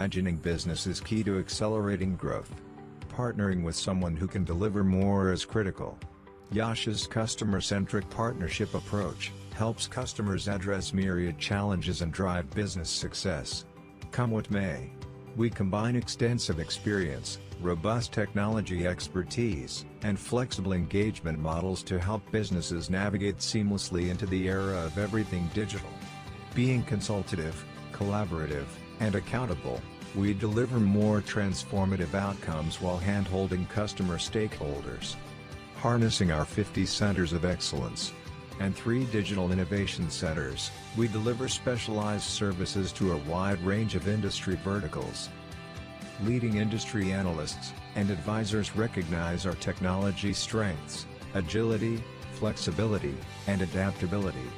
Reimagining business is key to accelerating growth. Partnering with someone who can deliver more is critical. Yash's customer-centric partnership approach helps customers address myriad challenges and drive business success. Come what may, we combine extensive experience, robust technology expertise, and flexible engagement models to help businesses navigate seamlessly into the era of everything digital. Being consultative, collaborative, and accountable, we deliver more transformative outcomes while hand-holding customer stakeholders. Harnessing our 50 centers of excellence and 3 digital innovation centers, we deliver specialized services to a wide range of industry verticals. Leading industry analysts and advisors recognize our technology strengths, agility, flexibility, and adaptability.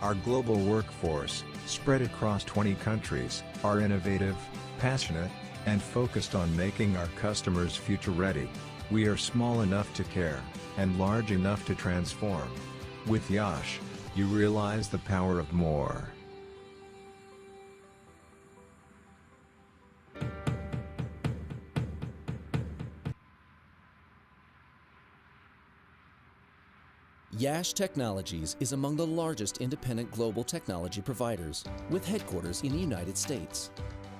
Our global workforce, spread across 20 countries, are innovative, passionate, and focused on making our customers future-ready. We are small enough to care, and large enough to transform. With Yash, you realize the power of more. Yash Technologies is among the largest independent global technology providers, with headquarters in the United States.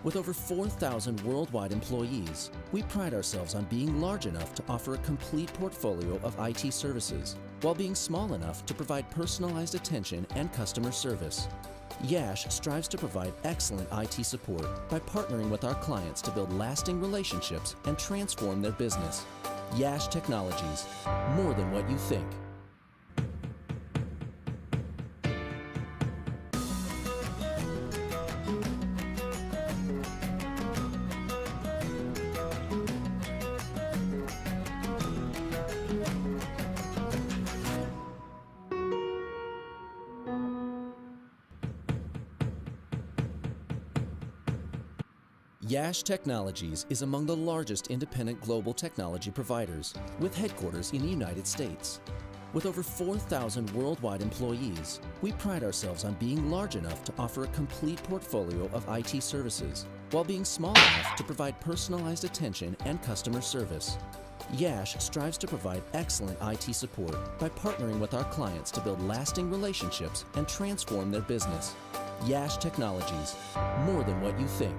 With over 4,000 worldwide employees, we pride ourselves on being large enough to offer a complete portfolio of IT services, while being small enough to provide personalized attention and customer service. Yash strives to provide excellent IT support by partnering with our clients to build lasting relationships and transform their business. Yash Technologies, more than what you think. Yash Technologies is among the largest independent global technology providers, with headquarters in the United States. With over 4,000 worldwide employees, we pride ourselves on being large enough to offer a complete portfolio of IT services, while being small enough to provide personalized attention and customer service. Yash strives to provide excellent IT support by partnering with our clients to build lasting relationships and transform their business. Yash Technologies, more than what you think.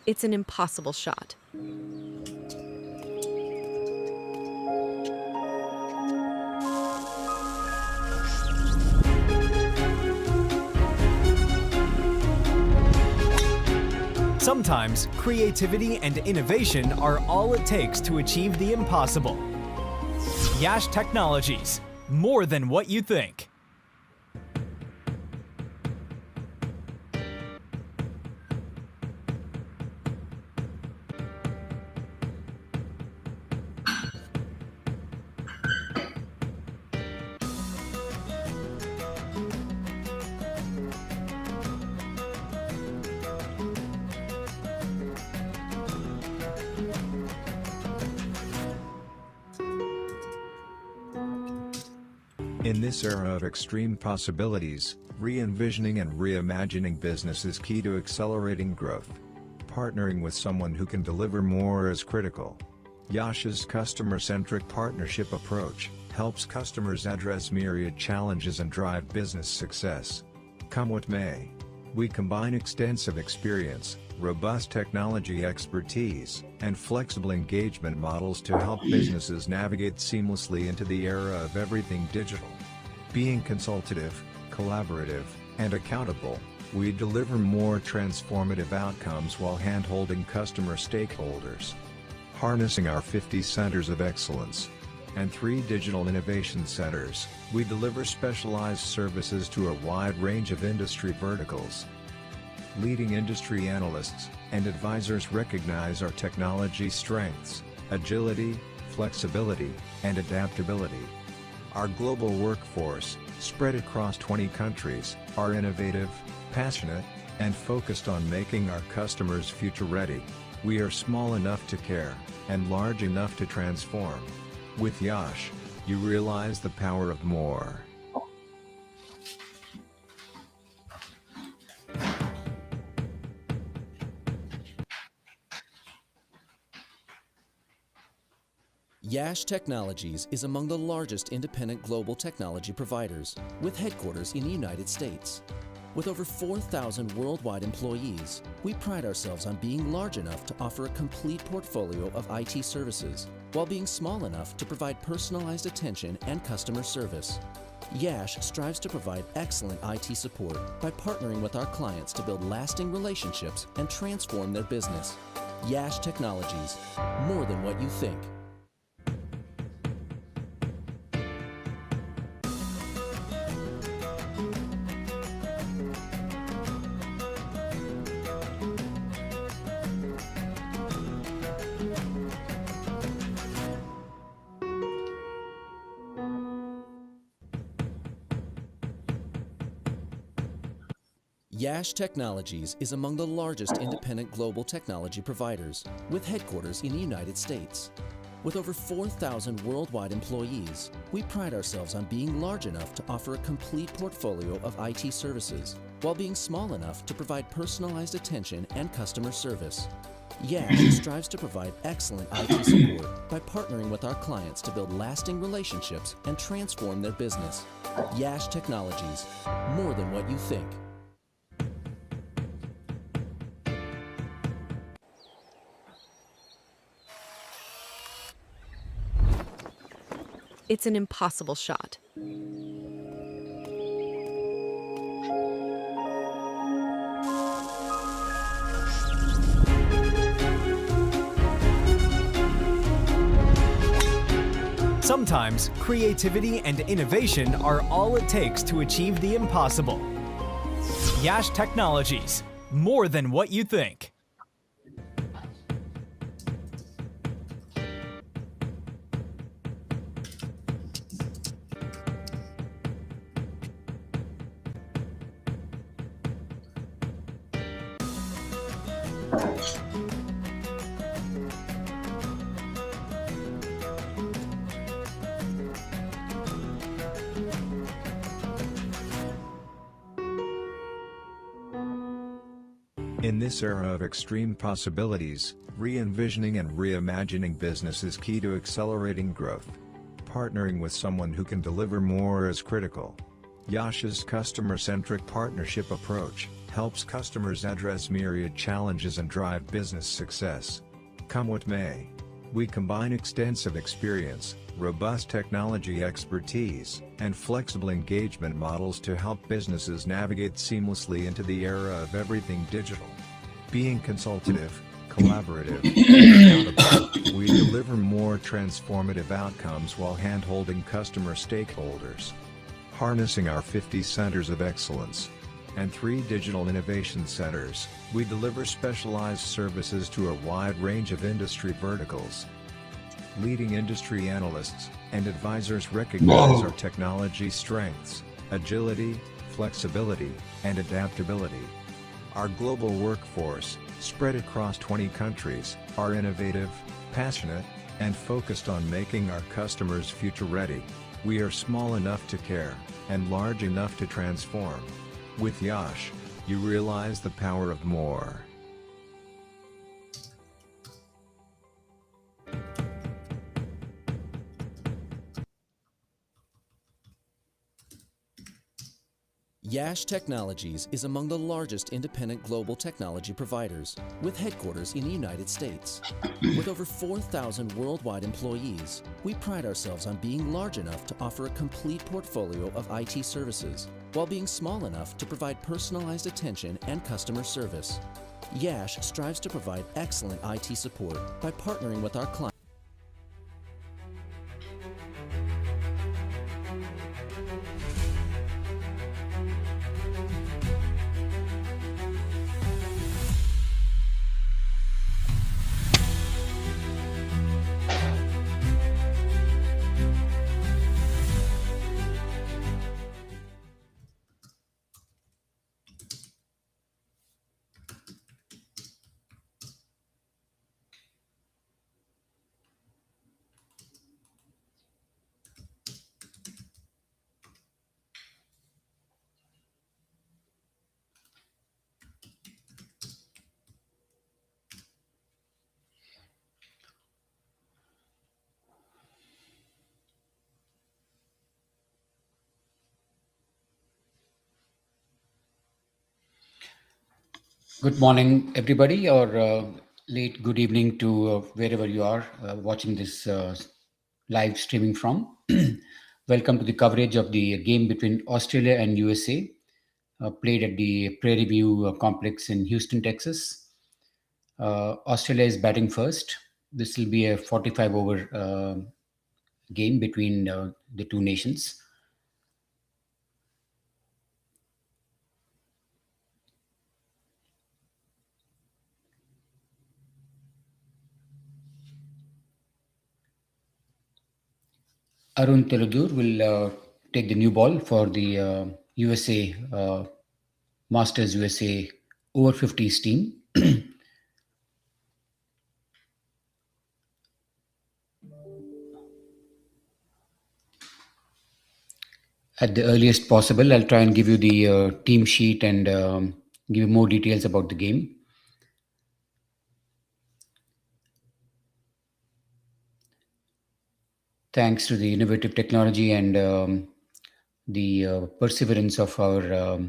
It's an impossible shot. Sometimes, creativity and innovation are all it takes to achieve the impossible. Yash Technologies, more than what you think. In this era of extreme possibilities, re-envisioning and reimagining business is key to accelerating growth. Partnering with someone who can deliver more is critical. Yash's customer-centric partnership approach helps customers address myriad challenges and drive business success. Come what may, we combine extensive experience, robust technology expertise, and flexible engagement models to help businesses navigate seamlessly into the era of everything digital. Being consultative, collaborative, and accountable, we deliver more transformative outcomes while hand-holding customer stakeholders. Harnessing our 50 centers of excellence and 3 digital innovation centers, we deliver specialized services to a wide range of industry verticals. Leading industry analysts and advisors recognize our technology strengths, agility, flexibility, and adaptability. Our global workforce, spread across 20 countries, are innovative, passionate, and focused on making our customers future-ready. We are small enough to care, and large enough to transform. With Yash, You realize the power of more. Yash Technologies is among the largest independent global technology providers, with headquarters in the United States. With over 4,000 worldwide employees, we pride ourselves on being large enough to offer a complete portfolio of IT services, while being small enough to provide personalized attention and customer service. Yash strives to provide excellent IT support by partnering with our clients to build lasting relationships and transform their business. Yash Technologies, more than what you think. Yash Technologies is among the largest independent global technology providers, with headquarters in the United States. With over 4,000 worldwide employees, we pride ourselves on being large enough to offer a complete portfolio of IT services, while being small enough to provide personalized attention and customer service. Yash strives to provide excellent IT support by partnering with our clients to build lasting relationships and transform their business. Yash Technologies, more than what you think. It's an impossible shot. Sometimes creativity and innovation are all it takes to achieve the impossible. Yash Technologies, more than what you think. In this era of extreme possibilities, re-envisioning and reimagining business is key to accelerating growth. Partnering with someone who can deliver more is critical. Yash's customer-centric partnership approach helps customers address myriad challenges and drive business success. Come what may, we combine extensive experience, robust technology expertise, and flexible engagement models to help businesses navigate seamlessly into the era of everything digital. Being consultative, collaborative, and accountable, we deliver more transformative outcomes while hand-holding customer stakeholders. Harnessing our 50 centers of excellence and 3 digital innovation centers, we deliver specialized services to a wide range of industry verticals. Leading industry analysts and advisors recognize our technology strengths, agility, flexibility, and adaptability. Our global workforce, spread across 20 countries, are innovative, passionate, and focused on making our customers future-ready. We are small enough to care, and large enough to transform. With Yash, you realize the power of more. Yash Technologies is among the largest independent global technology providers, with headquarters in the United States. With over 4,000 worldwide employees, we pride ourselves on being large enough to offer a complete portfolio of IT services, while being small enough to provide personalized attention and customer service. Yash strives to provide excellent IT support by partnering with our clients. Good morning, everybody, or late good evening to wherever you are watching this live streaming from. Welcome to the coverage of the game between Australia and USA, played at the Prairie View complex in Houston, Texas. Australia is batting first. This will be a 45 over game between the two nations. Arun Teludur will take the new ball for the USA Masters USA over 50s team. At the earliest possible, I'll try and give you the team sheet and give you more details about the game. Thanks to the innovative technology and the perseverance of our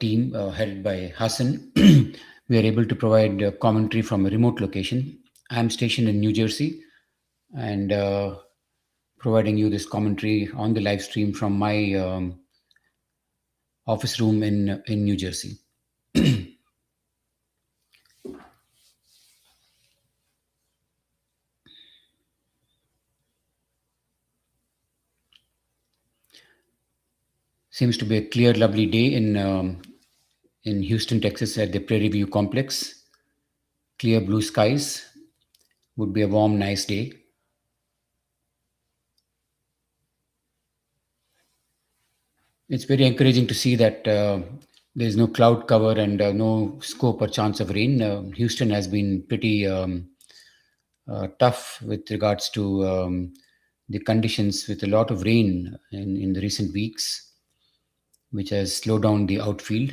team headed by Hassan, we are able to provide commentary from a remote location. I'm stationed in New Jersey and providing you this commentary on the live stream from my office room in New Jersey. Seems to be a clear, lovely day in Houston, Texas, at the Prairie View complex. Clear blue skies. Would be a warm, nice day. It's very encouraging to see that there's no cloud cover and no scope or chance of rain. Houston has been pretty tough with regards to the conditions, with a lot of rain in the recent weeks, which has slowed down the outfield.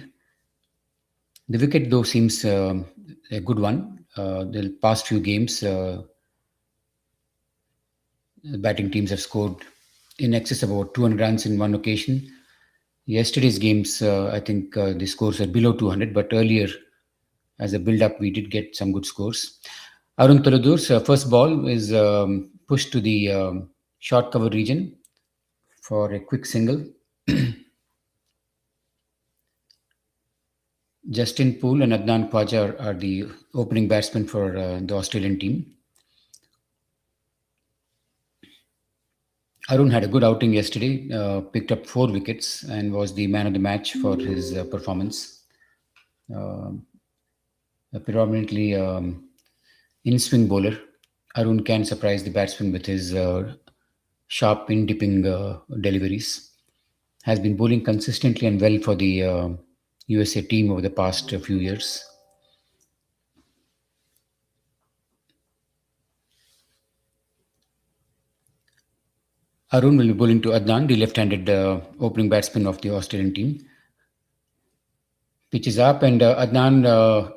The wicket, though, seems a good one. The past few games, the batting teams have scored in excess of about 200 runs in one occasion. Yesterday's games, I think the scores are below 200, but earlier, as a build-up, we did get some good scores. Arun Taladur's first ball is pushed to the short cover region for a quick single. Justin Poole and Adnan Khwaja are the opening batsmen for the Australian team. Arun had a good outing yesterday, picked up 4 wickets and was the man of the match for his performance. A predominantly in-swing bowler, Arun can surprise the batsman with his sharp in-dipping deliveries. Has been bowling consistently and well for the USA team over the past few years. Arun will be bowling to Adnan, the left-handed opening batsman of the Australian team. Pitch is up and Adnan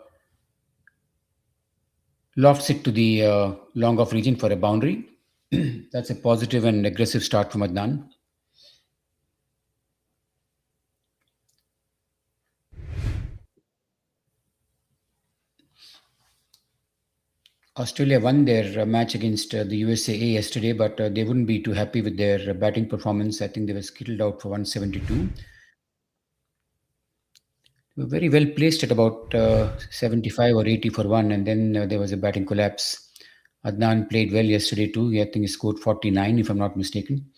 lofts it to the long off region for a boundary. That's a positive and aggressive start from Adnan. Australia won their match against the USAA yesterday, but they wouldn't be too happy with their batting performance. I think they were skittled out for 172. They were very well placed at about 75 or 80 for one, and then there was a batting collapse. Adnan played well yesterday too. I think he scored 49, if I'm not mistaken.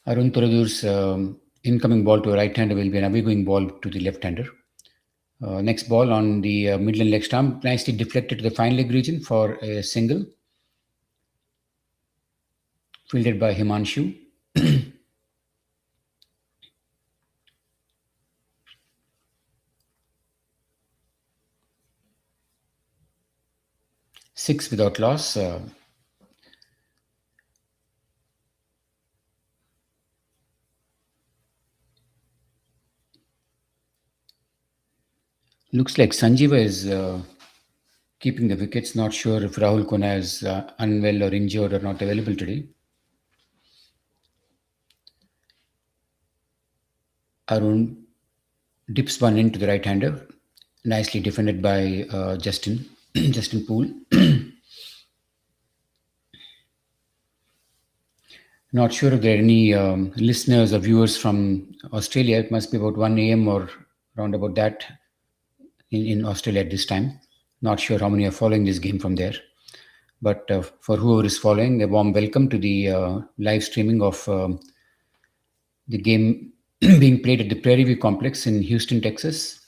Arun Turadur's incoming ball to a right-hander will be an away-going ball to the left-hander. Next ball on the Midland leg stump, nicely deflected to the fine leg region for a single. Fielded by Himanshu. Six without loss. Looks like Sanjeeva is keeping the wickets. Not sure if Rahul Kona is unwell or injured or not available today. Arun dips one into the right-hander. Nicely defended by Justin Poole. Not sure if there are any listeners or viewers from Australia. It must be about 1 a.m. or around about that in Australia at this time. Not sure how many are following this game from there. But for whoever is following, a warm welcome to the live streaming of the game being played at the Prairie View Complex in Houston, Texas.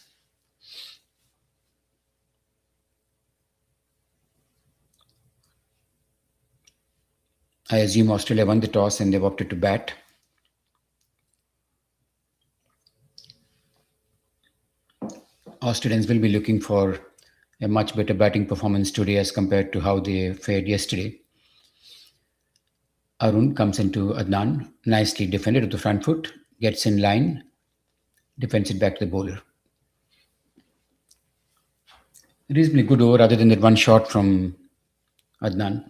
I assume Australia won the toss and they've opted to bat. Australians will be looking for a much better batting performance today as compared to how they fared yesterday. Arun comes into Adnan, nicely defended at the front foot, gets in line, defends it back to the bowler. Reasonably good over other than that one shot from Adnan.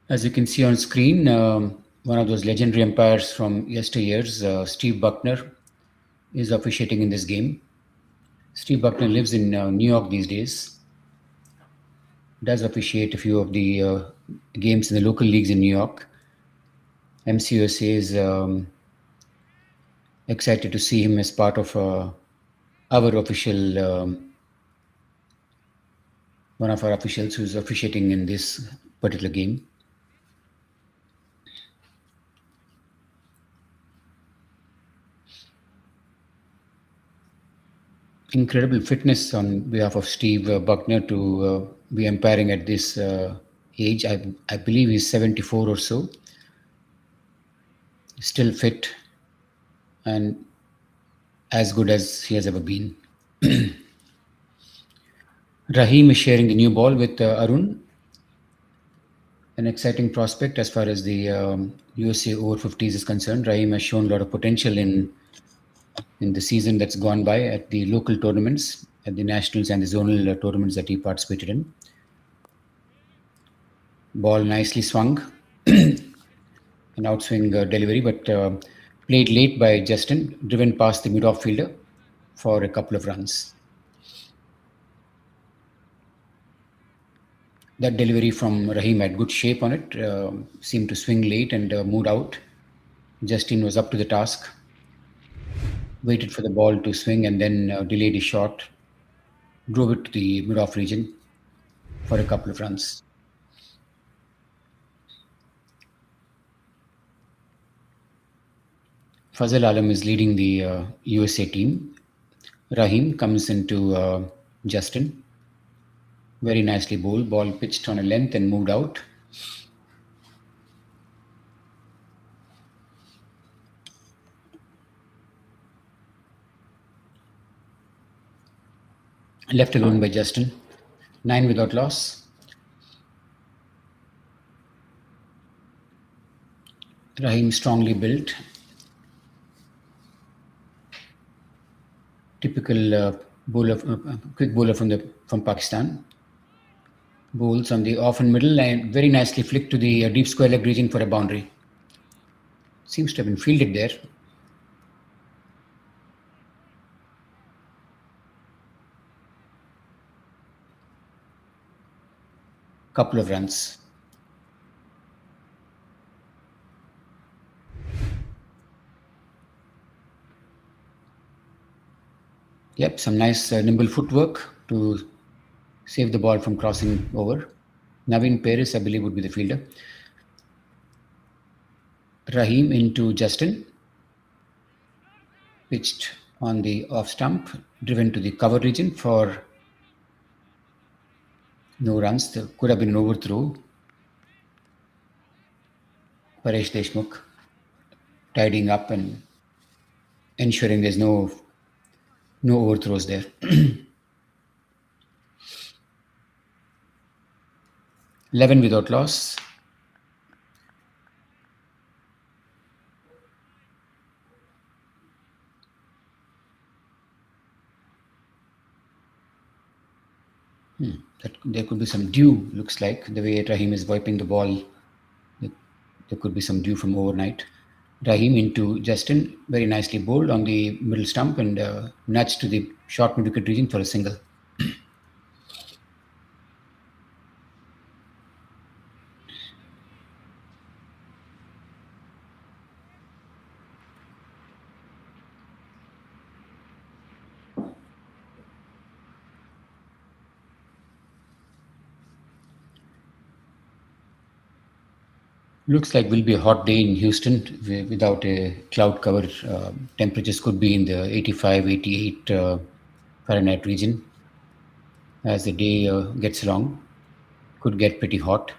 As you can see on screen, one of those legendary umpires from yesteryears, Steve Buckner, is officiating in this game. Steve Buckner lives in New York these days. Does officiate a few of the games in the local leagues in New York. MCUSA is excited to see him as part of our official, one of our officials who's officiating in this particular game. Incredible fitness on behalf of Steve Buckner to be umpiring at this age. I believe he's 74 or so. Still fit and as good as he has ever been. Rahim is sharing the new ball with Arun. An exciting prospect as far as the USA over 50s is concerned. Rahim has shown a lot of potential in the season that's gone by at the local tournaments, at the nationals and the zonal tournaments that he participated in. Ball nicely swung, an outswing delivery, but played late by Justin, driven past the mid-off fielder for a couple of runs. That delivery from Rahim had good shape on it, seemed to swing late and moved out. Justin was up to the task. Waited for the ball to swing and then delayed his shot, drove it to the mid-off region for a couple of runs. Fazal Alam is leading the USA team. Rahim comes into Justin. Very nicely bowled. Ball pitched on a length and moved out. Left alone by Justin. 9 without loss. Rahim strongly built. Typical bowler, quick bowler from Pakistan. Bowls on the off and middle and very nicely flicked to the deep square leg region for a boundary. Seems to have been fielded there. Couple of runs. Yep, some nice nimble footwork to save the ball from crossing over. Naveen Paris, I believe, would be the fielder. Rahim into Justin. Pitched on the off stump, driven to the cover region for no runs. There could have been an overthrow. Paresh Deshmukh, tidying up and ensuring there's no overthrows there. 11 without loss. That there could be some dew, looks like, the way Rahim is wiping the ball. There could be some dew from overnight. Rahim into Justin, very nicely bowled on the middle stump and nudged to the short mid-wicket region for a single. Looks like will be a hot day in Houston without a cloud cover. Temperatures could be in the 85, 88 Fahrenheit region. As the day gets long, could get pretty hot.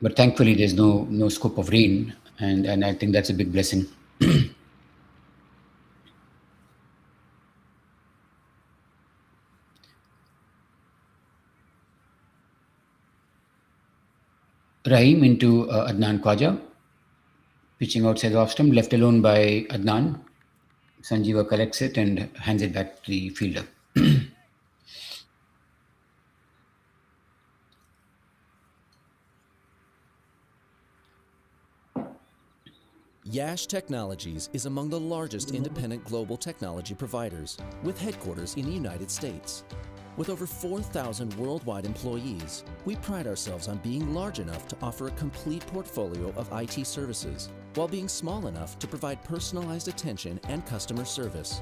But thankfully, there's no scope of rain, and I think that's a big blessing. Rahim into Adnan Khwaja, pitching outside the off stump, left alone by Adnan. Sanjeeva collects it and hands it back to the fielder. Yash Technologies is among the largest independent global technology providers, with headquarters in the United States. With over 4,000 worldwide employees, we pride ourselves on being large enough to offer a complete portfolio of IT services, while being small enough to provide personalized attention and customer service.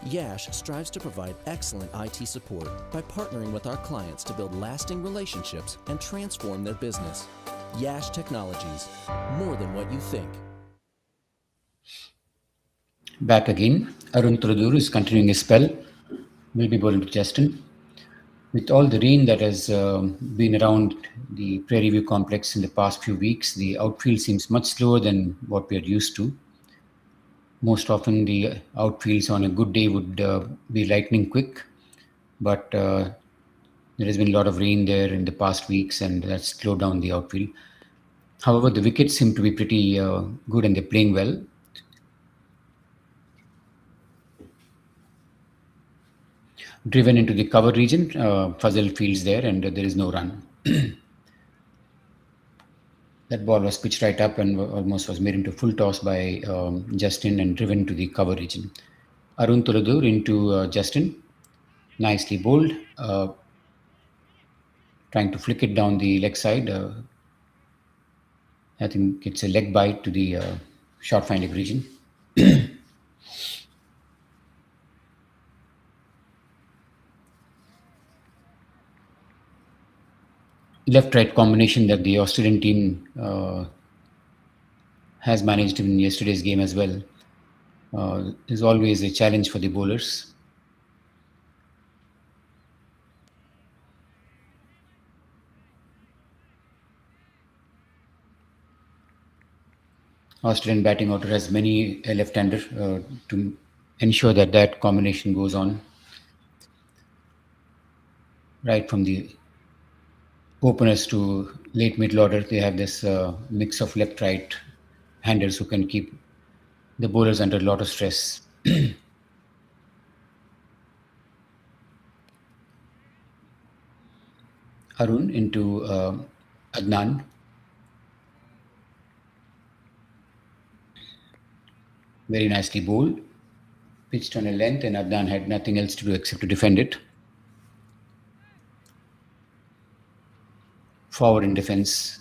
Yash strives to provide excellent IT support by partnering with our clients to build lasting relationships and transform their business. Yash Technologies, more than what you think. Back again, Arun Turadur is continuing his spell. Will be bowling to Justin. With all the rain that has been around the Prairie View complex in the past few weeks, the outfield seems much slower than what we are used to. Most often, the outfields on a good day would be lightning quick, but there has been a lot of rain there in the past weeks, and that's slowed down the outfield. However, the wickets seem to be pretty good and they're playing well. Driven into the cover region, Fazal fields there and there is no run. That ball was pitched right up and almost was made into full toss by Justin and driven to the cover region. Arun Turadur into Justin, nicely bowled, trying to flick it down the leg side. I think it's a leg bite to the short fine leg region. Left-right combination that the Australian team has managed in yesterday's game as well is always a challenge for the bowlers. Australian batting order has many left-hander to ensure that that combination goes on right from the openers to late middle order. They have this mix of left-right handers who can keep the bowlers under a lot of stress. Arun into Adnan. Very nicely bowled. Pitched on a length and Adnan had nothing else to do except to defend it. Forward in defense.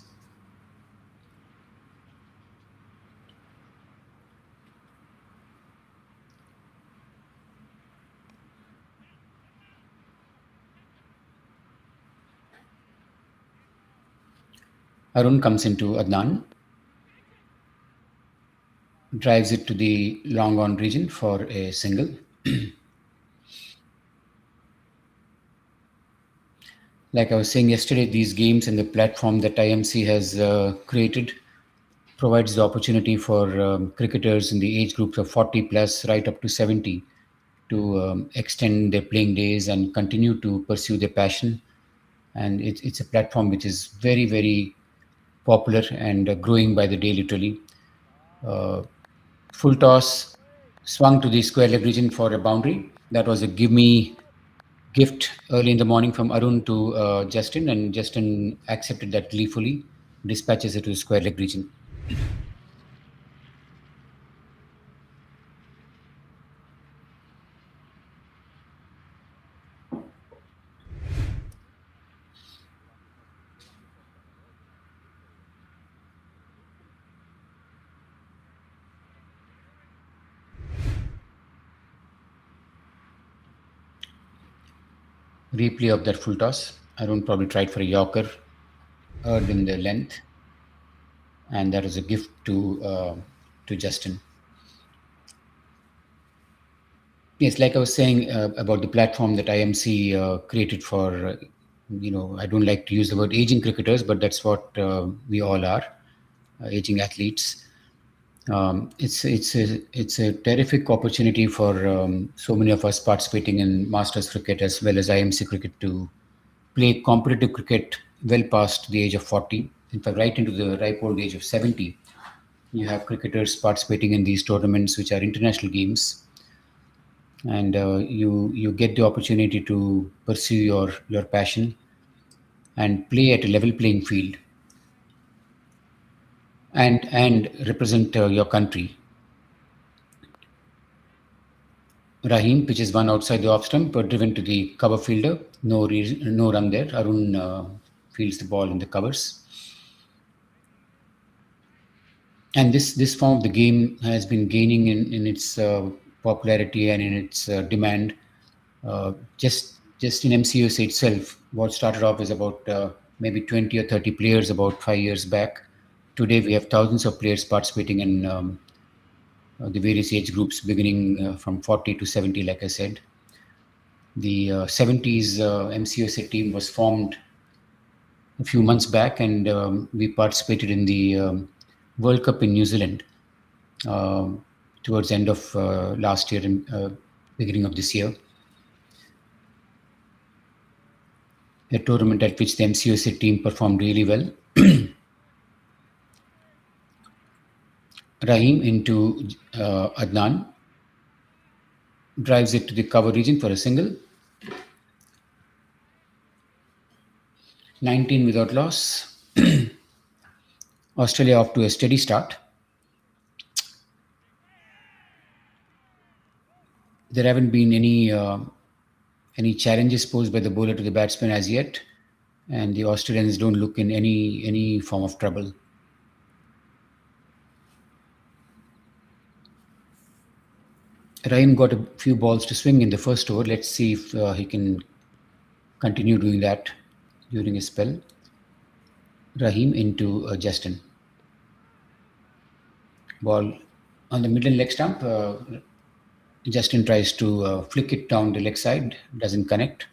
Arun comes into Adnan. Drives it to the long on region for a single. Like I was saying yesterday, these games and the platform that IMC has created provides the opportunity for cricketers in the age groups of 40 plus right up to 70 to extend their playing days and continue to pursue their passion. And it's a platform which is very, very popular and growing by the day, literally. Full toss swung to the square leg region for a boundary. That was a give me gift early in the morning from Arun to Justin, and Justin accepted that gleefully, dispatches it to the square leg region. Replay of that full toss. Arun probably tried for a Yorker, earned in the length, and that was a gift to Justin. Yes, like I was saying about the platform that IMC created for, I don't like to use the word aging cricketers, but that's what we all are, aging athletes. It's a terrific opportunity for so many of us participating in Masters cricket as well as IMC cricket to play competitive cricket well past the age of 40. In fact, right into the ripe old age of 70. You have cricketers participating in these tournaments, which are international games, and you get the opportunity to pursue your passion and play at a level playing field and represent your country. Rahim pitches one outside the off stump, but driven to the cover fielder. No run there. Arun fields the ball in the covers. And this form of the game has been gaining in its popularity and in its demand. Just in MCUSA itself, what started off as about maybe 20 or 30 players about 5 years back. Today we have thousands of players participating in the various age groups, beginning from 40 to 70, like I said. The 70s MCUSA team was formed a few months back, and we participated in the World Cup in New Zealand towards the end of last year and beginning of this year. A tournament at which the MCUSA team performed really well. Rahim into Adnan, drives it to the cover region for a single. 19 without loss. Australia off to a steady start. There haven't been any challenges posed by the bowler to the batsman as yet, and the Australians don't look in any form of trouble. Rahim got a few balls to swing in the first over. Let's see if he can continue doing that during his spell. Rahim into Justin. Ball on the middle leg stump. Justin tries to flick it down the leg side. Doesn't connect.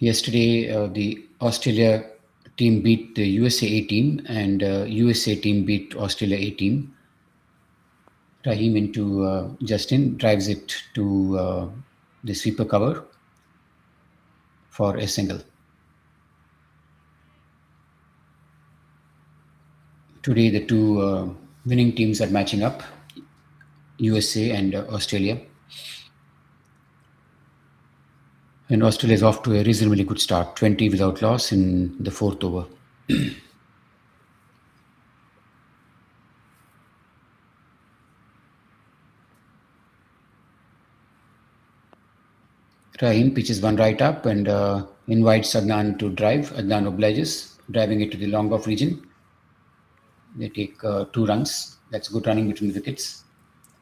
Yesterday, the Australia team beat the USA A team, and USA team beat Australia A team. Rahim into Justin, drives it to the sweeper cover for a single. Today, the two winning teams are matching up, USA and Australia. And Australia is off to a reasonably good start, 20 without loss in the fourth over. Rahim pitches one right up and invites Adnan to drive. Adnan obliges, driving it to the long off region. They take 2 runs. That's good running between the wickets.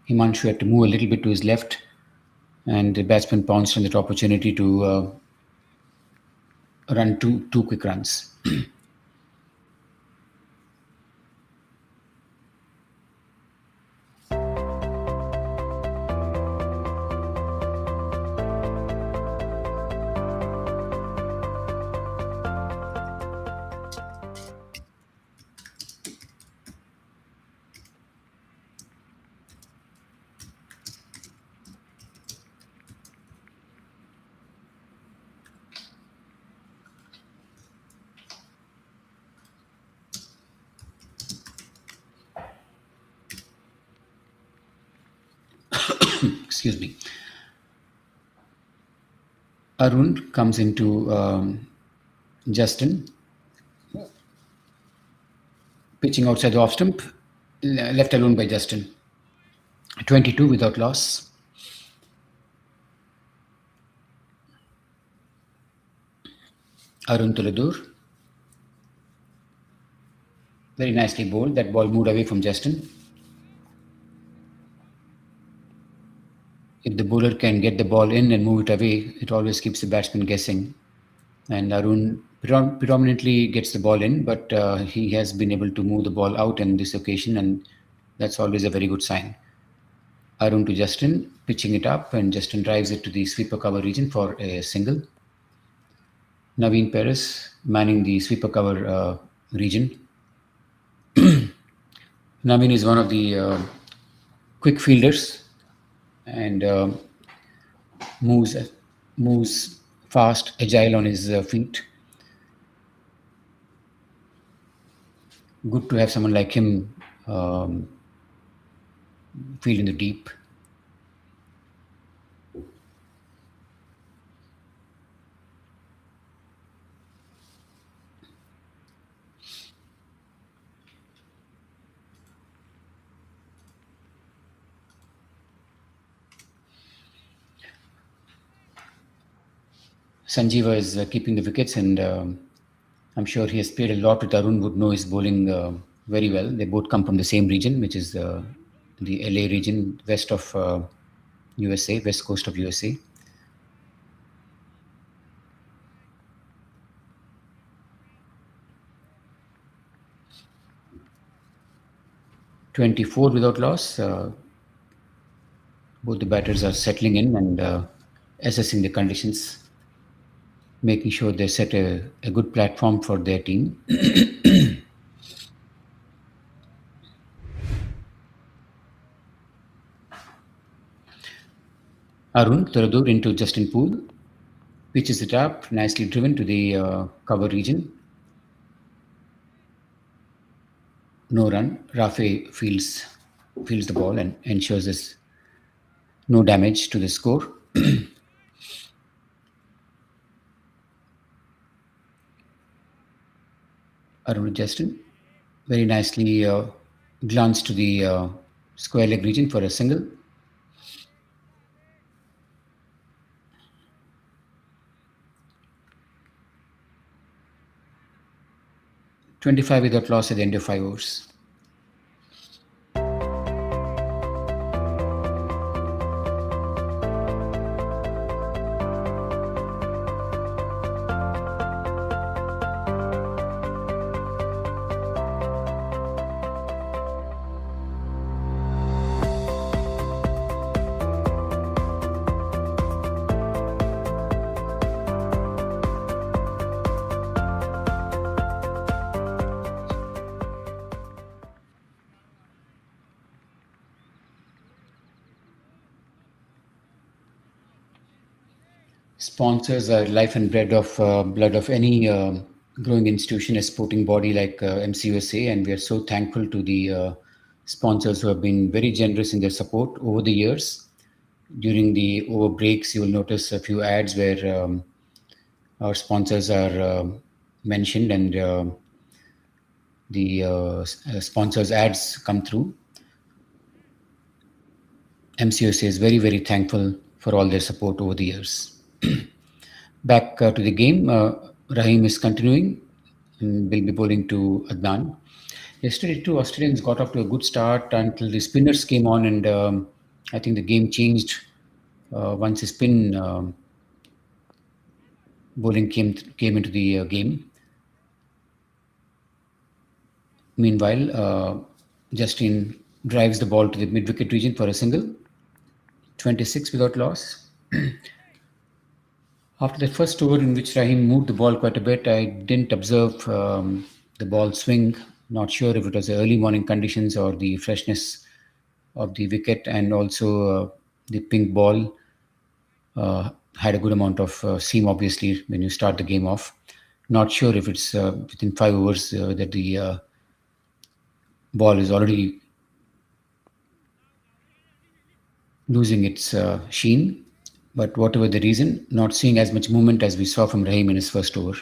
Himanshu had to move a little bit to his left, and the batsman pounced on that opportunity to run two quick runs. Excuse me. Arun comes into Justin, pitching outside the off stump, left alone by Justin. 22 without loss. Arun Tuladur. Very nicely bowled. That ball moved away from Justin. If the bowler can get the ball in and move it away, it always keeps the batsman guessing. And Arun predominantly gets the ball in, but he has been able to move the ball out on this occasion, and that's always a very good sign. Arun to Justin, pitching it up, and Justin drives it to the sweeper cover region for a single. Naveen Perez manning the sweeper cover region. Naveen is one of the quick fielders and moves fast, agile on his feet. Good to have someone like him field in the deep. Sanjeeva is keeping the wickets, and I'm sure he has played a lot with Arun, would know his bowling very well. They both come from the same region, which is the LA region, west of USA, west coast of USA. (24) without loss. Both the batters are settling in and assessing the conditions, making sure they set a good platform for their team. Arun Turadur into Justin Poole, pitches it up, nicely driven to the cover region. No run. Rafe fields the ball and ensures there's no damage to the score. Arun Justin very nicely glanced to the square leg region for a single. (25) without loss at the end of 5 overs. Sponsors are life and blood of any growing institution, a sporting body like MCUSA, and we are so thankful to the sponsors who have been very generous in their support over the years. During the over breaks, you will notice a few ads where our sponsors are mentioned, and the sponsors ads come through. MCUSA is very, very thankful for all their support over the years. Back to the game, Rahim is continuing and will be bowling to Adnan. Yesterday, too, Australians got off to a good start until the spinners came on, and I think the game changed once the spin bowling came into the game. Meanwhile, Justin drives the ball to the mid-wicket region for a single. 26 without loss. After the first over in which Rahim moved the ball quite a bit, I didn't observe the ball swing. Not sure if it was the early morning conditions or the freshness of the wicket, and also the pink ball had a good amount of seam, obviously, when you start the game off. Not sure if it's within 5 overs that the ball is already losing its sheen. But whatever the reason, not seeing as much movement as we saw from Rahim in his first over.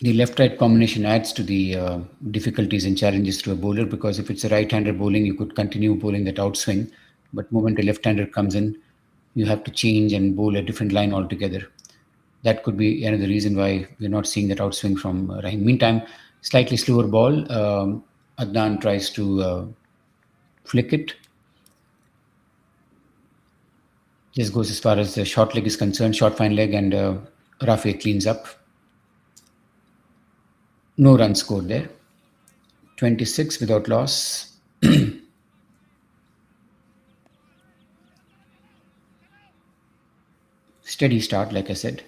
The left-right combination adds to the difficulties and challenges to a bowler, because if it's a right-hander bowling, you could continue bowling that outswing. But moment a left-hander comes in, you have to change and bowl a different line altogether. That could be another reason why we're not seeing that outswing from Rahim. Meantime, slightly slower ball. Adnan tries to flick it. This goes as far as the short leg is concerned, short fine leg, and Rafi cleans up. No run scored there. 26 without loss. Steady start, like I said.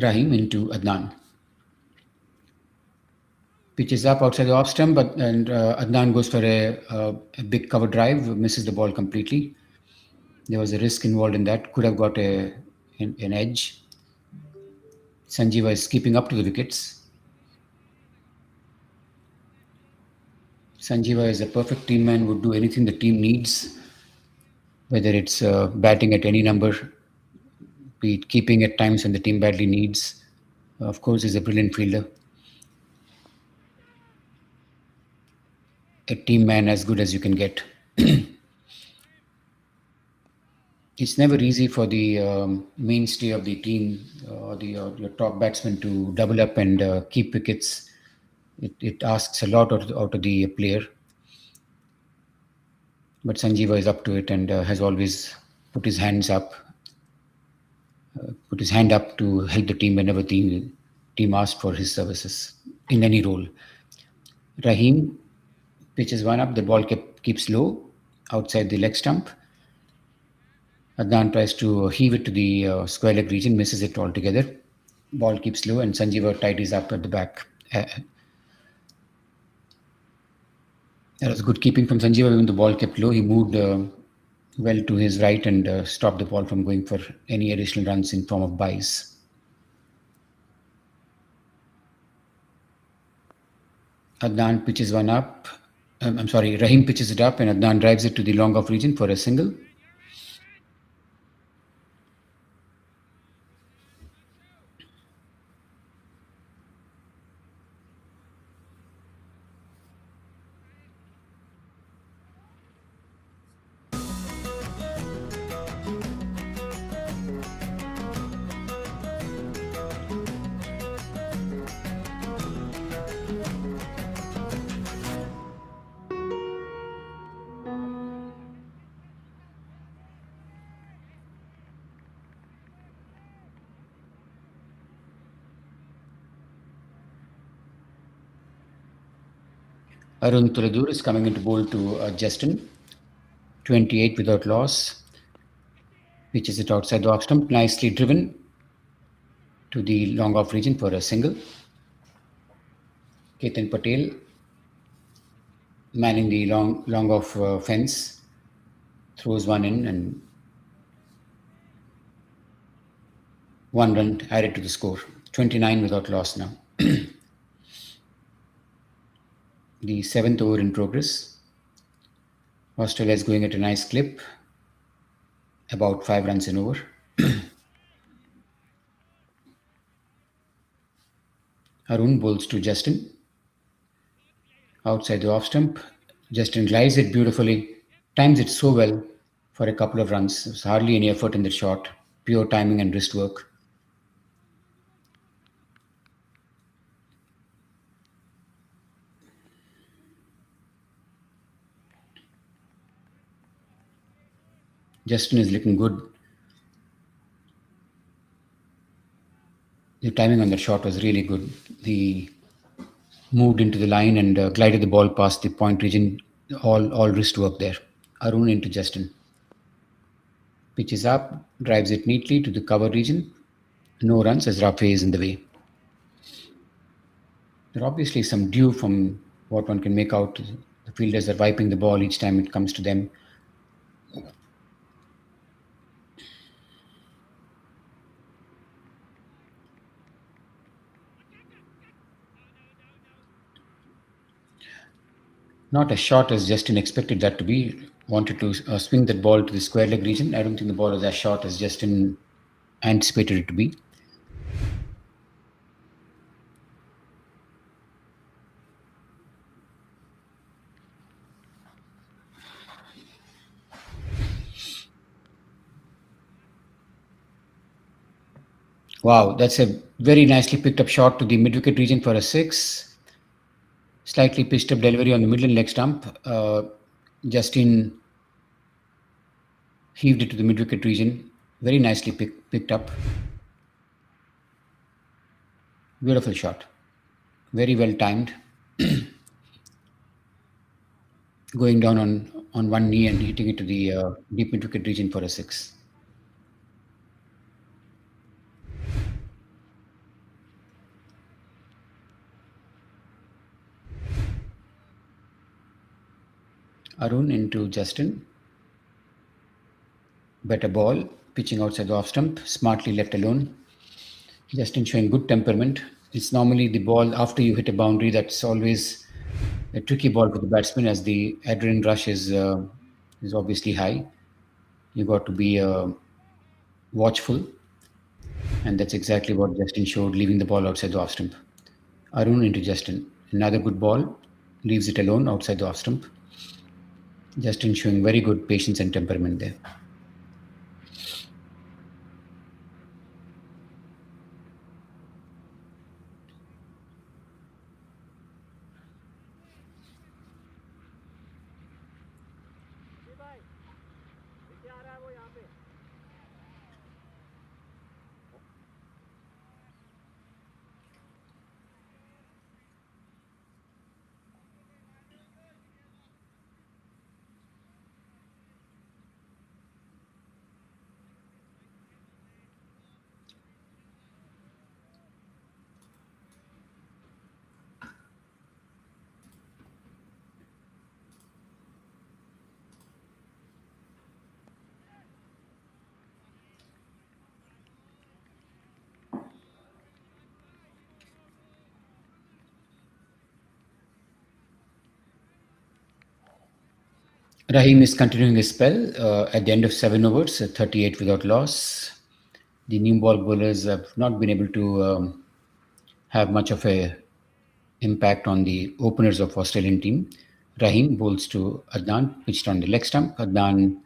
Rahim into Adnan. Pitches up outside the off stump, and Adnan goes for a big cover drive, misses the ball completely. There was a risk involved in that. Could have got an edge. Sanjeeva is keeping up to the wickets. Sanjeeva is a perfect team man, would do anything the team needs, whether it's batting at any number, be it keeping at times when the team badly needs. Of course, he's a brilliant fielder. A team man as good as you can get. It's never easy for the mainstay of the team, your top batsman, to double up and keep wickets. It asks a lot out of the player. But Sanjeeva is up to it and has always put his hand up to help the team whenever team asked for his services in any role. Rahim pitches one up. The ball keeps low outside the leg stump. Adnan tries to heave it to the square leg region, misses it altogether. Ball keeps low and Sanjeeva tidies up at the back. That was good keeping from Sanjeeva. When the ball kept low, he moved well to his right and stopped the ball from going for any additional runs in form of byes. Adnan pitches one up. Rahim pitches it up and Adnan drives it to the long off region for a single. Arun Tuladur is coming into bowl to Justin. 28 without loss. Pitches it outside the off stump. Nicely driven to the long off region for a single. Ketan Patel manning the long off fence. Throws one in and one run added to the score. 29 without loss now. The 7th over in progress. Australia is going at a nice clip. About 5 runs in over. Arun bowls to Justin. Outside the off stump. Justin glides it beautifully. Times it so well for a couple of runs. There's hardly any effort in the shot. Pure timing and wrist work. Justin is looking good. The timing on that shot was really good. He moved into the line and glided the ball past the point region. All wrist work there. Arun into Justin. Pitches up, drives it neatly to the cover region. No runs as Rafe is in the way. There are obviously some dew from what one can make out. The fielders are wiping the ball each time it comes to them. Not as short as Justin expected that to be. Wanted to swing that ball to the square leg region. I don't think the ball was as short as Justin anticipated it to be. Wow, that's a very nicely picked up shot to the mid-wicket region for a 6. Slightly pitched up delivery on the middle leg stump. Justin heaved it to the mid-wicket region. Very nicely picked up. Beautiful shot. Very well timed. Going down on one knee and hitting it to the deep mid-wicket region for a 6. Arun into Justin. Better ball, pitching outside the off stump, smartly left alone. Justin showing good temperament. It's normally the ball after you hit a boundary that's always a tricky ball for the batsman, as the adrenaline rush is obviously high. You got to be watchful, and that's exactly what Justin showed, leaving the ball outside the off stump. Arun into Justin. Another good ball, leaves it alone outside the off stump. Justin showing very good patience and temperament there. Rahim is continuing his spell at the end of 7 overs, 38 without loss. The new ball bowlers have not been able to have much of a impact on the openers of Australian team. Rahim bowls to Adnan, pitched on the leg stump. Adnan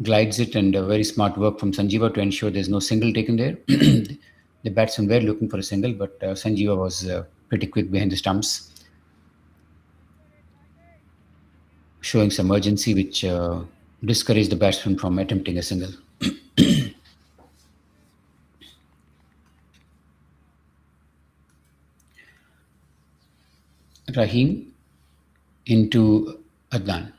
glides it, and very smart work from Sanjeeva to ensure there's no single taken there. The batsmen were looking for a single, but Sanjeeva was pretty quick behind the stumps, showing some urgency, which discouraged the batsman from attempting a single. Rahim into Adnan.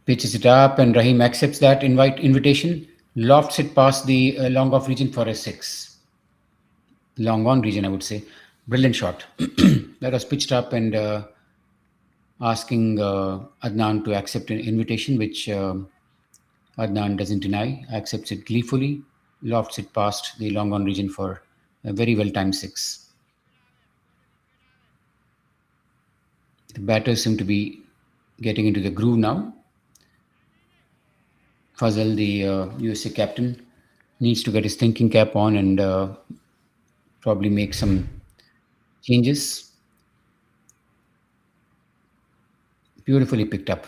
Pitches it up, and Rahim accepts that invitation, lofts it past the long off region for a 6. Long on region, I would say. Brilliant shot. That was pitched up and asking Adnan to accept an invitation, which Adnan doesn't deny, accepts it gleefully, lofts it past the long on region for a very well timed 6. The batters seem to be getting into the groove now. Fazal, the USA captain, needs to get his thinking cap on and probably make some changes. Beautifully picked up.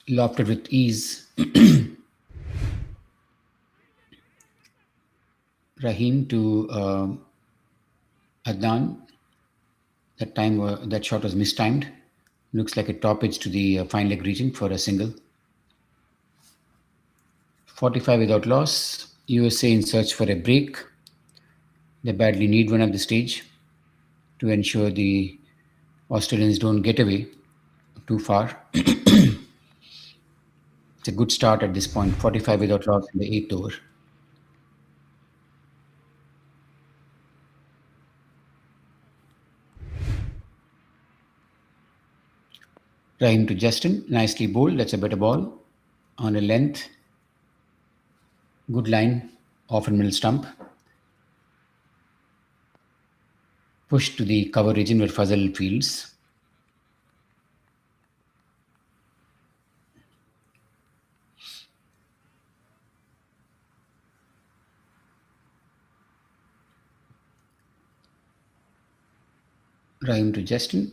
Lofted with ease. Rahim to Adnan. That shot was mistimed. Looks like a top edge to the fine leg region for a single. 45 without loss. USA in search for a break. They badly need one at this stage to ensure the Australians don't get away too far. It's a good start at this point. 45 without loss in the eighth over. Rahim to Justin. Nicely bowled. That's a better ball. On a length. Good line. Off and middle stump. Push to the cover region where Fazal fields. Rahim to Justin.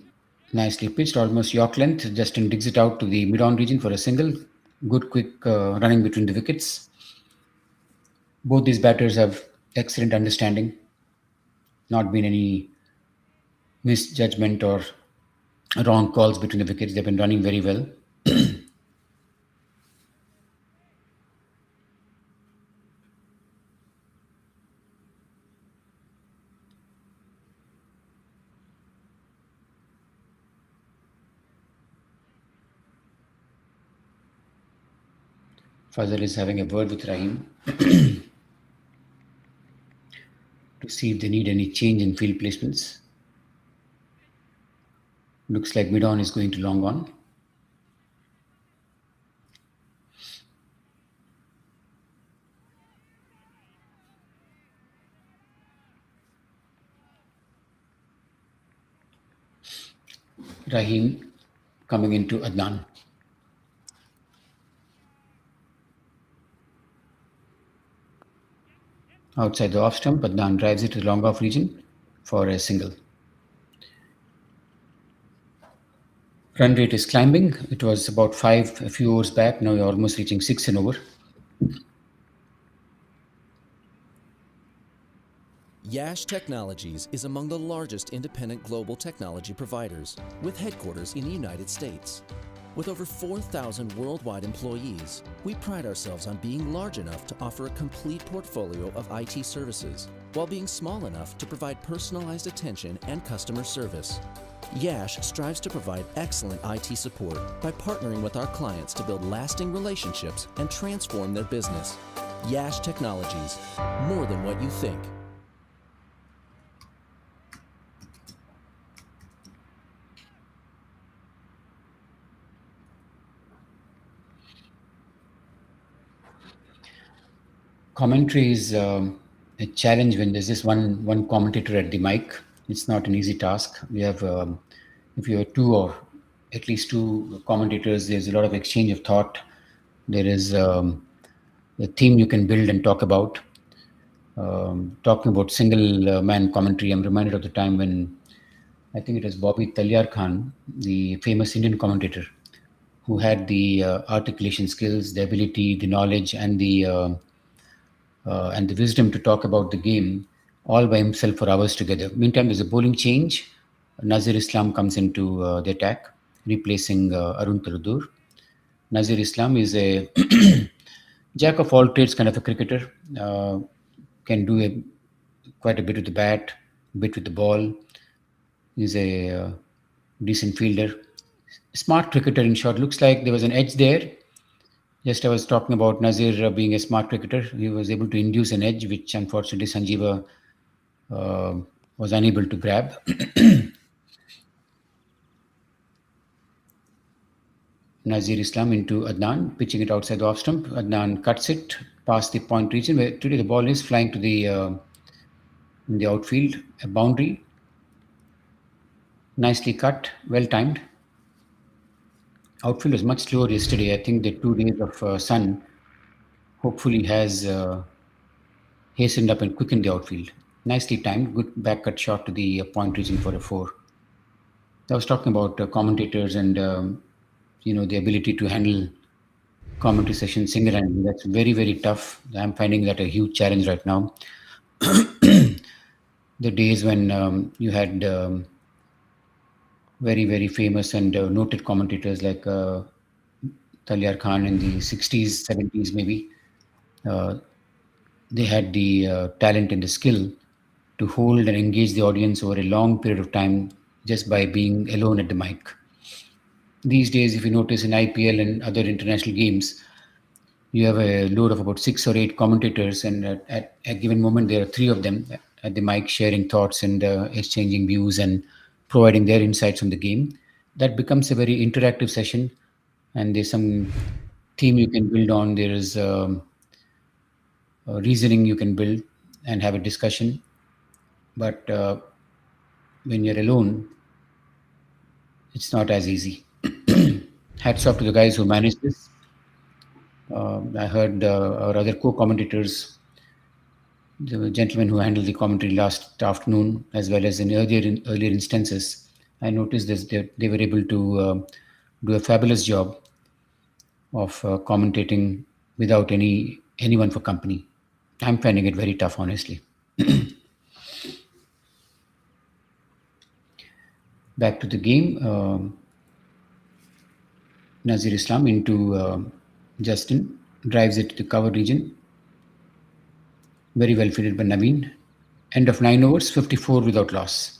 Nicely pitched, almost York length. Justin digs it out to the mid-on region for a single. Good quick running between the wickets. Both these batters have excellent understanding. Not been any misjudgment or wrong calls between the wickets. They've been running very well. Fazal is having a word with Rahim to see if they need any change in field placements. Looks like mid-on is going to long on. Rahim coming into Adnan. Outside the off stump, Adnan drives it to the long off region for a single. Run rate is climbing. It was about 5 a few overs back. Now you're almost reaching 6 an over. Yash Technologies is among the largest independent global technology providers, with headquarters in the United States. With over 4,000 worldwide employees, we pride ourselves on being large enough to offer a complete portfolio of IT services, while being small enough to provide personalized attention and customer service. Yash strives to provide excellent IT support by partnering with our clients to build lasting relationships and transform their business. Yash Technologies, more than what you think. Commentary is a challenge when there's just one commentator at the mic. It's not an easy task. We have, if you have two or at least two commentators, there's a lot of exchange of thought. There is a theme you can build and talk about. Talking about single man commentary, I'm reminded of the time when I think it was Bobby Talyar Khan, the famous Indian commentator, who had the articulation skills, the ability, the knowledge, and the wisdom to talk about the game all by himself for hours together. Meantime, there's a bowling change. Nazir Islam comes into the attack, replacing Arun Tarudur. Nazir Islam is a jack of all trades kind of a cricketer. Can do quite a bit with the bat, a bit with the ball. He's a decent fielder. Smart cricketer in short. Looks like there was an edge there. Just I was talking about Nazir being a smart cricketer. He was able to induce an edge, which unfortunately Sanjeeva was unable to grab. Nazir Islam into Adnan, pitching it outside the off stump. Adnan cuts it past the point region where today the ball is flying to the in the outfield, a boundary. Nicely cut, well timed. Outfield was much slower yesterday. I think the 2 days of sun hopefully has hastened up and quickened the outfield. Nicely timed, good back cut shot to the point region for a 4. I was talking about commentators and the ability to handle commentary sessions single-handedly. That's very, very tough. I'm finding that a huge challenge right now. The days when you had very, very famous and noted commentators like Talyar Khan in the 60s, 70s maybe, Uh, they had the talent and the skill to hold and engage the audience over a long period of time just by being alone at the mic. These days, if you notice in IPL and other international games, you have a load of about 6 or 8 commentators, and at a given moment, there are three of them at the mic sharing thoughts and exchanging views and providing their insights on the game. That becomes a very interactive session, and there's some theme you can build on. There is reasoning you can build and have a discussion. But when you're alone, it's not as easy. Hats off to the guys who manage this. I heard our other co-commentators, the gentleman who handled the commentary last afternoon, as well as in earlier instances, I noticed this, they were able to do a fabulous job of commentating without anyone for company. I'm finding it very tough, honestly. Back to the game. Nazir Islam into Justin, drives it to the cover region. Very well fielded by Naveen. End of 9 overs, 54 without loss.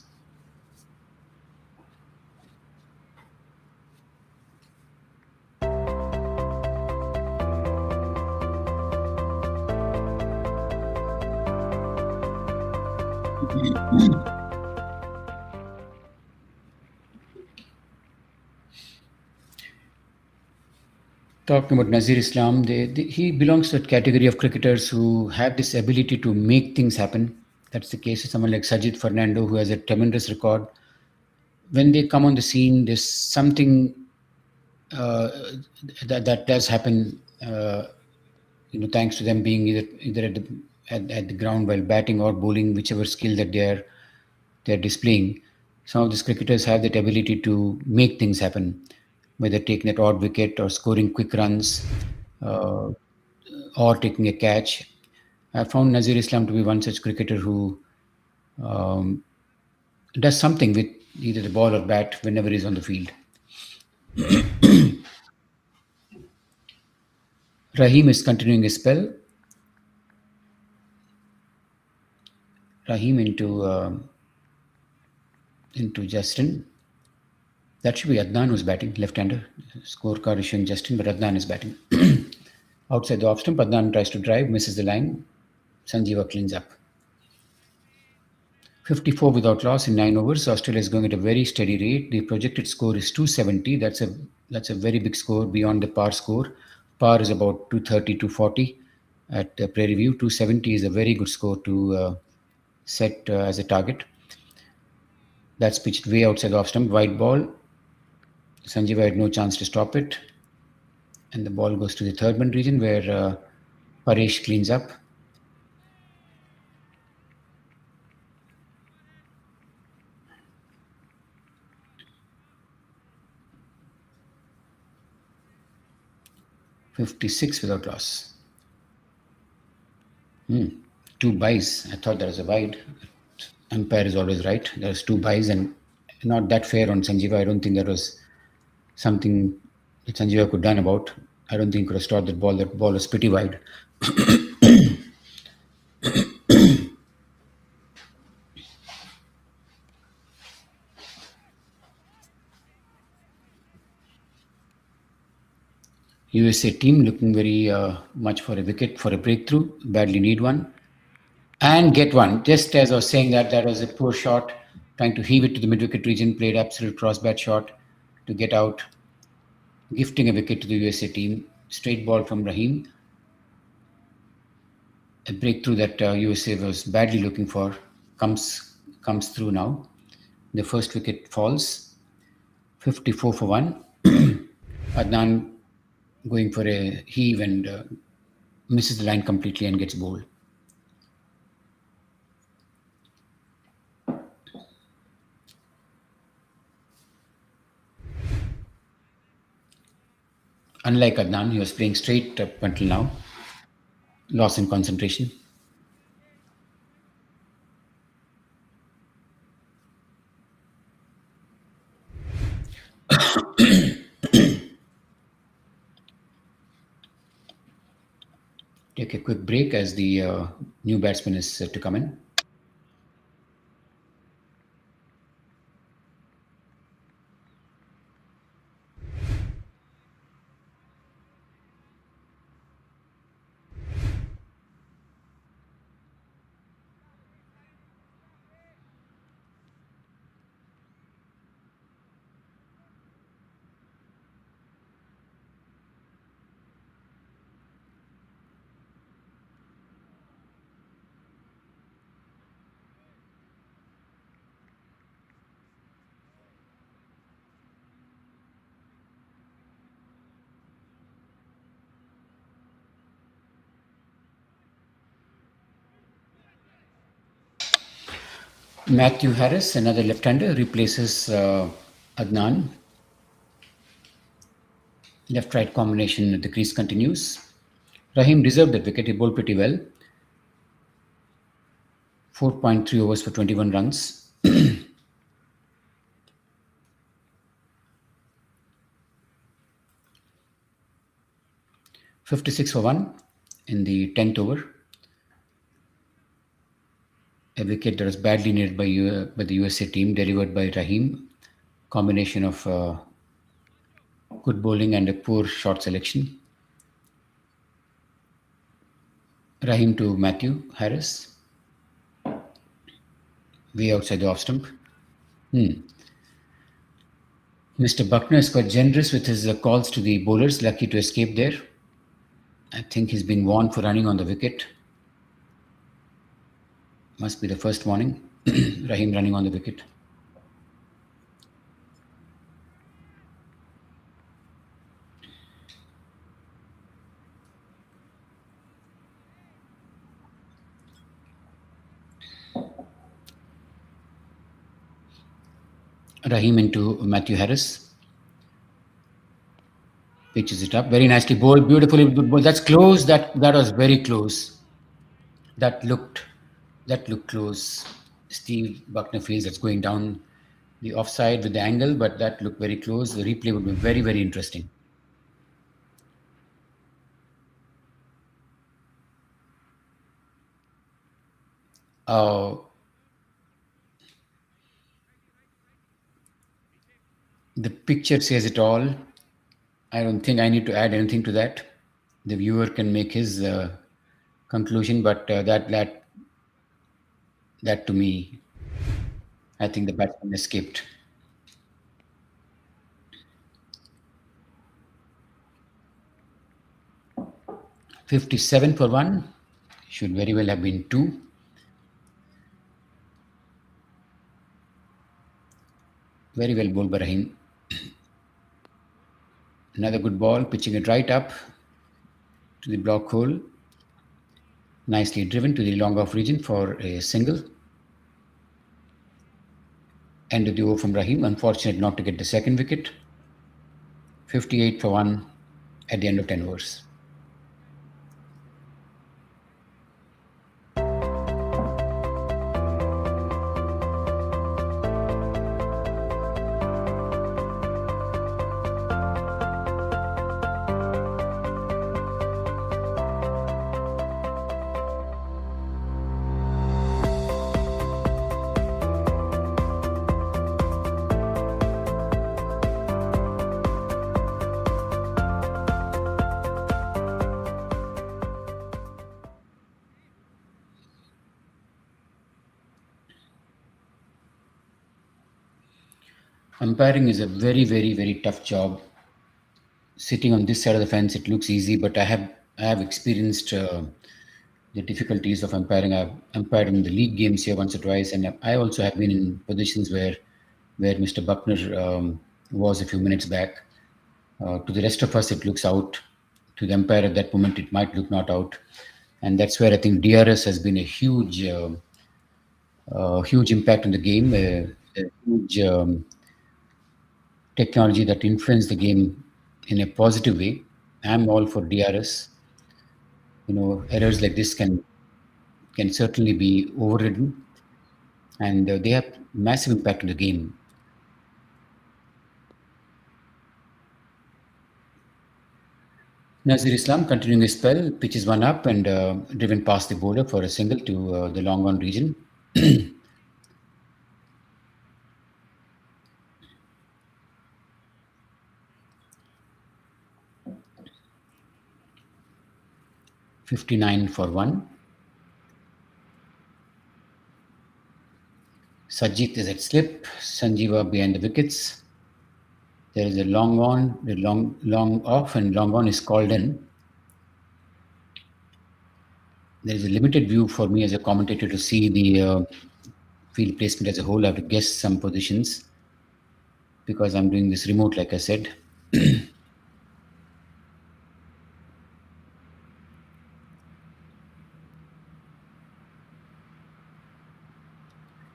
Talking about Nazir Islam, he belongs to that category of cricketers who have this ability to make things happen. That's the case of someone like Sajid Fernando, who has a tremendous record. When they come on the scene, there's something uh, that does happen. Thanks to them being either at the ground while batting or bowling, whichever skill that they're displaying. Some of these cricketers have that ability to make things happen, whether taking that odd wicket or scoring quick runs uh, or taking a catch. I found Nazir Islam to be one such cricketer who um, does something with either the ball or bat whenever he's on the field. Rahim is continuing his spell. Rahim into Justin. That should be Adnan who's batting, left-hander. Scorecard is showing Justin, but Adnan is batting. Outside the off stump, Adnan tries to drive, misses the line. Sanjeeva cleans up. 54 without loss in 9 overs. Australia is going at a very steady rate. The projected score is 270. That's a very big score beyond the par score. Par is about 230, 240 at Prairie View. 270 is a very good score to set as a target. That's pitched way outside the off stump. Wide ball. Sanjeeva had no chance to stop it. And the ball goes to the third man region where Paresh cleans up. .56 without loss. 2 byes. I thought that was a wide. Umpire is always right. There's 2 byes and not that fair on Sanjeeva. I don't think that was something that Sanjeeva could have done about. I don't think he could have stopped that ball. That ball was pretty wide. USA team looking very much for a wicket, for a breakthrough. Badly need one. And get one. Just as I was saying that was a poor shot. Trying to heave it to the mid-wicket region. Played absolute cross-bat shot to get out. Gifting a wicket to the USA team. Straight ball from Rahim. A breakthrough that USA was badly looking for comes through now. The first wicket falls. 54 for 1. Adnan going for a heave and misses the line completely and gets bowled. Unlike Adnan, he was playing straight up until now. Loss in concentration. take a quick break as the new batsman is set to come in. Matthew Harris, another left-hander, replaces Adnan. Left-right combination at the crease continues. Rahim deserved that wicket. He bowled pretty well. 4.3 overs for 21 runs. 56 for 1 in the 10th over. A wicket that was badly needed by the USA team, delivered by Rahim. Combination of good bowling and a poor shot selection. Rahim to Matthew Harris. Way outside the off stump. Mr. Buckner is quite generous with his calls to the bowlers, lucky to escape there. I think he's being warned for running on the wicket. Must be the first warning. Rahim running on the wicket. Rahim into Matthew Harris. Pitches it up. Very nicely bowled. Beautifully bowled. That's close. That was very close. That looked close. Steve Buckner feels it's going down the offside with the angle, but that looked very close. The replay would be very, very interesting. The picture says it all. I don't think I need to add anything to that. The viewer can make his conclusion, but that to me, I think the batsman escaped. $57 for 1. Should very well have been 2. Very well bowled by Rahim. Another good ball, pitching it right up to the block hole. Nicely driven to the long off region for a single. End of the over from Rahim. Unfortunate not to get the second wicket. 58 for 1 at the end of 10 overs. Umpiring is a very, very, very tough job. Sitting on this side of the fence, it looks easy, but I have experienced the difficulties of umpiring. I've umpired in the league games here once or twice, and I also have been in positions where Mr. Buckner was a few minutes back. To the rest of us, it looks out. To the umpire at that moment, it might look not out, and that's where I think DRS has been a huge impact on the game. A huge technology that influenced the game in a positive way. I'm all for DRS. Errors like this can certainly be overridden, and they have massive impact on the game. Nazir Islam continuing his spell, pitches one up and driven past the bowler for a single to the long on region. 59 for 1. Sajid is at slip. Sanjeeva behind the wickets. There is a long on, the long off, and long on is called in. There is a limited view for me as a commentator to see the field placement as a whole. I have to guess some positions because I'm doing this remote, like I said.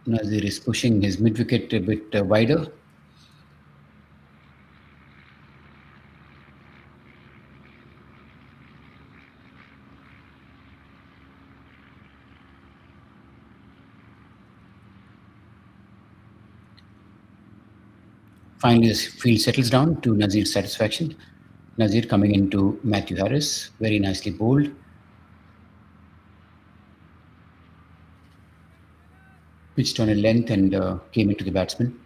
Nazir is pushing his mid wicket a bit wider. Finally, the field settles down to Nazir's satisfaction. Nazir coming into Matthew Harris, very nicely bowled. Pitched on a length and came into the batsman.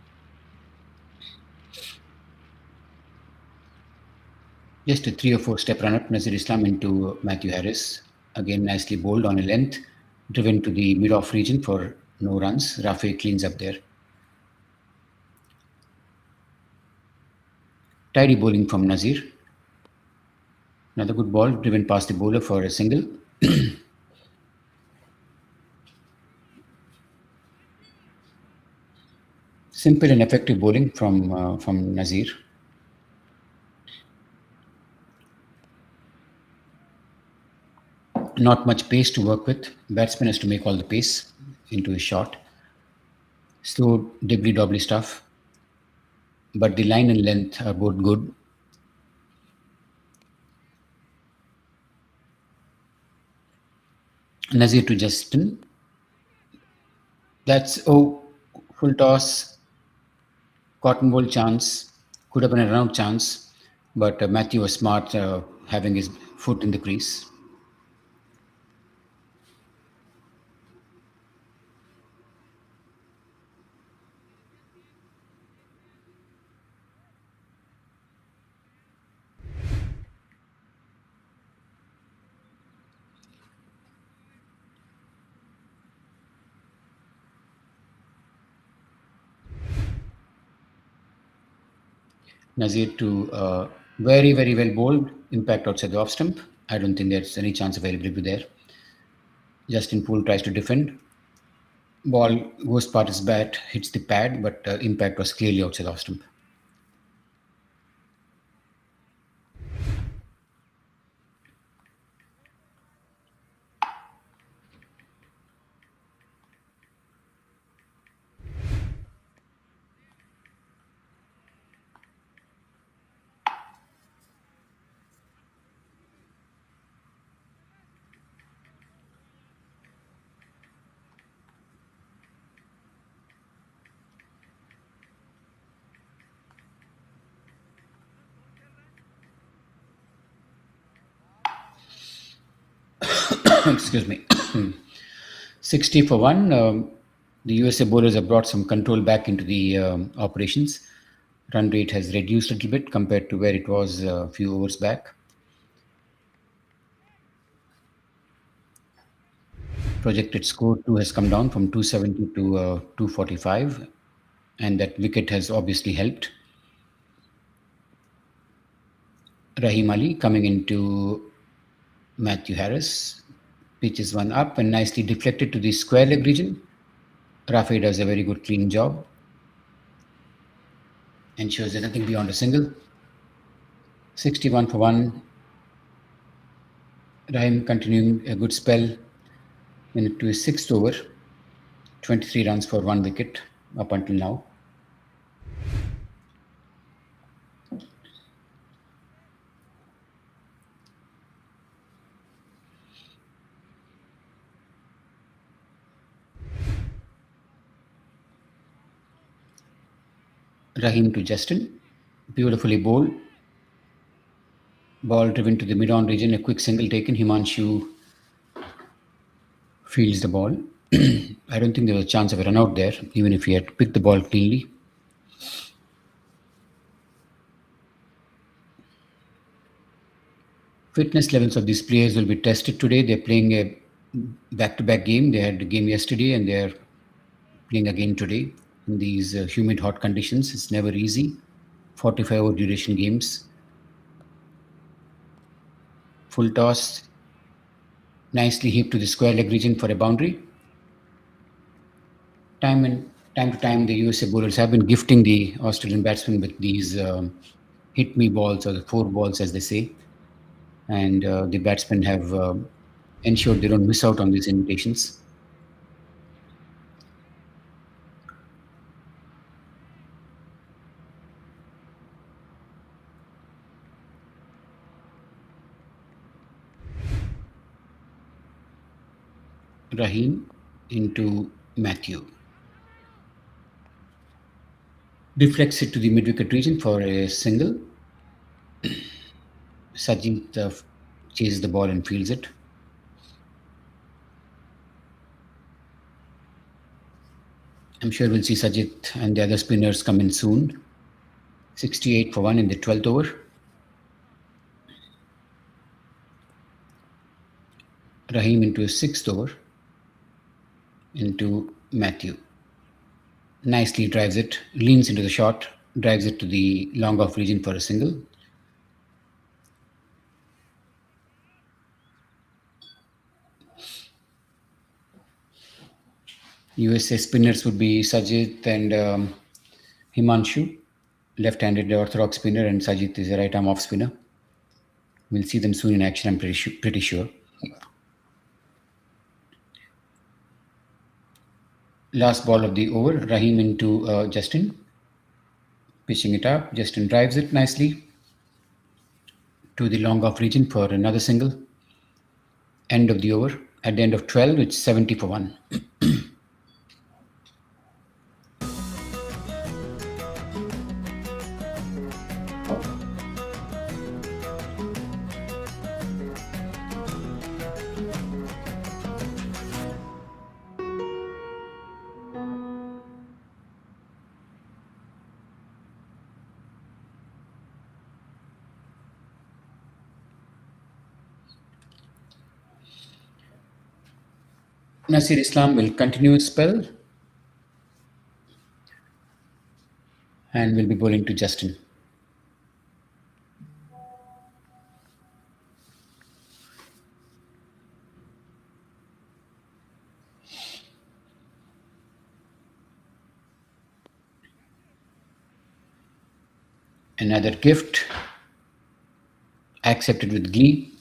Just a 3 or 4 step run up, Nazir Islam into Matthew Harris. Again, nicely bowled on a length, driven to the mid off region for no runs. Rafi cleans up there. Tidy bowling from Nazir. Another good ball, driven past the bowler for a single. Simple and effective bowling from Nazir. Not much pace to work with. Batsman has to make all the pace into his shot. Slow, dibbly-dobbly stuff. But the line and length are both good. Nazir to Justin. That's, full toss. Cotton ball chance. Could have been a run-out chance. But Matthew was smart having his foot in the crease. Nazir to very, very well bowled. Impact outside the off stump. I don't think there's any chance of availability there. Justin Poole tries to defend. Ball goes past his bat, hits the pad, but impact was clearly outside the off stump. Excuse me. 60 for 1. The USA bowlers have brought some control back into the operations. Run rate has reduced a little bit compared to where it was a few overs back. Projected score 2 has come down from 270 to 245, and that wicket has obviously helped. Rahim Ali coming into Matthew Harris. Pitches one up and nicely deflected to the square leg region. Rafi does a very good clean job. Ensures there's nothing beyond a single. 61 for 1. Rahim continuing a good spell into his 6th over. 23 runs for 1 wicket up until now. Rahim to Justin. Beautifully bowled. Ball driven to the mid-on region, a quick single taken. Himanshu fields the ball. I don't think there was a chance of a run out there, even if he had picked the ball cleanly. Fitness levels of these players will be tested today. They're playing a back-to-back game. They had a game yesterday and they're playing again today in these humid, hot conditions. It's never easy. 45-hour duration games. Full toss. Nicely hit to the square leg region for a boundary. Time to time, the USA bowlers have been gifting the Australian batsmen with these hit me balls, or the four balls, as they say. And the batsmen have ensured they don't miss out on these invitations. Rahim into Matthew. Deflects it to the mid-wicket region for a single. Sajid chases the ball and fields it. I'm sure we'll see Sajid and the other spinners come in soon. 68 for 1 in the 12th over. Rahim into his 6th over. Into Matthew. Nicely drives it, leans into the shot, drives it to the long off region for a single. USA spinners would be Sajid and Himanshu, left-handed orthodox spinner, and Sajid is a right-arm off spinner. We'll see them soon in action, I'm pretty sure. Last ball of the over, Rahim into Justin. Pitching it up, Justin drives it nicely to the long off region for another single. End of the over. At the end of 12, it's 70 for 1. Nasir Islam will continue his spell and will be bowling to Justin. Another gift, accepted with glee.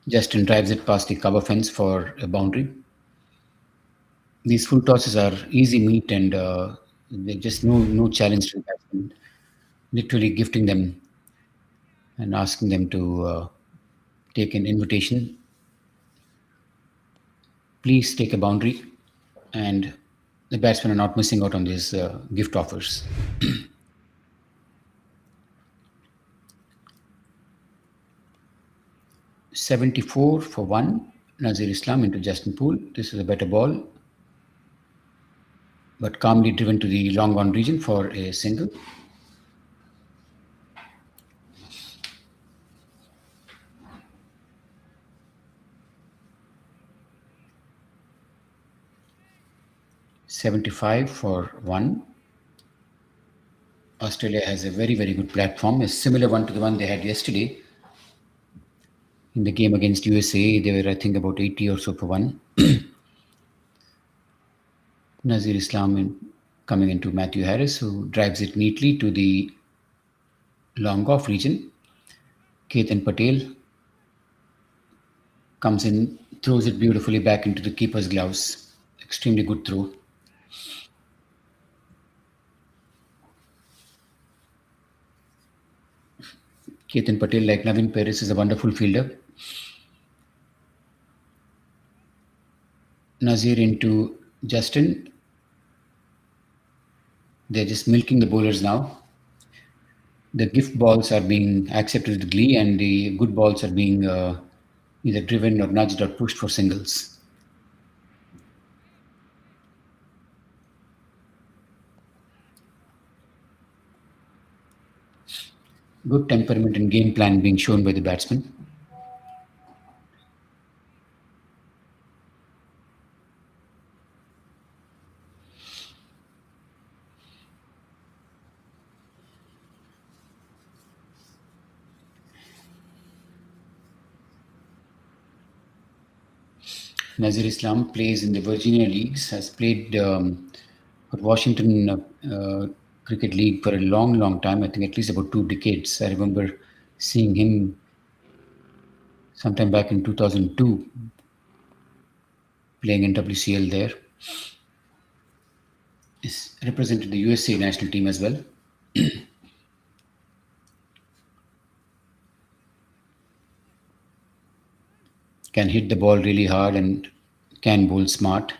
Justin drives it past the cover fence for a boundary. These full tosses are easy meat and there's just no challenge to the batsman. Literally gifting them and asking them to take an invitation. Please take a boundary, and the batsmen are not missing out on these gift offers. $74 for 1. Nazir Islam into Justin Poole. This is a better ball, but calmly driven to the long on region for a single. $75 for 1. Australia has a very, very good platform, a similar one to the one they had yesterday. In the game against USA, they were, I think, about 80 or so for 1. Nazir Islam coming into Matthew Harris, who drives it neatly to the long off region. Ketan Patel comes in, throws it beautifully back into the keeper's gloves. Extremely good throw. Ketan Patel, like Navin Paris, is a wonderful fielder. Nazir into Justin. They're just milking the bowlers now. The gift balls are being accepted with glee, and the good balls are being either driven or nudged or pushed for singles. Good temperament and game plan being shown by the batsman. Nazir Islam plays in the Virginia Leagues, has played for Washington Cricket League for a long, long time. I think at least about 2 decades. I remember seeing him sometime back in 2002 playing in WCL there. He's represented the USA national team as well. Can hit the ball really hard and can bowl smart.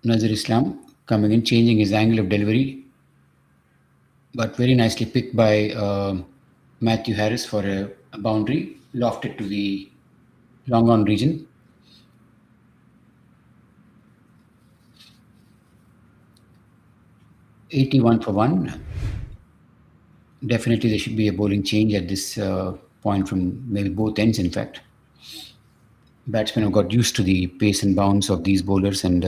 Nazir Islam coming in, changing his angle of delivery, but very nicely picked by Matthew Harris for a boundary, lofted to the long on region. $81 for 1. Definitely there should be a bowling change at this point from maybe both ends, in fact. Batsmen have got used to the pace and bounce of these bowlers and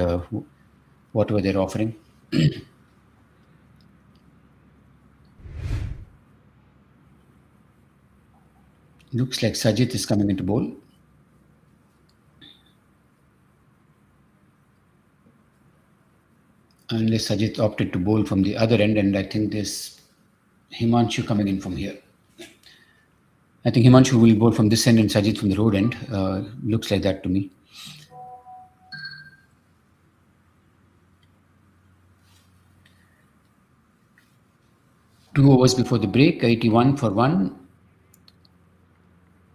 whatever they're offering. Looks like Sajid is coming into bowl. Unless Sajid opted to bowl from the other end, and I think there's Himanshu coming in from here. I think Himanshu will bowl from this end and Sajid from the road end. Looks like that to me. Two overs before the break, 81 for 1.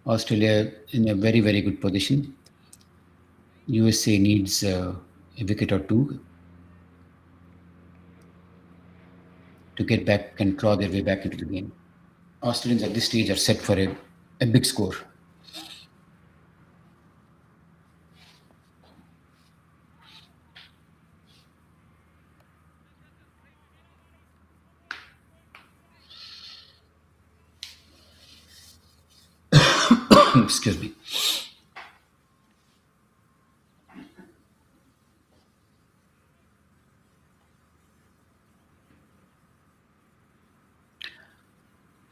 Australia in a very, very good position. USA needs a wicket or two to get back and claw their way back into the game. Australians at this stage are set for a big score. Excuse me.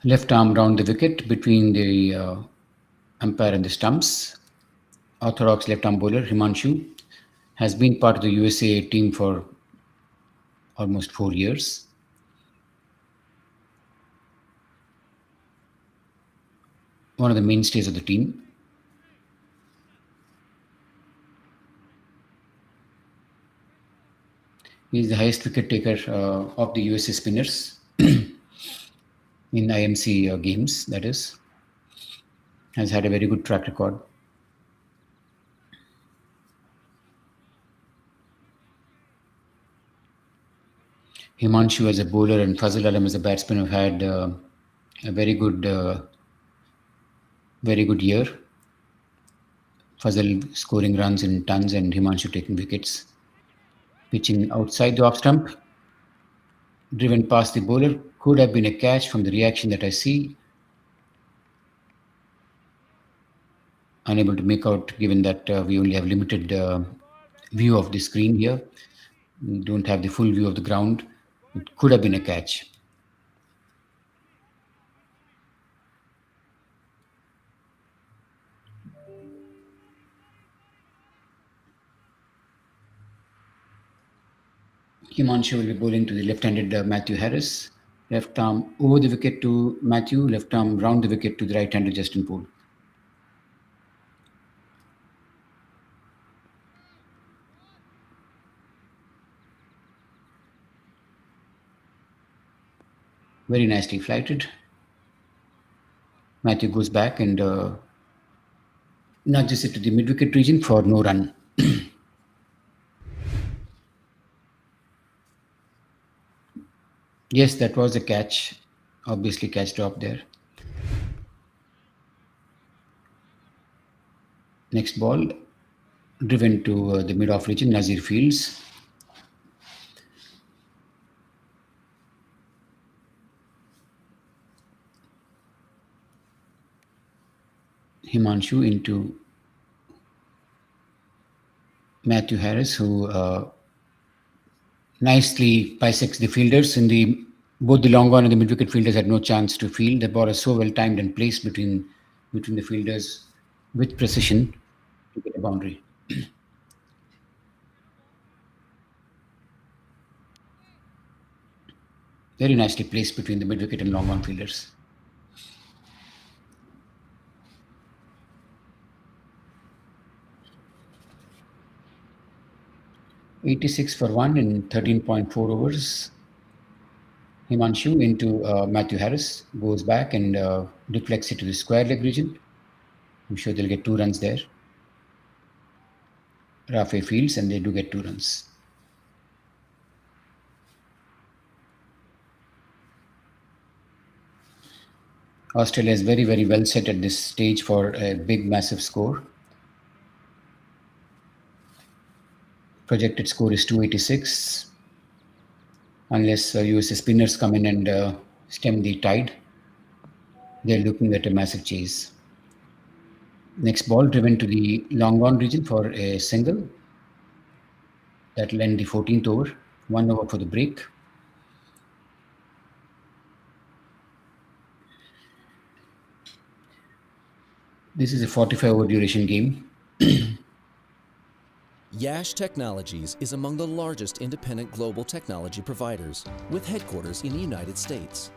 Left arm round the wicket between the umpire and the stumps. Orthodox left arm bowler Himanshu has been part of the USA team for almost 4 years. One of the mainstays of the team. He is the highest wicket taker of the USA spinners in IMC games, that is. Has had a very good track record. Himanshu as a bowler and Fazal Alam as a batsman have had a very good year. Fazal scoring runs in tons and Himanshu taking wickets. Pitching outside the off stump, driven past the bowler, could have been a catch from the reaction that I see. Unable to make out given that we only have limited view of the screen here. We don't have the full view of the ground. It could have been a catch. Himanshu will be bowling to the left-handed Matthew Harris. Left arm over the wicket to Matthew, left arm round the wicket to the right-handed Justin Poole. Very nicely flighted. Matthew goes back and nudges it to the mid-wicket region for no run. Yes, that was a catch. Obviously, catch drop there. Next ball, driven to the mid-off region, Nazir fields. Himanshu into Matthew Harris, who nicely bisects the fielders. In the both the long on and the mid wicket fielders had no chance to field. The ball is so well timed and placed between the fielders with precision to get a boundary. Very nicely placed between the mid wicket and long on fielders. "86 for 1 in 13.4 overs." Himanshu into Matthew Harris, goes back and deflects it to the square leg region. I'm sure they'll get 2 runs there. Rafe fields and they do get 2 runs. Australia is very, very well set at this stage for a big, massive score. Projected score is 286. Unless USA spinners come in and stem the tide, they're looking at a massive chase. Next ball, driven to the long on region for a single. That will end the 14th over. 1 over for the break. This is a 45-over duration game. Yash Technologies is among the largest independent global technology providers, with headquarters in the United States.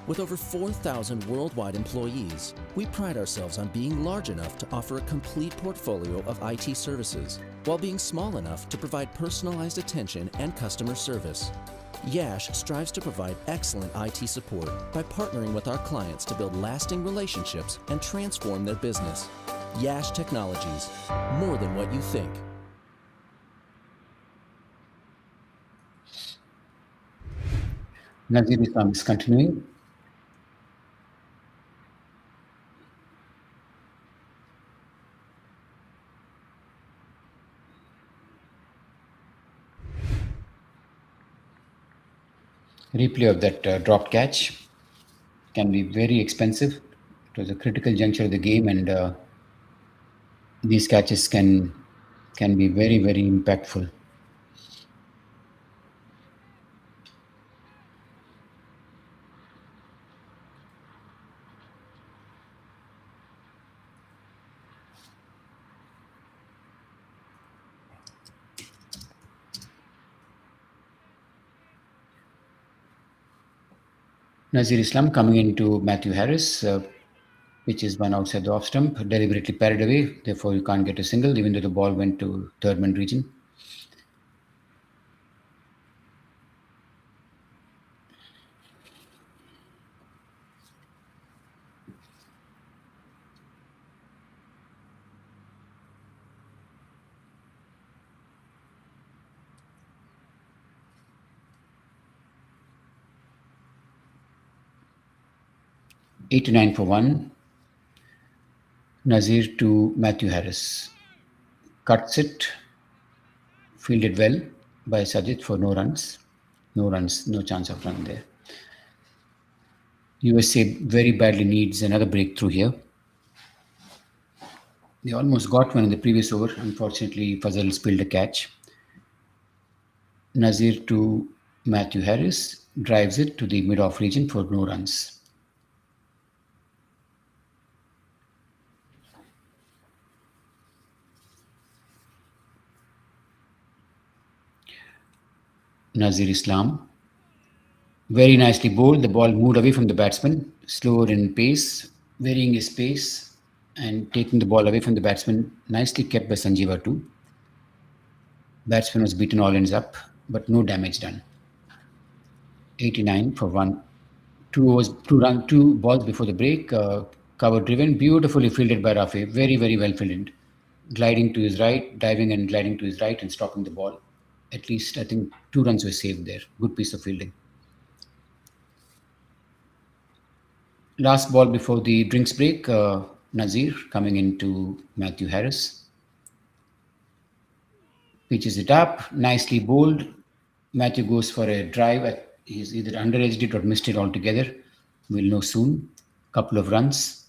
With over 4,000 worldwide employees, we pride ourselves on being large enough to offer a complete portfolio of IT services, while being small enough to provide personalized attention and customer service. Yash strives to provide excellent IT support by partnering with our clients to build lasting relationships and transform their business. Yash Technologies, more than what you think. Nazir Islam is continuing. Replay of that dropped catch can be very expensive. It was a critical juncture of the game, and these catches can be very, very impactful. Nazir Islam coming into Matthew Harris, which is one outside the off stump, deliberately parried away. Therefore, you can't get a single, even though the ball went to third man region. "89 for 1. Nazir to Matthew Harris. Cuts it. Fielded well by Sajid for no runs. No runs, no chance of run there. USA very badly needs another breakthrough here. They almost got one in the previous over. Unfortunately, Fazal spilled a catch. Nazir to Matthew Harris. Drives it to the mid-off region for no runs. Nazir Islam. Very nicely bowled. The ball moved away from the batsman, slower in pace, varying his pace and taking the ball away from the batsman. Nicely kept by Sanjeeva too. Batsman was beaten all ends up, but no damage done. 89 for 1. 2 balls before the break. Cover driven, beautifully fielded by Rafe. Very, very well fielded. Gliding to his right, diving and gliding to his right and stopping the ball. At least I think 2 runs were saved there. Good piece of fielding. Last ball before the drinks break, Nazir coming into Matthew Harris. Pitches it up, nicely bowled. Matthew goes for a drive. He's either underedged it or missed it altogether. We'll know soon. Couple of runs.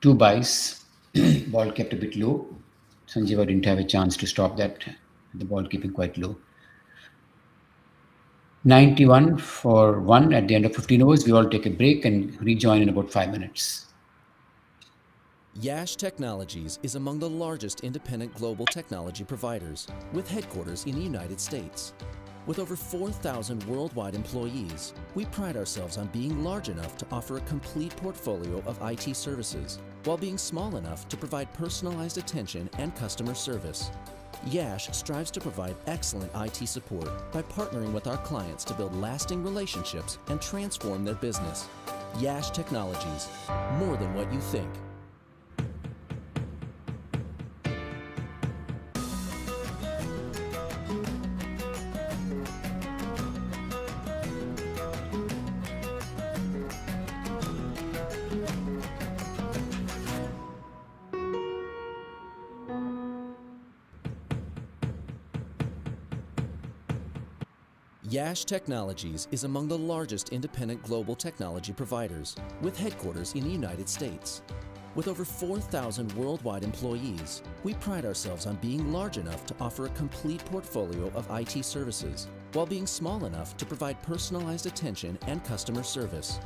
Two byes. Ball kept a bit low. Sanjeeva didn't have a chance to stop that. The ball keeping quite low. 91 for 1 at the end of 15 overs. We all take a break and rejoin in about 5 minutes. Yash Technologies is among the largest independent global technology providers, with headquarters in the United States. With over 4,000 worldwide employees, we pride ourselves on being large enough to offer a complete portfolio of IT services, while being small enough to provide personalized attention and customer service. Yash strives to provide excellent IT support by partnering with our clients to build lasting relationships and transform their business. Yash Technologies, more than what you think. Yash Technologies is among the largest independent global technology providers, with headquarters in the United States. With over 4,000 worldwide employees, we pride ourselves on being large enough to offer a complete portfolio of IT services, while being small enough to provide personalized attention and customer service.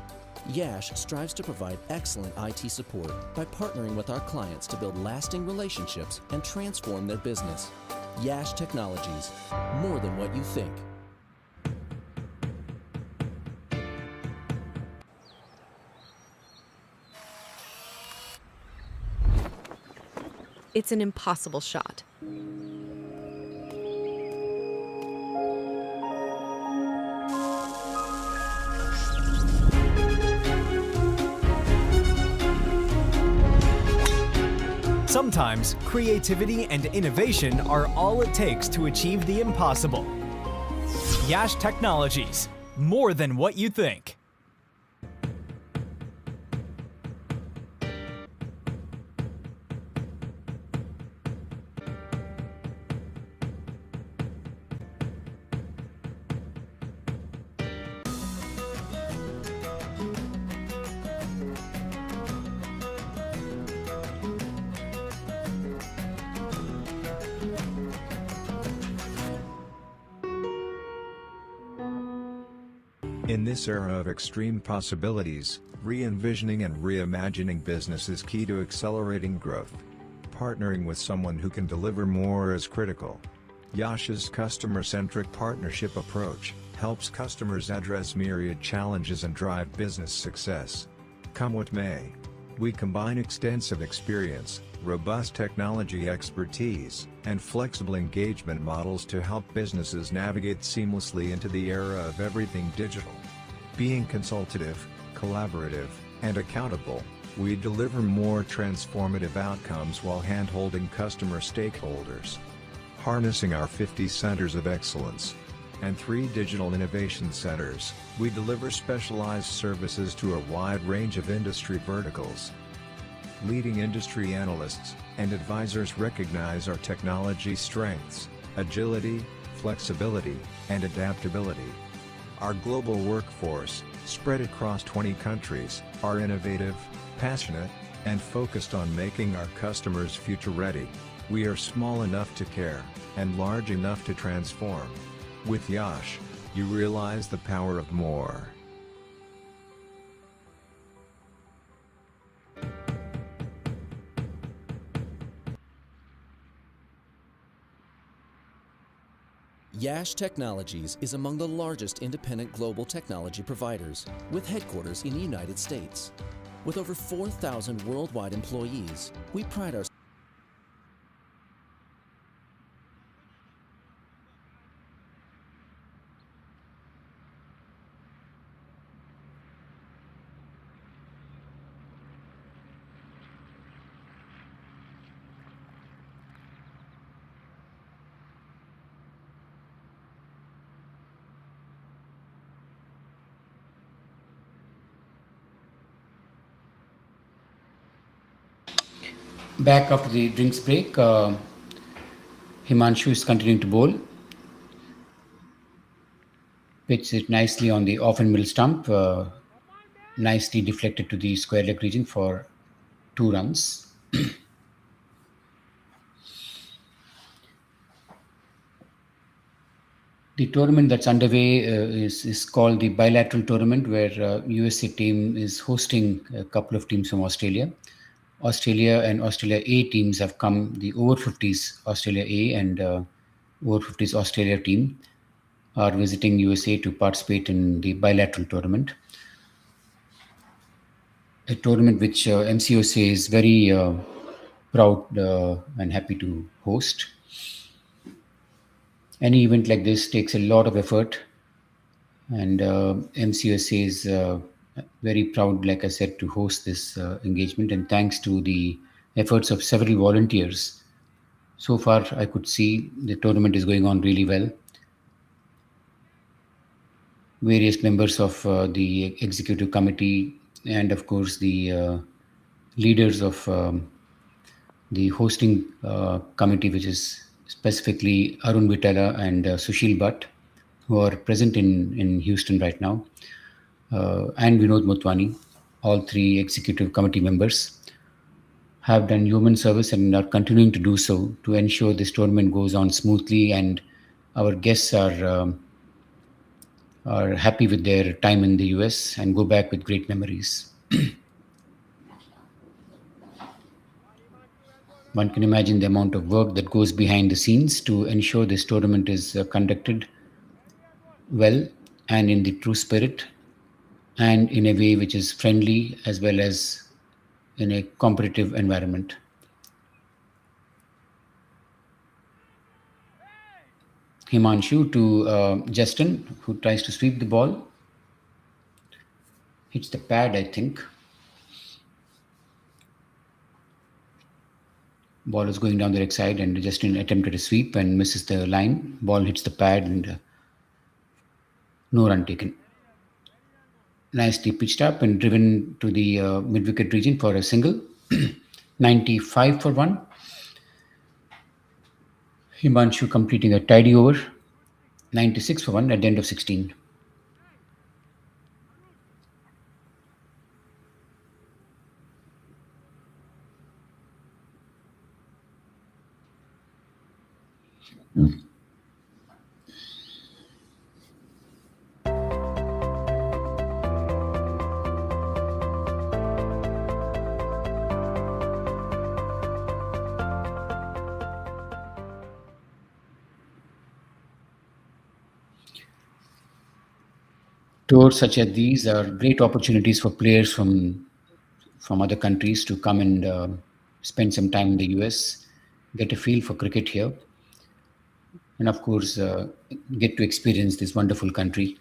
Yash strives to provide excellent IT support by partnering with our clients to build lasting relationships and transform their business. Yash Technologies, more than what you think. It's an impossible shot. Sometimes creativity and innovation are all it takes to achieve the impossible. Yash Technologies, more than what you think. In this era of extreme possibilities, re-envisioning and reimagining business is key to accelerating growth. Partnering with someone who can deliver more is critical. Yash's customer-centric partnership approach helps customers address myriad challenges and drive business success. Come what may, we combine extensive experience, robust technology expertise, and flexible engagement models to help businesses navigate seamlessly into the era of everything digital. Being consultative, collaborative, and accountable, we deliver more transformative outcomes while hand-holding customer stakeholders. Harnessing our 50 centers of excellence and 3 digital innovation centers, we deliver specialized services to a wide range of industry verticals. Leading industry analysts and advisors recognize our technology strengths, agility, flexibility, and adaptability. Our global workforce, spread across 20 countries, are innovative, passionate, and focused on making our customers future-ready. We are small enough to care, and large enough to transform. With Yash, you realize the power of more. Yash Technologies is among the largest independent global technology providers, with headquarters in the United States. With over 4,000 worldwide employees, we pride ourselves. Back after the drinks break, Himanshu is continuing to bowl. Pitches it nicely on the off and middle stump, nicely deflected to the square leg region for 2 runs. The tournament that's underway is called the bilateral tournament, where USA team is hosting a couple of teams from Australia. Australia and Australia A teams have come. The over 50s Australia A and over 50s Australia team are visiting USA to participate in the bilateral tournament. A tournament which MCOC is very proud and happy to host. Any event like this takes a lot of effort, and MCUSA is very proud, like I said, to host this engagement. And thanks to the efforts of several volunteers, so far I could see the tournament is going on really well. Various members of the executive committee and, of course, the leaders of the hosting committee, which is specifically Arun Vitala and Sushil Bhatt, who are present in Houston right now, and Vinod Motwani, all three executive committee members, have done human service and are continuing to do so to ensure this tournament goes on smoothly, and our guests are happy with their time in the US and go back with great memories. One can imagine the amount of work that goes behind the scenes to ensure this tournament is conducted well and in the true spirit and in a way which is friendly as well as in a competitive environment. Himanshu to Justin, who tries to sweep the ball. Hits the pad, I think. Ball is going down the leg side, and Justin attempted a sweep and misses the line. Ball hits the pad, and no run taken. Nicely pitched up and driven to the mid-wicket region for a single. 95 for 1. Himanshu completing a tidy over. 96 for 1 at the end of 16. Tours such as these are great opportunities for players from other countries to come and spend some time in the US, get a feel for cricket here, and of course get to experience this wonderful country.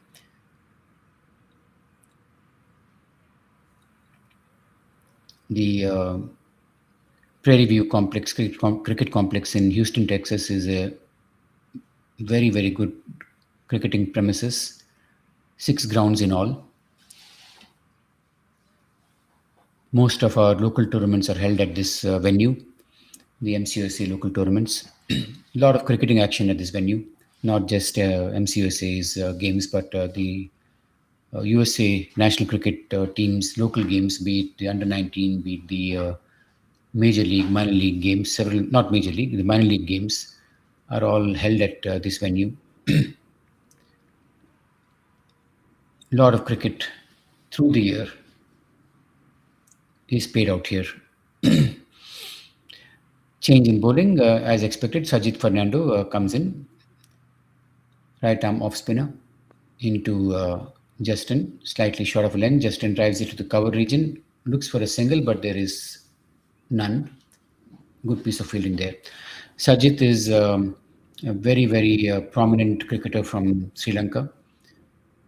The Prairie View Complex cricket complex in Houston, Texas, is a very, very good cricketing premises. 6 grounds in all. Most of our local tournaments are held at this venue, the MCUSA local tournaments. A lot of cricketing action at this venue, not just MCUSA's games, but the USA national cricket teams, local games, be it the under 19, be it the major league, minor league games, several, not major league, the minor league games are all held at this venue. A lot of cricket through the year is played out here. Change in bowling, as expected. Sajid Fernando comes in, right arm off spinner into Justin, slightly short of a length. Justin drives it to the cover region, looks for a single, but there is none. Good piece of fielding there. Sajid is a very, very prominent cricketer from Sri Lanka.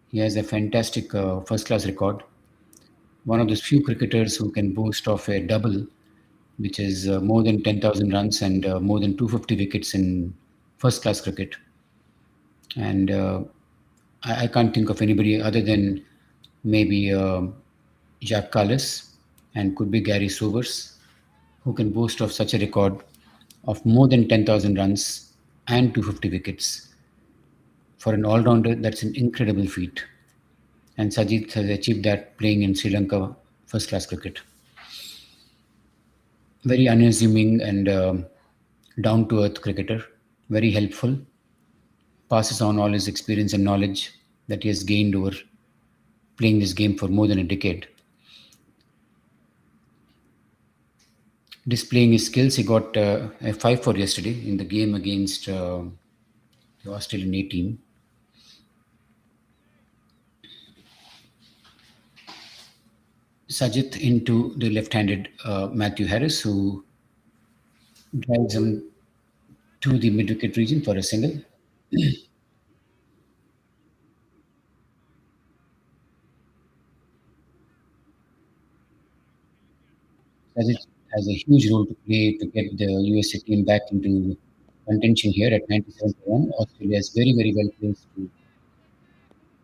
He has a fantastic first-class record. One of the few cricketers who can boast of a double, which is more than 10,000 runs and more than 250 wickets in first-class cricket. And I can't think of anybody other than maybe Jacques Callis and could be Gary Sobers. who can boast of such a record of more than 10,000 runs and 250 wickets. For an all-rounder, that's an incredible feat. And Sajid has achieved that playing in Sri Lanka first-class cricket. Very unassuming and down-to-earth cricketer, very helpful, passes on all his experience and knowledge that he has gained over playing this game for more than a decade. Displaying his skills, he got a 5 for yesterday in the game against the Australian A team. Sajid into the left-handed Matthew Harris, who drives him to the mid-wicket region for a single. Sajid has a huge role to play to get the USA team back into contention here at 97-1. Australia is very, very well placed to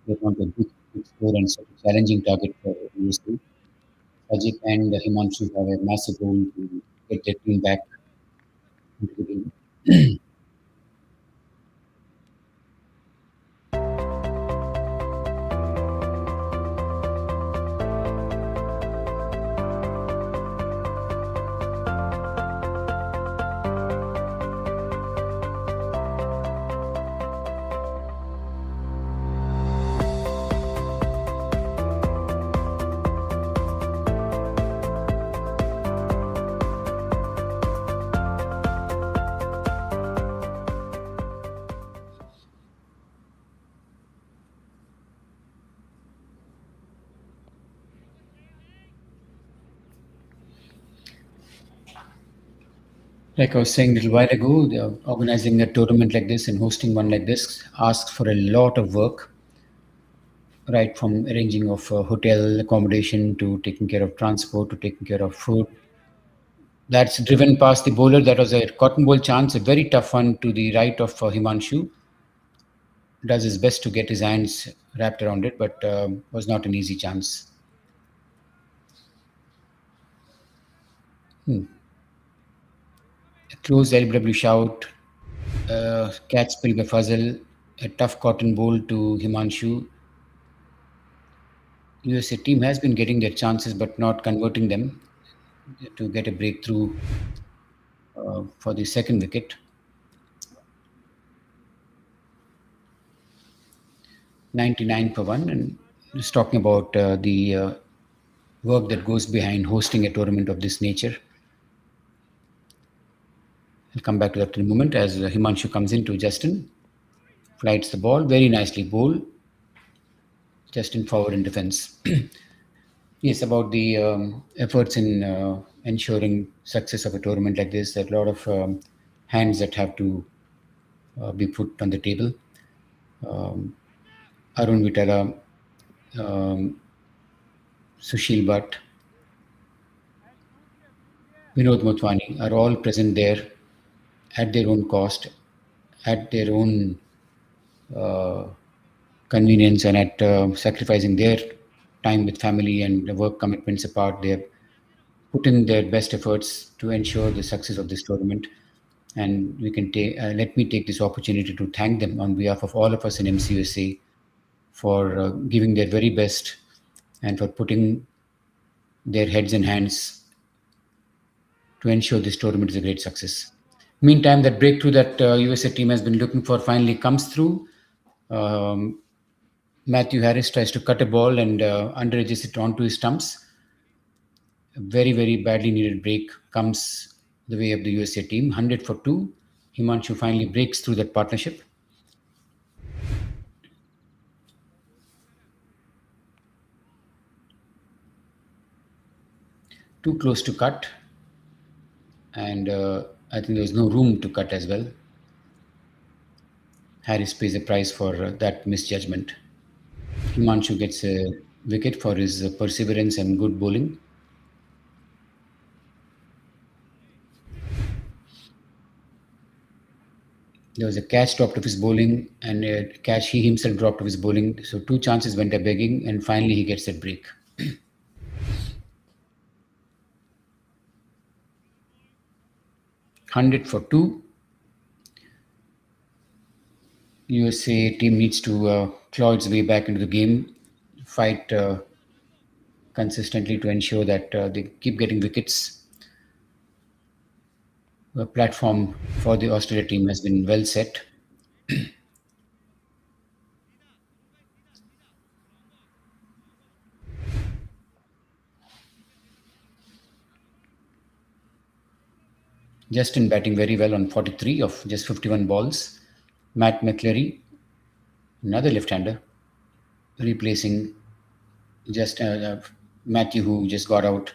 get onto a big score and set a challenging target for USA. Sajid and Himanshu have a massive role to get their team back into the game. Like I was saying a little while ago, organizing a tournament like this and hosting one like this asks for a lot of work, right from arranging of hotel accommodation to taking care of transport to taking care of food. That's driven past the bowler. That was a cotton ball chance, a very tough one to the right of Himanshu. Does his best to get his hands wrapped around it, but was not an easy chance. A close LBW shout, catch spill by Fazal, a tough cotton bowl to Himanshu. USA team has been getting their chances but not converting them to get a breakthrough for the second wicket. 99 for 1, and just talking about the work that goes behind hosting a tournament of this nature. I'll come back to that in a moment as Himanshu comes into Justin, flights the ball, very nicely bowled. Justin forward in defense. Yes, about the efforts in ensuring success of a tournament like this, there are a lot of hands that have to be put on the table. Arun Vitala, Sushil Bhatt, Vinod Motwani are all present there at their own cost, at their own convenience, and at sacrificing their time with family and work commitments apart. They have put in their best efforts to ensure the success of this tournament. And we can let me take this opportunity to thank them on behalf of all of us in MCUSA for giving their very best and for putting their heads and hands to ensure this tournament is a great success. Meantime, that breakthrough that USA team has been looking for finally comes through. Matthew Harris tries to cut a ball and underedges it onto his stumps. A very, very badly needed break comes the way of the USA team. 100 for 2. Himanshu finally breaks through that partnership. Too close to cut. And I think there was no room to cut as well. Harris pays a price for that misjudgment. Himanshu gets a wicket for his perseverance and good bowling. There was a catch dropped of his bowling and a catch he himself dropped of his bowling. So 2 chances went a begging, and finally he gets that break. 100 for 2. USA team needs to claw its way back into the game, fight consistently to ensure that they keep getting wickets. The platform for the Australia team has been well set. Justin batting very well on 43 of just 51 balls. Matt McCleary, another left-hander, replacing Matthew, who just got out.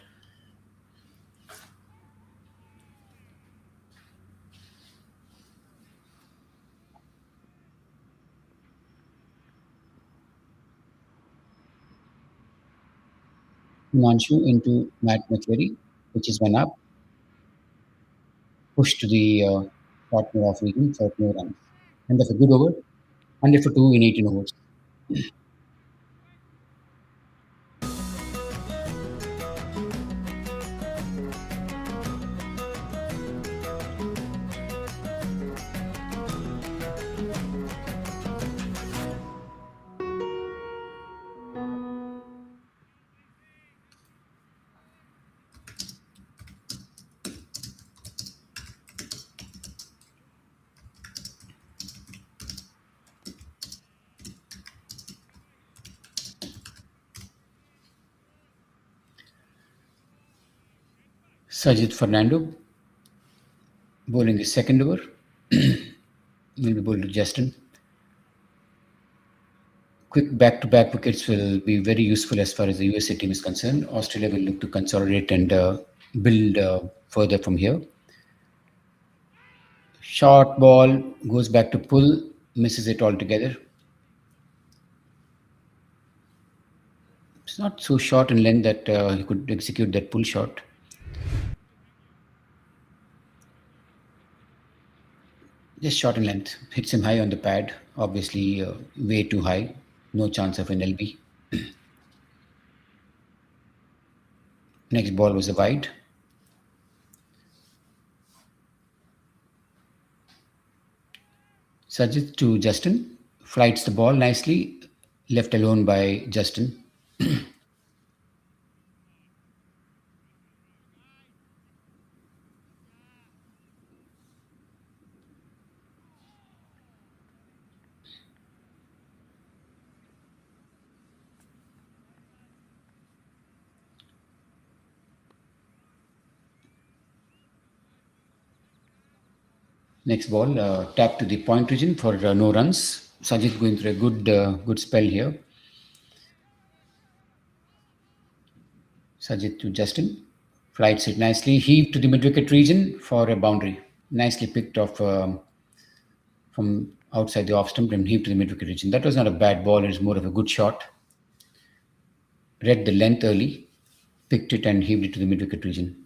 Himanshu into Matt McCleary, which is one up. Push to the partner of region for no runs. End of a good over. 100 for 2 in 18 overs. Sajid Fernando bowling the second over. Will be bowled to Justin. Quick back-to-back wickets will be very useful as far as the USA team is concerned. Australia will look to consolidate and build further from here. Short ball goes back to pull, misses it altogether. It's not so short in length that he could execute that pull shot. Just short in length. Hits him high on the pad. Obviously, way too high. No chance of an LB. Next ball was a wide. Sajid to Justin. Flights the ball nicely. Left alone by Justin. Next ball, tap to the point region for no runs. Sajid going through a good spell here. Sajid to Justin. Flights it nicely. Heave to the mid-wicket region for a boundary. Nicely picked off from outside the off stump and heave to the mid-wicket region. That was not a bad ball. It was more of a good shot. Read the length early. Picked it and heaved it to the mid-wicket region.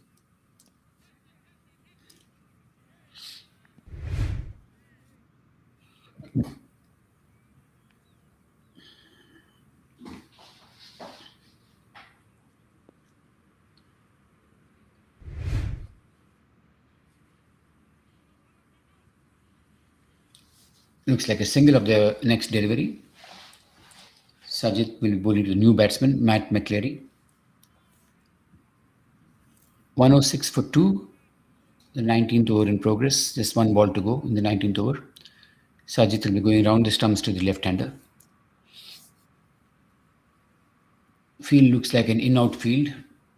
Looks like a single of the next delivery. Sajid will be bowling to the new batsman, Matt McCleary. 106 for 2. The 19th over in progress. Just one ball to go in the 19th over. Sajid will be going around the stumps to the left-hander. Field looks like an in-out field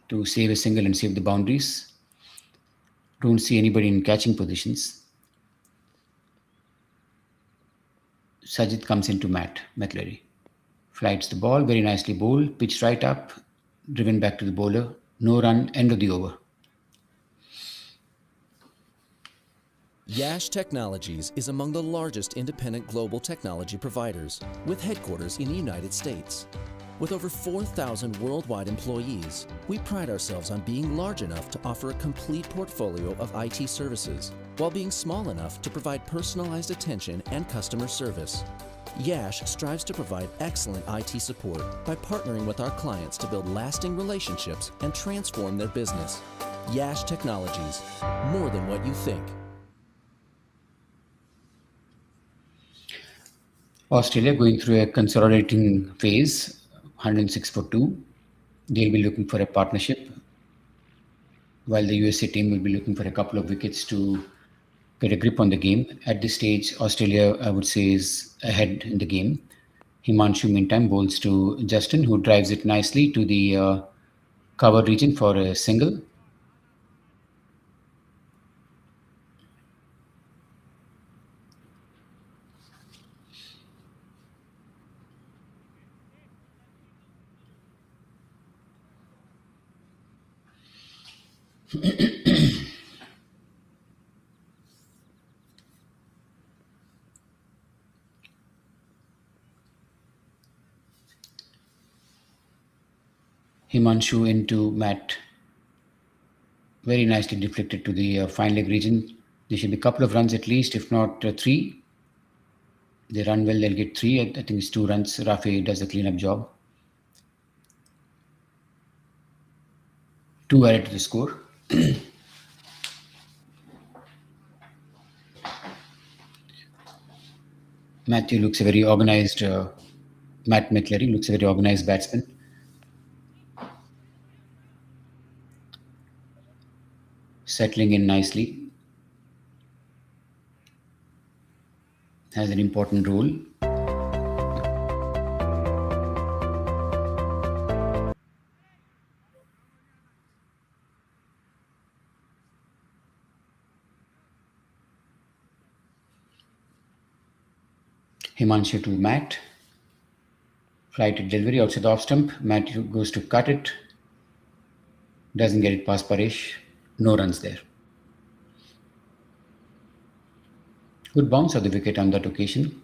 to save a single and save the boundaries. Don't see anybody in catching positions. Sajid comes into Matt McCleary. Flights the ball, very nicely bowled, pitched right up, driven back to the bowler. No run, end of the over. Yash Technologies is among the largest independent global technology providers, with headquarters in the United States. With over 4,000 worldwide employees, we pride ourselves on being large enough to offer a complete portfolio of IT services, while being small enough to provide personalized attention and customer service. Yash strives to provide excellent IT support by partnering with our clients to build lasting relationships and transform their business. Yash Technologies, more than what you think. Australia going through a consolidating phase, 106 for 2. They'll be looking for a partnership, while the USA team will be looking for a couple of wickets to get a grip on the game. At this stage, Australia, I would say, is ahead in the game. Himanshu, meantime, bowls to Justin, who drives it nicely to the cover region for a single. Himanshu into Matt. Very nicely deflected to the fine leg region. There should be a couple of runs at least, if not 3. They run well, they'll get 3. I think it's 2 runs. Rafi does a cleanup job. 2 added to the score. Matthew looks a very organized, Matt McCleary looks a very organized batsman. Settling in nicely. Has an important role. Himanshu to Matt. Flighted delivery outside the off stump. Matt goes to cut it. Doesn't get it past Paresh. No runs there. Good bounce of the wicket on that occasion.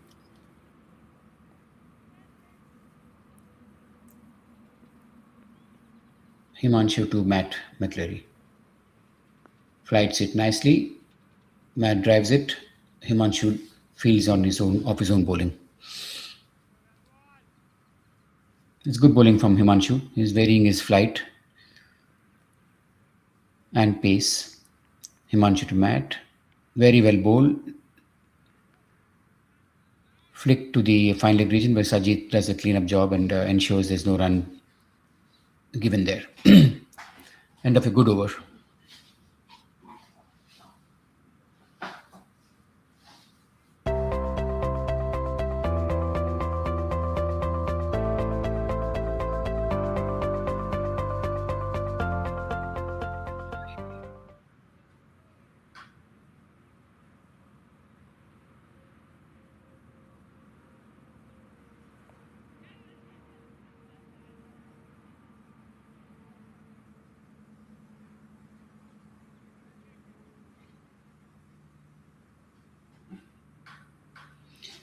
Himanshu to Matt McCleary. Flights it nicely. Matt drives it. Himanshu fields on his own, off his own bowling. It's good bowling from Himanshu. He's varying his flight and pace. Himanshu to Matt. Very well bowled. Flick to the fine leg region where Sajid does a cleanup job and ensures there's no run given there. End of a good over.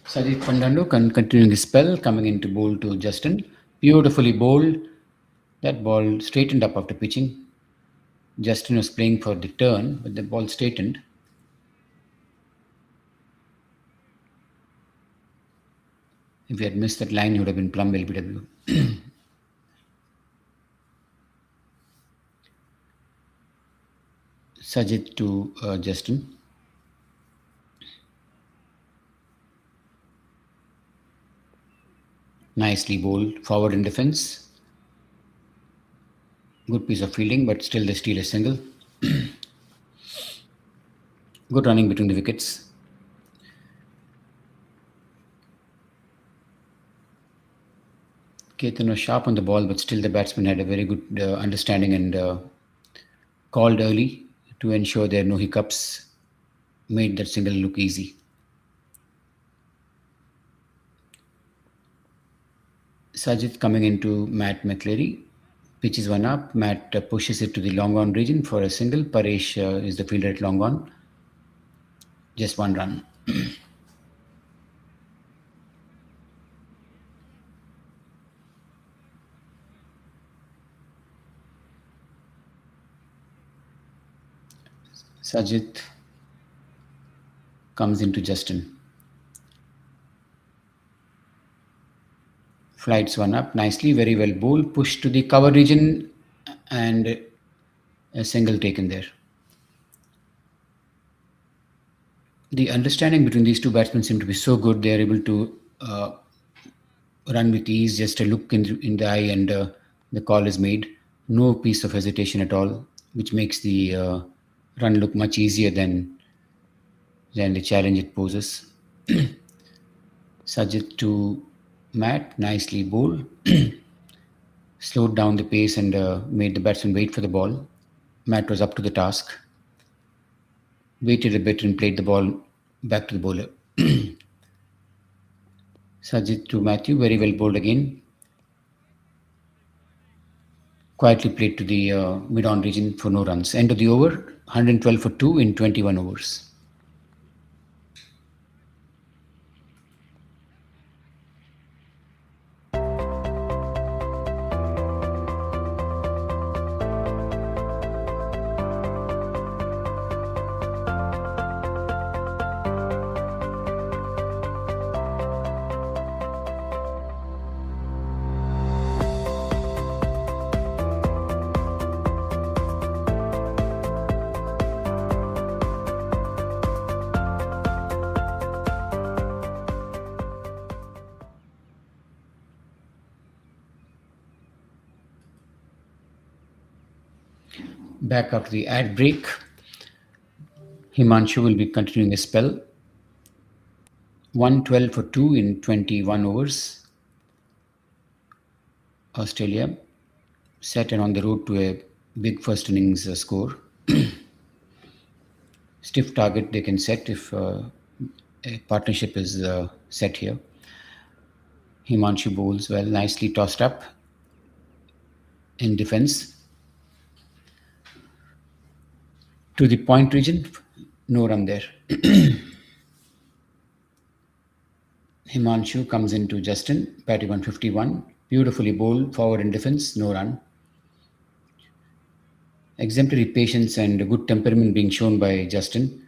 Sajid Pandando continuing his spell, coming into bowl to Justin. Beautifully bowled. That ball straightened up after pitching. Justin was playing for the turn, but the ball straightened. If he had missed that line, he would have been plumb LBW. Sajid to Justin. Nicely bowled, forward in defense. Good piece of fielding, but still they steal a single. Good running between the wickets. Ketan was sharp on the ball, but still the batsman had a very good understanding and called early to ensure there are no hiccups. Made that single look easy. Sajid coming into Matt McCleary. Pitches one up. Matt pushes it to the long on region for a single. Paresh is the fielder at long on. Just 1 run. Sajid comes into Justin. Flights one up nicely, very well bowled, pushed to the cover region and a single taken there. The understanding between these two batsmen seem to be so good, they are able to run with ease, just a look in the eye, and the call is made. No piece of hesitation at all, which makes the run look much easier than the challenge it poses. Sajid to Matt, nicely bowled. Slowed down the pace and made the batsman wait for the ball. Matt was up to the task. Waited a bit and played the ball back to the bowler. Sajid to Matthew, very well bowled again. Quietly played to the mid-on region for no runs. End of the over, 112 for 2 in 21 overs. Back after the ad break, Himanshu will be continuing his spell. 112 for 2 in 21 overs. Australia set and on the road to a big first innings score. Stiff target they can set if a partnership is set here. Himanshu bowls well, nicely tossed up in defense. To the point region, no run there. Himanshu comes into Justin, batting 151. Beautifully bowled, forward in defense, no run. Exemplary patience and good temperament being shown by Justin,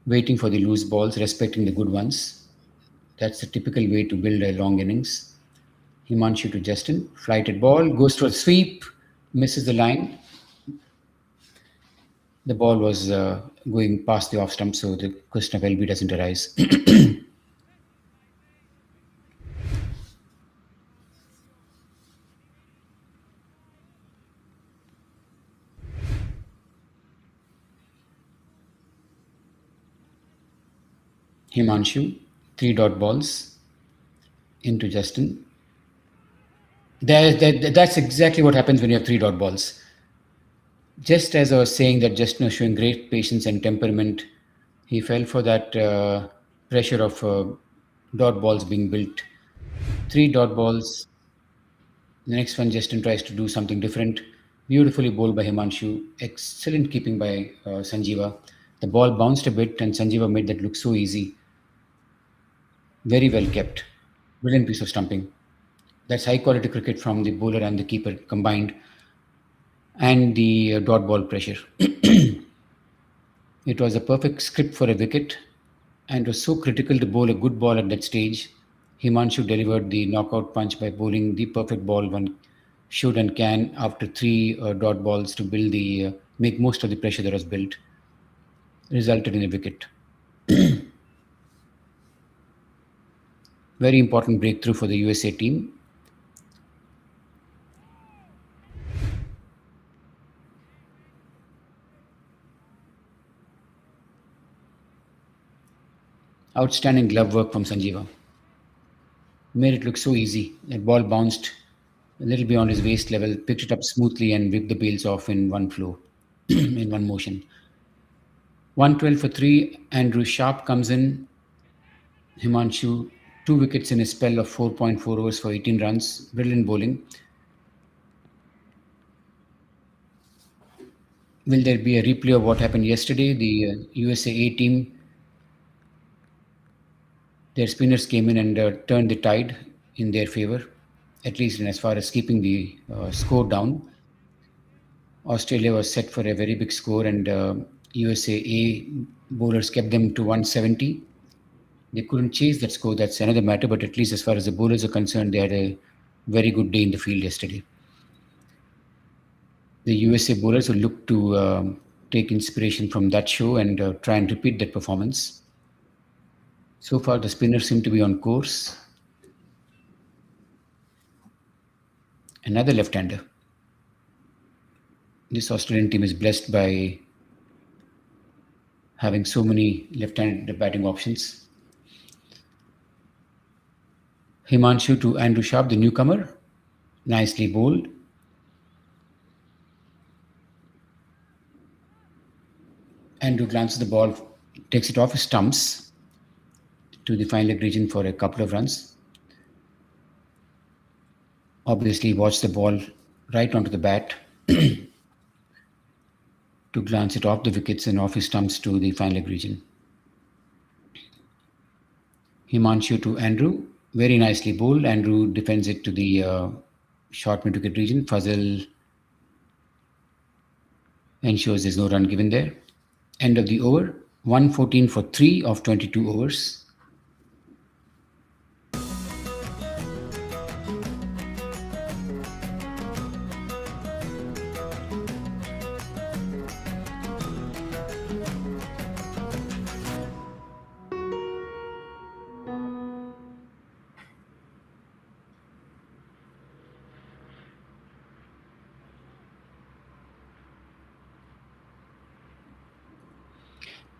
waiting for the loose balls, respecting the good ones. That's the typical way to build a long innings. Himanshu to Justin, flighted ball, goes for a sweep, misses the line. The ball was going past the off stump, so the question of LB doesn't arise. Himanshu, 3 dot balls into Justin. That's exactly what happens when you have 3 dot balls. Just as I was saying that Justin was showing great patience and temperament, he fell for that pressure of dot balls being built. 3 dot balls. The next one, Justin tries to do something different. Beautifully bowled by Himanshu. Excellent keeping by Sanjeeva. The ball bounced a bit and Sanjeeva made that look so easy. Very well kept. Brilliant piece of stumping. That's high quality cricket from the bowler and the keeper combined. And the dot ball pressure. It was a perfect script for a wicket and was so critical to bowl a good ball at that stage. Himanshu delivered the knockout punch by bowling the perfect ball one should and can after 3 dot balls to build the make most of the pressure that was built. Resulted in a wicket. Very important breakthrough for the USA team. Outstanding glove work from Sanjeeva. Made it look so easy. That ball bounced a little beyond his waist level, picked it up smoothly and whipped the bails off in one flow, in one motion. 112 for 3. Andrew Sharp comes in. Himanshu, 2 wickets in a spell of 4.4 overs for 18 runs. Brilliant bowling. Will there be a replay of what happened yesterday? The USA A team, their spinners came in and turned the tide in their favor, at least in as far as keeping the score down. Australia was set for a very big score and USA A bowlers kept them to 170. They couldn't chase that score, that's another matter, but at least as far as the bowlers are concerned, they had a very good day in the field yesterday. The USA bowlers will look to take inspiration from that show and try and repeat that performance. So far, the spinners seem to be on course. Another left-hander. This Australian team is blessed by having so many left-handed batting options. Himanshu to Andrew Sharp, the newcomer. Nicely bowled. Andrew glances the ball, takes it off his stumps to the fine leg region for a couple of runs. Obviously watched the ball right onto the bat to glance it off the wickets and off his stumps to the fine leg region. Himanshu to Andrew, very nicely bowled. Andrew defends it to the short mid-wicket region. Fazal ensures there's no run given there. End of the over, 114 for 3 of 22 overs.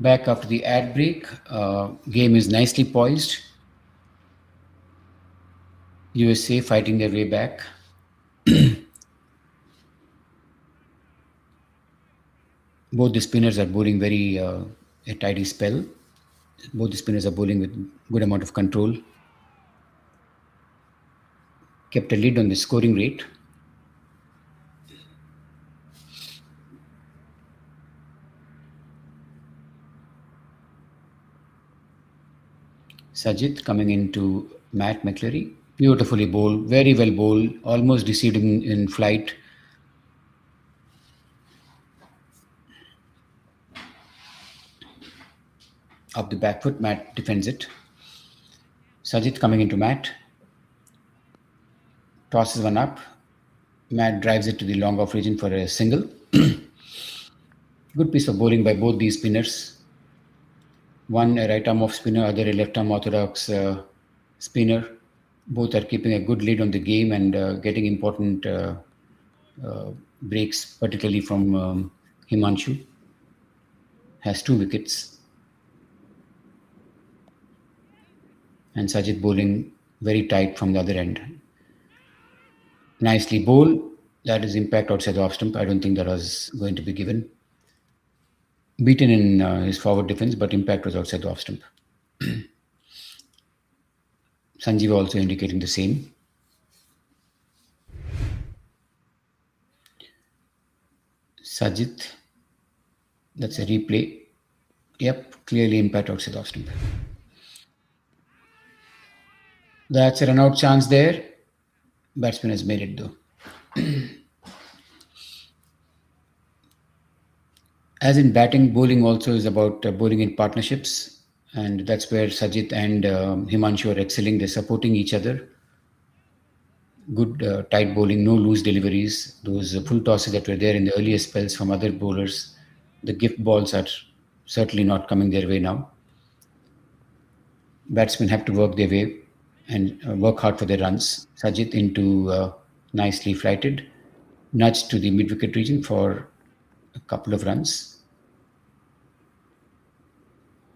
Back after the ad break, game is nicely poised. USA fighting their way back. Both the spinners are bowling a tidy spell. Both the spinners are bowling with good amount of control. Kept a lid on the scoring rate. Sajid coming into Matt McCleary. Beautifully bowled, very well bowled, almost deceived in flight. Up the back foot, Matt defends it. Sajid coming into Matt. Tosses one up. Matt drives it to the long off region for a single. Good piece of bowling by both these spinners. One a right arm off spinner, other a left arm orthodox spinner. Both are keeping a good lead on the game and getting important breaks, particularly from Himanshu. Has 2 wickets. And Sajid bowling very tight from the other end. Nicely bowled. That is impact outside the off stump. I don't think that was going to be given. Beaten in his forward defense, but impact was outside the off stump. Sanjeev also indicating the same. Sajid, that's a replay. Yep, clearly impact outside the off stump. That's a run out chance there. Batsman has made it though. As in batting, bowling also is about bowling in partnerships, and that's where Sajid and Himanshu are excelling. They're supporting each other. Good tight bowling, no loose deliveries. Those full tosses that were there in the earlier spells from other bowlers, the gift balls are certainly not coming their way now. Batsmen have to work their way and work hard for their runs. Sajid into nicely flighted, nudge to the mid-wicket region for a couple of runs.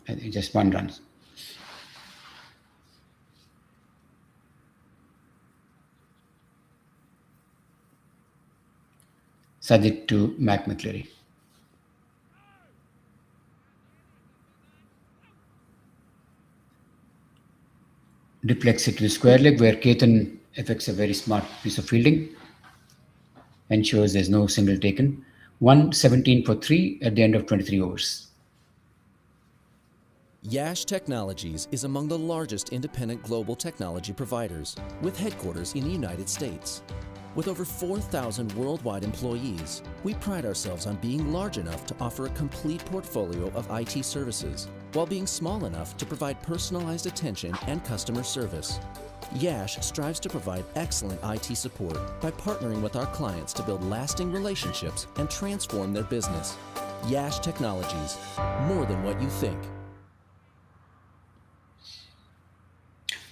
I think just 1 run. Sajid to Matt McCleary. Deflects it to the square leg where Ketan effects a very smart piece of fielding. Ensures there's no single taken. 117 for 3 at the end of 23 overs. Yash Technologies is among the largest independent global technology providers, with headquarters in the United States. With over 4,000 worldwide employees, we pride ourselves on being large enough to offer a complete portfolio of IT services, while being small enough to provide personalized attention and customer service. Yash strives to provide excellent IT support by partnering with our clients to build lasting relationships and transform their business. Yash Technologies, more than what you think.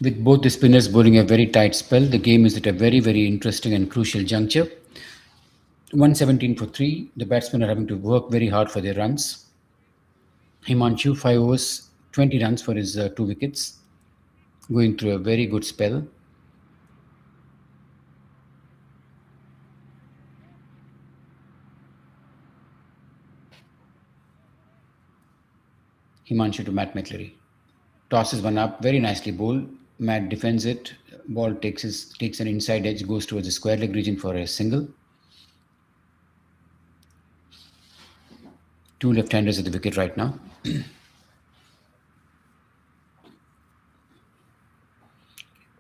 With both the spinners bowling a very tight spell, the game is at a very, very interesting and crucial juncture. 117 for 3. The batsmen are having to work very hard for their runs. Himanshu, 5 overs, 20 runs for his 2 wickets. Going through a very good spell. Himanshu to Matt McCleary. Tosses one up, very nicely bowled. Matt defends it. Ball takes an inside edge, goes towards the square leg region for a single. 2 left-handers at the wicket right now.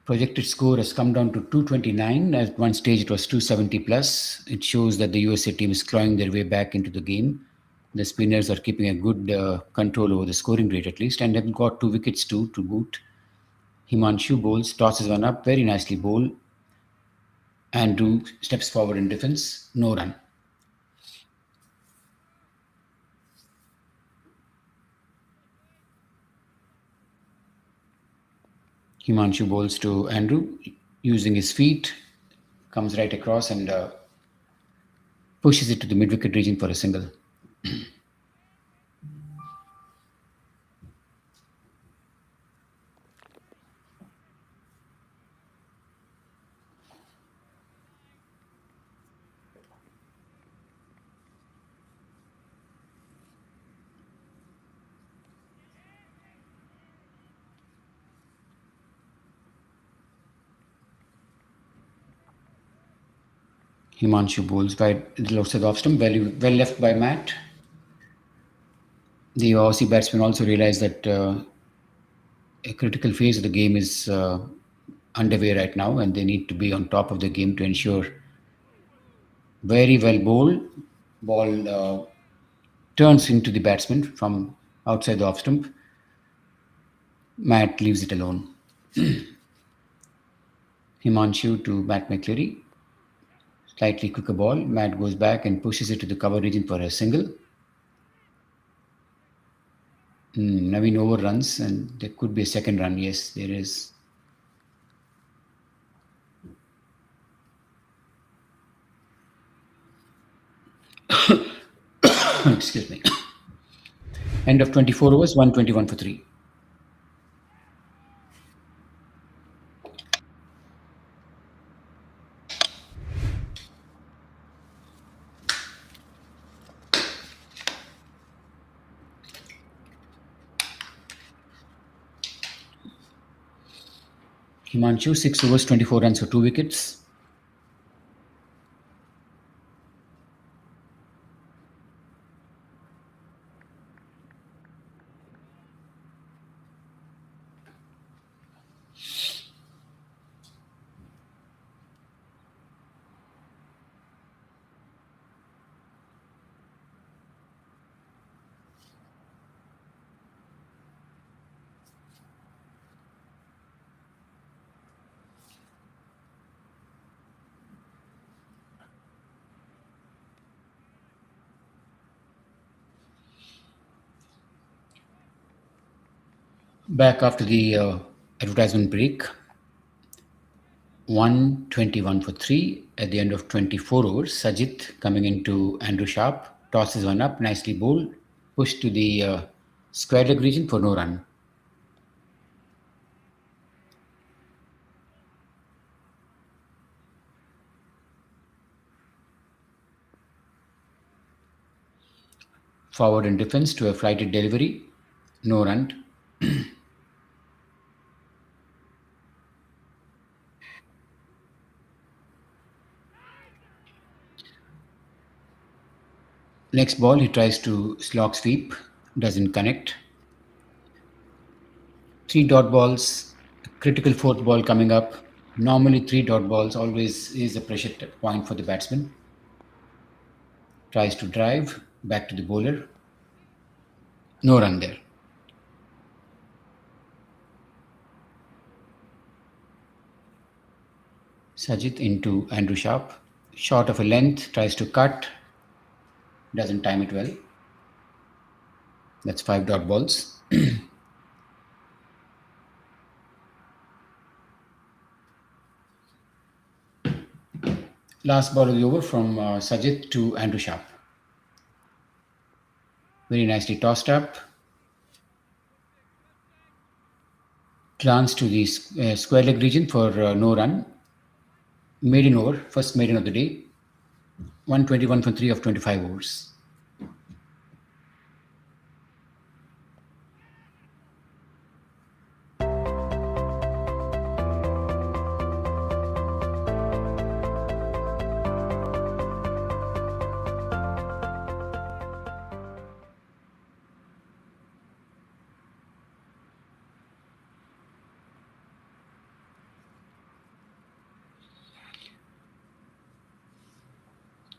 Projected score has come down to 229. At one stage, it was 270 plus. It shows that the USA team is clawing their way back into the game. The spinners are keeping a good control over the scoring rate at least, and have got 2 wickets too to boot. Himanshu bowls, tosses one up, very nicely bowled. Andrew steps forward in defense, no run. Himanshu bowls to Andrew, using his feet, comes right across and pushes it to the mid-wicket region for a single. Himanshu bowls by the outside off stump, well left by Matt. The Aussie batsmen also realize that a critical phase of the game is underway right now, and they need to be on top of the game to ensure very well bowled. Ball turns into the batsman from outside the off stump. Matt leaves it alone. Himanshu to Matt McCleary. Slightly quicker ball. Matt goes back and pushes it to the cover region for a single. Naveen overruns, and there could be a second run. Yes, there is. Excuse me. End of 24 overs, 121 for 3. Himanshu, 6 overs, 24 runs for 2 wickets. Back after the advertisement break. 121 for 3 at the end of 24 overs. Sajid coming into Andrew Sharp. Tosses one up, nicely bowled. Pushed to the square leg region for no run. Forward in defense to a flighted delivery. No run. Next ball, he tries to slog sweep. Doesn't connect. 3 dot balls. Critical 4th ball coming up. Normally 3 dot balls always is a pressure point for the batsman. Tries to drive. Back to the bowler. No run there. Sajid into Andrew Sharp. Short of a length. Tries to cut. Doesn't time it well. That's 5 dot balls. Last ball of the over from Sajid to Andrew Sharp. Very nicely tossed up. Glance to the square leg region for no run. Maiden over, first maiden of the day. 121 for 3 of 25 overs.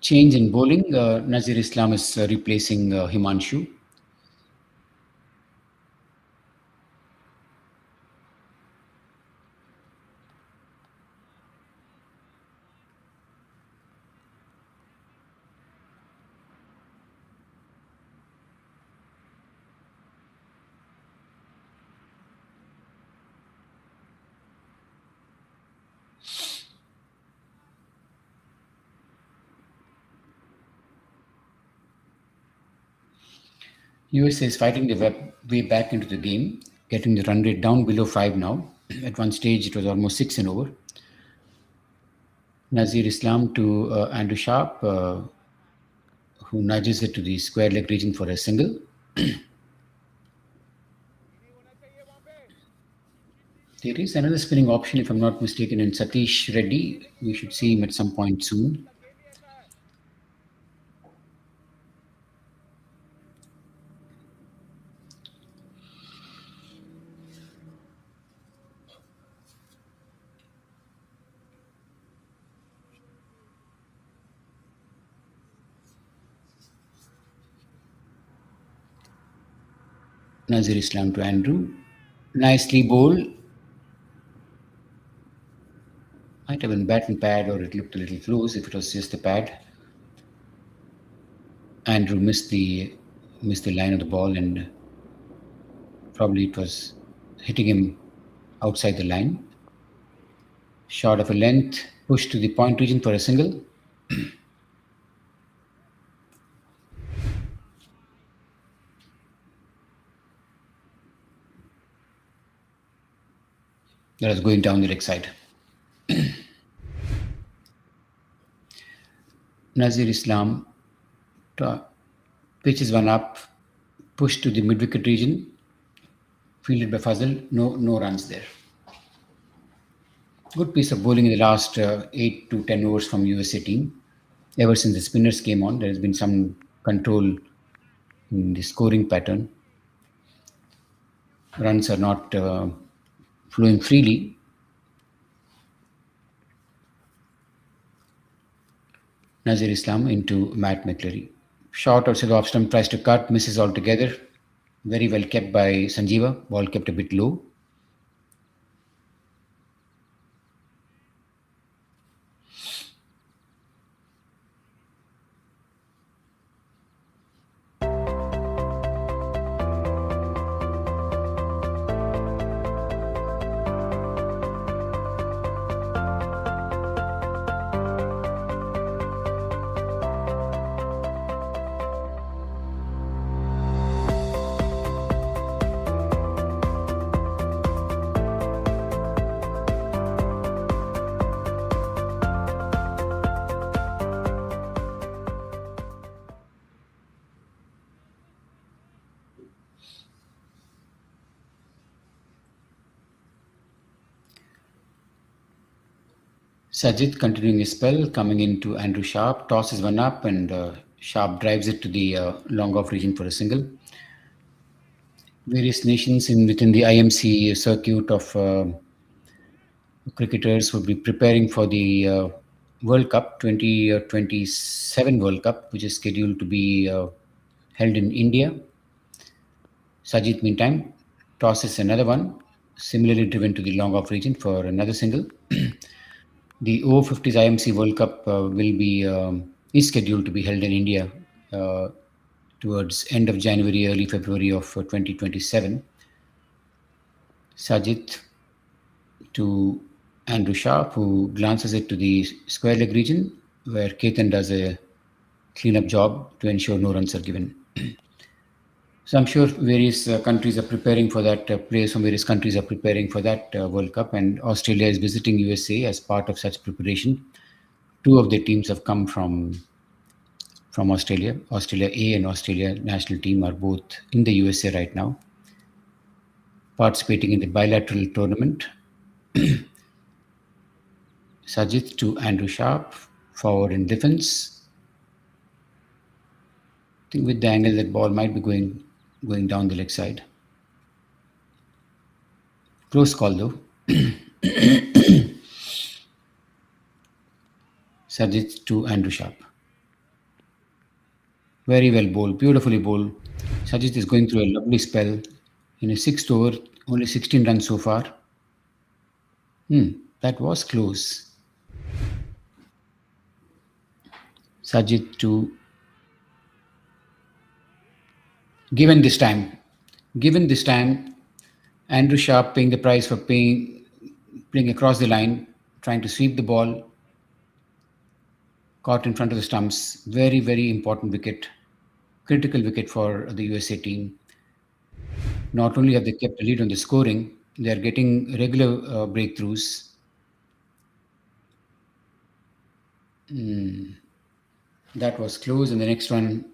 Change in bowling. Nazir Islam is replacing Himanshu. USA is fighting the way back into the game, getting the run rate down below 5 now. At one stage, it was almost 6 and over. Nazir Islam to Andrew Sharp, who nudges it to the square leg region for a single. There is another spinning option, if I'm not mistaken, in Satish Reddy. We should see him at some point soon. Nazir Islam to Andrew. Nicely bowled. Might have been bat and pad, or it looked a little close if it was just the pad. Andrew missed the line of the ball, and probably it was hitting him outside the line. Short of a length, push to the point region for a single. That is going down the leg side. Nazir Islam pitches one up, push to the mid-wicket region, fielded by Fazal, no runs there. Good piece of bowling in the last 8 to 10 overs from USA team. Ever since the spinners came on, there has been some control in the scoring pattern. Runs are not flowing freely. Nazir Islam into Matt McCleary. Short outside the off stump, tries to cut, misses altogether. Very well kept by Sanjeeva. Ball kept a bit low. Sajid continuing his spell, coming into Andrew Sharp, tosses one up, and Sharp drives it to the long off region for a single. Various nations within the IMC circuit of cricketers would be preparing for the World Cup, 2027 World Cup, which is scheduled to be held in India. Sajid, meantime, tosses another one, similarly driven to the long off region for another single. The over-50s IMC World Cup is scheduled to be held in India towards end of January, early February of 2027. Sajid to Andrew Sharp, who glances it to the square leg region, where Ketan does a cleanup job to ensure no runs are given. So I'm sure various countries are preparing for that. Players from various countries are preparing for that World Cup, and Australia is visiting USA as part of such preparation. Two of their teams have come from Australia. Australia A and Australia national team are both in the USA right now, participating in the bilateral tournament. Sajid to Andrew Sharp, forward in defense. I think with the angle that ball might be going down the leg side. Close call though. Sajid to Andrew Sharp. Very well bowled, beautifully bowled. Sajid is going through a lovely spell. In his sixth over, only 16 runs so far. That was close. Sajid to given this time, Andrew Sharp paying the price for playing across the line, trying to sweep the ball, caught in front of the stumps. Very, very important wicket, critical wicket for the USA team. Not only have they kept the lead on the scoring, they are getting regular breakthroughs. That was close, and the next one,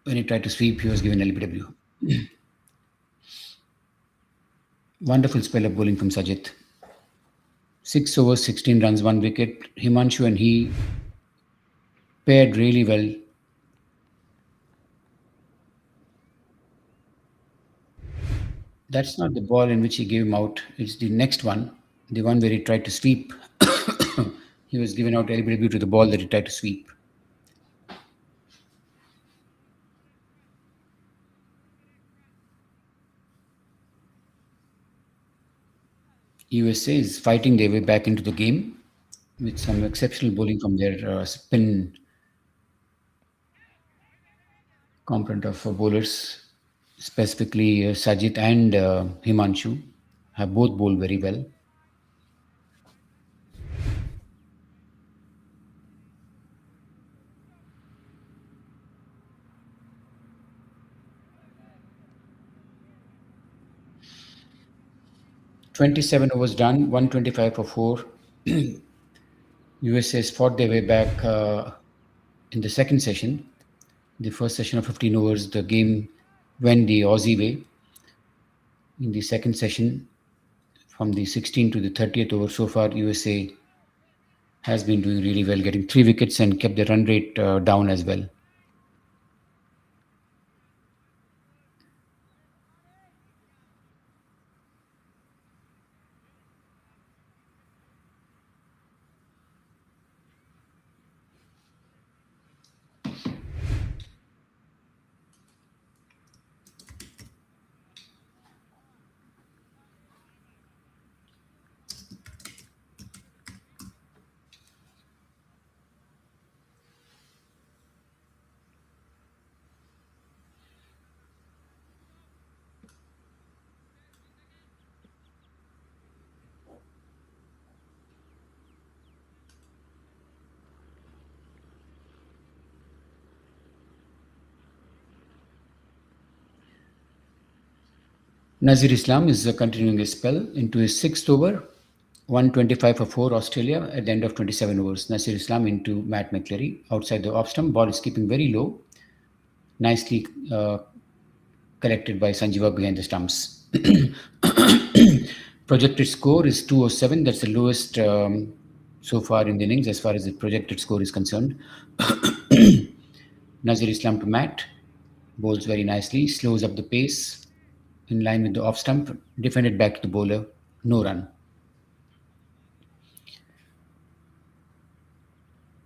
when he tried to sweep, he was given LBW. Wonderful spell of bowling from Sajid. 6 overs, 16 runs, 1 wicket. Himanshu and he paired really well. That's not the ball in which he gave him out. It's the next one, the one where he tried to sweep. He was given out LBW to the ball that he tried to sweep. USA is fighting their way back into the game with some exceptional bowling from their spin component of bowlers, specifically Sajid and Himanshu have both bowled very well. "27 overs done, 125 for 4. USA has fought their way back in the second session. The first session of 15 overs, the game went the Aussie way. In the second session, from the 16th to the 30th over, so far USA has been doing really well, getting 3 wickets and kept the run rate down as well. Nazir Islam is continuing his spell into his 6th over, 125 for 4 Australia at the end of 27 overs. Nazir Islam into Matt McCleary outside the off stump. Ball is keeping very low. Nicely collected by Sanjeeva behind the stumps. Projected score is 207. That's the lowest so far in the innings as far as the projected score is concerned. Nazir Islam to Matt. Bowls very nicely. Slows up the pace. In line with the off stump, defended back to the bowler, no run.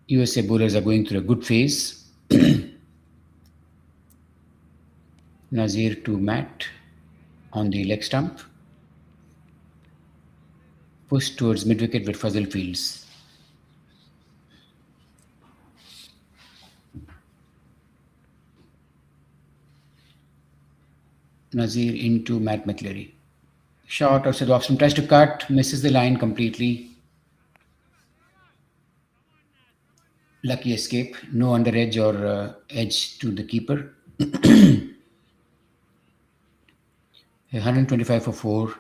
USA bowlers are going through a good phase. Nazir to Matt on the leg stump. Push towards mid-wicket with Fazal Fields. Nazir into Matt McCleary. Shot outside the off stump, tries to cut, misses the line completely. Lucky escape. No under edge or edge to the keeper. 125 for 4.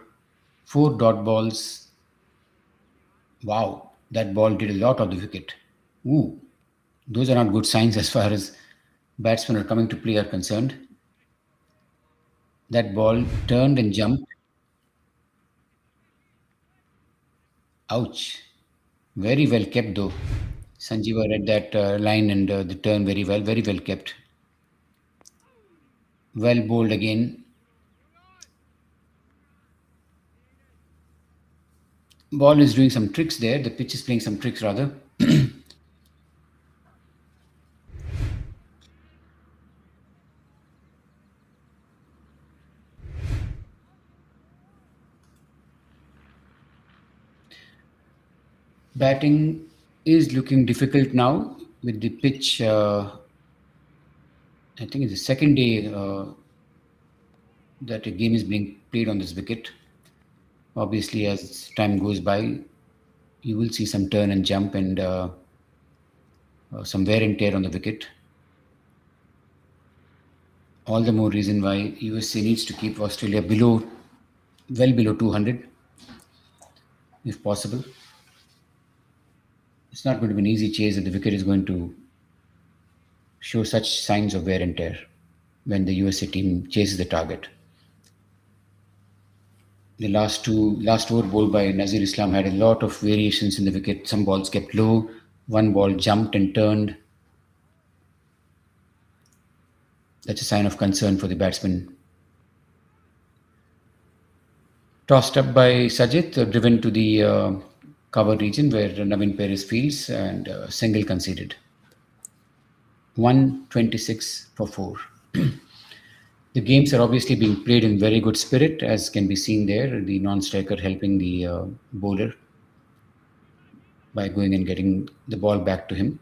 4 dot balls. Wow, that ball did a lot of the wicket. Ooh, those are not good signs as far as batsmen are coming to play are concerned. That ball turned and jumped. Ouch. Very well kept though. Sanjeeva read that line and the turn very well. Very well kept. Well bowled again. Ball is doing some tricks there. The pitch is playing some tricks rather. Batting is looking difficult now with the pitch. I think it's the second day that a game is being played on this wicket. Obviously, as time goes by, you will see some turn and jump and some wear and tear on the wicket. All the more reason why USA needs to keep Australia below, well below 200, if possible. It's not going to be an easy chase that the wicket is going to show such signs of wear and tear when the USA team chases the target. The last over bowled by Nazir Islam had a lot of variations in the wicket. Some balls kept low, one ball jumped and turned. That's a sign of concern for the batsman. Tossed up by Sajid, driven to the cover region where Navin Perez fields and single conceded. 126 for 4. The games are obviously being played in very good spirit, as can be seen there. The non-striker helping the bowler by going and getting the ball back to him.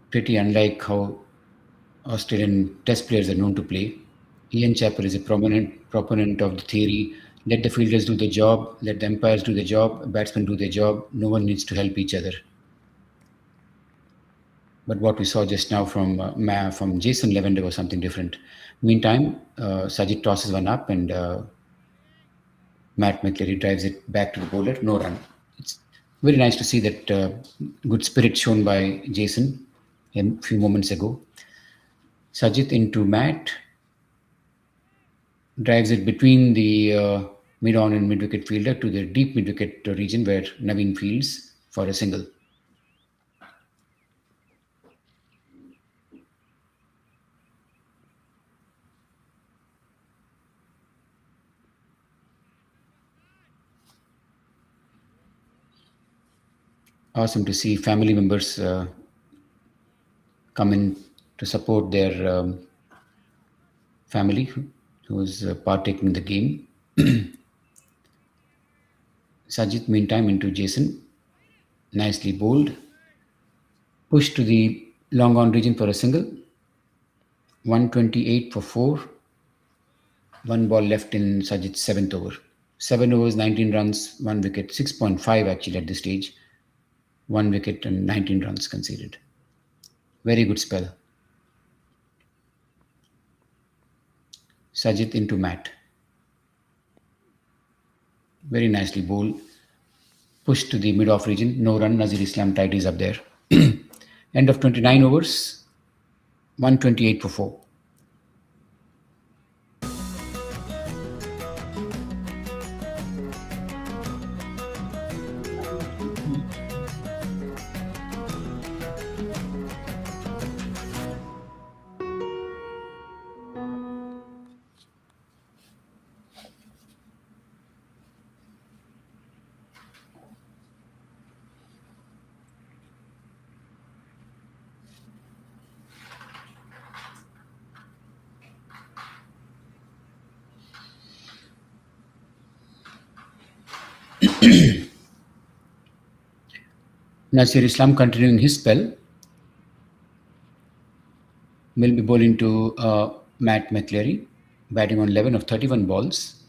Pretty unlike how Australian test players are known to play. Ian Chappell is a proponent of the theory, let the fielders do the job, let the umpires do the job, batsmen do their job, no one needs to help each other. But what we saw just now from Jason Lavender was something different. Meantime, Sajid tosses one up and Matt McCleary drives it back to the bowler, no run. It's very nice to see that good spirit shown by Jason a few moments ago. Sajid into Matt, drives it between the mid-on and mid-wicket fielder to the deep mid-wicket region where Naveen fields for a single. Awesome to see family members come in to support their family who's partaking in the game. Sajid, meantime, into Jason. Nicely bowled. Pushed to the long on region for a single. 128 for 4. One ball left in Sajid's 7th over. 7 overs, 19 runs, 1 wicket. 6.5 actually at this stage. 1 wicket and 19 runs conceded. Very good spell. Sajid into Matt. Very nicely bowled. Pushed to the mid-off region. No run. Nazir Islam tidies up there. End of 29 overs. 128 for 4. Nasir Islam continuing his spell. Will be bowling to Matt McCleary, batting on 11 of 31 balls.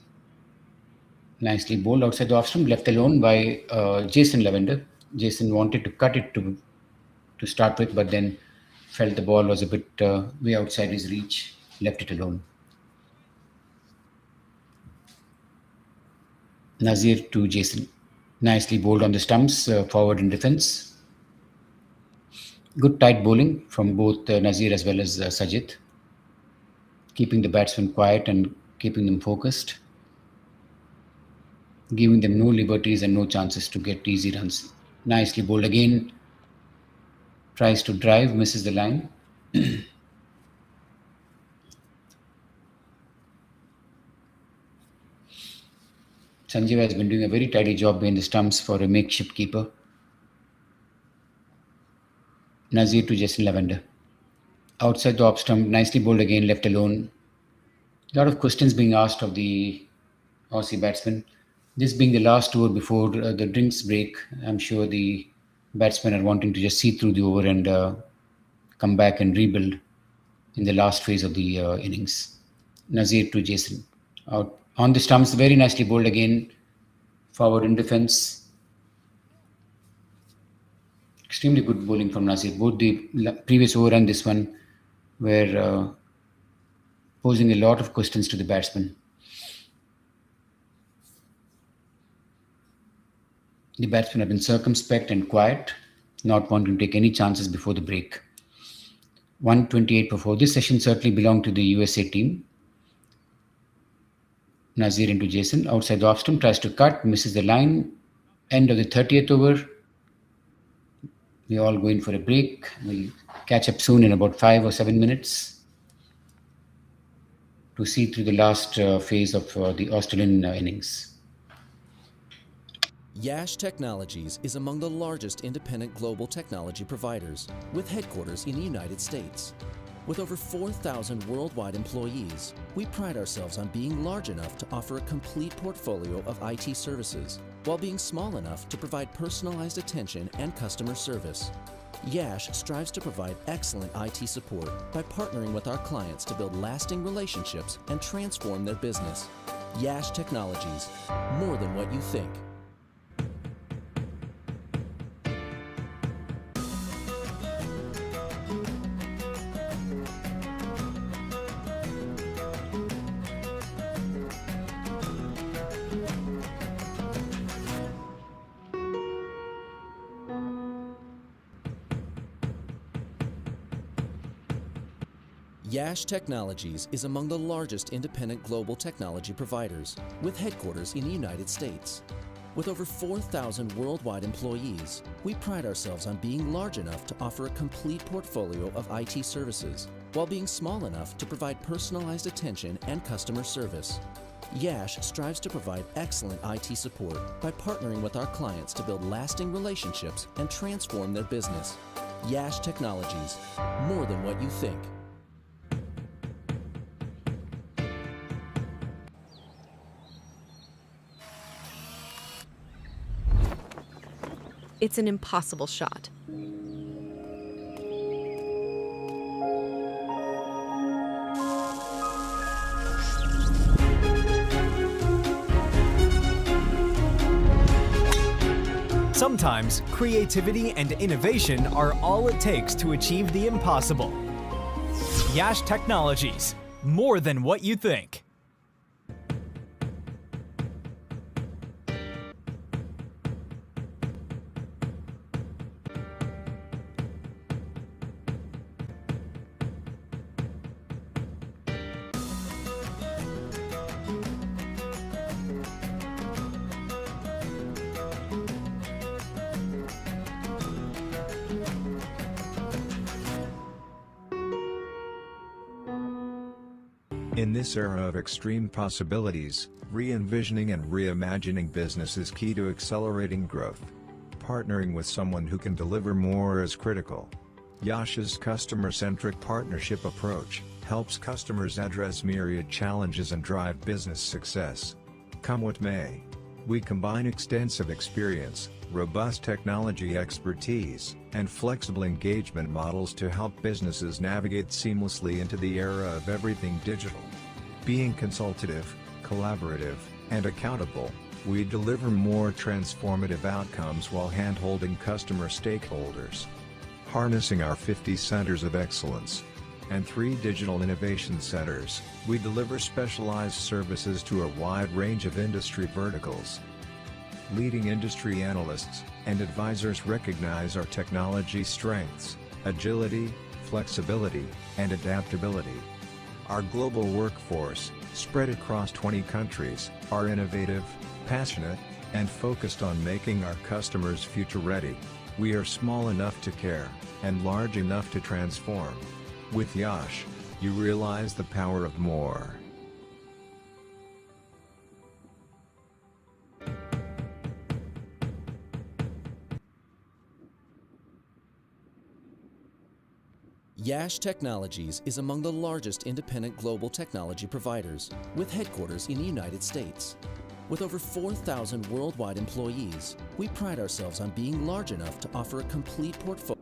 Nicely bowled outside the off stump, left alone by Jason Lavender. Jason wanted to cut it to start with, but then felt the ball was a bit way outside his reach, left it alone. Nazir to Jason. Nicely bowled on the stumps, forward in defense. Good tight bowling from both Nazir as well as Sajid, keeping the batsmen quiet and keeping them focused, giving them no liberties and no chances to get easy runs. Nicely bowled again. Tries to drive, misses the line. Sanjeev has been doing a very tidy job behind the stumps for a makeshift keeper. Nazir to Jason Lavender. Outside the off stump, nicely bowled again, left alone. A lot of questions being asked of the Aussie batsman. This being the last over before the drinks break, I'm sure the batsmen are wanting to just see through the over and come back and rebuild in the last phase of the innings. Nazir to Jason. Out on the stumps, very nicely bowled again, forward in defense. Extremely good bowling from Nazir. Both the previous over and this one were posing a lot of questions to the batsman. The batsmen have been circumspect and quiet, not wanting to take any chances before the break. 128 for 4. This session certainly belonged to the USA team. Nazir into Jason. Outside the off stump, tries to cut, misses the line. End of the 30th over. We're all going for a break. We'll catch up soon in about 5 or 7 minutes to see through the last phase of the Australian innings. Yash Technologies is among the largest independent global technology providers, with headquarters in the United States. With over 4,000 worldwide employees, we pride ourselves on being large enough to offer a complete portfolio of IT services, while being small enough to provide personalized attention and customer service. Yash strives to provide excellent IT support by partnering with our clients to build lasting relationships and transform their business. Yash Technologies, more than what you think. Yash Technologies is among the largest independent global technology providers, with headquarters in the United States. With over 4,000 worldwide employees, we pride ourselves on being large enough to offer a complete portfolio of IT services, while being small enough to provide personalized attention and customer service. Yash strives to provide excellent IT support by partnering with our clients to build lasting relationships and transform their business. Yash Technologies, more than what you think. It's an impossible shot. Sometimes creativity and innovation are all it takes to achieve the impossible. Yash Technologies, more than what you think. In this era of extreme possibilities, re-envisioning and reimagining business is key to accelerating growth. Partnering with someone who can deliver more is critical. Yash's customer-centric partnership approach helps customers address myriad challenges and drive business success. Come what may, we combine extensive experience, robust technology expertise, and flexible engagement models to help businesses navigate seamlessly into the era of everything digital. Being consultative, collaborative, and accountable, We deliver more transformative outcomes while hand-holding customer stakeholders. Harnessing our 50 centers of excellence and 3 digital innovation centers, we deliver specialized services to a wide range of industry verticals. Leading industry analysts and advisors recognize our technology strengths, agility, flexibility, and adaptability. Our global workforce, spread across 20 countries, are innovative, passionate, and focused on making our customers future-ready. We are small enough to care, and large enough to transform. With Yash, you realize the power of more. Yash Technologies is among the largest independent global technology providers, with headquarters in the United States. With over 4,000 worldwide employees, we pride ourselves on being large enough to offer a complete portfolio.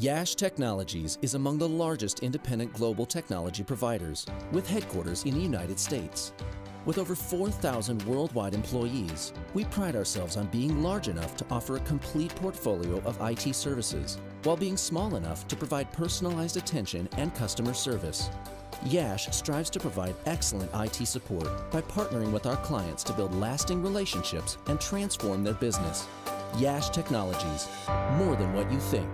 Yash Technologies is among the largest independent global technology providers, with headquarters in the United States. With over 4,000 worldwide employees, we pride ourselves on being large enough to offer a complete portfolio of IT services, while being small enough to provide personalized attention and customer service. Yash strives to provide excellent IT support by partnering with our clients to build lasting relationships and transform their business. Yash Technologies, more than what you think.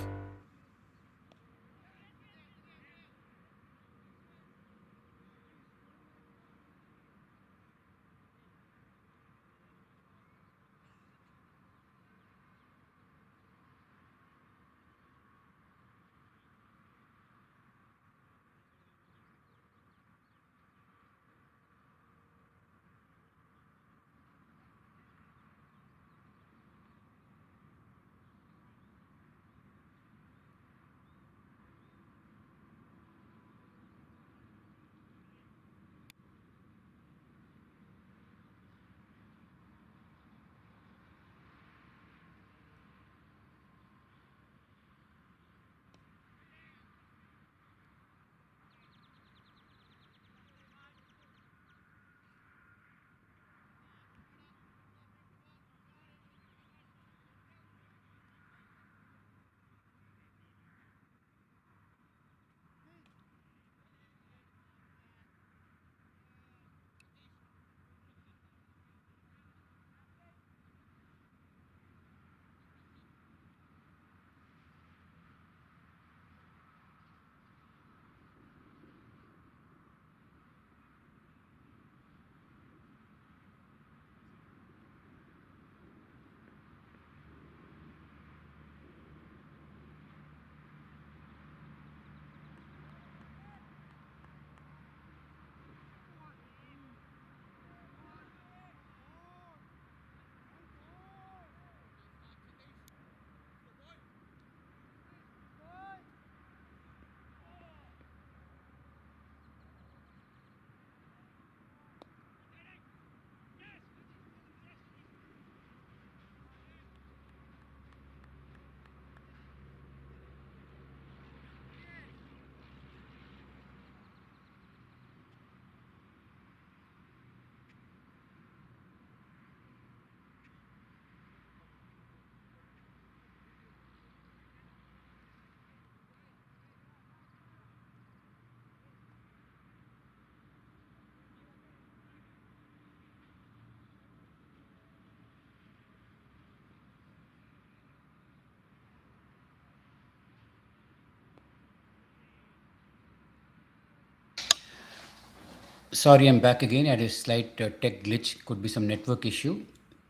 Sorry, I'm back again. I had a slight tech glitch. Could be some network issue.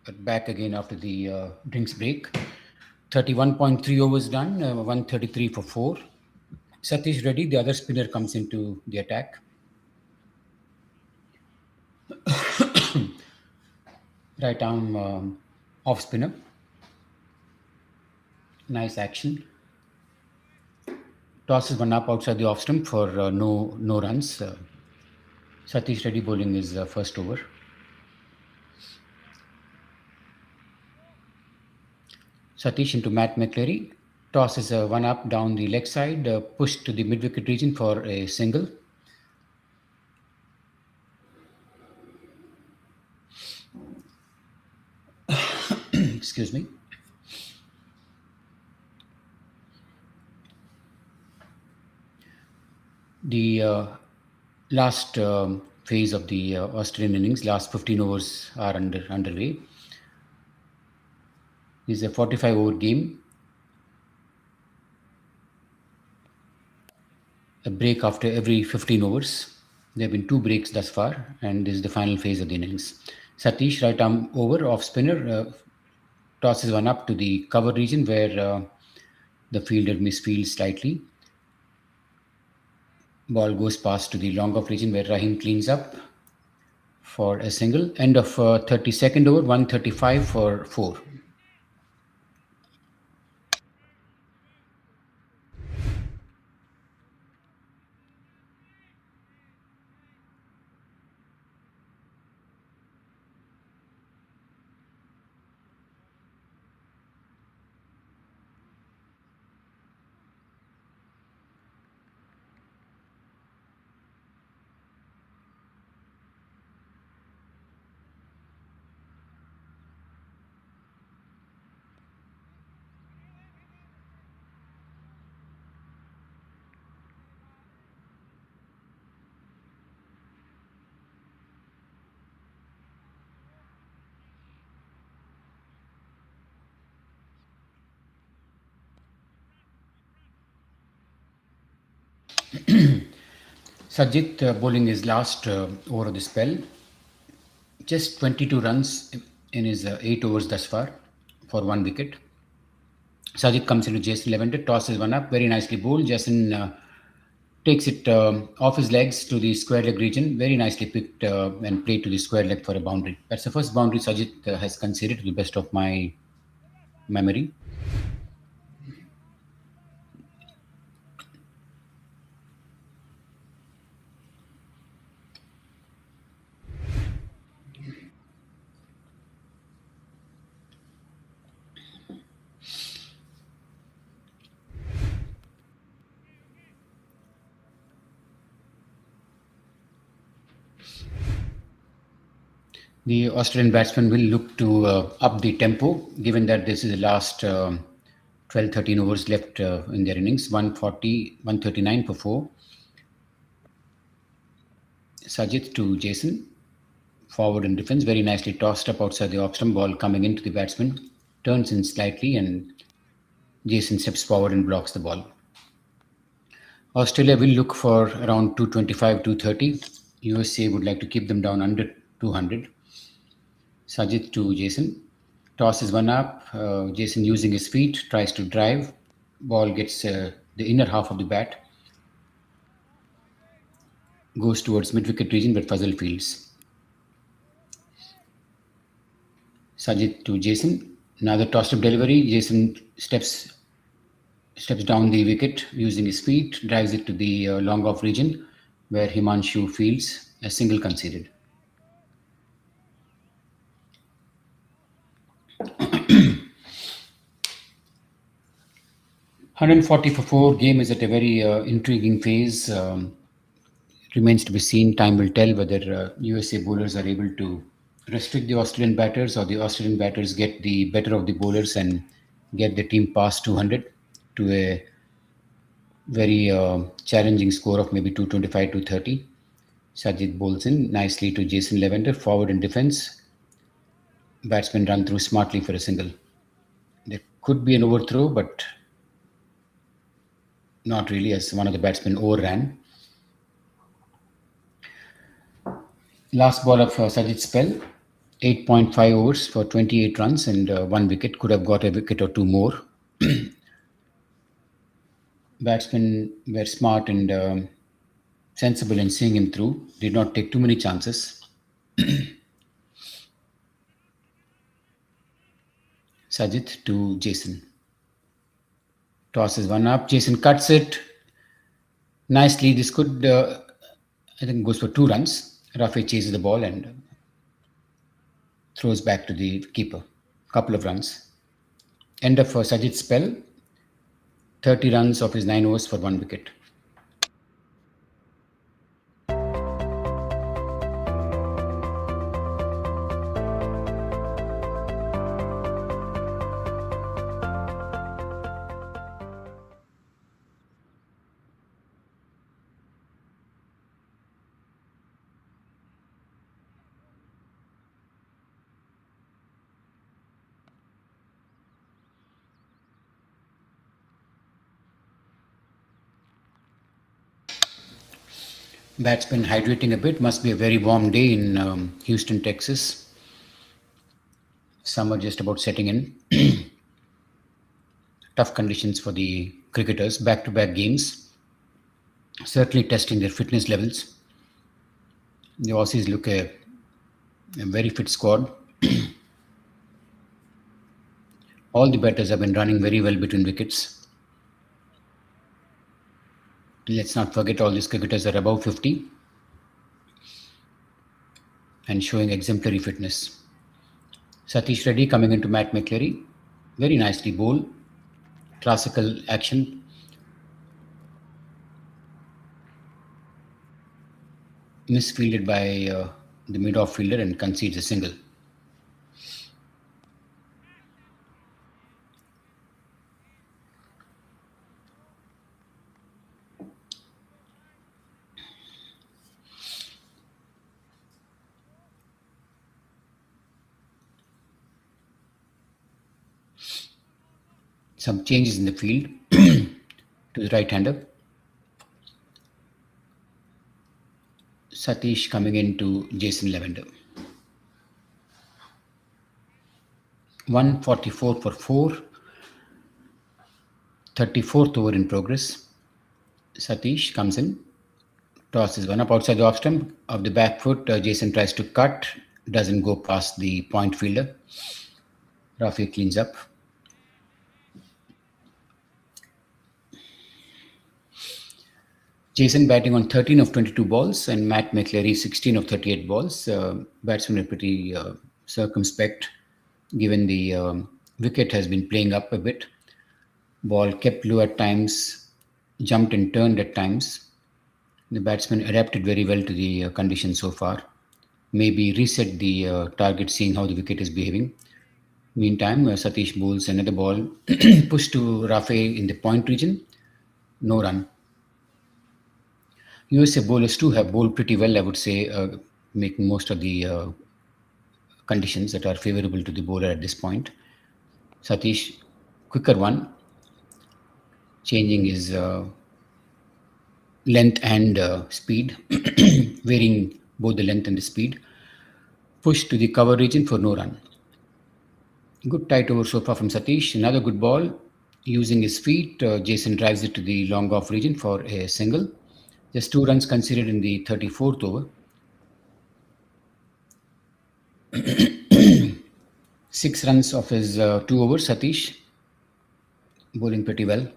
But back again after the drinks break. 31.3 overs done, 133 for 4. Satish ready. The other spinner comes into the attack. Right arm off spinner. Nice action. Tosses one up outside the off stump for no runs. Satish Reddy bowling his first over. Satish into Matt McCleary. Tosses one up down the leg side, pushed to the mid wicket region for a single. Excuse me. The last phase of the Australian innings, last 15 overs are underway. This is a 45 over game. A break after every 15 overs. There have been 2 breaks thus far, and this is the final phase of the innings. Satish, right arm over, off spinner, tosses one up to the cover region where the fielder misfields slightly. Ball goes past to the long off region where Rahim cleans up for a single. End of 32nd over, 135 for 4. Sajid bowling his last over of the spell. Just 22 runs in his 8 overs thus far for 1 wicket. Sajid comes into Jason Lavender, tosses one up, very nicely bowled. Jason takes it off his legs to the square leg region, very nicely picked and played to the square leg for a boundary. That's the first boundary Sajid has conceded to the best of my memory. The Australian batsmen will look to up the tempo, given that this is the last 12-13 overs left in their innings. 140, 139 for 4. Sajid to Jason. Forward in defense, very nicely tossed up outside the off stump. Ball coming into the batsman. Turns in slightly and Jason steps forward and blocks the ball. Australia will look for around 225, 230. USA would like to keep them down under 200. Sajid to Jason. Tosses one up. Jason using his feet, tries to drive. Ball gets the inner half of the bat. Goes towards mid-wicket region where Fazal fields. Sajid to Jason. Another tossed up delivery. Jason steps down the wicket using his feet, drives it to the long off region where Himanshu fields. A single conceded. 140 for 4. Game is at a very intriguing phase. Remains to be seen. Time will tell whether USA bowlers are able to restrict the Australian batters or the Australian batters get the better of the bowlers and get the team past 200 to a very challenging score of maybe 225, 230. Sajid bowls in nicely to Jason Lavender, forward in defense. Batsmen run through smartly for a single. There could be an overthrow, but not really, as one of the batsmen overran. Last ball of Sajid's spell, 8.5 overs for 28 runs and 1 wicket. Could have got a wicket or two more. Batsmen were smart and sensible in seeing him through. Did not take too many chances. Sajid to Jason. Tosses one up. Jason cuts it nicely. This could, I think, goes for 2 runs. Rafi chases the ball and throws back to the keeper. Couple of runs. End of Sajid's spell. 30 runs of his 9 overs for 1 wicket. Batsman hydrating a bit. Must be a very warm day in Houston, Texas. Summer just about setting in. Tough conditions for the cricketers. Back-to-back games. Certainly testing their fitness levels. The Aussies look a very fit squad. All the batters have been running very well between wickets. Let's not forget all these cricketers are above 50 and showing exemplary fitness. Satish Reddy coming into Matt McCleary. Very nicely bowled. Classical action. Misfielded by the mid-off fielder and concedes a single. Some changes in the field to the right-hander. Satish coming into Jason Lavender. 144 for 4. 34th over in progress. Satish comes in. Tosses one up outside the off stump. Of the back foot, Jason tries to cut. Doesn't go past the point fielder. Rafi cleans up. Jason batting on 13 of 22 balls and Matt McCleary 16 of 38 balls. Batsmen are pretty circumspect given the wicket has been playing up a bit. Ball kept low at times, jumped and turned at times. The batsman adapted very well to the conditions so far. Maybe reset the target seeing how the wicket is behaving. Meantime, Satish bowls another ball, pushed to Rafi in the point region. No run. USA bowlers too have bowled pretty well, I would say, making most of the conditions that are favorable to the bowler at this point. Satish, quicker one, changing his length and speed, varying both the length and the speed. Push to the cover region for no run. Good tight over so far from Satish. Another good ball. Using his feet, Jason drives it to the long off region for a single. Just 2 runs considered in the 34th over. 6 runs of his 2 overs, Satish. Bowling pretty well.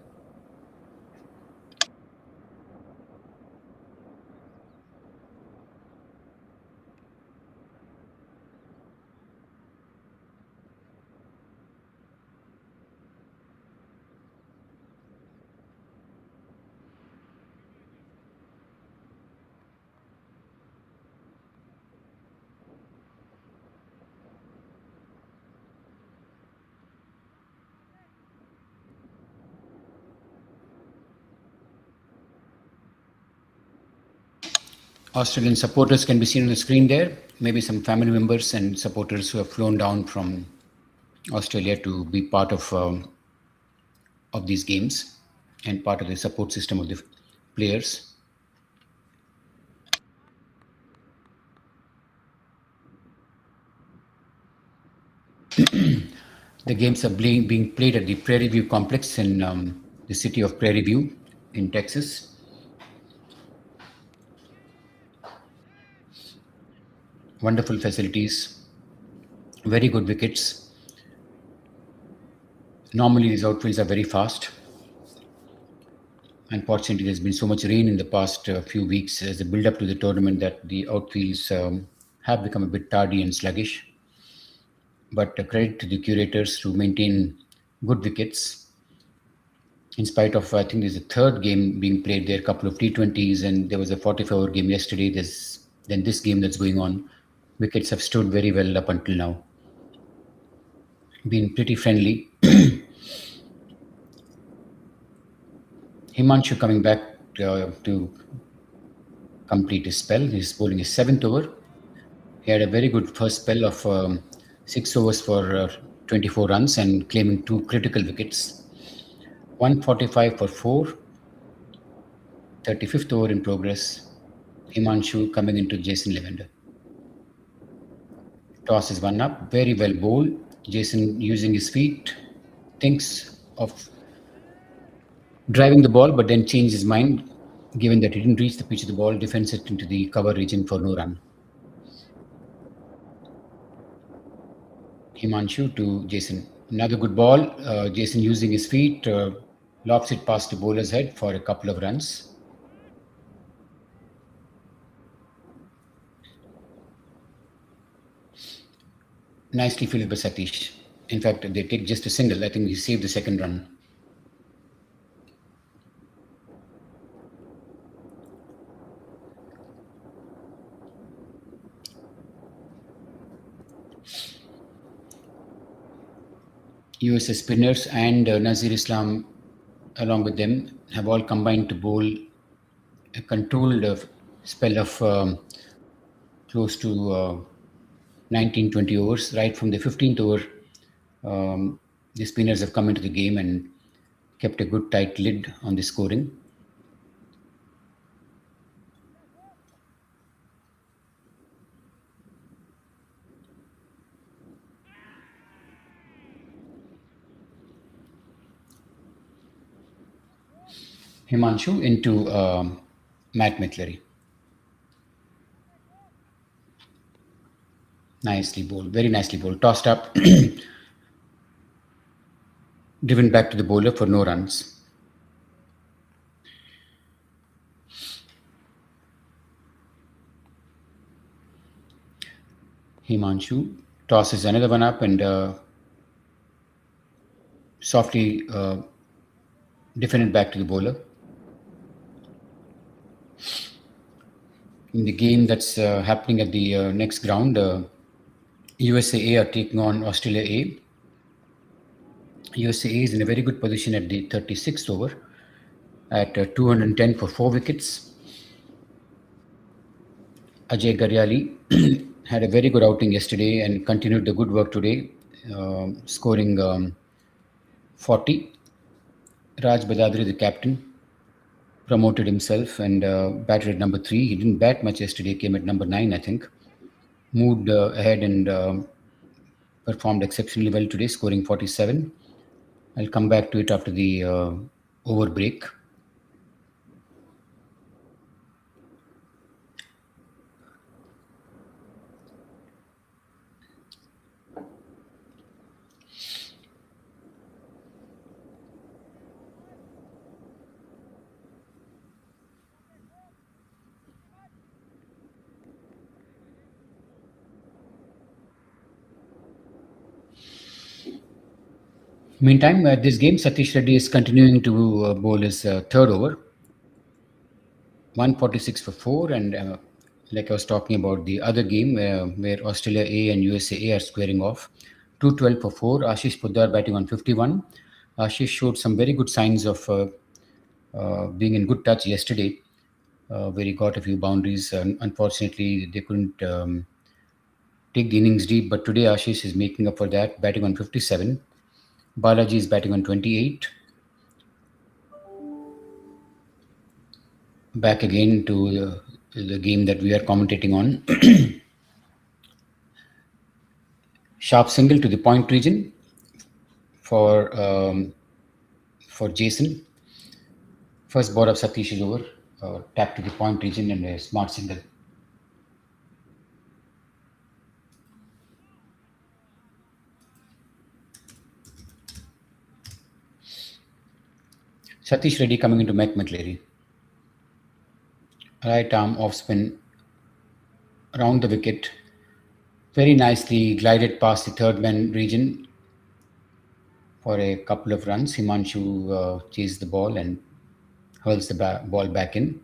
Australian supporters can be seen on the screen there. Maybe some family members and supporters who have flown down from Australia to be part of these games and part of the support system of the players. The games are being played at the Prairie View Complex in the city of Prairie View in Texas. Wonderful facilities, very good wickets. Normally, these outfields are very fast. Unfortunately, there's been so much rain in the past few weeks as a build up to the tournament that the outfields have become a bit tardy and sluggish. But credit to the curators to maintain good wickets in spite of, I think there's a third game being played there, a couple of T20s, and there was a 45-hour game yesterday. Then this game that's going on. Wickets have stood very well up until now. Been pretty friendly. Himanshu coming back to complete his spell. He's bowling his 7th over. He had a very good first spell of 6 overs for 24 runs and claiming 2 critical wickets. 145 for 4. 35th over in progress. Himanshu coming into Jason Lavender. Toss is 1 up. Very well bowled. Jason using his feet. Thinks of driving the ball, but then changed his mind, given that he didn't reach the pitch of the ball, defends it into the cover region for no run. Himanshu to Jason. Another good ball. Jason using his feet, lofts it past the bowler's head for a couple of runs. Nicely fielded by Satish. In fact, they take just a single. I think he saved the second run. USA spinners and Nazir Islam, along with them, have all combined to bowl a controlled spell of close to 19-20 overs. Right from the 15th over, the spinners have come into the game and kept a good tight lid on the scoring. Himanshu into Matt Mcleary. Nicely bowled, very nicely bowled. Tossed up, driven back to the bowler for no runs. Himanshu tosses another one up and softly defended back to the bowler. In the game that's happening at the next ground, USA A are taking on Australia A. USA A is in a very good position at the 36th over at 210 for 4 wickets. Ajay Garyali had a very good outing yesterday and continued the good work today, scoring 40. Raj Badadri, the captain, promoted himself and batted at number 3. He didn't bat much yesterday, came at number 9, I think. Moved ahead and performed exceptionally well today, scoring 47. I'll come back to it after the over break. Meantime, this game, Satish Reddy is continuing to bowl his 3rd over. 146 for 4, and like I was talking about the other game where Australia A and USA A are squaring off. 212 for 4. Ashish Poddar batting on 51. Ashish showed some very good signs of being in good touch yesterday, where he got a few boundaries. Unfortunately, they couldn't take the innings deep, but today Ashish is making up for that, batting on 57. Balaji is batting on 28. Back again to the game that we are commentating on. Sharp single to the point region for Jason. First ball of Satish is over. Tap to the point region and a smart single. Satish Reddy coming into Mech McLary. Right arm off spin around the wicket. Very nicely glided past the third man region for a couple of runs. Himanshu chases the ball and hurls the ball back in.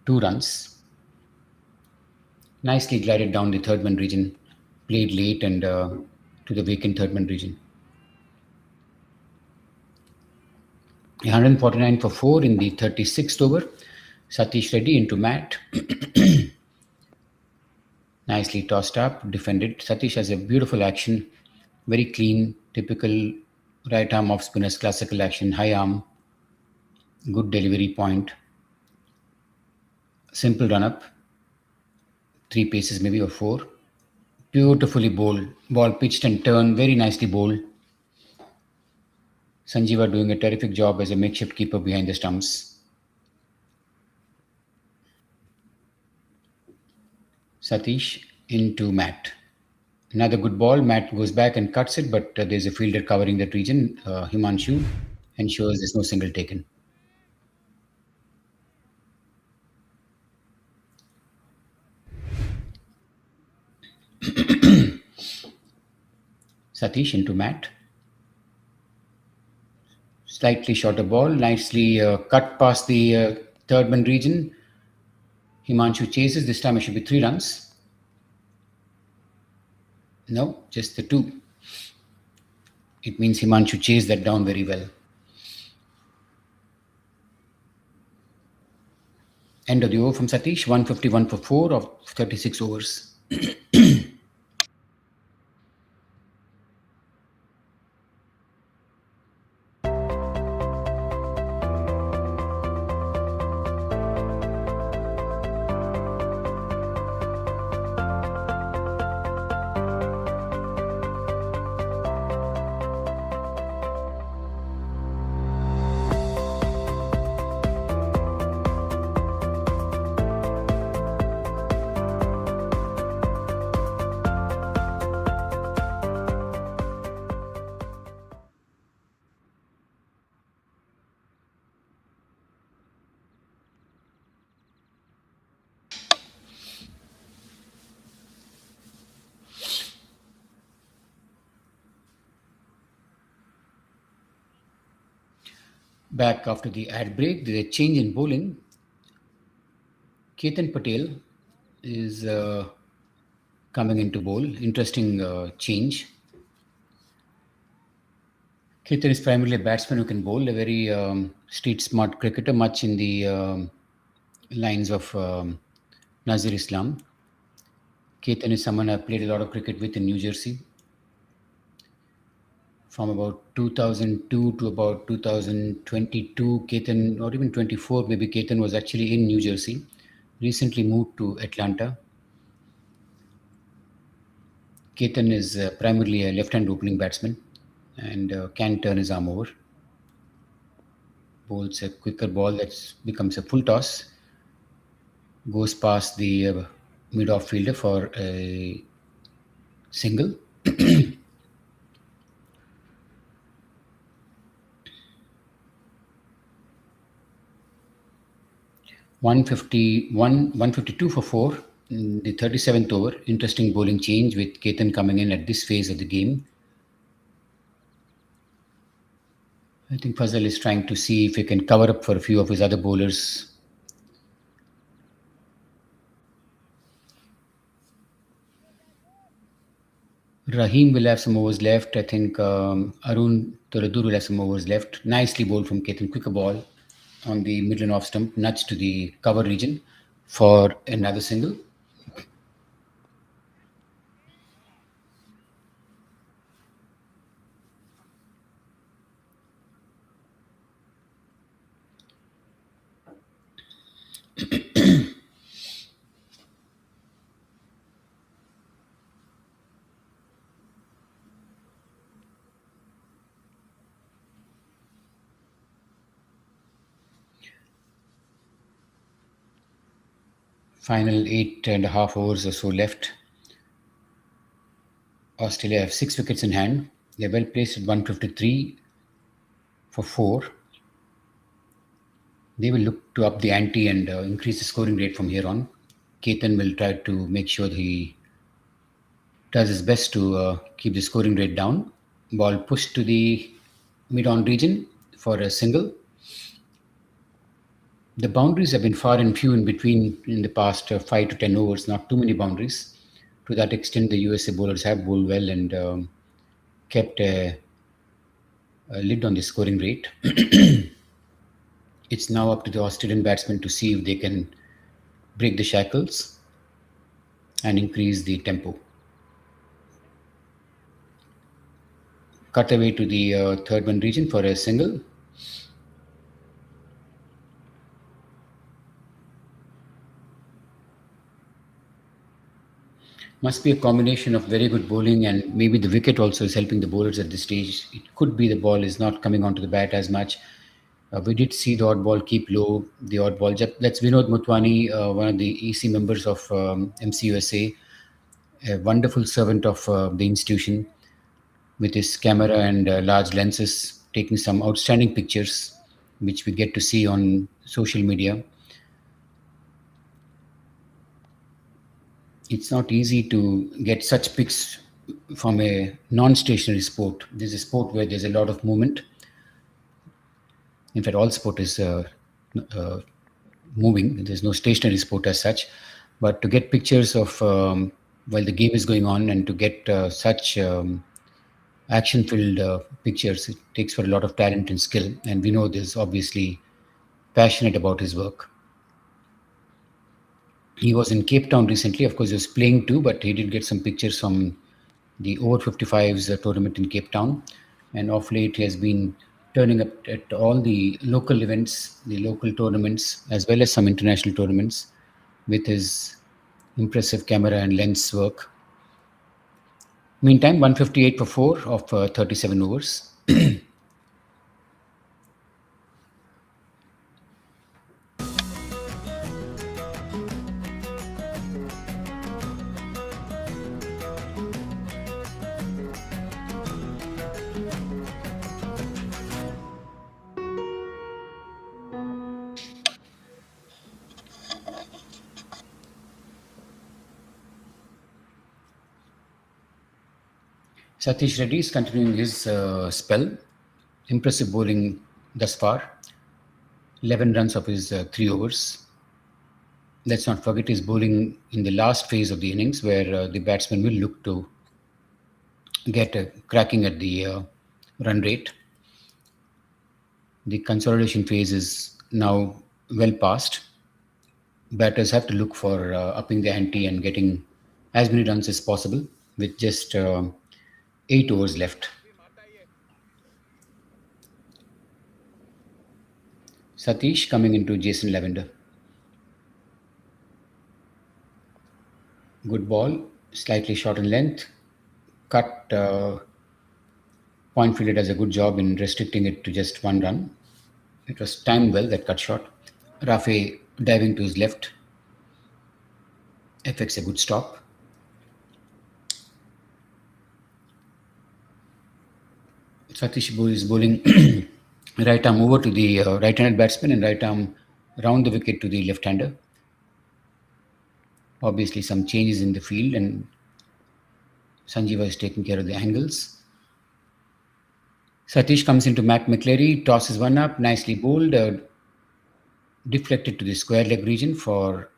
2 runs. Nicely glided down the third man region. Played late and to the vacant third man region. 149 for 4 in the 36th over. Satish Reddy into Matt. Nicely tossed up, defended. Satish has a beautiful action. Very clean, typical right arm off spinners, classical action, high arm, good delivery point. Simple run up. 3 paces maybe or 4. Beautifully bowled. Ball pitched and turned, very nicely bowled. Sanjeeva doing a terrific job as a makeshift keeper behind the stumps. Satish into Matt. Another good ball. Matt goes back and cuts it, but there's a fielder covering that region. Himanshu ensures there's no single taken. Satish into Matt. Slightly shorter ball, nicely cut past the third man region. Himanshu chases. This time it should be 3 runs. No, just the 2. It means Himanshu chased that down very well. End of the over from Satish. 151 for 4 of 36 overs. Back after the ad break, there's a change in bowling. Ketan Patel is coming into bowl. Interesting change. Ketan is primarily a batsman who can bowl, a very street smart cricketer, much in the lines of Nazir Islam. Ketan is someone I've played a lot of cricket with in New Jersey. From about 2002 to about 2022, Ketan, or even 24, maybe Ketan was actually in New Jersey. Recently moved to Atlanta. Ketan is primarily a left-hand opening batsman and can turn his arm over. Bowls a quicker ball that becomes a full toss. Goes past the mid-off fielder for a single. 152 for 4 in the 37th over. Interesting bowling change with Ketan coming in at this phase of the game. I think Fazal is trying to see if he can cover up for a few of his other bowlers. Rahim will have some overs left. I think Arun Toradur will have some overs left. Nicely bowled from Ketan. Quicker ball on the middle and off stump, nudge to the cover region for another single. Final 8.5 overs or so left. Australia have 6 wickets in hand. They're well placed at 153 for 4. They will look to up the ante and increase the scoring rate from here on. Ketan will try to make sure he does his best to keep the scoring rate down. Ball pushed to the mid-on region for a single. The boundaries have been far and few in between in the past 5 to 10 overs, not too many boundaries. To that extent, the USA bowlers have bowled well and kept a lid on the scoring rate. It's now up to the Australian batsmen to see if they can break the shackles and increase the tempo. Cut away to the third one region for a single. Must be a combination of very good bowling and maybe the wicket also is helping the bowlers at this stage. It could be the ball is not coming onto the bat as much. We did see the odd ball keep low, the odd ball. That's Vinod Mutwani, one of the EC members of MCUSA, a wonderful servant of the institution with his camera and large lenses, taking some outstanding pictures, which we get to see on social media. It's not easy to get such pics from a non-stationary sport. This is a sport where there's a lot of movement. In fact, all sport is moving. There's no stationary sport as such. But to get pictures of while the game is going on and to get such action-filled pictures, it takes for a lot of talent and skill. And we know this obviously passionate about his work. He was in Cape Town recently. Of course, he was playing too, but he did get some pictures from the over 55s tournament in Cape Town. And of late, he has been turning up at all the local events, the local tournaments, as well as some international tournaments with his impressive camera and lens work. Meantime, 158 for 4 of 37 overs. Satish Reddy is continuing his spell. Impressive bowling thus far. 11 runs of his 3 overs. Let's not forget his bowling in the last phase of the innings where the batsman will look to get cracking at the run rate. The consolidation phase is now well past. Batters have to look for upping the ante and getting as many runs as possible with just 8 overs left. Satish coming into Jason Lavender. Good ball, slightly short in length. Cut. Point fielder does a good job in restricting it to just 1 run. It was timed well, that cut shot. Rafe diving to his left. Affects a good stop. Satish is bowling right arm over to the right-handed batsman and right arm round the wicket to the left-hander. Obviously, some changes in the field and Sanjeeva is taking care of the angles. Satish comes into Matt McCleary, tosses one up, nicely bowled, deflected to the square leg region for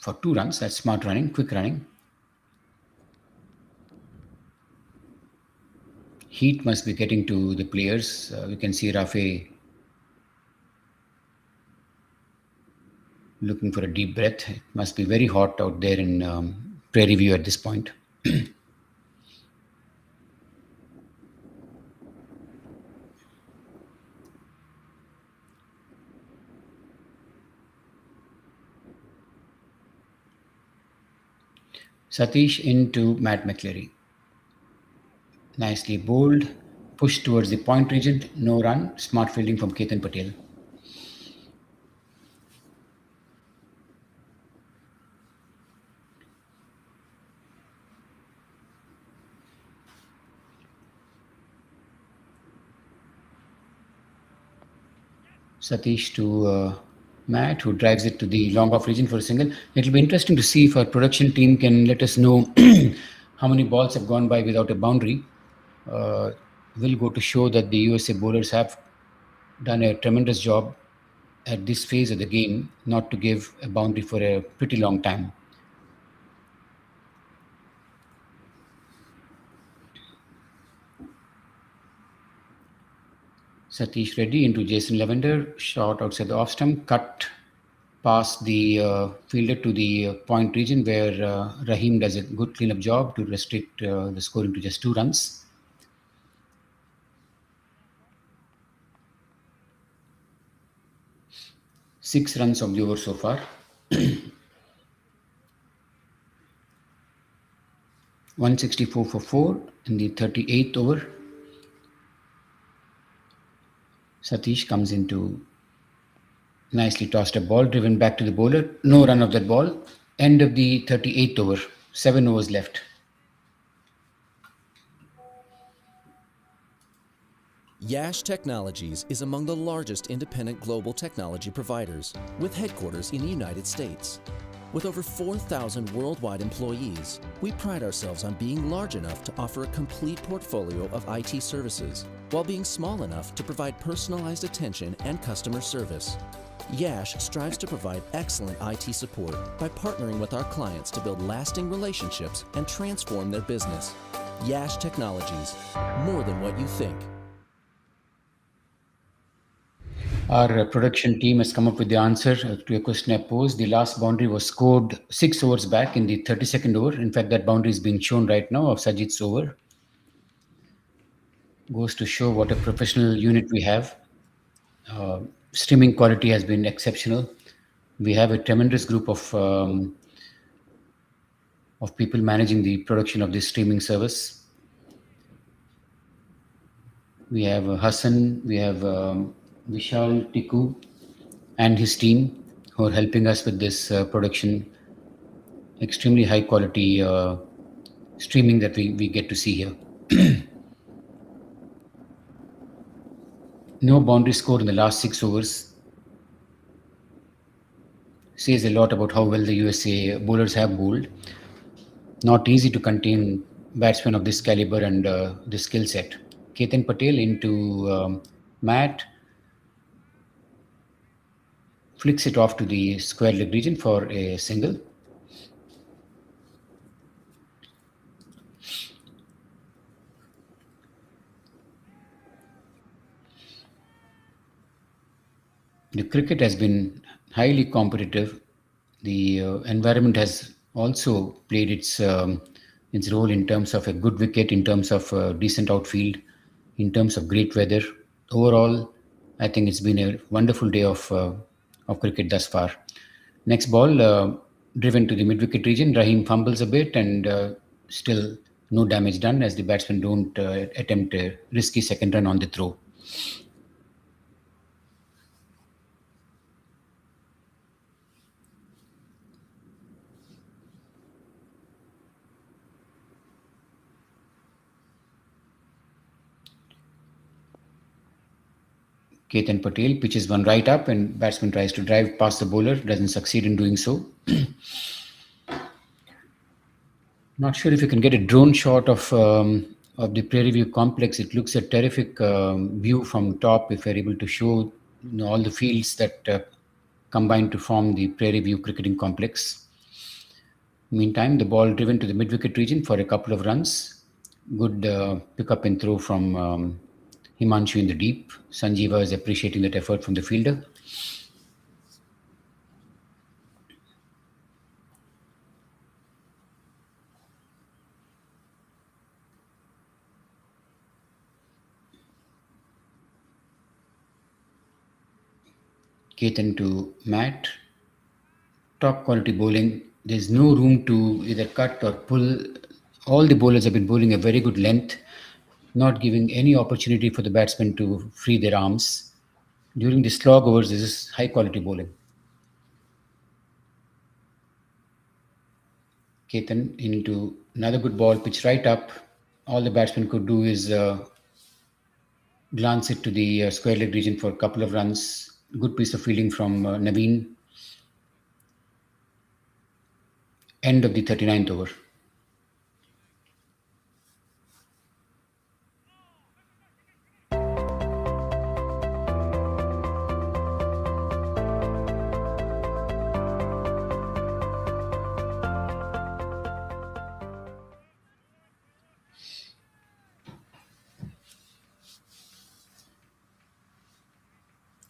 2 runs. That's smart running, quick running. Heat must be getting to the players. We can see Rafe looking for a deep breath. It must be very hot out there in Prairie View at this point. Satish into Matt McCleary. Nicely bowled, pushed towards the point region, no run, smart fielding from Ketan Patel. Satish to Matt, who drives it to the long off region for a single. It'll be interesting to see if our production team can let us know how many balls have gone by without a boundary. Will go to show that the USA bowlers have done a tremendous job at this phase of the game, not to give a boundary for a pretty long time. Satish Reddy into Jason Lavender, shot outside the off stump, cut past the fielder to the point region where Rahim does a good cleanup job to restrict the scoring to just 2 runs. Six runs of the over so far. 164 for 4 in the 38th over. Satish comes into nicely tossed a ball, driven back to the bowler. No run of that ball. End of the 38th over. 7 overs left. Yash Technologies is among the largest independent global technology providers, with headquarters in the United States. With over 4,000 worldwide employees, we pride ourselves on being large enough to offer a complete portfolio of IT services, while being small enough to provide personalized attention and customer service. Yash strives to provide excellent IT support by partnering with our clients to build lasting relationships and transform their business. Yash Technologies, more than what you think. Our production team has come up with the answer to a question I posed. The last boundary was scored 6 overs back in the 32nd over. In fact, that boundary is being shown right now of Sajid's over. Goes to show what a professional unit we have. Streaming quality has been exceptional. We have a tremendous group of people managing the production of this streaming service. We have Hassan, we have Vishal Tiku and his team who are helping us with this production. Extremely high quality streaming that we get to see here. No boundary score in the last 6 overs. Says a lot about how well the USA bowlers have bowled. Not easy to contain batsmen of this caliber and this skill set. Ketan Patel into Matt. Flicks it off to the square leg region for a single. The cricket has been highly competitive. The environment has also played its role in terms of a good wicket, in terms of decent outfield, in terms of great weather. Overall, I think it's been a wonderful day of cricket thus far. Next ball, driven to the mid-wicket region. Rahim fumbles a bit and still no damage done as the batsmen don't attempt a risky second run on the throw. Ketan Patel pitches one right up and batsman tries to drive past the bowler, doesn't succeed in doing so. Not sure if you can get a drone shot of the Prairie View complex. It looks a terrific view from top if we're able to show all the fields that combine to form the Prairie View cricketing complex. Meantime, the ball driven to the mid-wicket region for a couple of runs. Good pick up and throw from Himanshu in the deep. Sanjeeva is appreciating that effort from the fielder. Ketan to Matt. Top quality bowling. There's no room to either cut or pull. All the bowlers have been bowling a very good length, not giving any opportunity for the batsmen to free their arms. During the slog overs, this is high quality bowling. Ketan into another good ball, pitch right up. All the batsman could do is glance it to the square leg region for a couple of runs. Good piece of fielding from Naveen. End of the 39th over.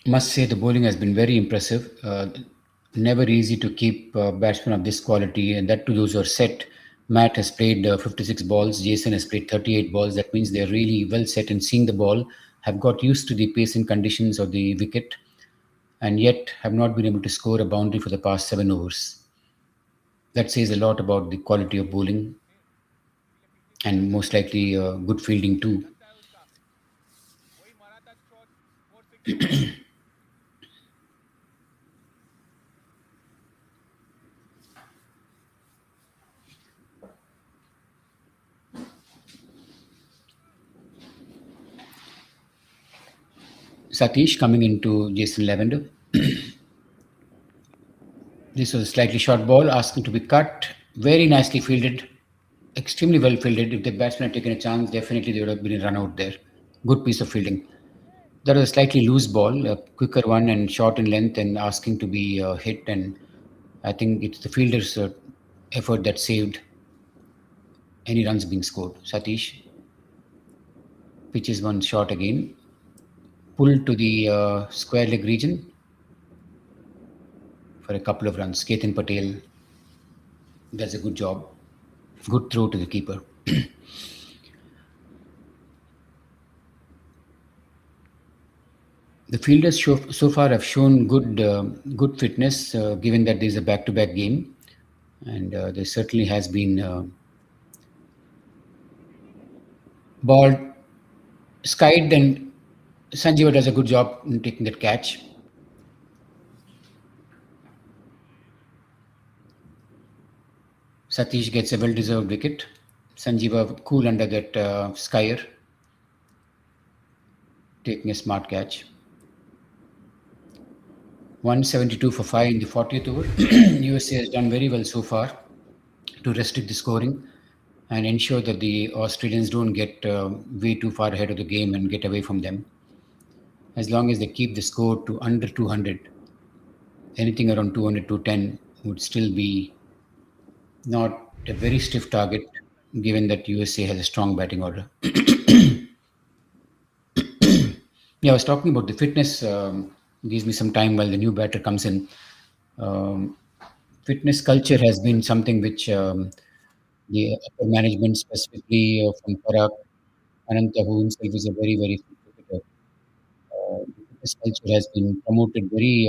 Must say the bowling has been very impressive. Never easy to keep batsmen of this quality, and that to those who are set. Matt has played 56 balls. Jason has played 38 balls. That means they're really well set in seeing the ball, have got used to the pace and conditions of the wicket, and yet have not been able to score a boundary for the past 7 overs. That says a lot about the quality of bowling and most likely good fielding too. Satish coming into Jason Lavender. This was a slightly short ball, asking to be cut. Very nicely fielded, extremely well fielded. If the batsman had taken a chance, definitely there would have been a run out there. Good piece of fielding. That was a slightly loose ball, a quicker one and short in length, and asking to be hit. And I think it's the fielder's effort that saved any runs being scored. Satish pitches one shot again. Pulled to the square leg region for a couple of runs. Ketan Patel does a good job. Good throw to the keeper. The fielders so far have shown good fitness, given that there's a back-to-back game, and there certainly has been ball skied, and Sanjeeva does a good job in taking that catch. Satish gets a well-deserved wicket. Sanjeeva cool under that skyer, taking a smart catch. 172 for 5 in the 40th over. USA has done very well so far to restrict the scoring and ensure that the Australians don't get way too far ahead of the game and get away from them. As long as they keep the score to under 200, anything around 200 to 10 would still be not a very stiff target, given that USA has a strong batting order. Yeah, I was talking about the fitness. Gives me some time while the new batter comes in. Fitness culture has been something which the upper management, specifically from Parag Ananta, who himself is a very, very fit cricketer, the fitness culture has been promoted very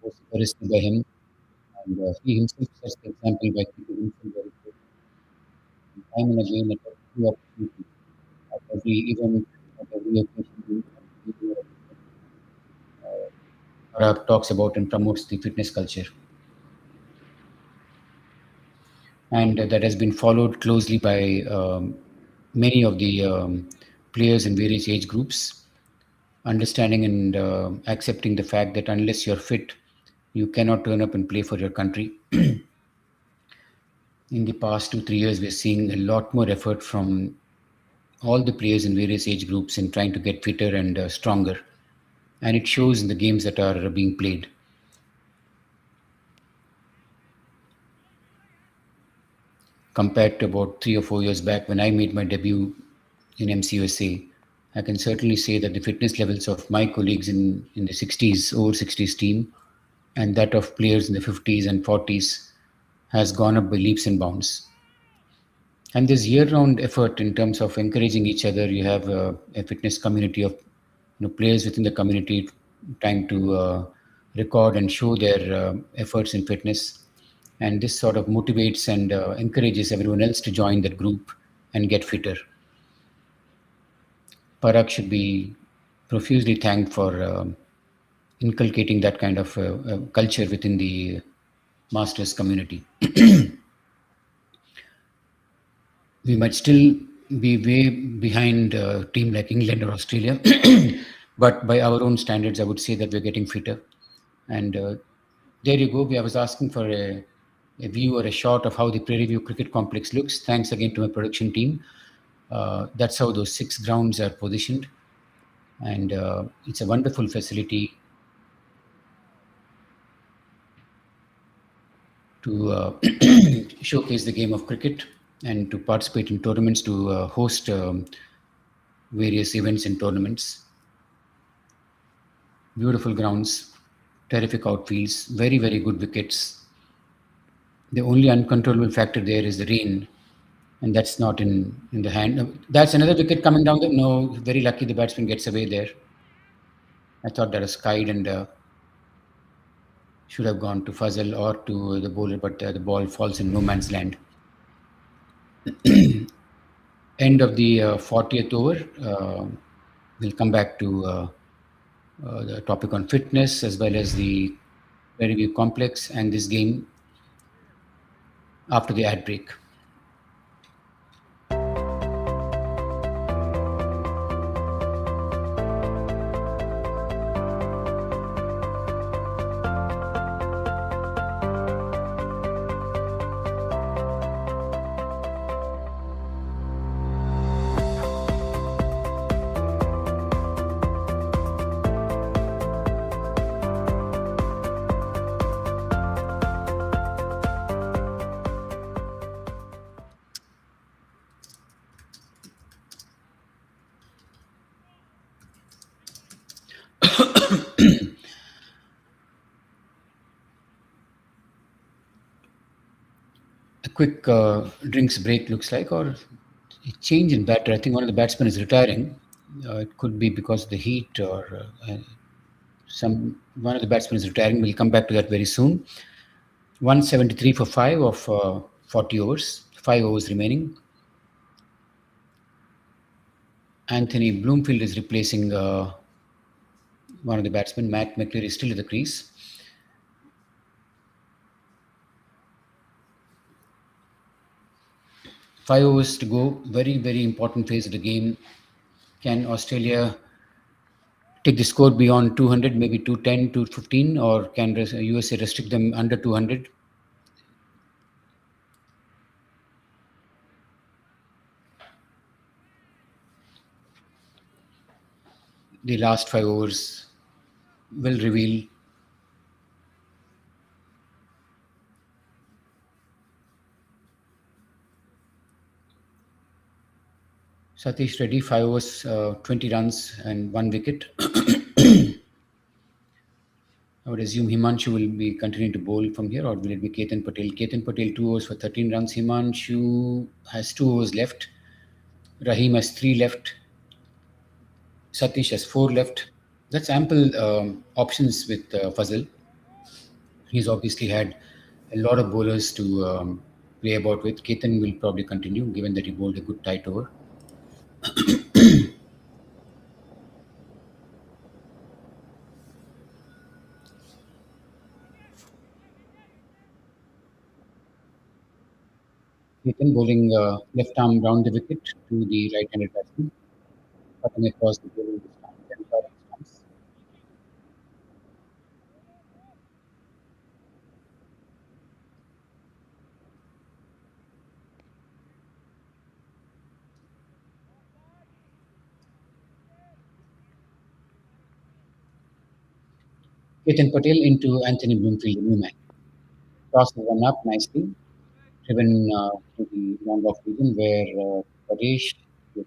vociferously by him. And he himself sets the example by keeping himself very fit. And time and again, at every opportunity, at every event, at every occasion, Parag talks about and promotes the fitness culture. And that has been followed closely by many of the players in various age groups, understanding and accepting the fact that unless you're fit, you cannot turn up and play for your country. In the past 2-3 years, we're seeing a lot more effort from all the players in various age groups in trying to get fitter and stronger. And it shows in the games that are being played. Compared to about 3 or 4 years back when I made my debut in MCUSA, I can certainly say that the fitness levels of my colleagues in the 60s, over 60s team, and that of players in the 50s and 40s has gone up by leaps and bounds. And there's year-round effort in terms of encouraging each other. You have a fitness community of players within the community trying to record and show their efforts in fitness. And this sort of motivates and encourages everyone else to join that group and get fitter. Parag should be profusely thanked for inculcating that kind of culture within the Masters community. We might still be way behind a team like England or Australia, But by our own standards, I would say that we're getting fitter. And there you go. I was asking for a view or a shot of how the Prairie View Cricket Complex looks. Thanks again to my production team. That's how those 6 grounds are positioned. And it's a wonderful facility to showcase the game of cricket and to participate in tournaments, to host various events and tournaments. Beautiful grounds, terrific outfields, very, very good wickets. The only uncontrollable factor there is the rain, and that's not in the hand. That's another wicket coming down. No, very lucky the batsman gets away there. I thought that was skied and should have gone to Fazal or to the bowler, but the ball falls in no man's land. End of the 40th over. We'll come back to the topic on fitness as well as the review complex and this game after the ad break. A quick drinks break looks like, or a change in batter. I think one of the batsmen is retiring. It could be because of the heat, or some one of the batsmen is retiring. We'll come back to that very soon. 173 for 5 of 40 overs. 5 overs remaining. Anthony Bloomfield is replacing one of the batsmen. Matt McCleary is still at the crease. Five overs to go. Very, very important phase of the game. Can Australia take the score beyond 200, maybe 210, 215, or can USA restrict them under 200? The last 5 overs will reveal. Satish Reddy, 5 overs, 20 runs and 1 wicket. I would assume Himanshu will be continuing to bowl from here, or will it be Ketan Patel? Ketan Patel, 2 overs for 13 runs. Himanshu has 2 overs left. Rahim has 3 left. Satish has 4 left. That's ample options with Fazal. He's obviously had a lot of bowlers to play about with. Ketan will probably continue, given that he bowled a good tight over. Ketan bowling left arm round the wicket to the right-handed batsman, cutting across the bowling distance. Ketan Patel into Anthony Bloomfield, the new man. Toss the one up nicely, driven to the long off region where Paresh feels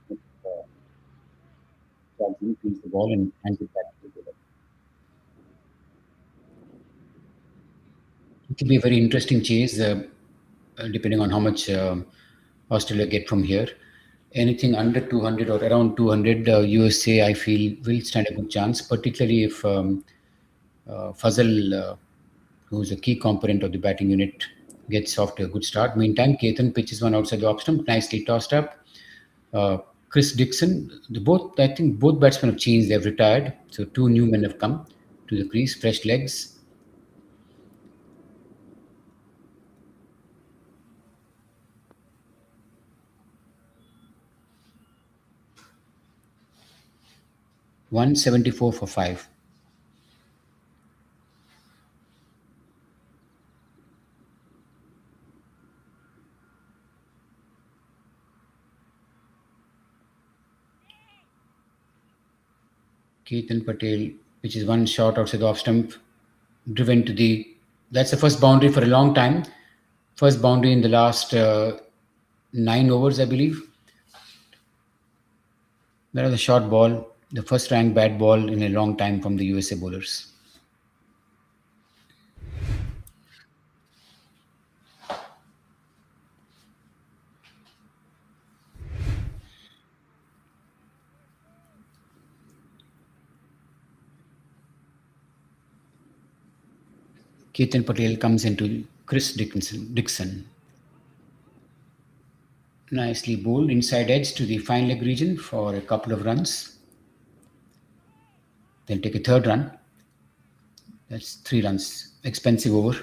the ball and hands it back to the bowler. It could be a very interesting chase, depending on how much Australia get from here. Anything under 200 or around 200, USA, I feel, will stand a good chance, particularly if Fazal, who's a key component of the batting unit, gets off to a good start. Meantime, Ketan pitches one outside the off stump, nicely tossed up. Chris Dixon, I think both batsmen have changed. They've retired, so 2 new men have come to the crease, fresh legs. 174 for 5. Ketan Patel, which is one shot outside the off stump, driven to the. That's the first boundary for a long time. First boundary in the last 9 overs, I believe. That was a short ball, the first ranked bad ball in a long time from the USA bowlers. Ketan Patel comes into Chris Dixon. Nicely bowled inside edge to the fine leg region for a couple of runs. They'll take a third run. That's 3 runs. Expensive over.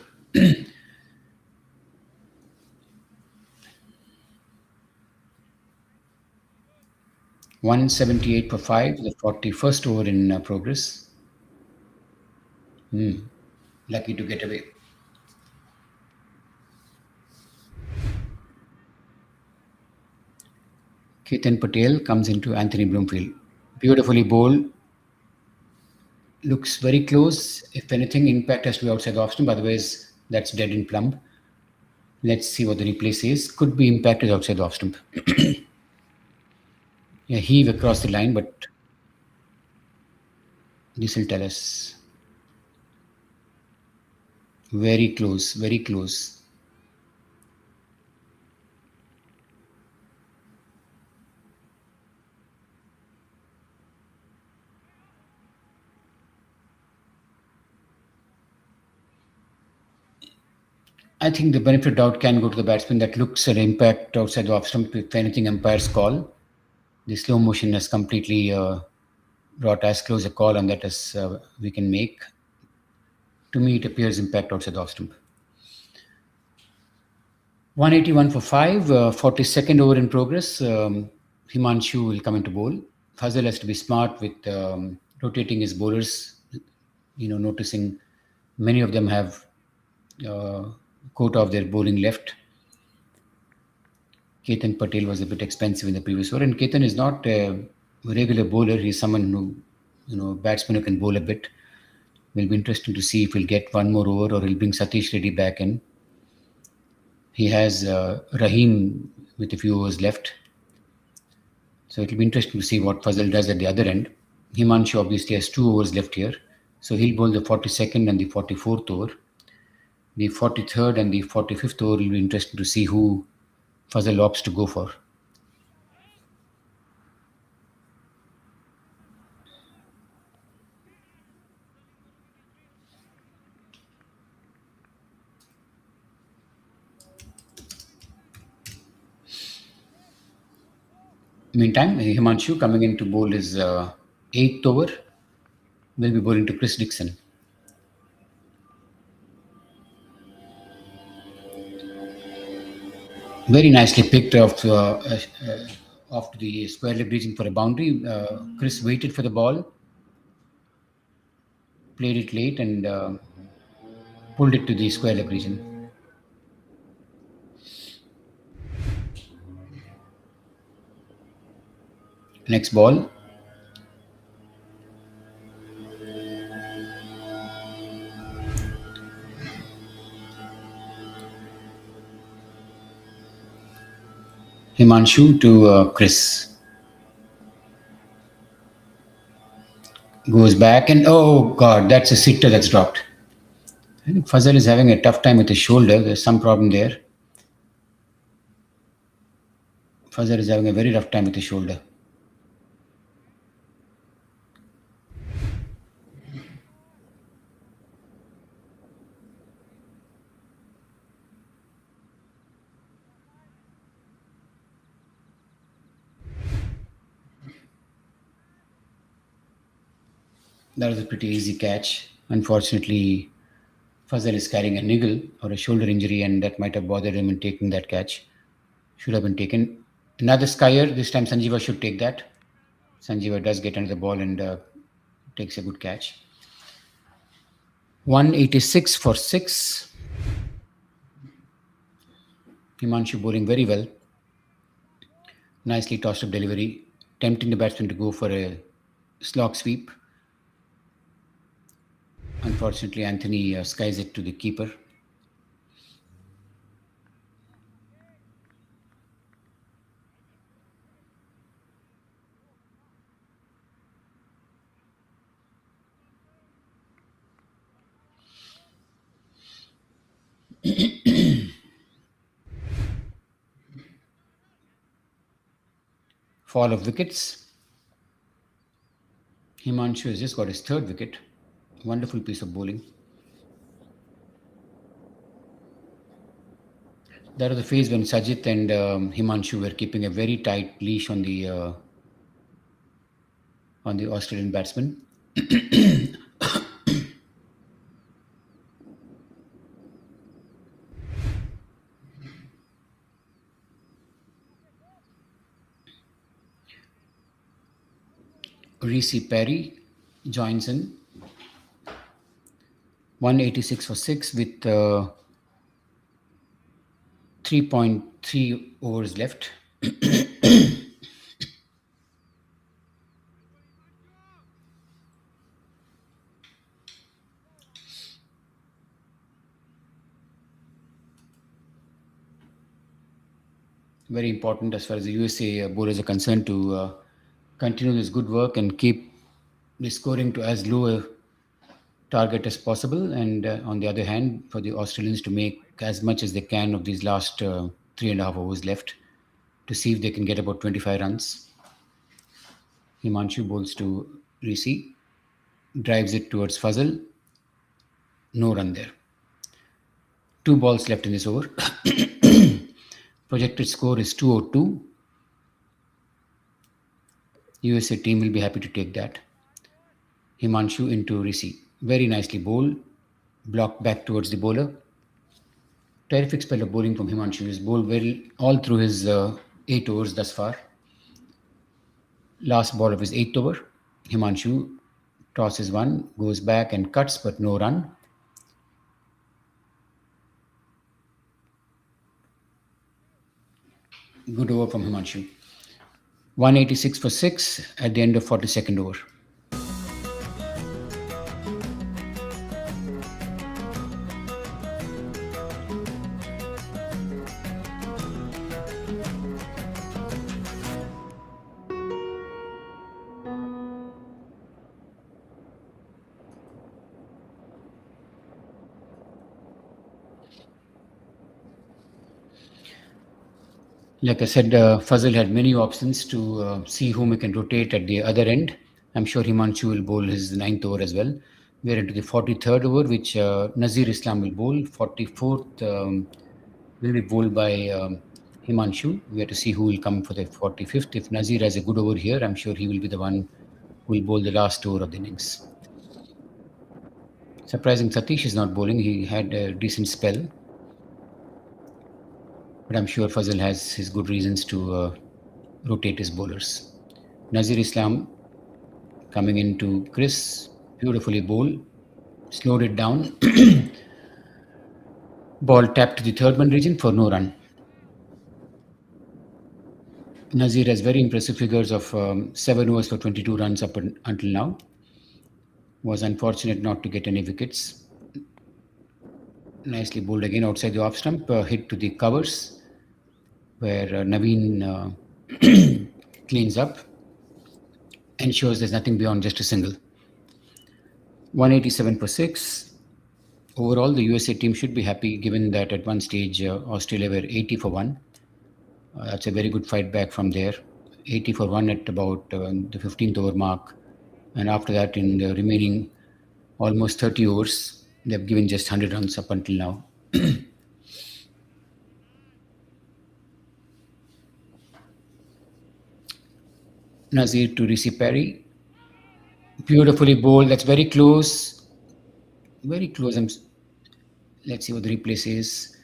178 for 5, the 41st over in progress. Lucky to get away. Ketan Patel comes into Anthony Bloomfield. Beautifully bowled. Looks very close. If anything, impact has to be outside the off stump. Otherwise, that's dead in plumb. Let's see what the replay says. Could be impacted outside the off stump. Yeah, heave across the line, but this will tell us. Very close, very close. I think the benefit of doubt can go to the batsman that looks at impact outside the off stump. If anything, umpire's call. The slow motion has completely brought as close a call on that as we can make. To me, it appears impact outside the off stump. 181 for 5, 42nd over in progress. Himanshu will come into bowl. Fazal has to be smart with rotating his bowlers. Noticing many of them have quota of their bowling left. Ketan Patel was a bit expensive in the previous over, and Ketan is not a regular bowler. He's someone who, batsman who can bowl a bit. Will be interesting to see if he'll get one more over or he'll bring Satish Reddy back in. He has Rahim with a few overs left. So it'll be interesting to see what Fazal does at the other end. Himanshu obviously has 2 overs left here. So he'll bowl the 42nd and the 44th over. The 43rd and the 45th over will be interesting to see who Fazal opts to go for. Meantime, Himanshu coming in to bowl his 8th over will be bowling to Chris Dixon. Very nicely picked off the square leg region for a boundary. Chris waited for the ball, played it late and pulled it to the square leg region. Next ball. Himanshu to Chris. Goes back and oh god, that's a sitter that's dropped. I think Fazal is having a tough time with his shoulder. There's some problem there. Fazal is having a very rough time with his shoulder. That was a pretty easy catch. Unfortunately, Fazal is carrying a niggle or a shoulder injury, and that might have bothered him in taking that catch. Should have been taken. Another skyer. This time Sanjeeva should take that. Sanjeeva does get under the ball and takes a good catch. 186 for 6. Himanshu bowling very well. Nicely tossed up delivery, tempting the batsman to go for a slog sweep. Unfortunately, Anthony skies it to the keeper. Fall of wickets. Himanshu has just got his third wicket. Wonderful piece of bowling. That was the phase when Sajid and Himanshu were keeping a very tight leash on the Australian batsman. Reece Perry joins in. 186 for 6 with 3.3 overs left. Very important as far as the USA bowlers are concerned to continue this good work and keep the scoring to as low a target as possible. And on the other hand, for the Australians to make as much as they can of these last 3.5 overs left to see if they can get about 25 runs. Himanshu bowls to Reece, drives it towards Fazal. No run there. 2 balls left in this over. Projected score is 202. USA team will be happy to take that. Himanshu into Reece. Very nicely bowled. Blocked back towards the bowler. Terrific spell of bowling from Himanshu. He's bowled well all through his 8 overs thus far. Last ball of his 8th over. Himanshu tosses one, goes back and cuts, but no run. Good over from Himanshu. 186 for 6 at the end of 42nd over. Like I said, Fazal had many options to see whom he can rotate at the other end. I'm sure Himanshu will bowl his 9th over as well. We're into the 43rd over, which Nazir Islam will bowl. 44th will be bowled by Himanshu. We have to see who will come for the 45th. If Nazir has a good over here, I'm sure he will be the one who will bowl the last over of the innings. Surprising, Satish is not bowling. He had a decent spell. But I'm sure Fazal has his good reasons to rotate his bowlers. Nazir Islam coming into Chris, beautifully bowled, slowed it down. Ball tapped to the third man region for no run. Nazir has very impressive figures of 7 overs for 22 runs up until now. Was unfortunate not to get any wickets. Nicely bowled again outside the off stump, hit to the covers, where Naveen cleans up, ensures there's nothing beyond just a single. 187 for 6. Overall, the USA team should be happy given that at one stage Australia were 80 for 1. That's a very good fight back from there. 80 for 1 at about the 15th over mark. And after that, in the remaining almost 30 overs, they've given just 100 runs up until now. Nazir to Reece Perry. Beautifully bowled. That's very close. Very close. Let's see what the replay says.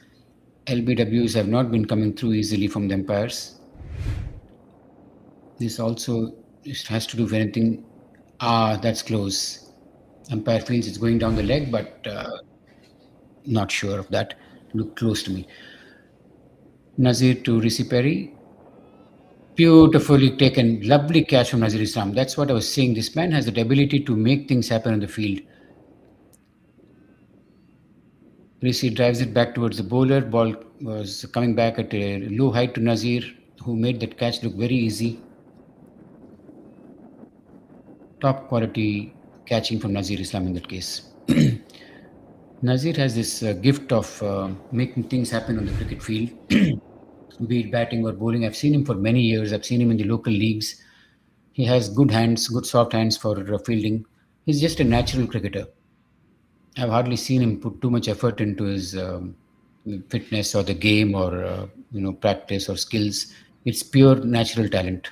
LBWs have not been coming through easily from the umpires. This also has to do with anything That's close. Umpire feels it's going down the leg, but not sure of that. Look close to me. Nazir to Rishi Perry. Beautifully taken. Lovely catch from Nazir Islam. That's what I was saying. This man has the ability to make things happen on the field. Rishi drives it back towards the bowler. Ball was coming back at a low height to Nazir, who made that catch look very easy. Top quality catching from Nazir Islam in that case. Nazir has this gift of making things happen on the cricket field, be it batting or bowling. I've seen him for many years. I've seen him in the local leagues. He has good hands, good soft hands for fielding. He's just a natural cricketer. I've hardly seen him put too much effort into his fitness or the game or practice or skills. It's pure natural talent.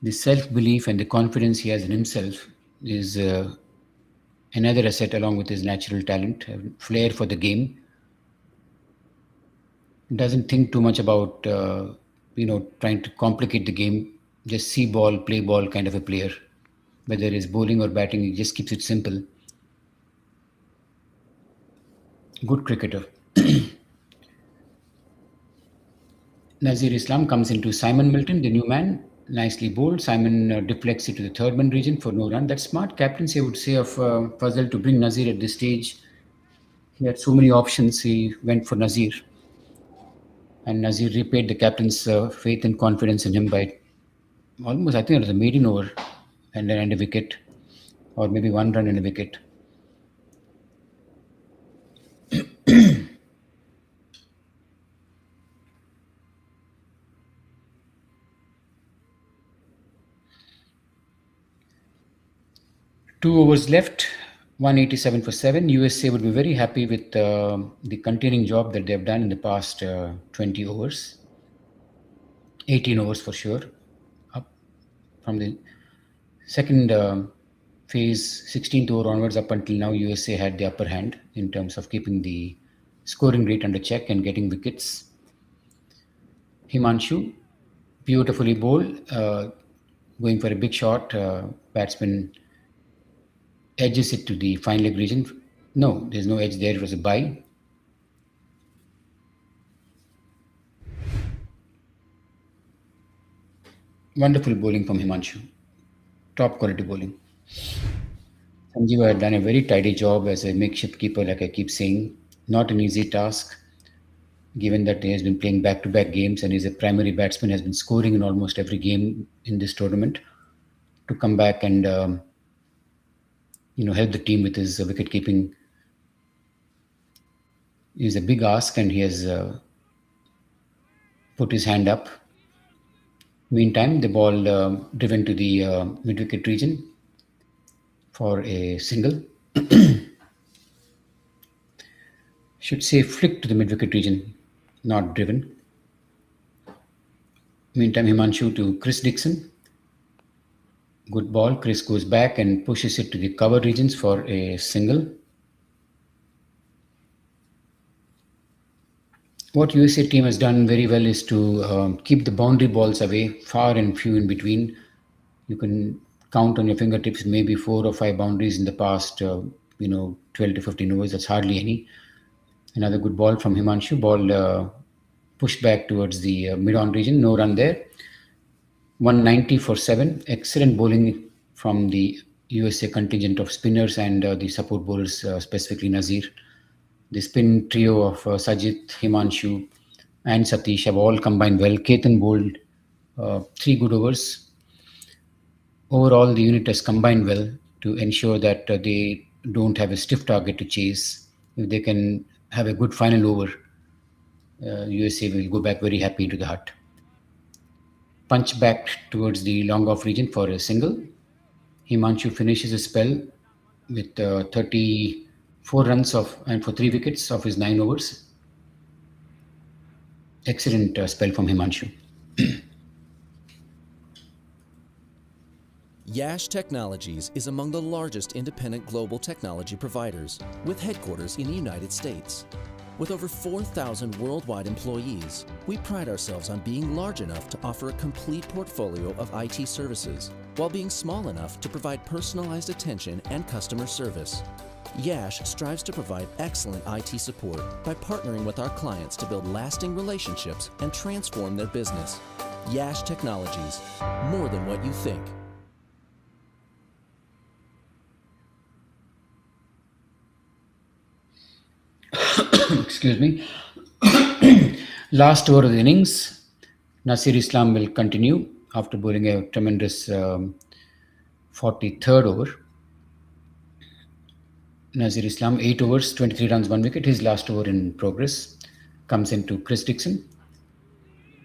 The self-belief and the confidence he has in himself is another asset along with his natural talent, flair for the game. Doesn't think too much about trying to complicate the game. Just see ball, play ball kind of a player. Whether it's bowling or batting, he just keeps it simple. Good cricketer. Nazir Islam comes into Simon Milton, the new man. Nicely bowled. Simon deflects it to the third man region for no run. That's smart captaincy, I would say, of Fazal to bring Nazir at this stage. He had so many options. He went for Nazir. And Nazir repaid the captain's faith and confidence in him by almost, I think it was a maiden over and a wicket, or maybe one run and a wicket. Two overs left, 187 for 7. USA would be very happy with the containing job that they've done in the past 20 overs. 18 overs for sure. Up from the second phase, 16th over onwards up until now, USA had the upper hand in terms of keeping the scoring rate under check and getting wickets. Himanshu, beautifully bowled, going for a big shot. Batsman edges it to the fine leg region. No, there's no edge there. It was a bye. Wonderful bowling from Himanshu. Top quality bowling. Sanjeeva had done a very tidy job as a makeshift keeper, like I keep saying. Not an easy task, given that he has been playing back-to-back games and is a primary batsman, has been scoring in almost every game in this tournament. To come back and help the team with his wicket keeping is a big ask, and he has put his hand up. Meantime, the ball driven to the mid-wicket region for a single. Should say flick to the mid-wicket region, not driven. Meantime, Himanshu to Chris Dixon. Good ball. Chris goes back and pushes it to the cover regions for a single. What USA team has done very well is to keep the boundary balls away, far and few in between. You can count on your fingertips maybe 4 or 5 boundaries in the past 12 to 15 overs. That's hardly any. Another good ball from Himanshu. Ball pushed back towards the mid-on region. No run there. 190 for 7. Excellent bowling from the USA contingent of spinners and the support bowlers, specifically Nazir. The spin trio of Sajid, Himanshu, and Satish have all combined well. Ketan bowled 3 good overs. Overall, the unit has combined well to ensure that they don't have a stiff target to chase. If they can have a good final over, USA will go back very happy into the hut. Punch back towards the long off region for a single. Himanshu finishes his spell with 34 runs and for 3 wickets of his 9 overs. Excellent spell from Himanshu. Yash Technologies is among the largest independent global technology providers, with headquarters in the United States. With over 4,000 worldwide employees, we pride ourselves on being large enough to offer a complete portfolio of IT services, while being small enough to provide personalized attention and customer service. Yash strives to provide excellent IT support by partnering with our clients to build lasting relationships and transform their business. Yash Technologies, more than what you think. Excuse me. Last over of the innings, Nasir Islam will continue after bowling a tremendous 43rd over. Nasir Islam, 8 overs, 23 runs, 1 wicket. His last over in progress comes into Chris Dixon.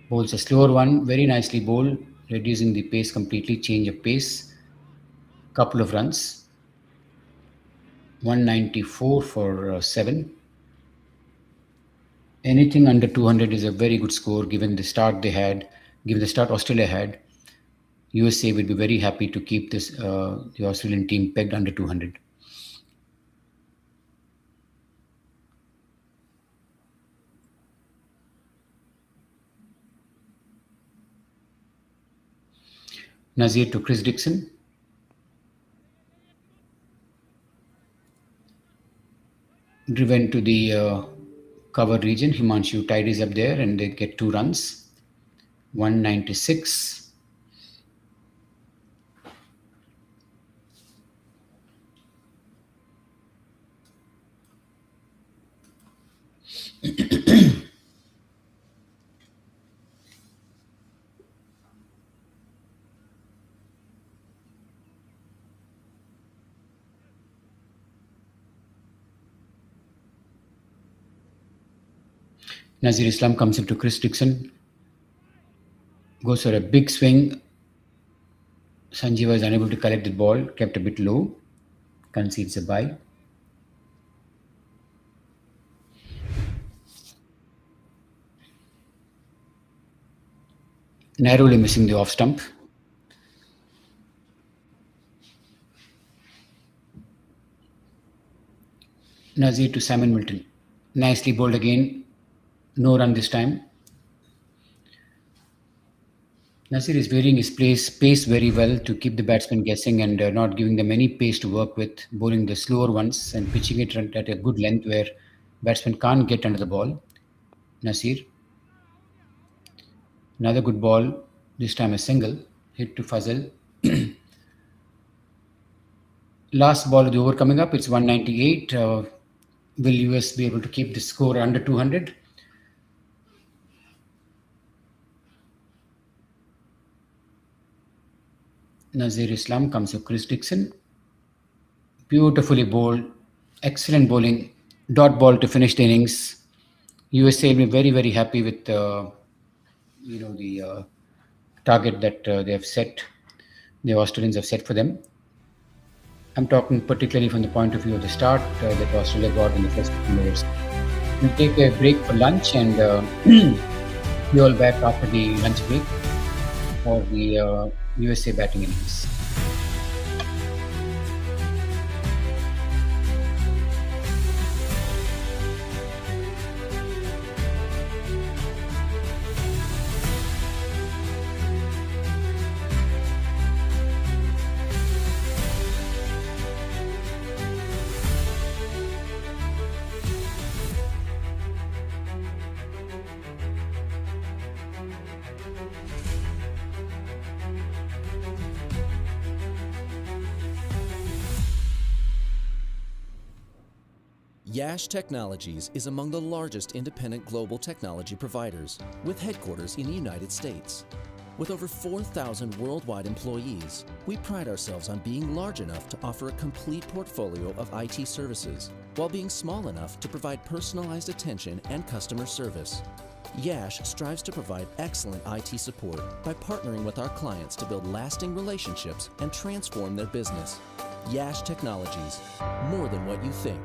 Bowls a slower one, very nicely bowled, reducing the pace completely, change of pace. Couple of runs. 194 for 7. Anything under 200 is a very good score given the start they had, given the start Australia had. USA would be very happy to keep this the Australian team pegged under 200. Nazir to Chris Dixon. Driven to the cover region. Himanshu tidies up there and they get 2 runs. 196. Nazir Islam comes into Chris Dixon. Goes for a big swing. Sanjeeva is unable to collect the ball, kept a bit low. Concedes a bye. Narrowly missing the off stump. Nazir to Simon Milton. Nicely bowled again. No run this time. Nasir is varying his pace very well to keep the batsmen guessing and not giving them any pace to work with, bowling the slower ones and pitching it at a good length where batsmen can't get under the ball. Nasir. Another good ball, this time a single, hit to Fazal. Last ball of the over coming up, it's 198. Will US be able to keep the score under 200? Nazir Islam comes to Chris Dixon. Beautifully bowled. Excellent bowling. Dot ball to finish the innings. USA will be very, very happy with the target that they have set. The Australians have set for them. I'm talking particularly from the point of view of the start that Australia got in the first 15 overs. We'll take a break for lunch and be all back after the lunch break for the USA batting innings. Yash Technologies is among the largest independent global technology providers, with headquarters in the United States. With over 4,000 worldwide employees, we pride ourselves on being large enough to offer a complete portfolio of IT services, while being small enough to provide personalized attention and customer service. Yash strives to provide excellent IT support by partnering with our clients to build lasting relationships and transform their business. Yash Technologies, more than what you think.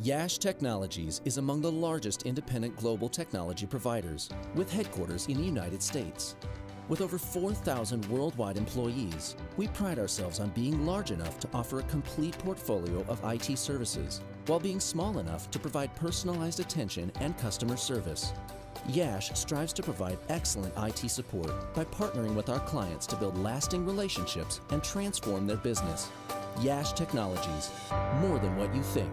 Yash Technologies is among the largest independent global technology providers, with headquarters in the United States. With over 4,000 worldwide employees, we pride ourselves on being large enough to offer a complete portfolio of IT services, while being small enough to provide personalized attention and customer service. Yash strives to provide excellent IT support by partnering with our clients to build lasting relationships and transform their business. Yash Technologies, more than what you think.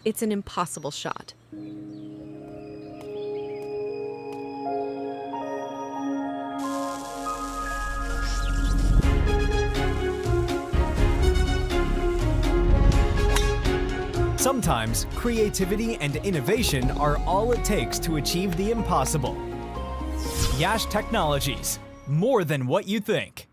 It's an impossible shot. Sometimes creativity and innovation are all it takes to achieve the impossible. Yash Technologies, more than what you think.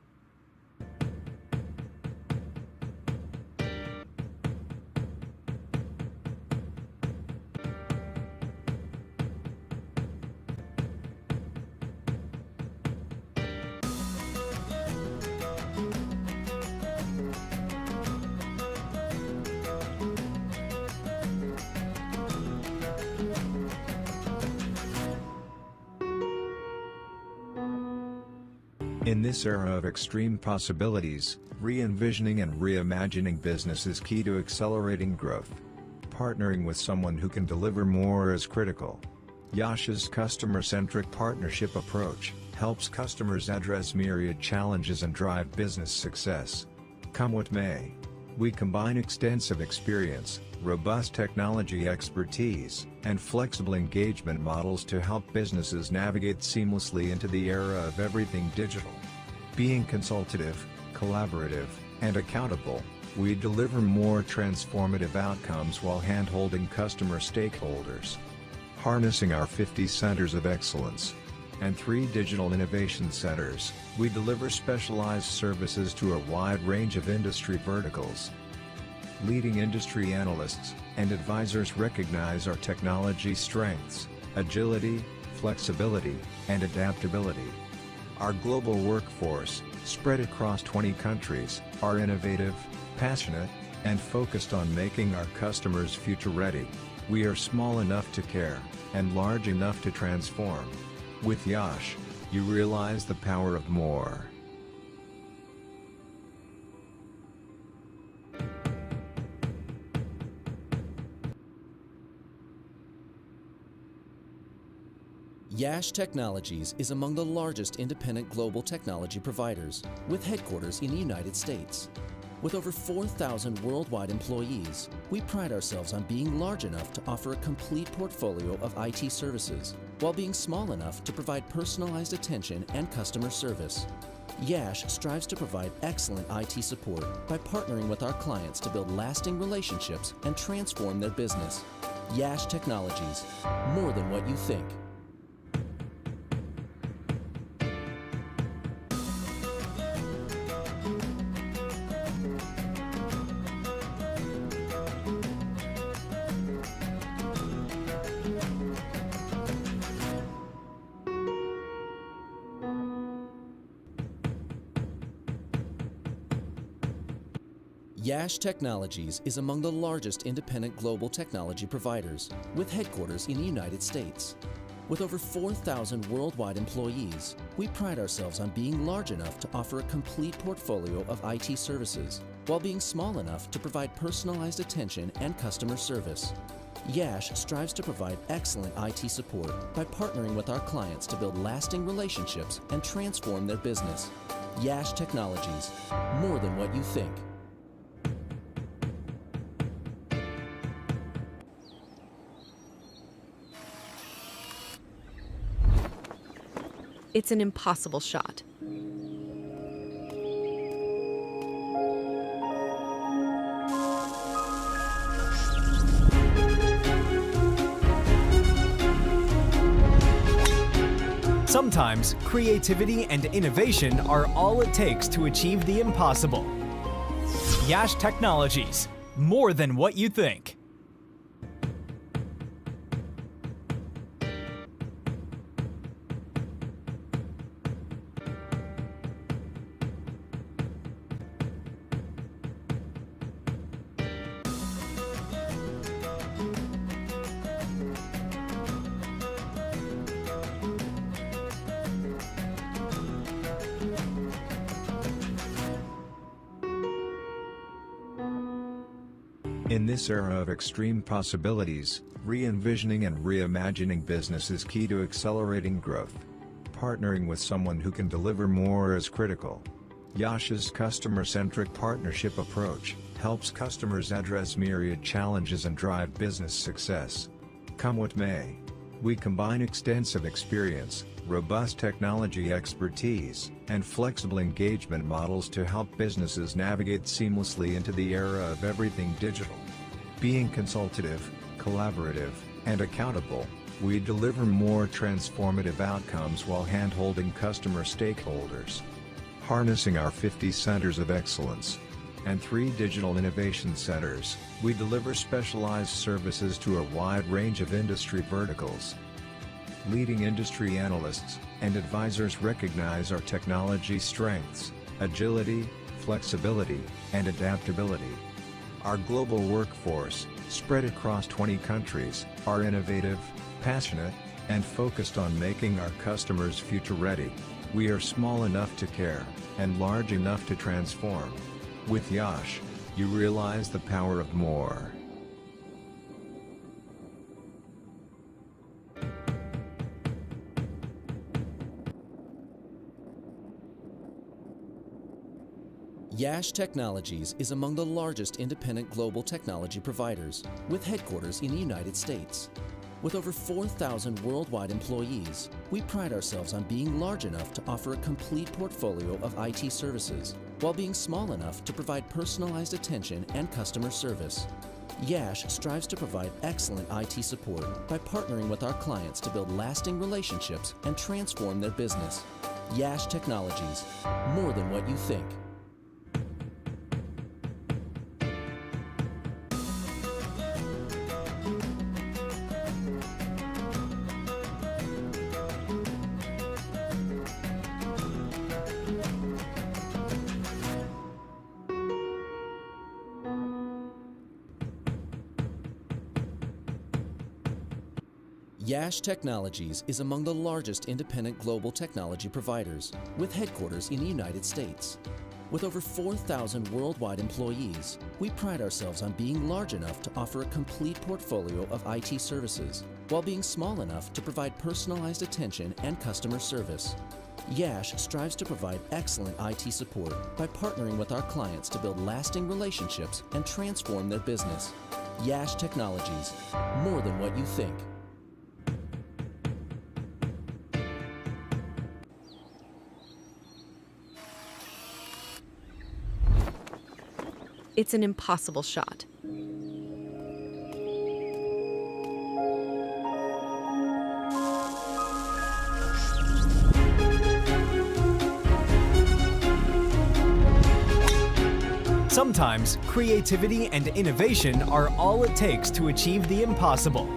In this era of extreme possibilities, re-envisioning and reimagining business is key to accelerating growth. Partnering with someone who can deliver more is critical. Yash's customer-centric partnership approach helps customers address myriad challenges and drive business success. Come what may, we combine extensive experience, robust technology expertise, and flexible engagement models to help businesses navigate seamlessly into the era of everything digital. Being consultative, collaborative, and accountable, we deliver more transformative outcomes while hand-holding customer stakeholders. Harnessing our 50 centers of excellence and 3 digital innovation centers, we deliver specialized services to a wide range of industry verticals. Leading industry analysts and advisors recognize our technology strengths, agility, flexibility, and adaptability. Our global workforce, spread across 20 countries, are innovative, passionate, and focused on making our customers future-ready. We are small enough to care, and large enough to transform. With Yash, you realize the power of more. Yash Technologies is among the largest independent global technology providers, with headquarters in the United States. With over 4,000 worldwide employees, we pride ourselves on being large enough to offer a complete portfolio of IT services, while being small enough to provide personalized attention and customer service. Yash strives to provide excellent IT support by partnering with our clients to build lasting relationships and transform their business. Yash Technologies, more than what you think. Yash Technologies is among the largest independent global technology providers, with headquarters in the United States. With over 4,000 worldwide employees, we pride ourselves on being large enough to offer a complete portfolio of IT services, while being small enough to provide personalized attention and customer service. Yash strives to provide excellent IT support by partnering with our clients to build lasting relationships and transform their business. Yash Technologies, more than what you think. It's an impossible shot. Sometimes creativity and innovation are all it takes to achieve the impossible. Yash Technologies, more than what you think. In this era of extreme possibilities, re-envisioning and reimagining business is key to accelerating growth. Partnering with someone who can deliver more is critical. Yash's customer-centric partnership approach helps customers address myriad challenges and drive business success. Come what may, we combine extensive experience, robust technology expertise, and flexible engagement models to help businesses navigate seamlessly into the era of everything digital. Being consultative, collaborative, and accountable, we deliver more transformative outcomes while hand-holding customer stakeholders. Harnessing our 50 centers of excellence and 3 digital innovation centers, we deliver specialized services to a wide range of industry verticals. Leading industry analysts and advisors recognize our technology strengths, agility, flexibility, and adaptability. Our global workforce, spread across 20 countries, are innovative, passionate, and focused on making our customers future-ready. We are small enough to care, and large enough to transform. With Yash, you realize the power of more. Yash Technologies is among the largest independent global technology providers, with headquarters in the United States. With over 4,000 worldwide employees, we pride ourselves on being large enough to offer a complete portfolio of IT services, while being small enough to provide personalized attention and customer service. Yash strives to provide excellent IT support by partnering with our clients to build lasting relationships and transform their business. Yash Technologies, more than what you think. Yash Technologies is among the largest independent global technology providers, with headquarters in the United States. With over 4,000 worldwide employees, we pride ourselves on being large enough to offer a complete portfolio of IT services, while being small enough to provide personalized attention and customer service. Yash strives to provide excellent IT support by partnering with our clients to build lasting relationships and transform their business. Yash Technologies, more than what you think. It's an impossible shot. Sometimes creativity and innovation are all it takes to achieve the impossible.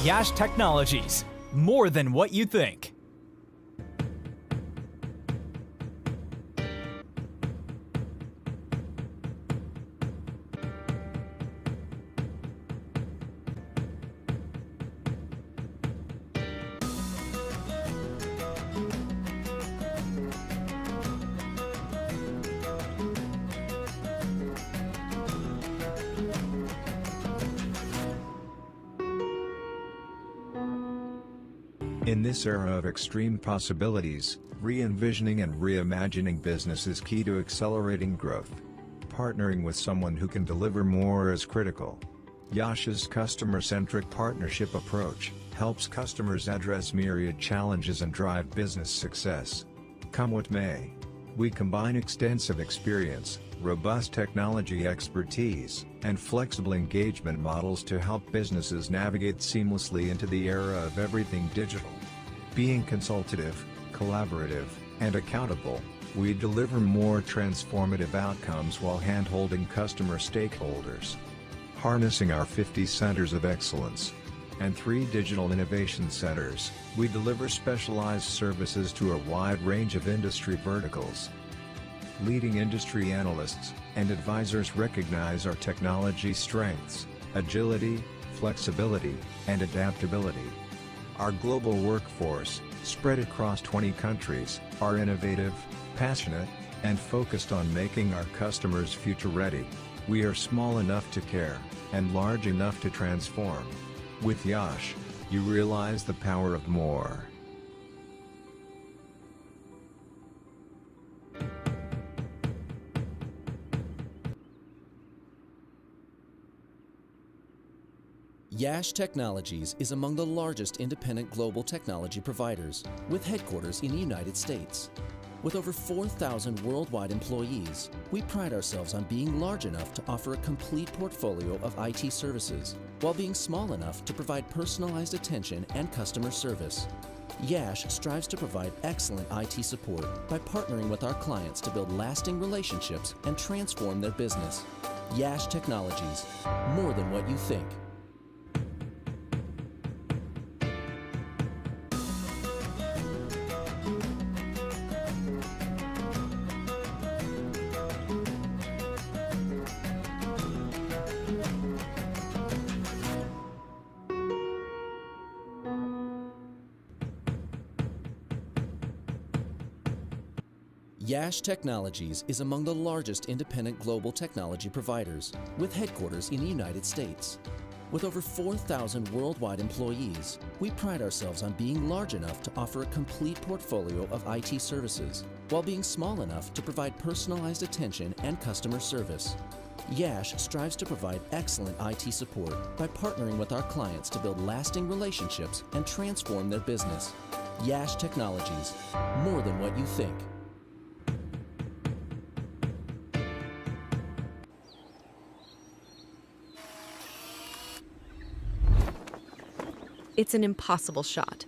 Yash Technologies, more than what you think. In this era of extreme possibilities, re-envisioning and reimagining business is key to accelerating growth. Partnering with someone who can deliver more is critical. Yash's customer-centric partnership approach helps customers address myriad challenges and drive business success. Come what may, we combine extensive experience, robust technology expertise, and flexible engagement models to help businesses navigate seamlessly into the era of everything digital. Being consultative, collaborative, and accountable, we deliver more transformative outcomes while hand-holding customer stakeholders. Harnessing our 50 centers of excellence and 3 digital innovation centers, we deliver specialized services to a wide range of industry verticals. Leading industry analysts and advisors recognize our technology strengths, agility, flexibility, and adaptability. Our global workforce, spread across 20 countries, are innovative, passionate, and focused on making our customers future ready. We are small enough to care, and large enough to transform. With Yash, you realize the power of more. Yash Technologies is among the largest independent global technology providers, with headquarters in the United States. With over 4,000 worldwide employees, we pride ourselves on being large enough to offer a complete portfolio of IT services, while being small enough to provide personalized attention and customer service. Yash strives to provide excellent IT support by partnering with our clients to build lasting relationships and transform their business. Yash Technologies, more than what you think. Yash Technologies is among the largest independent global technology providers, with headquarters in the United States. With over 4,000 worldwide employees, we pride ourselves on being large enough to offer a complete portfolio of IT services, while being small enough to provide personalized attention and customer service. Yash strives to provide excellent IT support by partnering with our clients to build lasting relationships and transform their business. Yash Technologies, more than what you think. It's an impossible shot.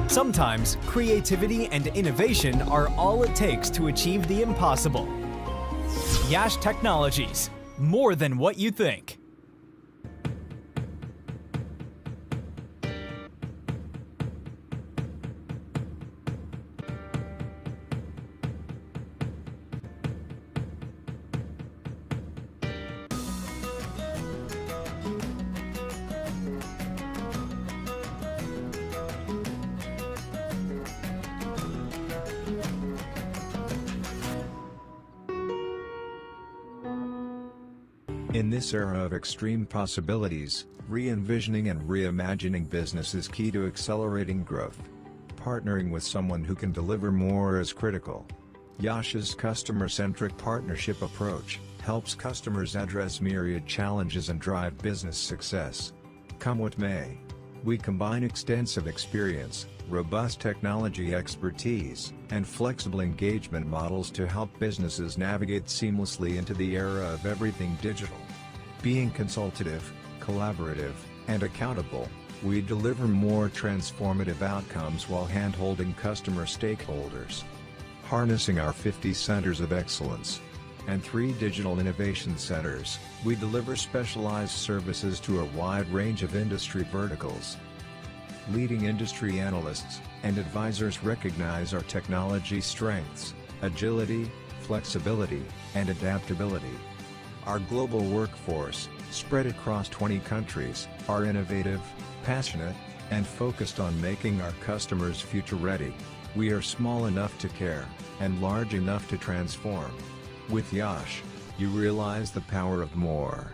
Sometimes creativity and innovation are all it takes to achieve the impossible. Yash Technologies, more than what you think. In this era of extreme possibilities, re-envisioning and reimagining business is key to accelerating growth. Partnering with someone who can deliver more is critical. Yash's customer-centric partnership approach helps customers address myriad challenges and drive business success. Come what may, we combine extensive experience, robust technology expertise, and flexible engagement models to help businesses navigate seamlessly into the era of everything digital. Being consultative, collaborative, and accountable, we deliver more transformative outcomes while hand-holding customer stakeholders. Harnessing our 50 centers of excellence and 3 digital innovation centers, we deliver specialized services to a wide range of industry verticals. Leading industry analysts and advisors recognize our technology strengths, agility, flexibility, and adaptability. Our global workforce, spread across 20 countries, are innovative, passionate, and focused on making our customers future ready. We are small enough to care, and large enough to transform. With Yash, you realize the power of more.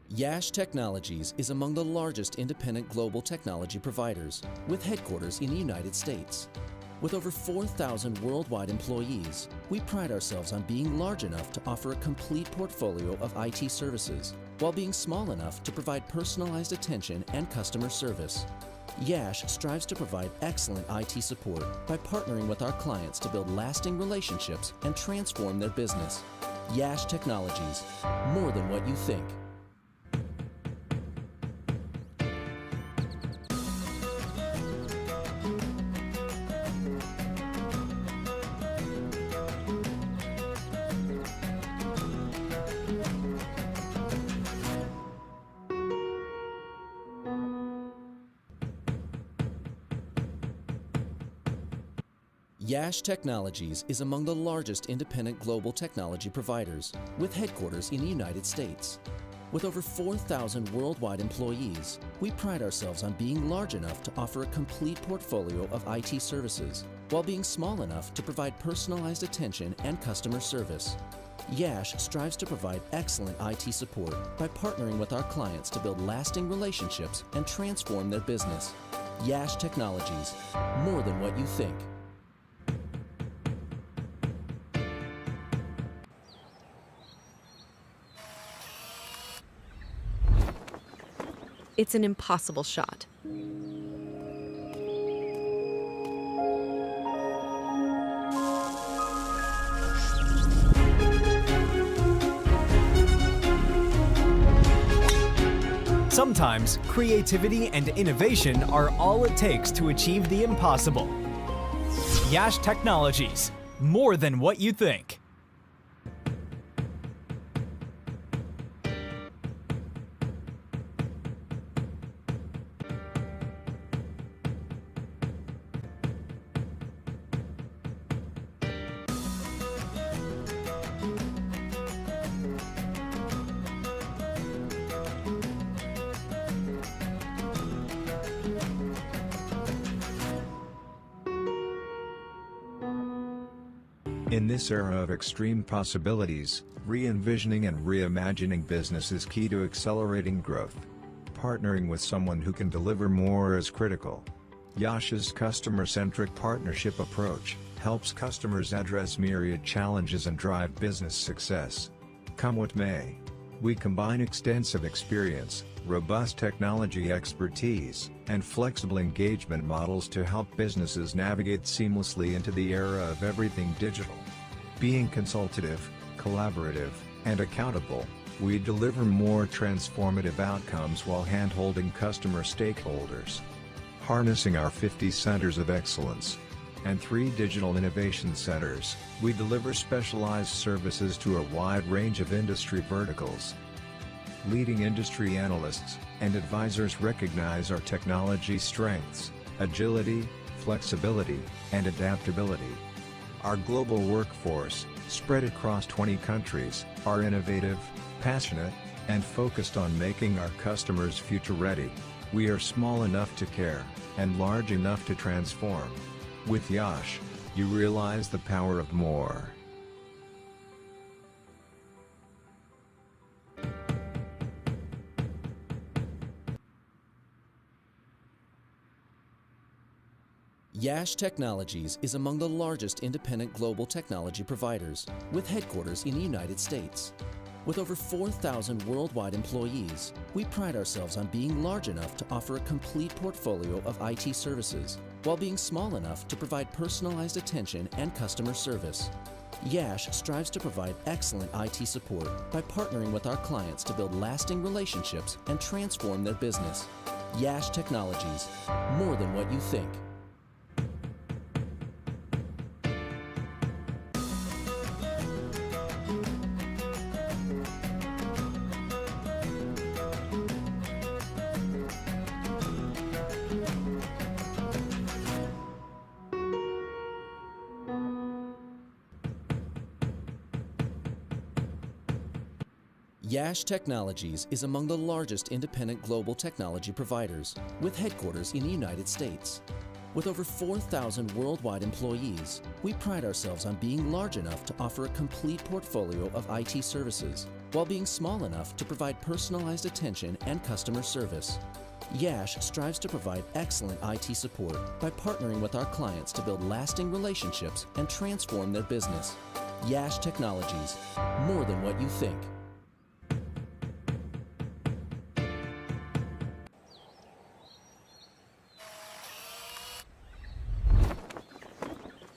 Yash Technologies is among the largest independent global technology providers, with headquarters in the United States. With over 4,000 worldwide employees, we pride ourselves on being large enough to offer a complete portfolio of IT services, while being small enough to provide personalized attention and customer service. Yash strives to provide excellent IT support by partnering with our clients to build lasting relationships and transform their business. Yash Technologies, more than what you think. Yash Technologies is among the largest independent global technology providers, with headquarters in the United States. With over 4,000 worldwide employees, we pride ourselves on being large enough to offer a complete portfolio of IT services, while being small enough to provide personalized attention and customer service. Yash strives to provide excellent IT support by partnering with our clients to build lasting relationships and transform their business. Yash Technologies, more than what you think. It's an impossible shot. Sometimes creativity and innovation are all it takes to achieve the impossible. Yash Technologies, more than what you think. In this era of extreme possibilities, re-envisioning and reimagining business is key to accelerating growth. Partnering with someone who can deliver more is critical. Yash's customer-centric partnership approach helps customers address myriad challenges and drive business success. Come what may, we combine extensive experience, robust technology expertise, and flexible engagement models to help businesses navigate seamlessly into the era of everything digital. Being consultative, collaborative, and accountable, we deliver more transformative outcomes while hand-holding customer stakeholders. Harnessing our 50 centers of excellence and 3 digital innovation centers, we deliver specialized services to a wide range of industry verticals. Leading industry analysts and advisors recognize our technology strengths, agility, flexibility, and adaptability. Our global workforce, spread across 20 countries, are innovative, passionate, and focused on making our customers future-ready. We are small enough to care, and large enough to transform. With Yash, you realize the power of more. Yash Technologies is among the largest independent global technology providers, with headquarters in the United States. With over 4,000 worldwide employees, we pride ourselves on being large enough to offer a complete portfolio of IT services, while being small enough to provide personalized attention and customer service. Yash strives to provide excellent IT support by partnering with our clients to build lasting relationships and transform their business. Yash Technologies, more than what you think. Yash Technologies is among the largest independent global technology providers, with headquarters in the United States. With over 4,000 worldwide employees, we pride ourselves on being large enough to offer a complete portfolio of IT services, while being small enough to provide personalized attention and customer service. Yash strives to provide excellent IT support by partnering with our clients to build lasting relationships and transform their business. Yash Technologies, more than what you think.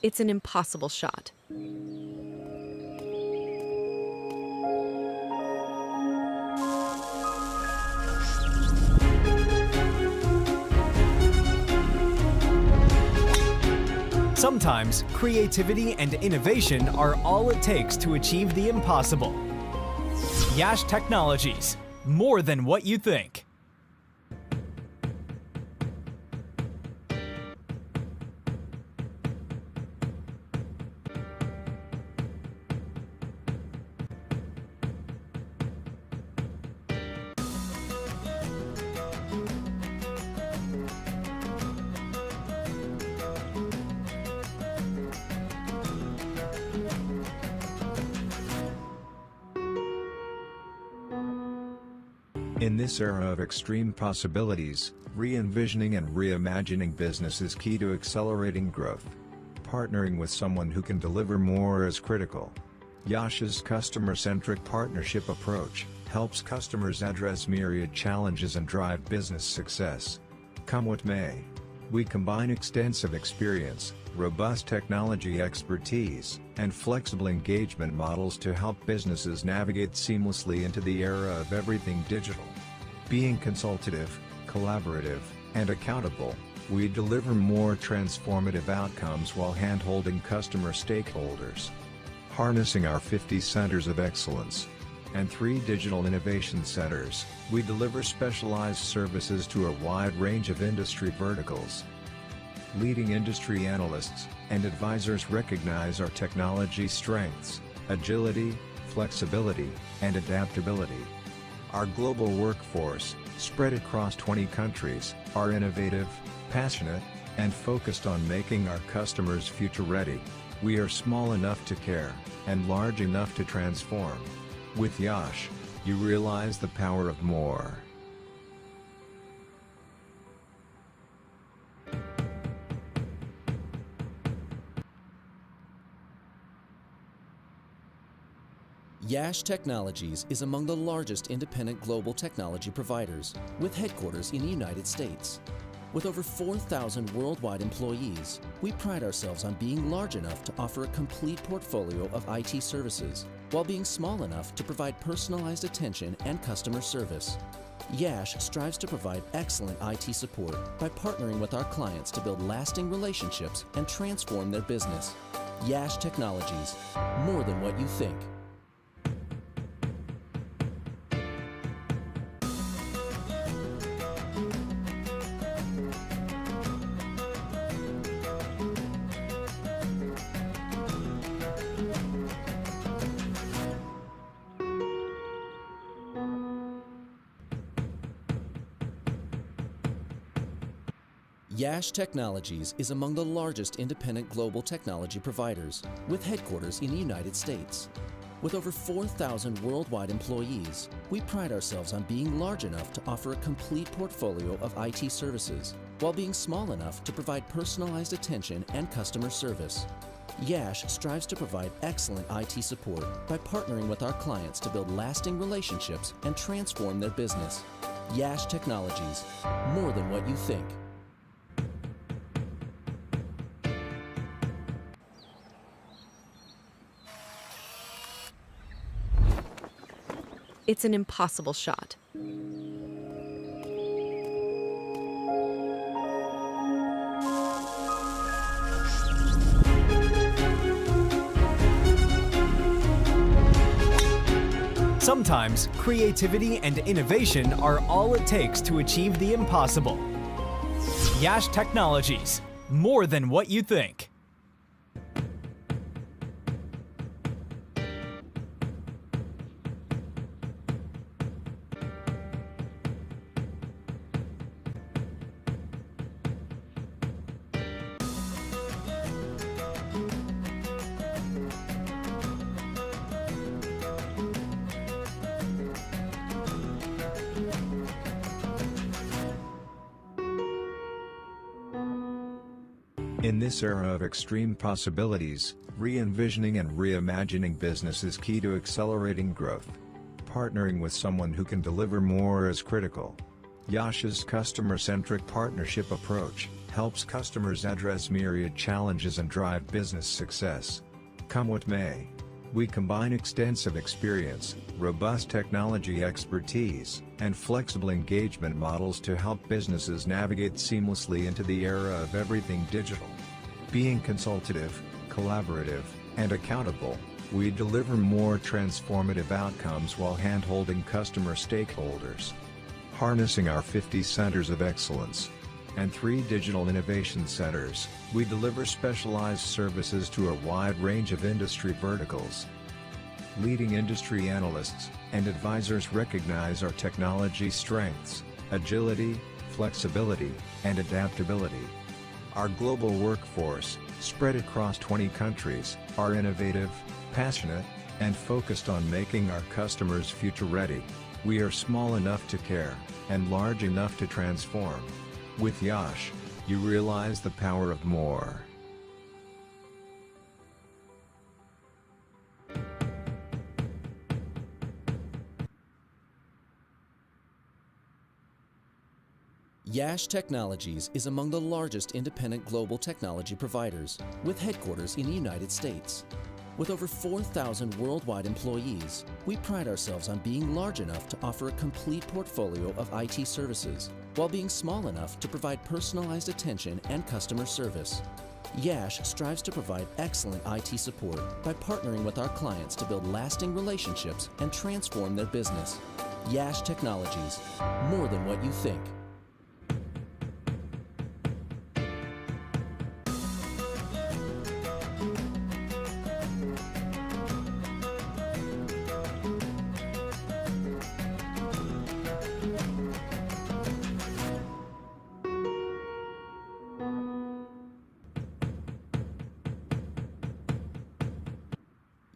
It's an impossible shot. Sometimes creativity and innovation are all it takes to achieve the impossible. Yash Technologies, more than what you think. In this era of extreme possibilities, re-envisioning and reimagining business is key to accelerating growth. Partnering with someone who can deliver more is critical. Yash's customer-centric partnership approach helps customers address myriad challenges and drive business success. Come what may, we combine extensive experience, robust technology expertise, and flexible engagement models to help businesses navigate seamlessly into the era of everything digital. Being consultative, collaborative, and accountable, we deliver more transformative outcomes while hand-holding customer stakeholders. Harnessing our 50 centers of excellence and 3 digital innovation centers, we deliver specialized services to a wide range of industry verticals. Leading industry analysts and advisors recognize our technology strengths, agility, flexibility, and adaptability. Our global workforce, spread across 20 countries, are innovative, passionate, and focused on making our customers future-ready. We are small enough to care, and large enough to transform. With Yash, you realize the power of more. Yash Technologies is among the largest independent global technology providers, with headquarters in the United States. With over 4,000 worldwide employees, we pride ourselves on being large enough to offer a complete portfolio of IT services, while being small enough to provide personalized attention and customer service. Yash strives to provide excellent IT support by partnering with our clients to build lasting relationships and transform their business. Yash Technologies, more than what you think. Yash Technologies is among the largest independent global technology providers, with headquarters in the United States. With over 4,000 worldwide employees, we pride ourselves on being large enough to offer a complete portfolio of IT services, while being small enough to provide personalized attention and customer service. Yash strives to provide excellent IT support by partnering with our clients to build lasting relationships and transform their business. Yash Technologies, more than what you think. It's an impossible shot. Sometimes creativity and innovation are all it takes to achieve the impossible. Yash Technologies, more than what you think. In this era of extreme possibilities, re-envisioning and reimagining business is key to accelerating growth. Partnering with someone who can deliver more is critical. Yash's customer-centric partnership approach helps customers address myriad challenges and drive business success. Come what may, we combine extensive experience, robust technology expertise, and flexible engagement models to help businesses navigate seamlessly into the era of everything digital. Being consultative, collaborative, and accountable, we deliver more transformative outcomes while hand-holding customer stakeholders. Harnessing our 50 centers of excellence and 3 digital innovation centers, we deliver specialized services to a wide range of industry verticals. Leading industry analysts and advisors recognize our technology strengths, agility, flexibility, and adaptability. Our global workforce, spread across 20 countries, are innovative, passionate, and focused on making our customers future-ready. We are small enough to care, and large enough to transform. With Yash, you realize the power of more. Yash Technologies is among the largest independent global technology providers, with headquarters in the United States. With over 4,000 worldwide employees, we pride ourselves on being large enough to offer a complete portfolio of IT services, while being small enough to provide personalized attention and customer service. Yash strives to provide excellent IT support by partnering with our clients to build lasting relationships and transform their business. Yash Technologies, more than what you think.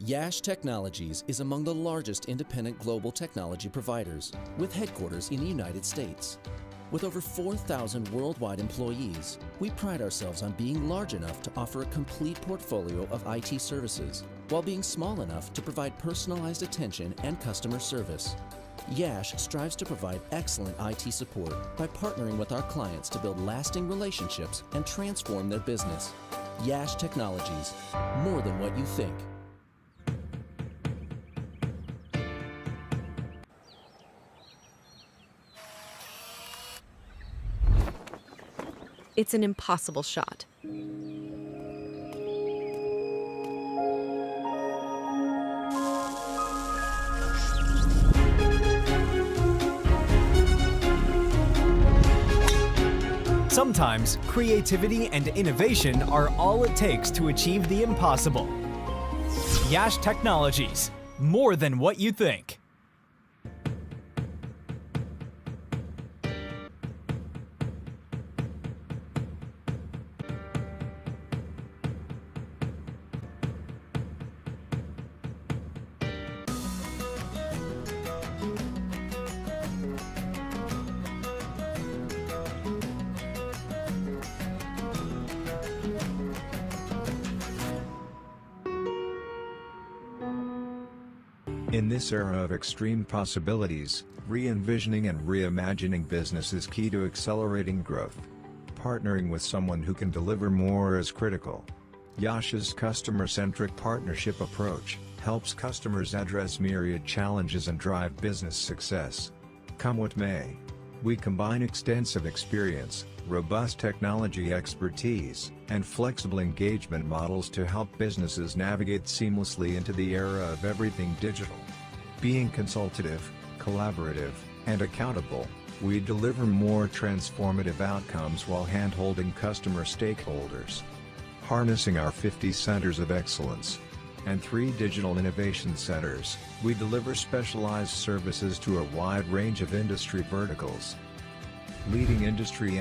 Yash Technologies is among the largest independent global technology providers, with headquarters in the United States. With over 4,000 worldwide employees, we pride ourselves on being large enough to offer a complete portfolio of IT services, while being small enough to provide personalized attention and customer service. Yash strives to provide excellent IT support by partnering with our clients to build lasting relationships and transform their business. Yash Technologies, more than what you think. It's an impossible shot. Sometimes creativity and innovation are all it takes to achieve the impossible. Yash Technologies, more than what you think. In this era of extreme possibilities, re-envisioning and reimagining business is key to accelerating growth. Partnering with someone who can deliver more is critical. Yash's customer-centric partnership approach helps customers address myriad challenges and drive business success. Come what may, we combine extensive experience, robust technology expertise, and flexible engagement models to help businesses navigate seamlessly into the era of everything digital. Being consultative, collaborative, and accountable, we deliver more transformative outcomes while hand-holding customer stakeholders. Harnessing our 50 centers of excellence and 3 digital innovation centers, we deliver specialized services to a wide range of industry verticals. Leading industry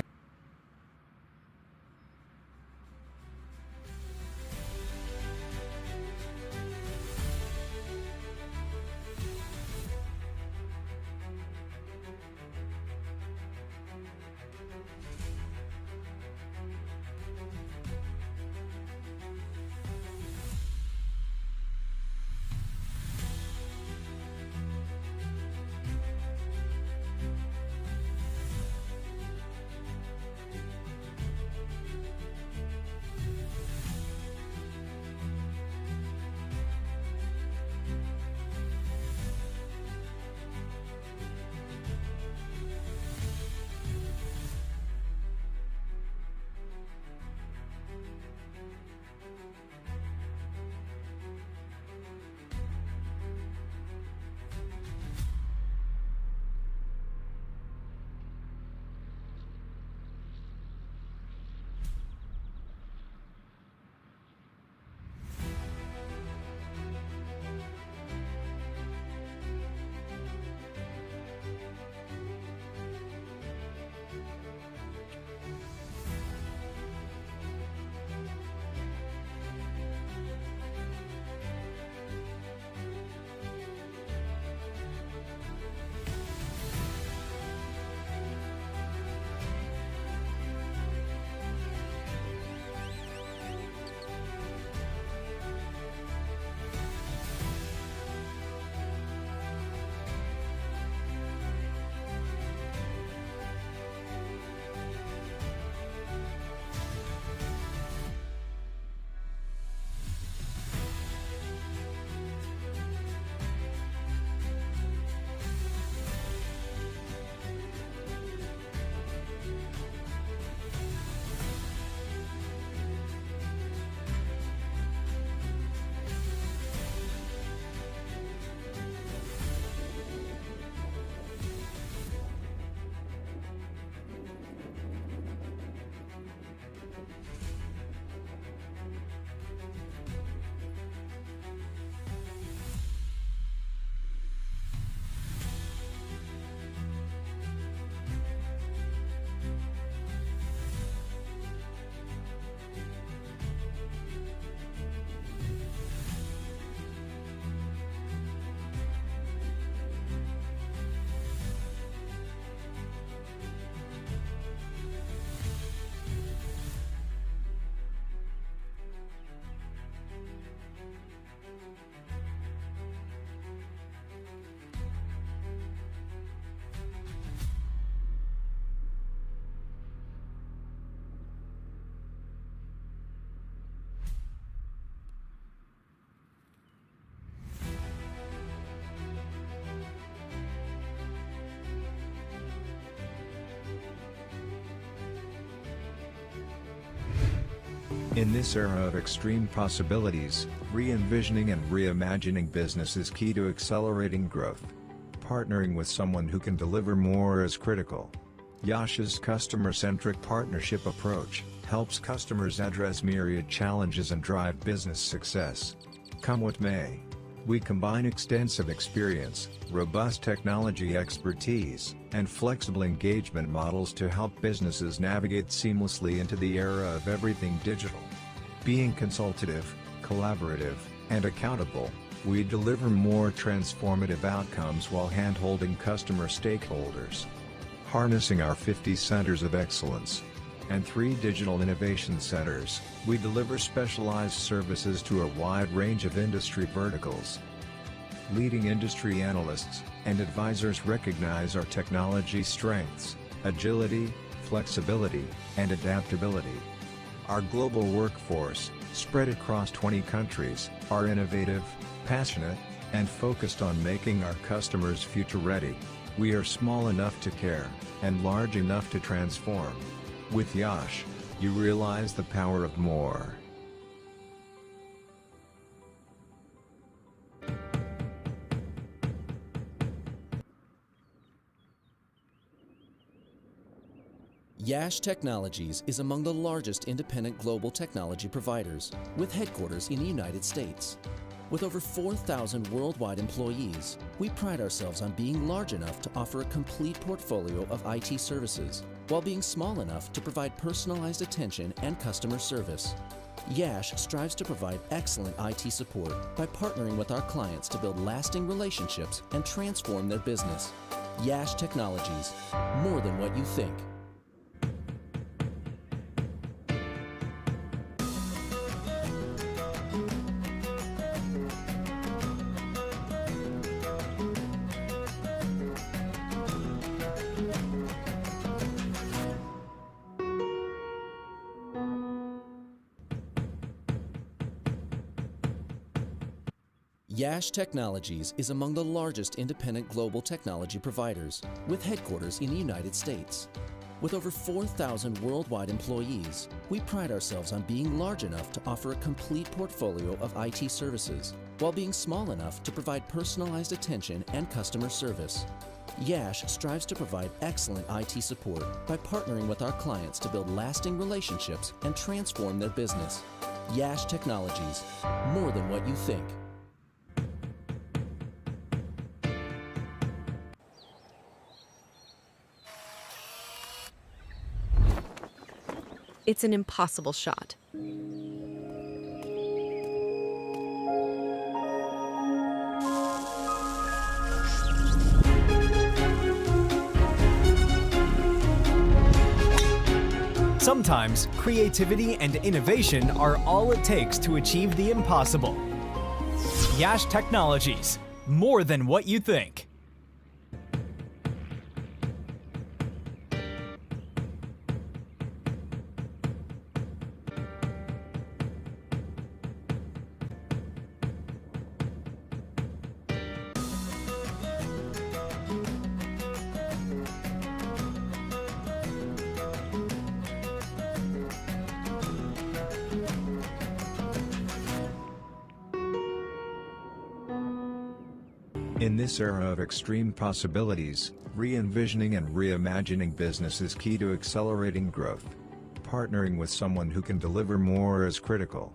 In this era of extreme possibilities, re-envisioning and reimagining business is key to accelerating growth. Partnering with someone who can deliver more is critical. Yash's customer-centric partnership approach helps customers address myriad challenges and drive business success. Come what may, we combine extensive experience, robust technology expertise, and flexible engagement models to help businesses navigate seamlessly into the era of everything digital. Being consultative, collaborative, and accountable, we deliver more transformative outcomes while hand-holding customer stakeholders. Harnessing our 50 centers of excellence and 3 digital innovation centers, we deliver specialized services to a wide range of industry verticals. Leading industry analysts and advisors recognize our technology strengths, agility, flexibility, and adaptability. Our global workforce, spread across 20 countries, are innovative, passionate, and focused on making our customers future-ready. We are small enough to care, and large enough to transform. With Yash, you realize the power of more. Yash Technologies is among the largest independent global technology providers, with headquarters in the United States. With over 4,000 worldwide employees, we pride ourselves on being large enough to offer a complete portfolio of IT services, while being small enough to provide personalized attention and customer service. Yash strives to provide excellent IT support by partnering with our clients to build lasting relationships and transform their business. Yash Technologies, more than what you think. Yash Technologies is among the largest independent global technology providers, with headquarters in the United States. With over 4,000 worldwide employees, we pride ourselves on being large enough to offer a complete portfolio of IT services, while being small enough to provide personalized attention and customer service. Yash strives to provide excellent IT support by partnering with our clients to build lasting relationships and transform their business. Yash Technologies, more than what you think. It's an impossible shot. Sometimes creativity and innovation are all it takes to achieve the impossible. Yash Technologies, more than what you think. In this era of extreme possibilities, re-envisioning and reimagining business is key to accelerating growth. Partnering with someone who can deliver more is critical.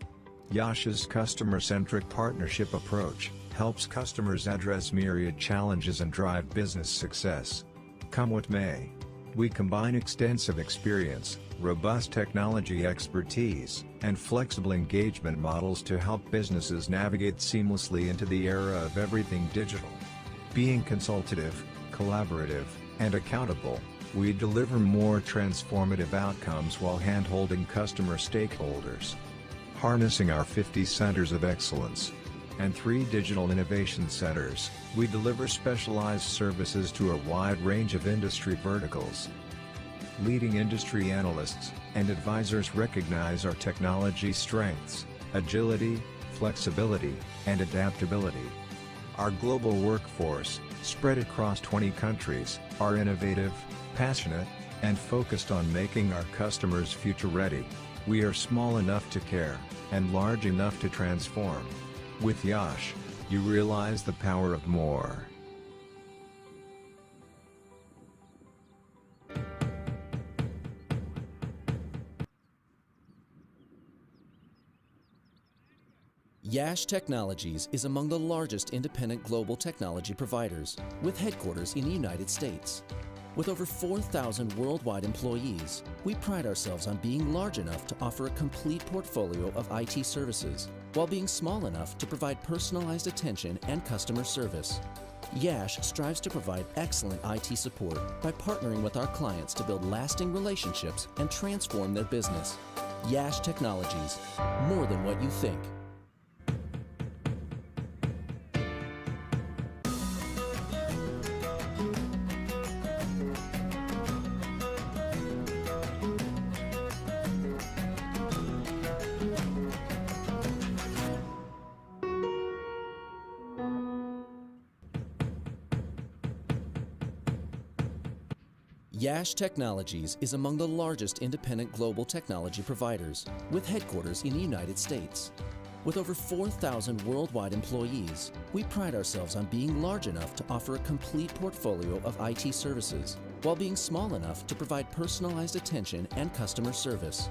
Yash's customer-centric partnership approach helps customers address myriad challenges and drive business success. Come what may, we combine extensive experience, robust technology expertise, and flexible engagement models to help businesses navigate seamlessly into the era of everything digital. Being consultative, collaborative, and accountable, we deliver more transformative outcomes while hand-holding customer stakeholders. Harnessing our 50 centers of excellence and 3 digital innovation centers, we deliver specialized services to a wide range of industry verticals. Leading industry analysts and advisors recognize our technology strengths, agility, flexibility, and adaptability. Our global workforce, spread across 20 countries, are innovative, passionate, and focused on making our customers future-ready. We are small enough to care, and large enough to transform. With Yash, you realize the power of more. Yash Technologies is among the largest independent global technology providers, with headquarters in the United States. With over 4,000 worldwide employees, we pride ourselves on being large enough to offer a complete portfolio of IT services, while being small enough to provide personalized attention and customer service. Yash strives to provide excellent IT support by partnering with our clients to build lasting relationships and transform their business. Yash Technologies, more than what you think. Yash Technologies is among the largest independent global technology providers, with headquarters in the United States. With over 4,000 worldwide employees, we pride ourselves on being large enough to offer a complete portfolio of IT services, while being small enough to provide personalized attention and customer service.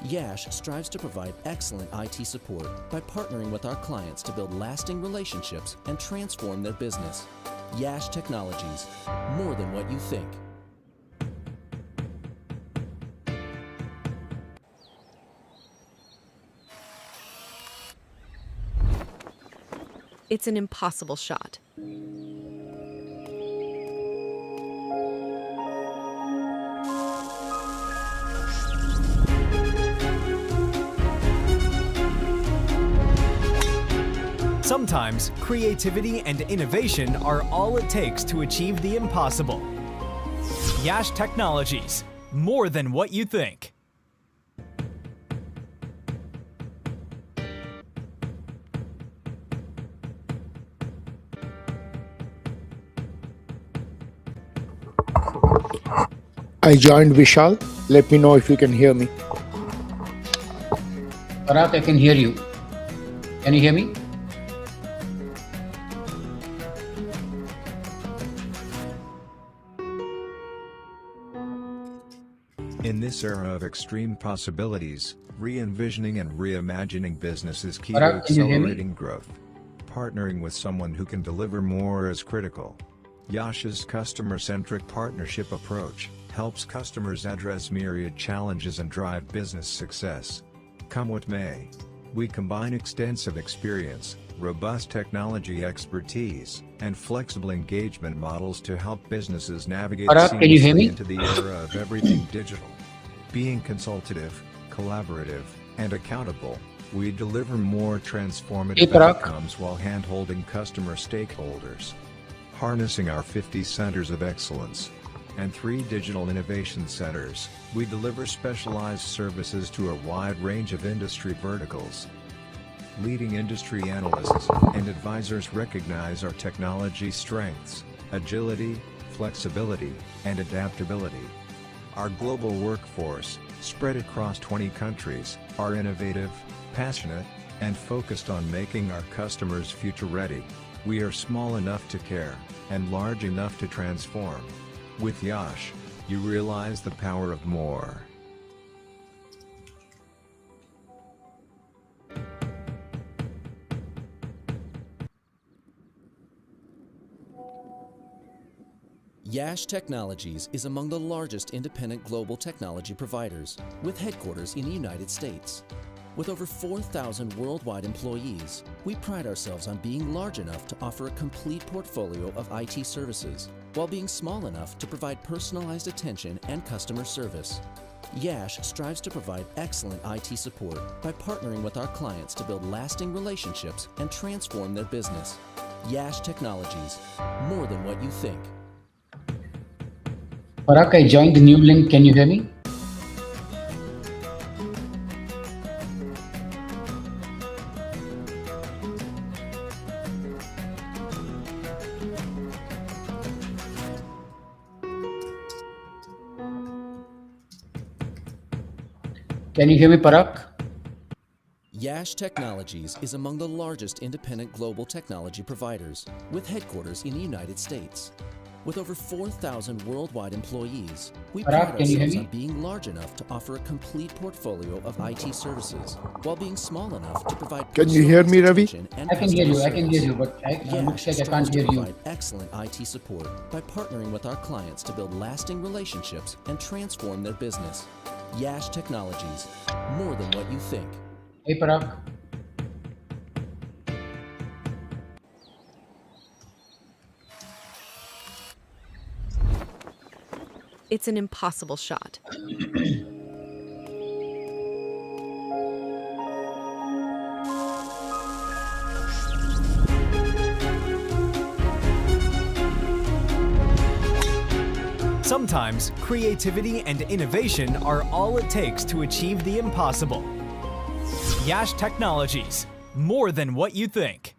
Yash strives to provide excellent IT support by partnering with our clients to build lasting relationships and transform their business. Yash Technologies, more than what you think. It's an impossible shot. Sometimes creativity and innovation are all it takes to achieve the impossible. Yash Technologies, more than what you think. I joined Vishal. Let me know if you can hear me. Parag, I can hear you. Can you hear me? In this era of extreme possibilities, re-envisioning and reimagining business is key Parag, to can you hear me? accelerating growth. Partnering with someone who can deliver more is critical. Yash's customer-centric partnership approach helps customers address myriad challenges and drive business success. Come what may, we combine extensive experience, robust technology expertise, and flexible engagement models to help businesses navigate Parag, can you hear seamlessly me? into the era of everything digital. Being consultative, collaborative, and accountable, we deliver more transformative Hey, Parag. outcomes while hand-holding customer stakeholders. Harnessing our 50 centers of excellence and 3 digital innovation centers, we deliver specialized services to a wide range of industry verticals. Leading industry analysts and advisors recognize our technology strengths, agility, flexibility, and adaptability. Our global workforce, spread across 20 countries, are innovative, passionate, and focused on making our customers future-ready. We are small enough to care, and large enough to transform. With Yash, you realize the power of more. Yash Technologies is among the largest independent global technology providers, with headquarters in the United States. With over 4,000 worldwide employees, we pride ourselves on being large enough to offer a complete portfolio of IT services, while being small enough to provide personalized attention and customer service. Yash strives to provide excellent IT support by partnering with our clients to build lasting relationships and transform their business. Yash Technologies, more than what you think. Parag, I joined the new link. Can you hear me? Can you hear me, Parag? Yash Technologies is among the largest independent global technology providers, with headquarters in the United States. With over 4,000 worldwide employees, we Parag, pride can you hear ourselves on me? being large enough to offer a complete portfolio of IT services, while being small enough to provide Can you hear personalized me, Ravi? attention and I can hear customer you. I can hear service. you, but looks Yash like I strives can't to hear you. provide excellent IT support by partnering with our clients to build lasting relationships and transform their business. Yash Technologies, more than what you think. Hey, Parag. It's an impossible shot. Sometimes creativity and innovation are all it takes to achieve the impossible. Yash Technologies, more than what you think.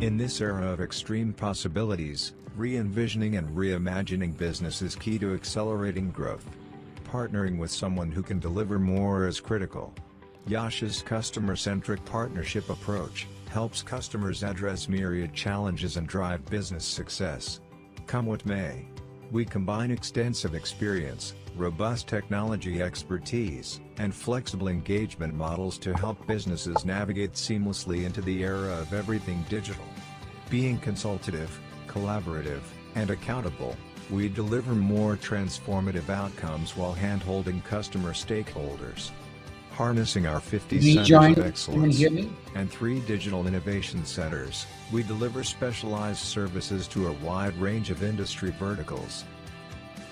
In this era of extreme possibilities, re-envisioning and reimagining business is key to accelerating growth. Partnering with someone who can deliver more is critical. Yash's customer-centric partnership approach helps customers address myriad challenges and drive business success. Come what may, we combine extensive experience, robust technology expertise, and flexible engagement models to help businesses navigate seamlessly into the era of everything digital. Being consultative, collaborative, and accountable, we deliver more transformative outcomes while hand-holding customer stakeholders. Harnessing our 50 centers Rejoin. of Can you excellence hear me? and 3 digital innovation centers, we deliver specialized services to a wide range of industry verticals.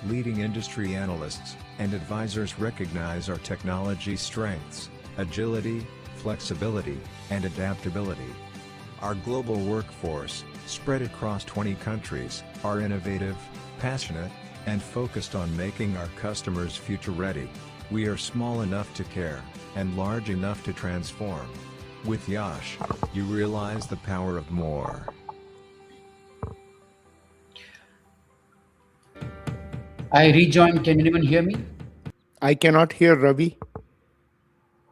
Leading industry analysts and advisors recognize our technology strengths, agility, flexibility, and adaptability. Our global workforce, spread across 20 countries, are innovative, passionate, and focused on making our customers future-ready. We are small enough to care, and large enough to transform. With Yash, you realize the power of more. I rejoined. Can anyone hear me? I cannot hear Ravi.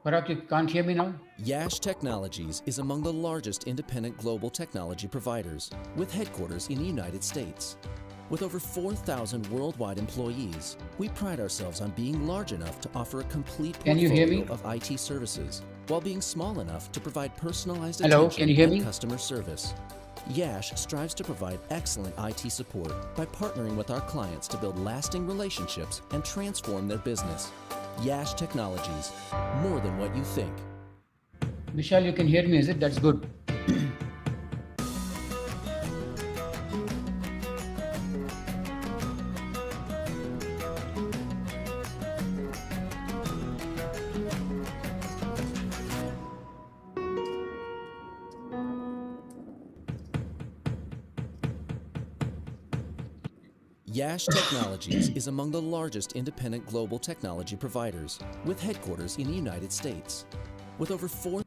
Parag, you can't hear me now? Yash Technologies is among the largest independent global technology providers, with headquarters in the United States. With over 4,000 worldwide employees, we pride ourselves on being large enough to offer a complete Can you hear portfolio me? of IT services, while being small enough to provide personalized Hello, attention can you hear and me? customer service. Yash strives to provide excellent IT support by partnering with our clients to build lasting relationships and transform their business. Yash Technologies, more than what you think. Vishal, you can hear me, is it? That's good. Yash Technologies is among the largest independent global technology providers, with headquarters in the United States. With over 4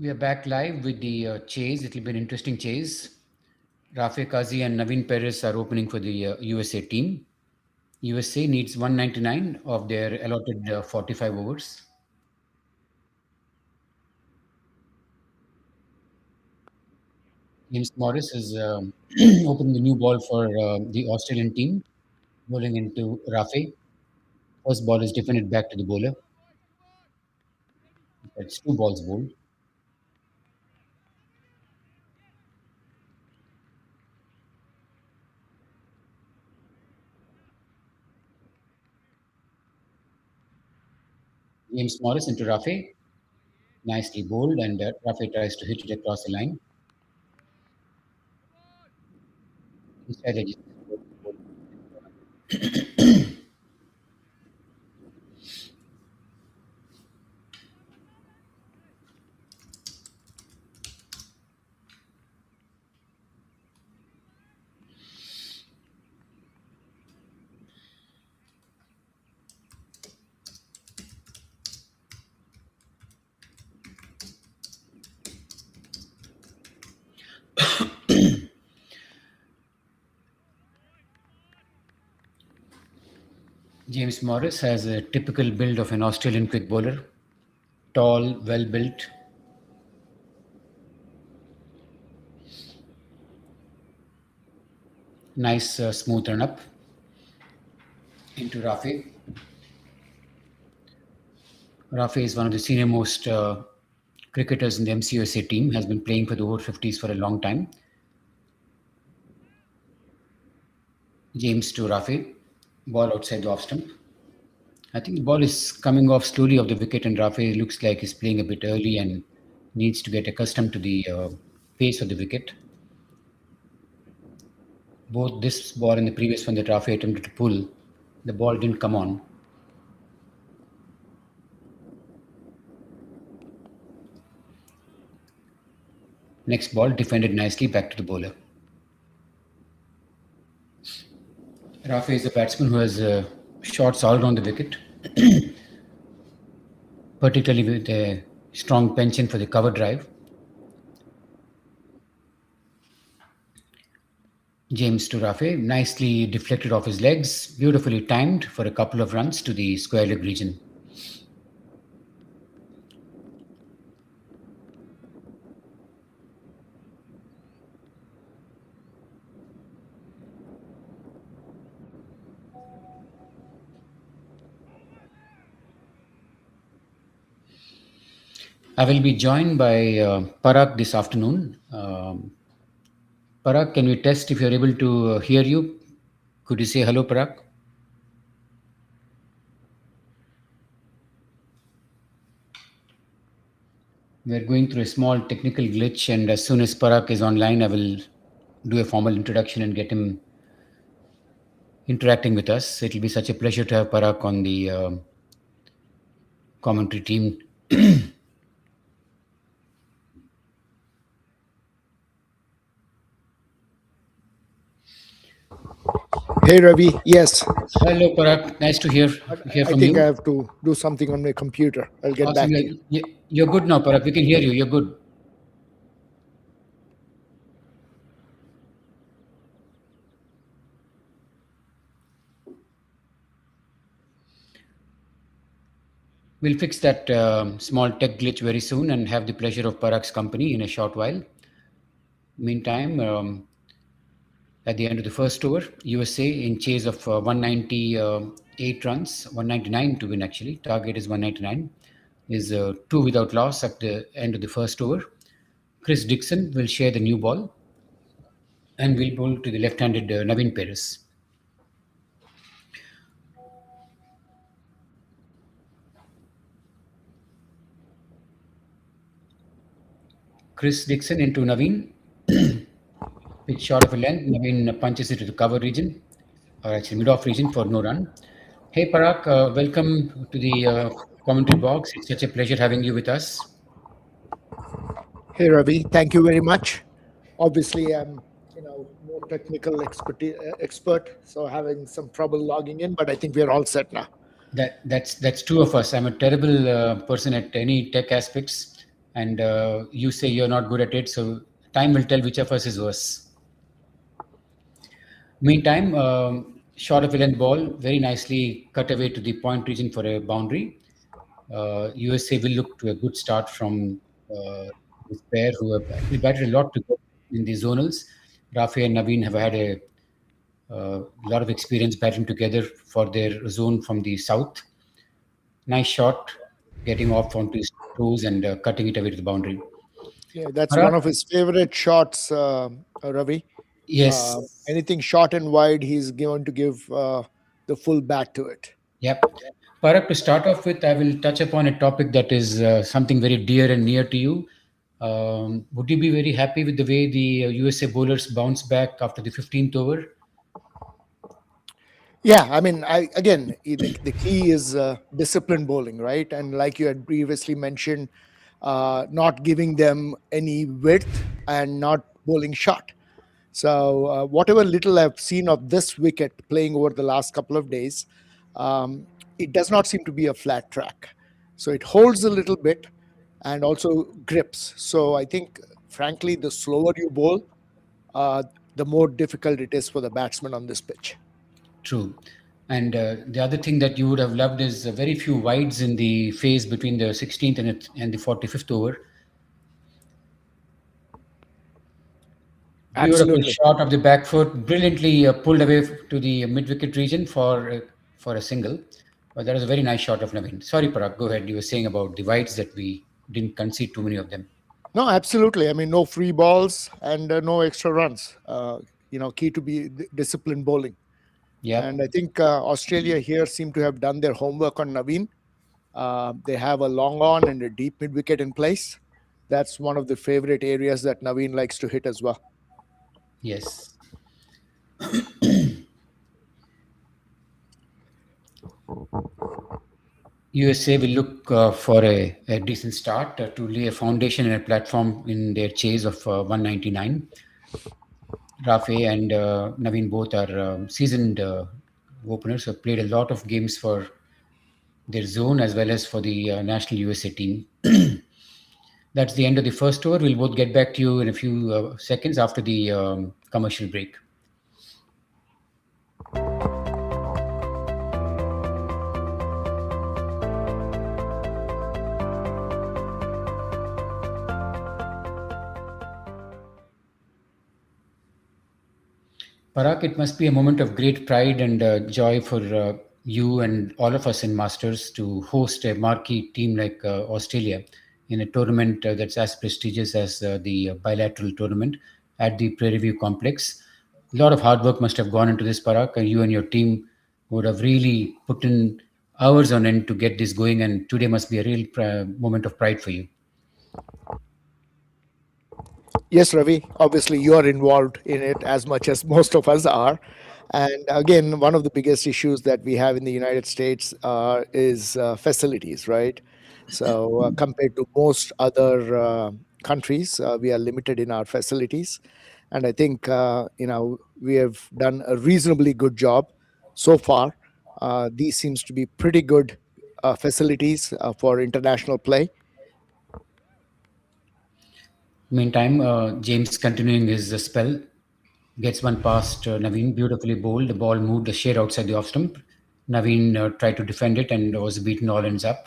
We are back live with the chase. It'll be an interesting chase. Rafe Kazi and Naveen Perez are opening for the USA team. USA needs 199 of their allotted 45 overs. James Morris is opening the new ball for the Australian team, bowling into Rafe. First ball is defended back to the bowler. That's 2 balls bowled. James Morris into Rafe. Nicely bowled, and Rafe tries to hit it across the line. Instead, they just James Morris has a typical build of an Australian quick bowler. Tall, well built. Nice smooth run up into Rafe. Rafe is one of the senior most cricketers in the MCUSA team, has been playing for the over 50s for a long time. James to Rafe, ball outside the off stump. I think the ball is coming off slowly off the wicket, and Rafe looks like he's playing a bit early and needs to get accustomed to the pace of the wicket. Both this ball and the previous one that Rafe attempted to pull, the ball didn't come on. Next ball defended nicely back to the bowler. Rafe is a batsman who has shots all around the wicket, particularly with a strong penchant for the cover drive. James to Rafe, nicely deflected off his legs, beautifully timed for a couple of runs to the square leg region. I will be joined by Parag this afternoon. Parag, can we test if you're able to hear you? Could you say hello, Parag? We're going through a small technical glitch, and as soon as Parag is online, I will do a formal introduction and get him interacting with us. It'll be such a pleasure to have Parag on the commentary team. Hey Ravi, yes. Hello, Parag. Nice to hear I from think you. I have to do something on my computer. I'll get back Awesome. to you. You're good now, Parag. We can hear you. You're good. We'll fix that small tech glitch very soon and have the pleasure of Parag's company in a short while. Meantime, at the end of the first over, USA in chase of 198 runs, 199 to win actually. Target is 199. Is 2 without loss at the end of the first over. Chris Dixon will share the new ball and will bowl to the left-handed Navin Perez. Chris Dixon into Navin. Pitch short of a length. Navin punches it to the cover region, or actually mid-off region for no run. Hey Parag, welcome to the commentary box. It's such a pleasure having you with us. Hey Ravi, thank you very much. Obviously, I'm more technical expert, so having some trouble logging in, but I think we're all set now. That's two of us. I'm a terrible person at any tech aspects, and you say you're not good at it. So time will tell which of us is worse. Meantime, short of a length ball, very nicely cut away to the point region for a boundary. USA will look to a good start from this pair who have actually batted a lot together in the zonals. Rafi and Naveen have had a lot of experience batting together for their zone from the south. Nice shot, getting off onto his toes and cutting it away to the boundary. Yeah, that's one of his favorite shots, Ravi. Yes. Anything short and wide, he's going to give the full bat to it. Yep. Parag, to start off with, I will touch upon a topic that is something very dear and near to you. Would you be very happy with the way the USA bowlers bounced back after the 15th over? Yeah, I mean, the key is disciplined bowling, right? And like you had previously mentioned, not giving them any width and not bowling short. So whatever little I've seen of this wicket playing over the last couple of days, um, it does not seem to be a flat track. So it holds a little bit and also grips. So I think, frankly, the slower you bowl, uh, the more difficult it is for the batsman on this pitch. True. And the other thing that you would have loved is very few wides in the phase between the 16th and the 45th over. Beautiful Absolutely. shot of the back foot, brilliantly pulled away to the mid-wicket region for a single. But that was a very nice shot of Naveen. Sorry, Parag, go ahead. You were saying about the wides that we didn't concede too many of them. No, absolutely. I mean, no free balls and no extra runs. Key to be disciplined bowling. Yeah. And I think Australia here seem to have done their homework on Naveen. They have a long on and a deep mid wicket in place. That's one of the favorite areas that Naveen likes to hit as well. Yes. USA will look for a decent start to lay a foundation and a platform in their chase of 199. Rafe and Naveen both are seasoned openers who have played a lot of games for their zone as well as for the national USA team. That's the end of the first over. We'll both get back to you in a few seconds after the commercial break. Parag, it must be a moment of great pride and joy for you and all of us in Masters to host a marquee team like Australia in a tournament that's as prestigious as the bilateral tournament at the Prairie View Complex. A lot of hard work must have gone into this, Parag. You and your team would have really put in hours on end to get this going, and today must be a real moment of pride for you. Yes, Ravi. Obviously, you are involved in it as much as most of us are. And again, one of the biggest issues that we have in the United States is facilities, right? So, compared to most other countries, we are limited in our facilities. And I think, we have done a reasonably good job so far. These seems to be pretty good facilities for international play. Meantime, James continuing his spell gets one past Naveen, beautifully bowled. The ball moved a shade outside the off stump. Naveen tried to defend it and was beaten all ends up.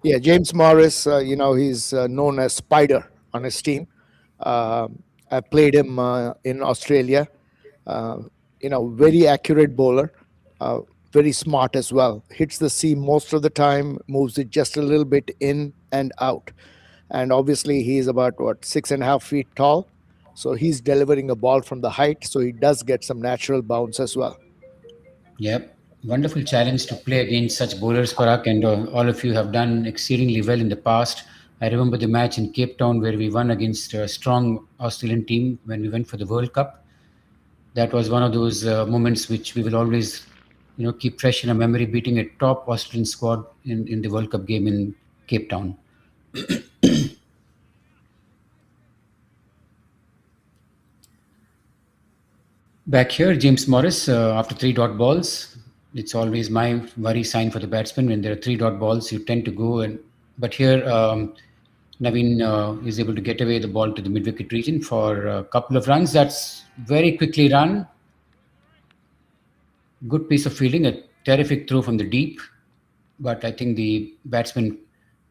Yeah, James Morris, he's known as Spider on his team. I played him in Australia. Uh, very accurate bowler, uh, very smart as well. Hits the seam most of the time, moves it just a little bit in and out. And obviously, he's about 6.5 feet tall. So he's delivering a ball from the height. So he does get some natural bounce as well. Yep. Wonderful challenge to play against such bowlers, Parak, and all of you have done exceedingly well in the past. I remember the match in Cape Town where we won against a strong Australian team when we went for the World Cup. That was one of those moments which we will always, keep fresh in our memory, beating a top Australian squad in the World Cup game in Cape Town. Back here, James Morris, after three dot balls, it's always my worry sign for the batsman. When there are three dot balls, you tend to go and. But here, Naveen is able to get away the ball to the mid wicket region for a couple of runs. That's very quickly run. Good piece of fielding, a terrific throw from the deep. But I think the batsman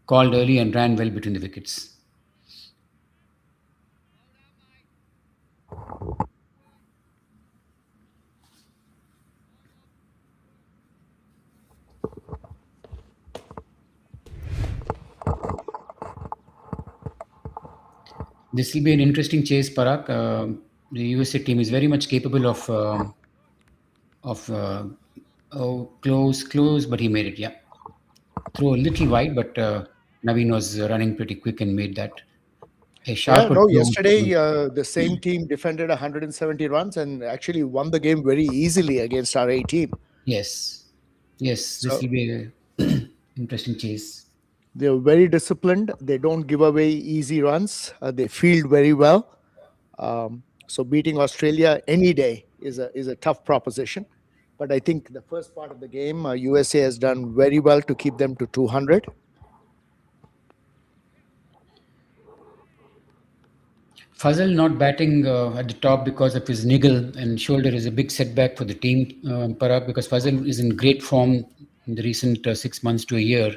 called early and ran well between the wickets. This will be an interesting chase, Parag. The USA team is very much capable of close, but he made it. Yeah, throw a little wide, but Naveen was running pretty quick and made that. A Yeah, sharp no, approach. yesterday the same team defended 170 runs and actually won the game very easily against our A team. Yes. Yes, this So will be a interesting chase. they're very disciplined. They don't give away easy runs. They field very well. So beating Australia any day is a tough proposition. But I think the first part of the game, USA has done very well to keep them to 200. Fazal not batting at the top because of his niggle and shoulder is a big setback for the team, Parag, because Fazal is in great form in the recent 6 months to a year,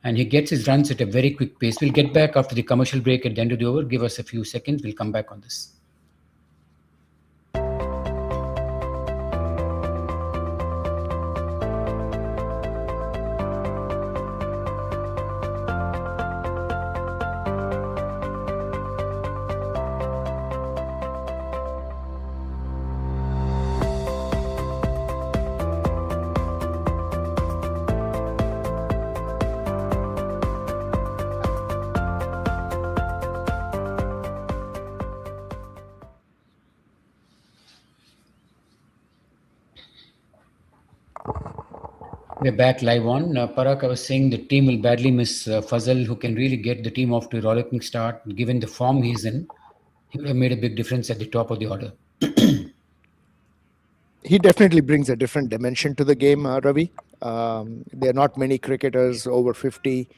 and he gets his runs at a very quick pace. We'll get back after the commercial break at the end of the over. Give us a few seconds. We'll come back on this. We're back live on. Parag, I was saying the team will badly miss Fazal, who can really get the team off to a rollicking start. Given the form he's in, he would have made a big difference at the top of the order. He definitely brings a different dimension to the game, Ravi. There are not many cricketers over 50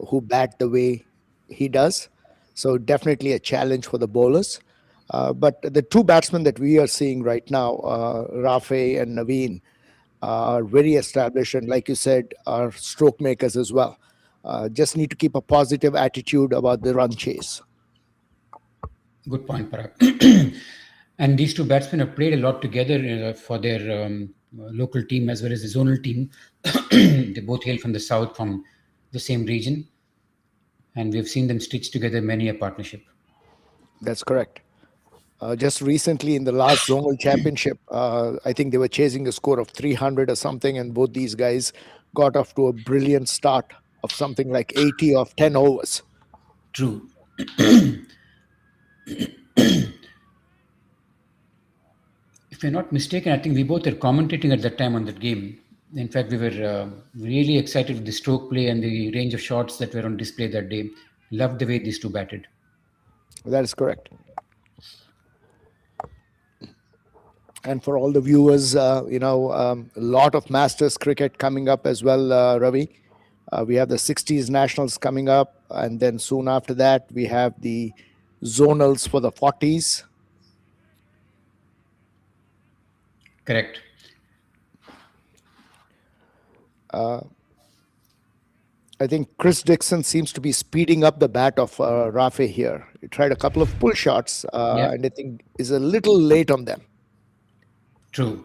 who bat the way he does. So definitely a challenge for the bowlers. But the two batsmen that we are seeing right now, Rafe and Naveen, are very established and, like you said, are stroke makers as well. Just need to keep a positive attitude about the run chase. Good point, Parag. And these two batsmen have played a lot together for their local team as well as the zonal team. They both hail from the south, from the same region, and we've seen them stitch together many a partnership. That's correct. Just recently in the last zonal championship, I think they were chasing a score of 300 or something, and both these guys got off to a brilliant start of something like 80 of 10 overs. True. If I'm not mistaken, I think we both were commentating at that time on that game. In fact, we were really excited with the stroke play and the range of shots that were on display that day. Loved the way these two batted. That is correct. And for all the viewers, a lot of Masters cricket coming up as well, Ravi. We have the 60s Nationals coming up, and then soon after that, we have the zonals for the 40s. Correct. I think Chris Dixon seems to be speeding up the bat of Rafe here. He tried a couple of pull shots, Yeah. and I think is a little late on them. True.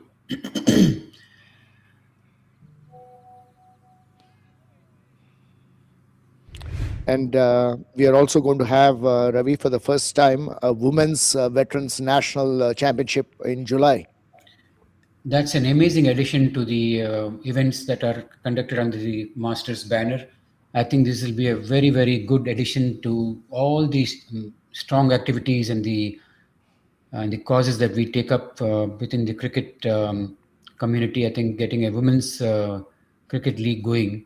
And we are also going to have, Ravi, for the first time, a Women's Veterans National Championship in July. That's an amazing addition to the events that are conducted under the Masters banner. I think this will be a very, very good addition to all these strong activities and the causes that we take up within the cricket community. I think getting a women's cricket league going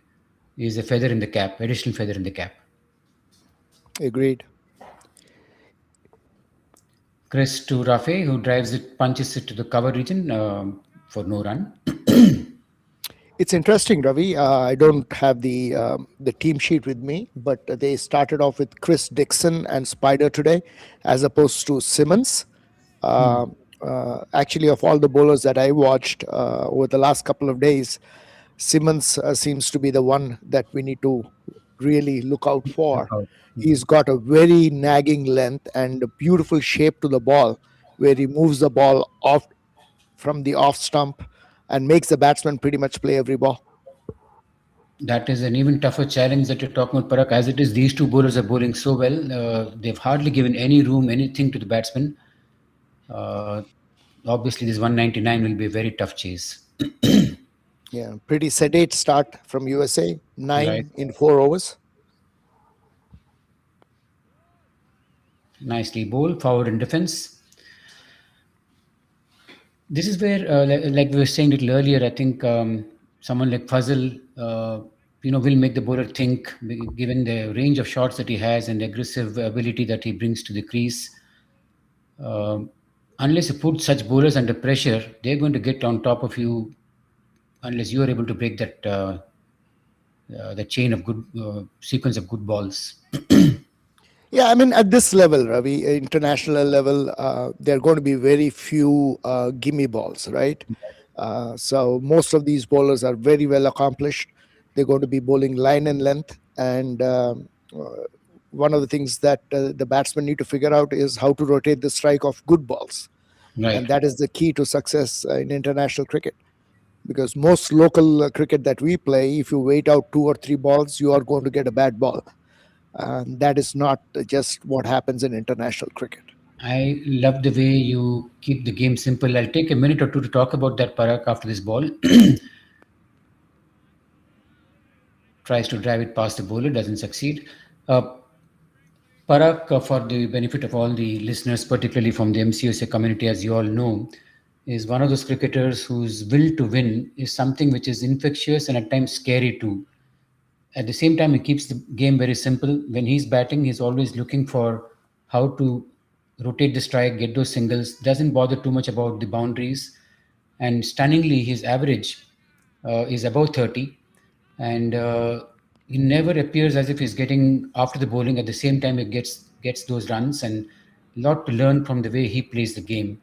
is a feather in the cap, additional feather in the cap. Agreed. Chris to Rafe, who drives it, punches it to the cover region for no run. It's interesting, Ravi. I don't have the team sheet with me, but they started off with Chris Dixon and Spider today, as opposed to Simmons. Actually, of all the bowlers that I watched over the last couple of days, Simmons seems to be the one that we need to really look out for. He's got a very nagging length and a beautiful shape to the ball, where he moves the ball off from the off stump and makes the batsman pretty much play every ball. That is an even tougher challenge that you're talking about, Parag. As it is, these two bowlers are bowling so well. They've hardly given any room, anything to the batsman. Obviously, this 199 will be a very tough chase. Yeah, pretty sedate start from USA, 9 Right. in 4 overs. Nicely bowled, forward in defense. This is where, like we were saying a little earlier, I think someone like Fazal, will make the bowler think, given the range of shots that he has and the aggressive ability that he brings to the crease. Um Unless you put such bowlers under pressure, they're going to get on top of you unless you are able to break that chain of good sequence of good balls. Yeah, I mean, at this level, Ravi, international level, there are going to be very few gimme balls, right? So most of these bowlers are very well accomplished. They're going to be bowling line and length. And one of the things that the batsmen need to figure out is how to rotate the strike of good balls. And Right. that is the key to success in international cricket. Because most local cricket that we play, if you wait out 2 or 3 balls, you are going to get a bad ball. And that is not just what happens in international cricket. I love the way you keep the game simple. I'll take a minute or two to talk about that Parak after this ball. Tries to drive it past the bowler, doesn't succeed. Parak, for the benefit of all the listeners, particularly from the MCSA community, as you all know, is one of those cricketers whose will to win is something which is infectious and at times scary too. At the same time, he keeps the game very simple. When he's batting, he's always looking for how to rotate the strike, get those singles, doesn't bother too much about the boundaries. And stunningly, his average is above 30. And he never appears as if he's getting after the bowling. At the same time, he gets those runs, and a lot to learn from the way he plays the game.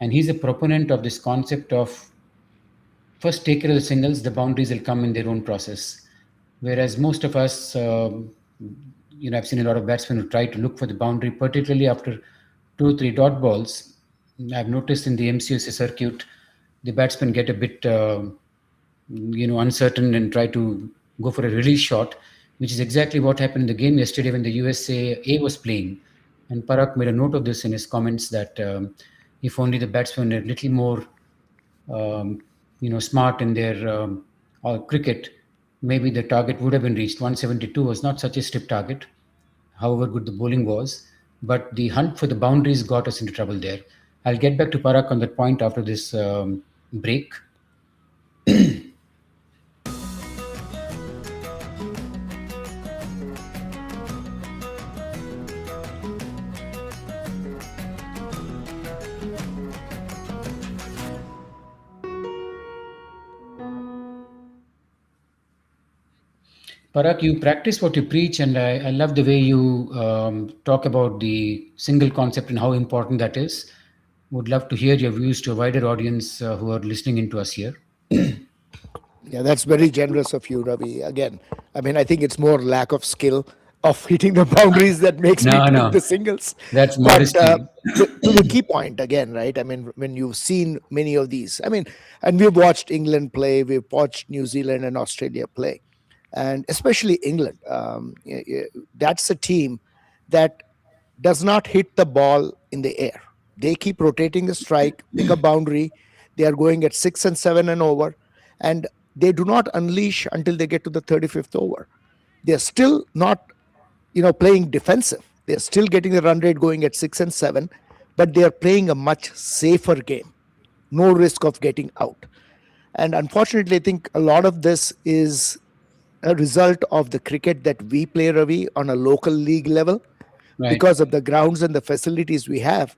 And he's a proponent of this concept of first take care of the singles, the boundaries will come in their own process. Whereas most of us, I've seen a lot of batsmen who try to look for the boundary, particularly after 2 or 3 dot balls. I've noticed in the MCSA circuit, the batsmen get a bit, uncertain and try to go for a release shot, which is exactly what happened in the game yesterday when the USA A was playing. And Parak made a note of this in his comments that if only the batsmen were a little more smart in their cricket, maybe the target would have been reached. 172 was not such a stiff target, however good the bowling was. But the hunt for the boundaries got us into trouble there. I'll get back to Parak on that point after this break. Parak, you practice what you preach, and I love the way you talk about the single concept and how important that is. Would love to hear your views to a wider audience who are listening into us here. Yeah, that's very generous of you, Ravi. Again, I mean, I think it's more lack of skill of hitting the boundaries that makes me No, take no, the singles. that's But modesty. to the key point again, right? I mean, when you've seen many of these, I mean, and we've watched England play, we've watched New Zealand and Australia play, and especially England. That's a team that does not hit the ball in the air. They keep rotating the strike, pick a boundary. They are going at 6 and 7 and over, and they do not unleash until they get to the 35th over. They're still not, playing defensive. They're still getting the run rate going at 6 and 7, but they are playing a much safer game. No risk of getting out. And unfortunately, I think a lot of this is a result of the cricket that we play, Ravi, on a local league level. Right. Because of the grounds and the facilities we have,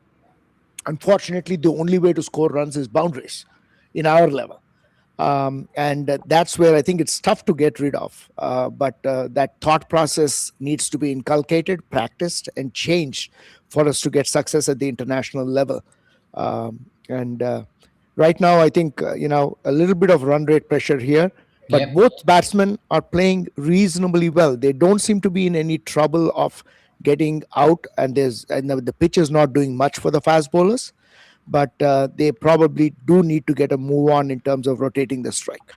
unfortunately, the only way to score runs is boundaries in our level. And that's where I think it's tough to get rid of. But that thought process needs to be inculcated, practiced, and changed for us to get success at the international level. And right now, I think, a little bit of run rate pressure here. But Yep. both batsmen are playing reasonably well. They don't seem to be in any trouble of getting out, and the pitch is not doing much for the fast bowlers, but they probably do need to get a move on in terms of rotating the strike.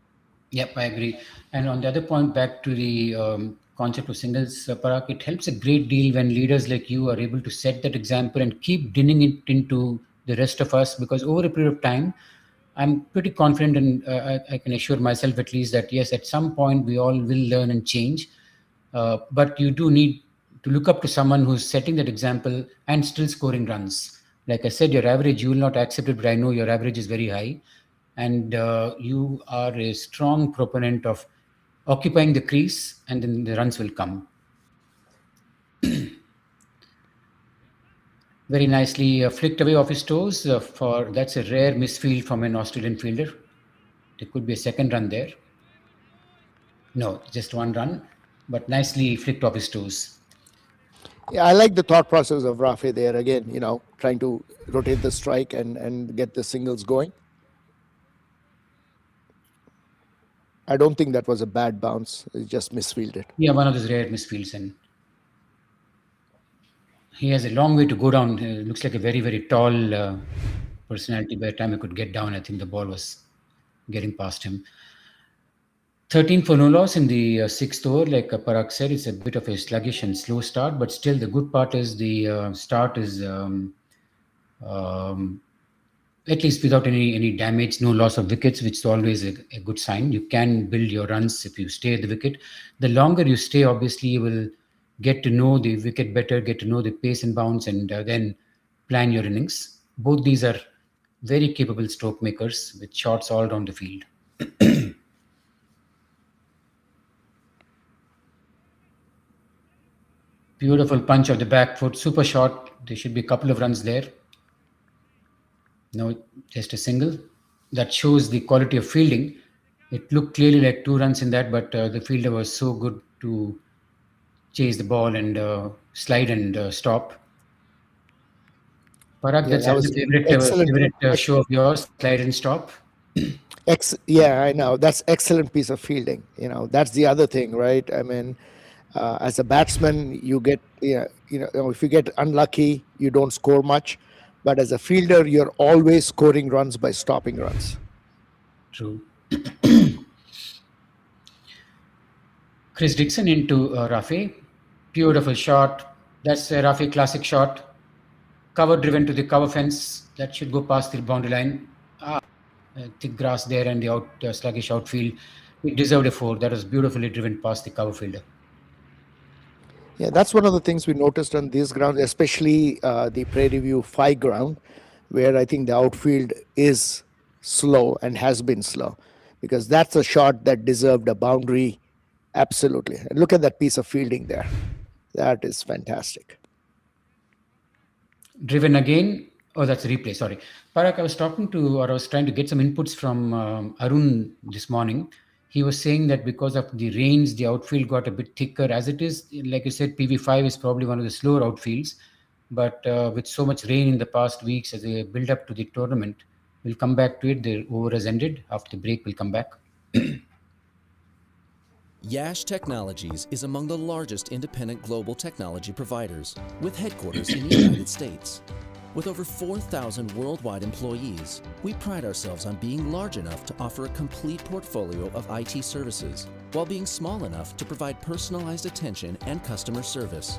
Yep, I agree. And on the other point, back to the concept of singles, Parag, it helps a great deal when leaders like you are able to set that example and keep dinning it into the rest of us. Because over a period of time, I'm pretty confident, and I can assure myself at least that yes, at some point we all will learn and change. But you do need to look up to someone who's setting that example and still scoring runs. Like I said, your average, you will not accept it, but I know your average is very high. And you are a strong proponent of occupying the crease, and then the runs will come. Very nicely flicked away off his toes. For that's a rare misfield from an Australian fielder. There could be a second run there. No, just one run, but nicely flicked off his toes. Yeah, I like the thought process of Rafe there again, trying to rotate the strike and get the singles going. I don't think that was a bad bounce. It just misfielded. Yeah, one of those rare misfields, and he has a long way to go down. Looks like a very, very tall personality. By the time he could get down, I think the ball was getting past him. 13 for no loss in the sixth over. Like Parag said, it's a bit of a sluggish and slow start, but still the good part is the start is at least without any damage, no loss of wickets, which is always a good sign. You can build your runs if you stay at the wicket. The longer you stay, obviously, you will get to know the wicket better, get to know the pace and bounce, and then plan your innings. Both these are very capable stroke makers with shots all around the field. Beautiful punch of the back foot, super shot. There should be a couple of runs there. No, just a single. That shows the quality of fielding. It looked clearly like 2 runs in that, but the fielder was so good to chase the ball and slide and stop. Parag, that's that was a favorite show of yours, slide and stop. Yeah, I know. That's excellent piece of fielding. That's the other thing, right? I mean, as a batsman, you get, if you get unlucky, you don't score much. But as a fielder, you're always scoring runs by stopping runs. True. Chris Dixon into Rafe. Beautiful shot. That's a Rafe classic shot. Cover driven to the cover fence. That should go past the boundary line. Thick grass there and the sluggish outfield. It deserved a 4. That was beautifully driven past the cover fielder. Yeah, that's one of the things we noticed on this ground, especially the Prairie View 5 ground, where I think the outfield is slow and has been slow, because that's a shot that deserved a boundary. Absolutely. And look at that piece of fielding there. That is fantastic. Driven again. Oh, that's a replay. Sorry. Parag, I was trying to get some inputs from Arun this morning. He was saying that because of the rains, the outfield got a bit thicker. As it is, like you said, PV5 is probably one of the slower outfields. But with so much rain in the past weeks as a build-up to the tournament, we'll come back to it. The over has ended. After the break, we'll come back. Yash Technologies is among the largest independent global technology providers, with headquarters in the United States. With over 4,000 worldwide employees, we pride ourselves on being large enough to offer a complete portfolio of IT services, while being small enough to provide personalized attention and customer service.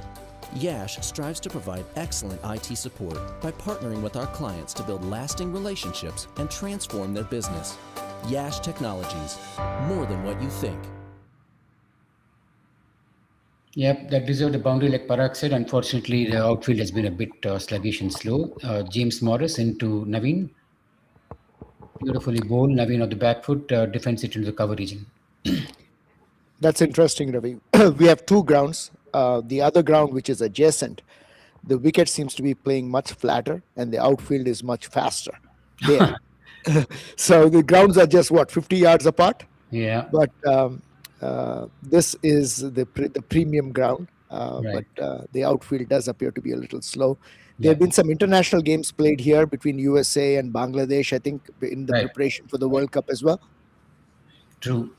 Yash strives to provide excellent IT support by partnering with our clients to build lasting relationships and transform their business. Yash Technologies, more than what you think. Yep, that deserved a boundary, like Parag said. Unfortunately, the outfield has been a bit sluggish and slow. James Morris into Naveen. Beautifully bowled. Naveen on the back foot, defends it into the cover region. That's interesting, Ravi. We have 2 grounds. The other ground, which is adjacent, the wicket seems to be playing much flatter and the outfield is much faster there. So the grounds are just, 50 yards apart? Yeah. But this is the premium ground, Right. but the outfield does appear to be a little slow. There have been some international games played here between USA and Bangladesh, I think, in the Right. preparation for the World Cup as well. True.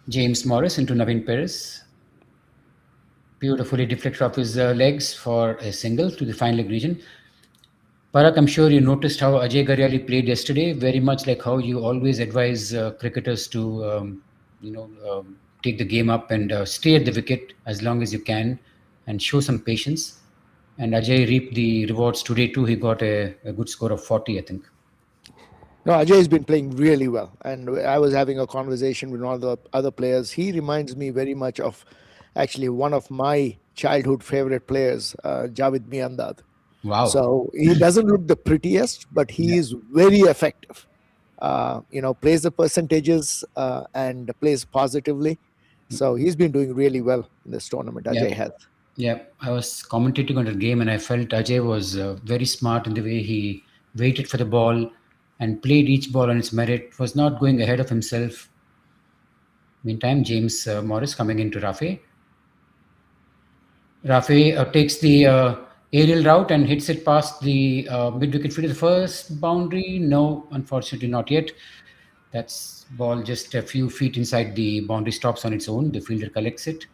James Morris into Naveen Perez. Beautifully deflected off his legs for a single to the fine leg region. Parag, I'm sure you noticed how Ajay Garyali played yesterday, very much like how you always advise cricketers to, take the game up and stay at the wicket as long as you can and show some patience. And Ajay reaped the rewards today too. He got a good score of 40, I think. No, Ajay has been playing really well, and I was having a conversation with one of the other players. He reminds me very much of actually one of my childhood favorite players, Javed Miandad. Wow. So he doesn't look the prettiest, but he Yeah. is very effective. Plays the percentages and plays positively. So he's been doing really well in this tournament. Yeah. Ajay has. Yeah. I was commentating on the game and I felt Ajay was very smart in the way he waited for the ball and played each ball on its merit, was not going ahead of himself. Meantime, James Morris coming into Rafe. Rafe takes the aerial route and hits it past the mid-wicket fielder. The first boundary, no, unfortunately not yet. That's ball just a few feet inside the boundary, stops on its own. The fielder collects it.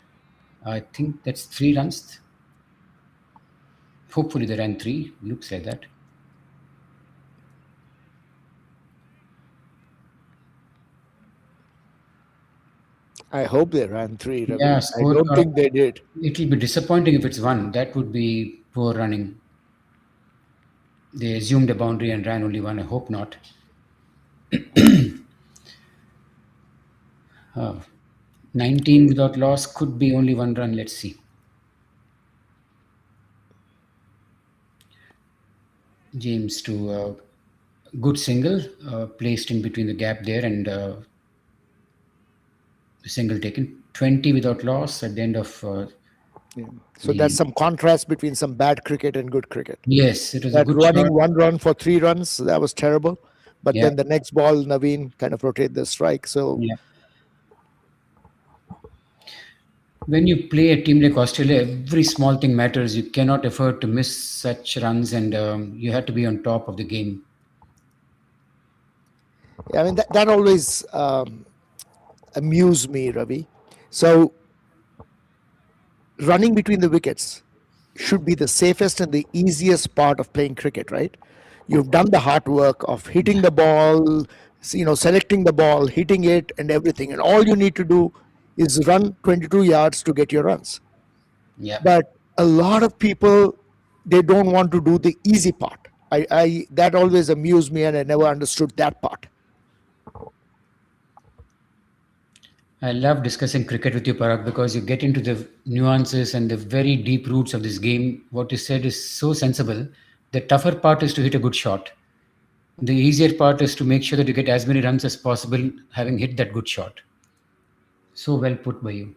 I think that's 3 runs. Hopefully they ran 3. Looks like that. I hope they ran 3, Ravi. Yeah, I don't scorecard. think they did. It'll be disappointing if it's 1. That would be poor running. They assumed a boundary and ran only 1. I hope not. 19 without loss, could be only 1 run. Let's see. James to good single, placed in between the gap there, and single taken. 20 without loss at the end of Yeah. So that's some contrast between some bad cricket and good cricket. yes, it was a That good shot. running 1 run for 3 runs, that was terrible. But Yeah. then the next ball, Naveen kind of rotated the strike. So Yeah. When you play a team like Australia, every small thing matters. You cannot afford to miss such runs, and you have to be on top of the game. I mean that always amused me, Ravi. So running between the wickets should be the safest and the easiest part of playing cricket, right? You've done the hard work of hitting the ball, selecting the ball, hitting it, and everything, and all you need to do is run 22 yards to get your runs. Yeah. But a lot of people, they don't want to do the easy part. I that always amused me, and I never understood that part. I love discussing cricket with you, Parag, because you get into the nuances and the very deep roots of this game. What you said is so sensible. The tougher part is to hit a good shot. The easier part is to make sure that you get as many runs as possible having hit that good shot. So well put by you.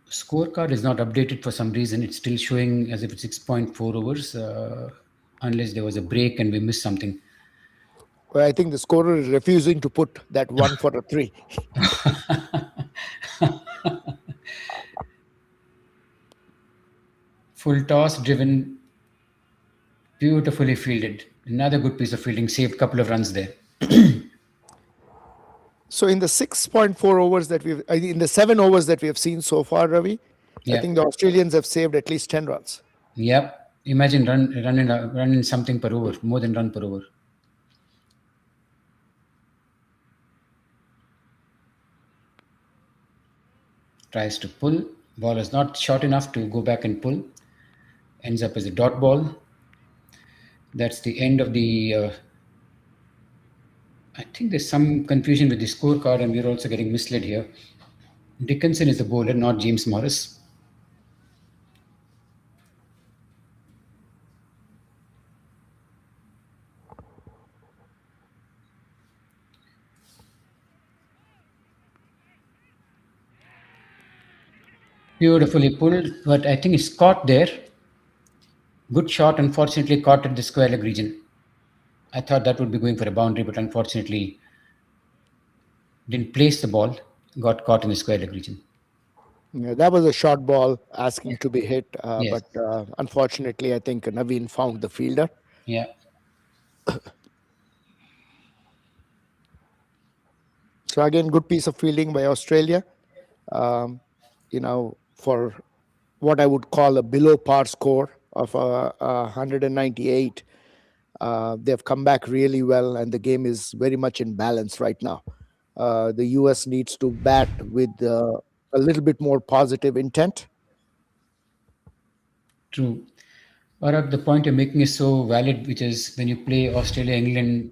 Scorecard is not updated for some reason. It's still showing as if it's 6.4 overs, unless there was a break and we missed something. Well, I think the scorer is refusing to put that 1 for a 3. Full toss driven, beautifully fielded. Another good piece of fielding, saved a couple of runs there. So in the 6.4 overs that in the 7 overs that we have seen so far, Ravi, Yeah. I think the Australians have saved at least 10 runs. Yep. Imagine running something per over, more than run per over. Tries to pull. Ball is not short enough to go back and pull. Ends up as a dot ball. That's the end of the. I think there's some confusion with the scorecard, and we're also getting misled here. Dickinson is the bowler, not James Morris. Beautifully pulled, but I think it's caught there. Good shot, unfortunately caught at the square leg region. I thought that would be going for a boundary, but unfortunately didn't place the ball, got caught in the square leg region. Yeah, that was a short ball asking to be hit, Yes. but unfortunately, I think Naveen found the fielder. Yeah. So again, good piece of fielding by Australia. For what I would call a below par score of 198, they've come back really well, and the game is very much in balance right now. The US needs to bat with a little bit more positive intent. True. Or the point you're making is so valid, which is when you play Australia, England,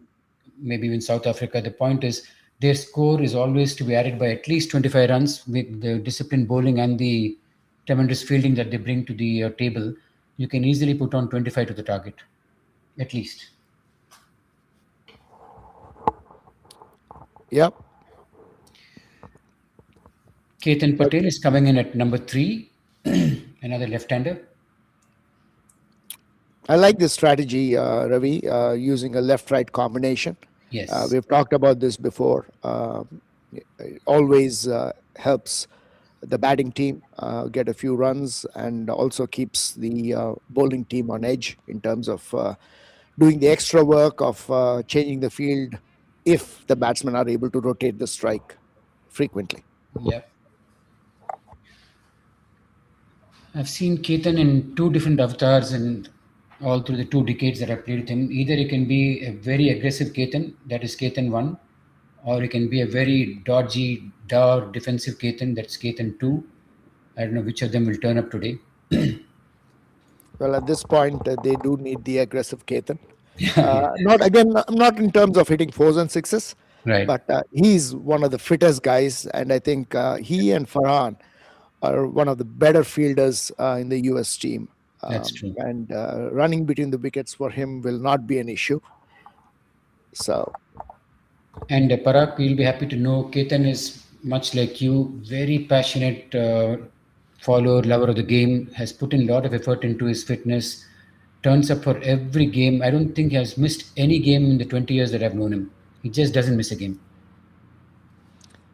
maybe even South Africa, the point is their score is always to be added by at least 25 runs with the disciplined bowling and the tremendous fielding that they bring to the table. You can easily put on 25 to the target, at least. Yep. Ketan But Patel is coming in at number 3, another left-hander. I like this strategy, Ravi, using a left-right combination. Yes, We've talked about this before. It always helps the batting team get a few runs and also keeps the bowling team on edge in terms of doing the extra work of changing the field if the batsmen are able to rotate the strike frequently. yeah. I've seen Ketan in two different avatars and all through the 2 decades that I've played with him. Either he can be a very aggressive Ketan, that is Ketan 1, or he can be a very dodgy, dour defensive Ketan, that's Ketan 2. I don't know which of them will turn up today. Well, at this point, they do need the aggressive Ketan. Yeah, Not in terms of hitting fours and sixes, right. but he's one of the fittest guys, and I think he and Farhan are one of the better fielders in the US team. That's true. And running between the wickets for him will not be an issue. So, And Parag, you'll be happy to know Ketan is much like you, very passionate follower, lover of the game, has put in a lot of effort into his fitness, turns up for every game. I don't think he has missed any game in the 20 years that I've known him. He just doesn't miss a game.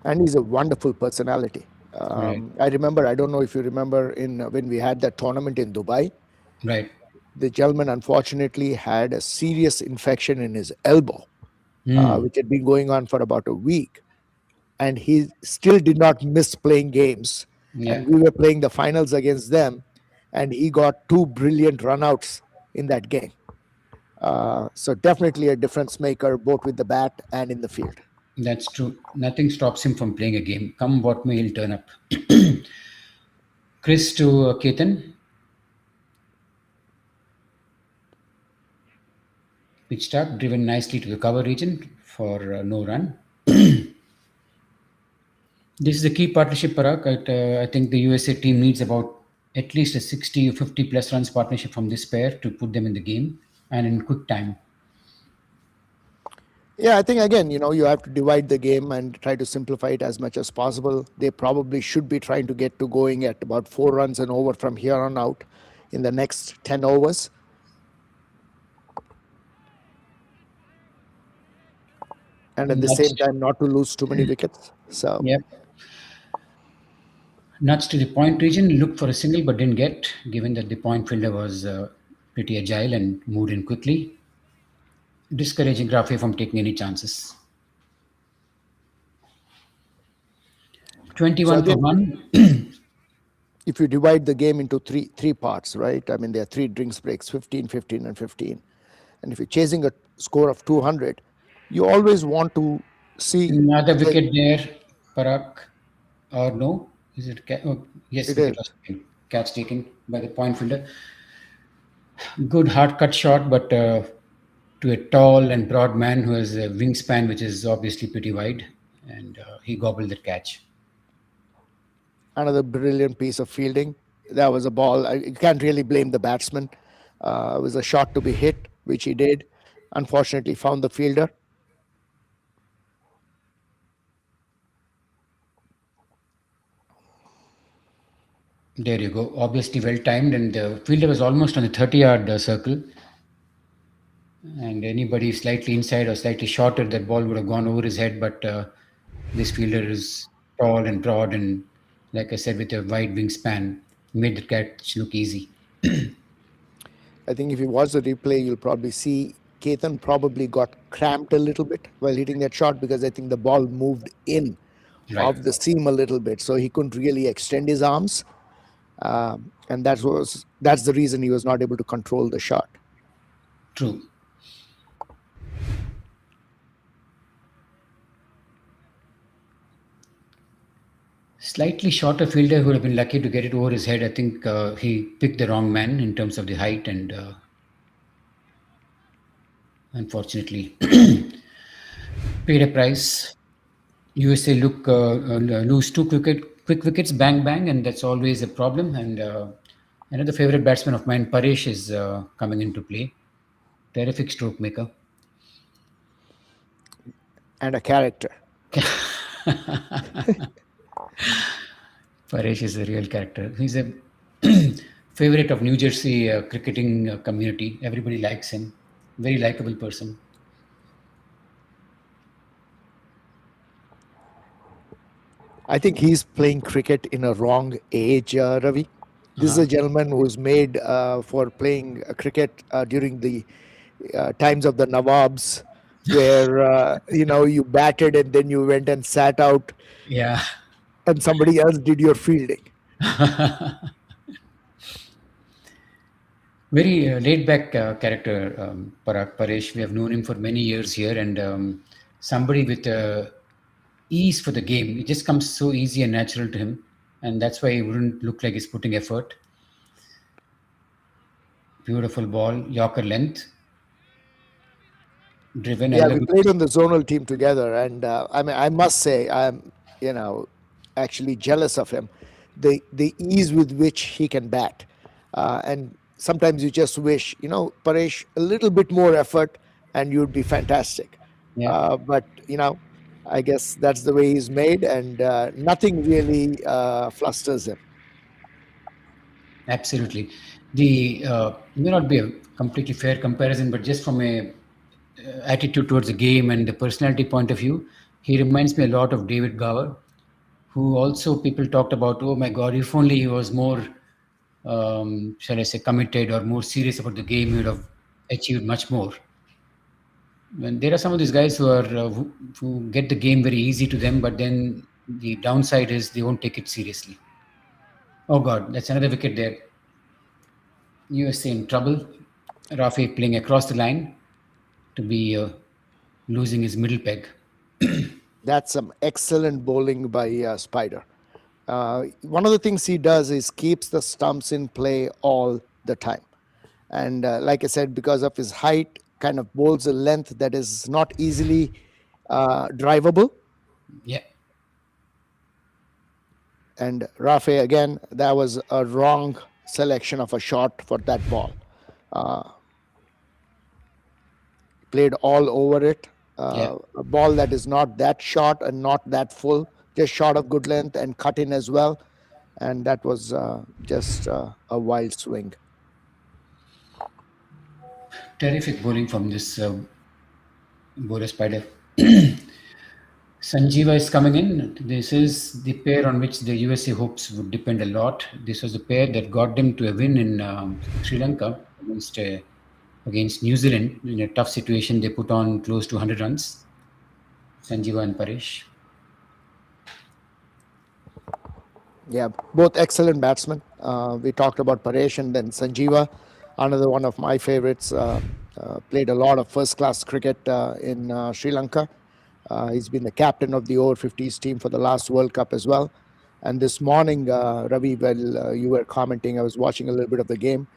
and he's a wonderful personality. Right, I remember, I don't know if you remember, in when we had that tournament in Dubai, right. the gentleman unfortunately had a serious infection in his elbow, Hmm. which had been going on for about a week. And he still did not miss playing games. Yeah, And we were playing the finals against them, and he got 2 brilliant runouts in that game. So definitely a difference maker, both with the bat and in the field. that's true. Nothing stops him from playing a game. Come what may, he'll turn up. Chris to Ketan. Pitch start, driven nicely to the cover region for no run. This is a key partnership, Parag. I think the USA team needs about at least a 60 or 50 plus runs partnership from this pair to put them in the game and in quick time. Yeah, I think again, you have to divide the game and try to simplify it as much as possible. They probably should be trying to get to going at about 4 runs and over from here on out in the next 10 overs. And at the Nuts same time, not to lose too many wickets. So, Yep. Nuts to the point region, looked for a single but didn't get, given that the point fielder was pretty agile and moved in quickly, discouraging Rafi from taking any chances. so 21 for again, 1. if you divide the game into three parts, right? I mean, there are 3 drinks breaks, 15, 15, and 15. And if you're chasing a score of 200, you always want to see Another the, wicket there, Parag. Or no? Is it? Oh, yes, it wicket is. was taken. Catch taken by the point fielder. Good hard cut shot, but to a tall and broad man who has a wingspan which is obviously pretty wide, and he gobbled that catch. Another brilliant piece of fielding. That was a ball. You can't really blame the batsman. It was a shot to be hit, which he did. Unfortunately, found the fielder. There you go. Obviously well timed, and the fielder was almost on the 30-yard circle. And anybody slightly inside or slightly shorter, that ball would have gone over his head. But this fielder is tall and broad, and like I said, with a wide wingspan, made the catch look easy. I think if you watch the replay, you'll probably see Ketan probably got cramped a little bit while hitting that shot because I think the ball moved in Right. off the seam a little bit, so he couldn't really extend his arms, and that's the reason he was not able to control the shot. True. Slightly shorter fielder who would have been lucky to get it over his head. I think he picked the wrong man in terms of the height, and unfortunately paid a price. USA lose two quick wickets, bang bang, and that's always a problem. And another favorite batsman of mine, Paresh, is coming into play. Terrific stroke maker. And a character. Paresh is a real character. He's a favorite of New Jersey cricketing community. Everybody likes him. Very likable person. I think he's playing cricket in a wrong age, Ravi. This is a gentleman who's made for playing cricket during the times of the Nawabs, where you batted and then you went and sat out, Yeah. and somebody else did your fielding. Very laid back character, Parag Paresh. We have known him for many years here, and somebody with ease for the game. It just comes so easy and natural to him, and that's why he wouldn't look like he's putting effort. Beautiful ball, Yorker length. Driven. Yeah, we played on the zonal team together, and I must say, I'm actually jealous of him. The ease with which he can bat, and sometimes you just wish, Paresh, a little bit more effort, and you'd be fantastic. Yeah. But I guess that's the way he's made, and nothing really flusters him. Absolutely. The may not be a completely fair comparison, but just from a attitude towards the game and the personality point of view, he reminds me a lot of David Gower, who also people talked about. Oh my God! If only he was more, shall I say, committed or more serious about the game, he would have achieved much more. And there are some of these guys who get the game very easy to them, but then the downside is they won't take it seriously. Oh God, that's another wicket there. USA in trouble. Rafi playing across the line to be losing his middle peg. That's some excellent bowling by Spider. One of the things he does is keeps the stumps in play all the time. And like I said, because of his height, kind of bowls a length that is not easily drivable. Yeah. And Rafe, again, that was a wrong selection of a shot for that ball. Played all over it. A ball that is not that short and not that full, just short of good length and cut in as well. And that was just a wild swing. Terrific bowling from this bowler Spider. Sanjeeva is coming in. This is the pair on which the USA hopes would depend a lot. This was the pair that got them to a win in Sri Lanka against New Zealand. In a tough situation, they put on close to 100 runs. Sanjeeva and Paresh. Yeah, both excellent batsmen. We talked about Paresh and then Sanjeeva, another one of my favorites. Played a lot of first-class cricket in Sri Lanka. He's been the captain of the over 50s team for the last World Cup as well. And this morning, Ravi, while you were commenting, I was watching a little bit of the game.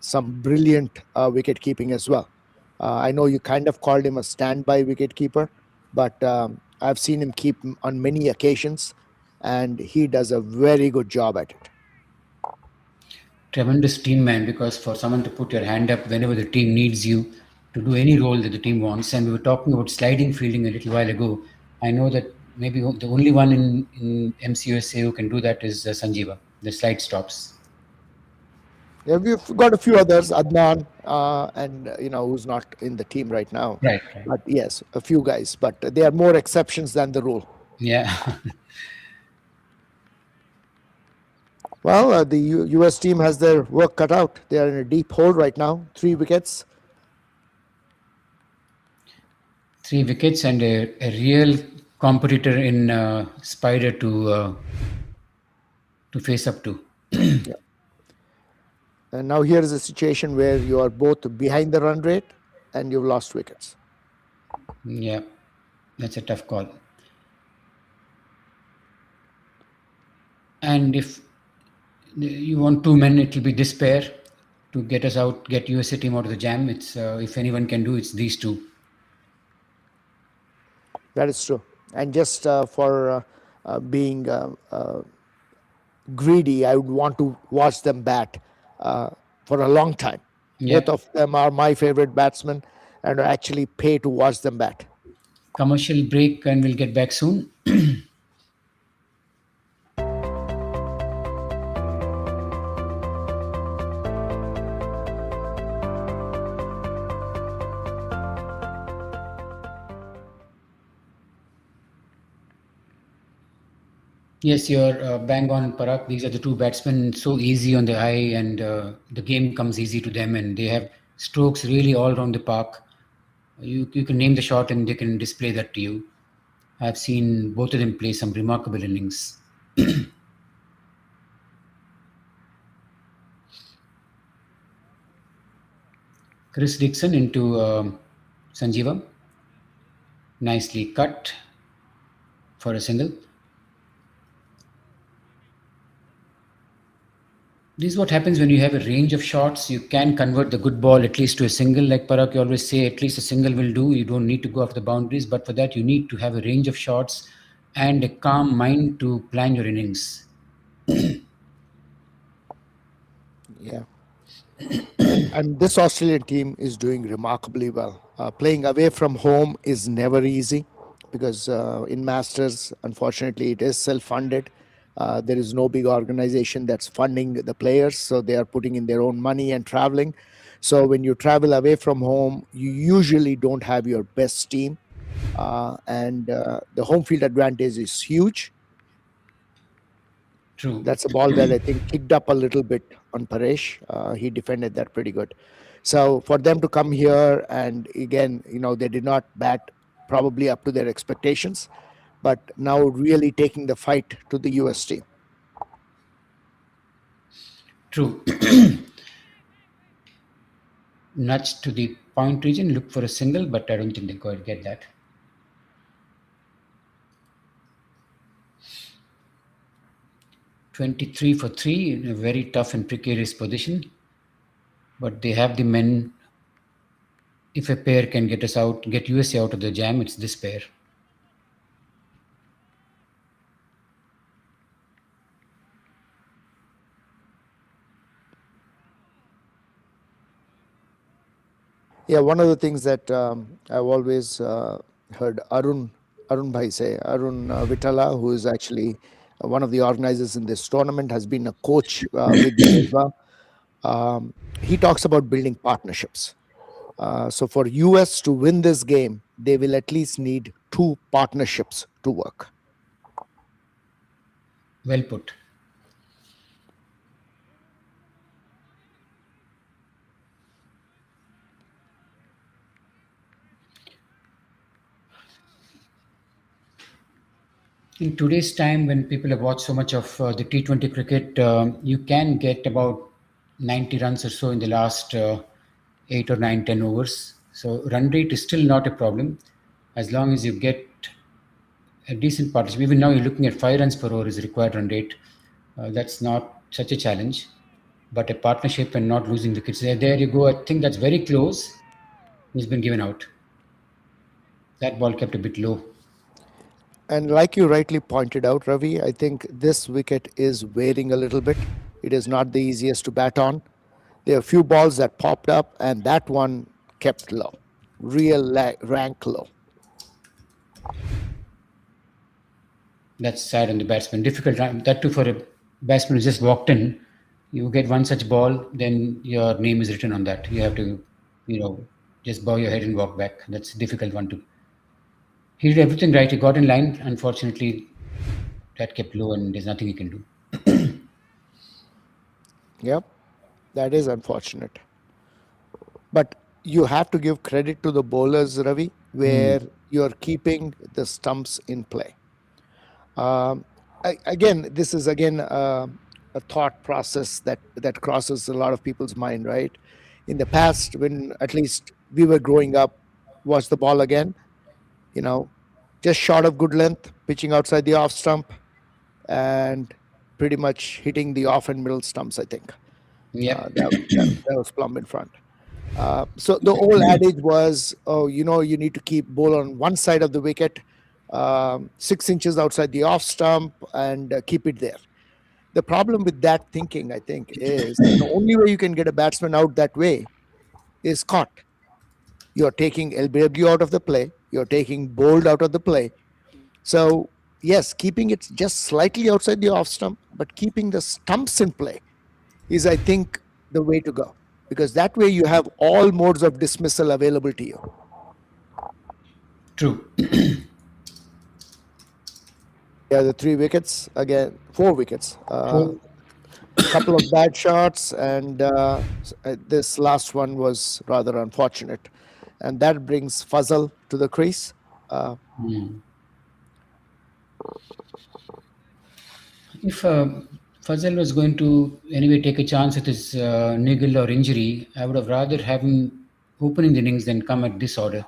Some brilliant wicket keeping as well. I know you kind of called him a standby wicket keeper, but I've seen him keep on many occasions, and he does a very good job at it. Tremendous team man, because for someone to put your hand up whenever the team needs you to do any role that the team wants, and we were talking about sliding fielding a little while ago. I know that maybe the only one in MCUSA who can do that is Sanjeeva, the slide stops. Yeah, we've got a few others, Adnan, and who's not in the team right now. Right. But yes, a few guys, but they are more exceptions than the rule. Yeah. Well, the US team has their work cut out. They are in a deep hole right now. 3 wickets. 3 wickets and a real competitor in Spider to face up to. Yeah. And now here is a situation where you are both behind the run rate and you've lost wickets. Yeah, that's a tough call. And if you want two men, it will be this pair to get us out, get USA team out of the jam. It's if anyone can do, it's these two. That is true. And just for being greedy, I would want to watch them bat for a long time. Both Yep. of them are my favorite batsmen, and I actually pay to watch them bat. Commercial break, and we'll get back soon. Yes, you're bang on, Parag. These are the two batsmen, so easy on the eye, and the game comes easy to them, and they have strokes really all around the park. You can name the shot, and they can display that to you. I've seen both of them play some remarkable innings. Chris Dixon into Sanjeevam. Nicely cut for a single. This is what happens when you have a range of shots. You can convert the good ball at least to a single. Like Parag, you always say, at least a single will do. You don't need to go after the boundaries. But for that, you need to have a range of shots and a calm mind to plan your innings. Yeah. And this Australian team is doing remarkably well. Playing away from home is never easy because in Masters, unfortunately, it is self-funded. There is no big organization that's funding the players, so they are putting in their own money and traveling. So when you travel away from home, you usually don't have your best team, and the home field advantage is huge. True. That's a ball that I think kicked up a little bit on Paresh. He defended that pretty good. So for them to come here and again, they did not bat probably up to their expectations, but now really taking the fight to the US team. True. Nudge to the point region, look for a single, but I don't think they quite get that. "23 for 3" in a very tough and precarious position. But they have the men. If a pair can get us out, get USA out of the jam, it's this pair. Yeah, one of the things that I've always heard Arun Bhai say, Arun Vitala, who is actually one of the organizers in this tournament, has been a coach with them as well. He talks about building partnerships. So for US to win this game, they will at least need two partnerships to work. Well put. In today's time, when people have watched so much of the T20 cricket, you can get about 90 runs or so in the last 8 or 9, 10 overs. So run rate is still not a problem as long as you get a decent partnership. Even now, you're looking at 5 runs per over is required run rate. That's not such a challenge. But a partnership and not losing wickets. There you go. I think that's very close. He's been given out. That ball kept a bit low. And like you rightly pointed out, Ravi, I think this wicket is wearing a little bit. It is not the easiest to bat on. There are a few balls that popped up, and that one kept low, rank low. That's sad on the batsman. Difficult. That too for a batsman who just walked in. You get one such ball, then your name is written on that. You have to, just bow your head and walk back. That's a difficult one to. He did everything right. He got in line. Unfortunately, that kept low, and there's nothing he can do. Yep, that is unfortunate. But you have to give credit to the bowlers, Ravi, where you're keeping the stumps in play. This is a thought process that crosses a lot of people's mind, right? In the past, when at least we were growing up, watch the ball again, just short of good length, pitching outside the off stump, and pretty much hitting the off and middle stumps, I think. Yep. That was plumb in front. So the old adage was, oh, you need to keep ball on one side of the wicket, 6 inches outside the off stump, and keep it there. The problem with that thinking, I think, is the only way you can get a batsman out that way is caught. You're taking LBW out of the play. You're taking bowled out of the play. So, yes, keeping it just slightly outside the off stump, but keeping the stumps in play is, I think, the way to go. Because that way you have all modes of dismissal available to you. True. Yeah, the 3 wickets, again, 4 wickets. A couple of bad shots, and this last one was rather unfortunate. And that brings Fazal to the crease. If Fazal was going to anyway take a chance with his niggle or injury, I would have rather have him opening the innings than come at this order.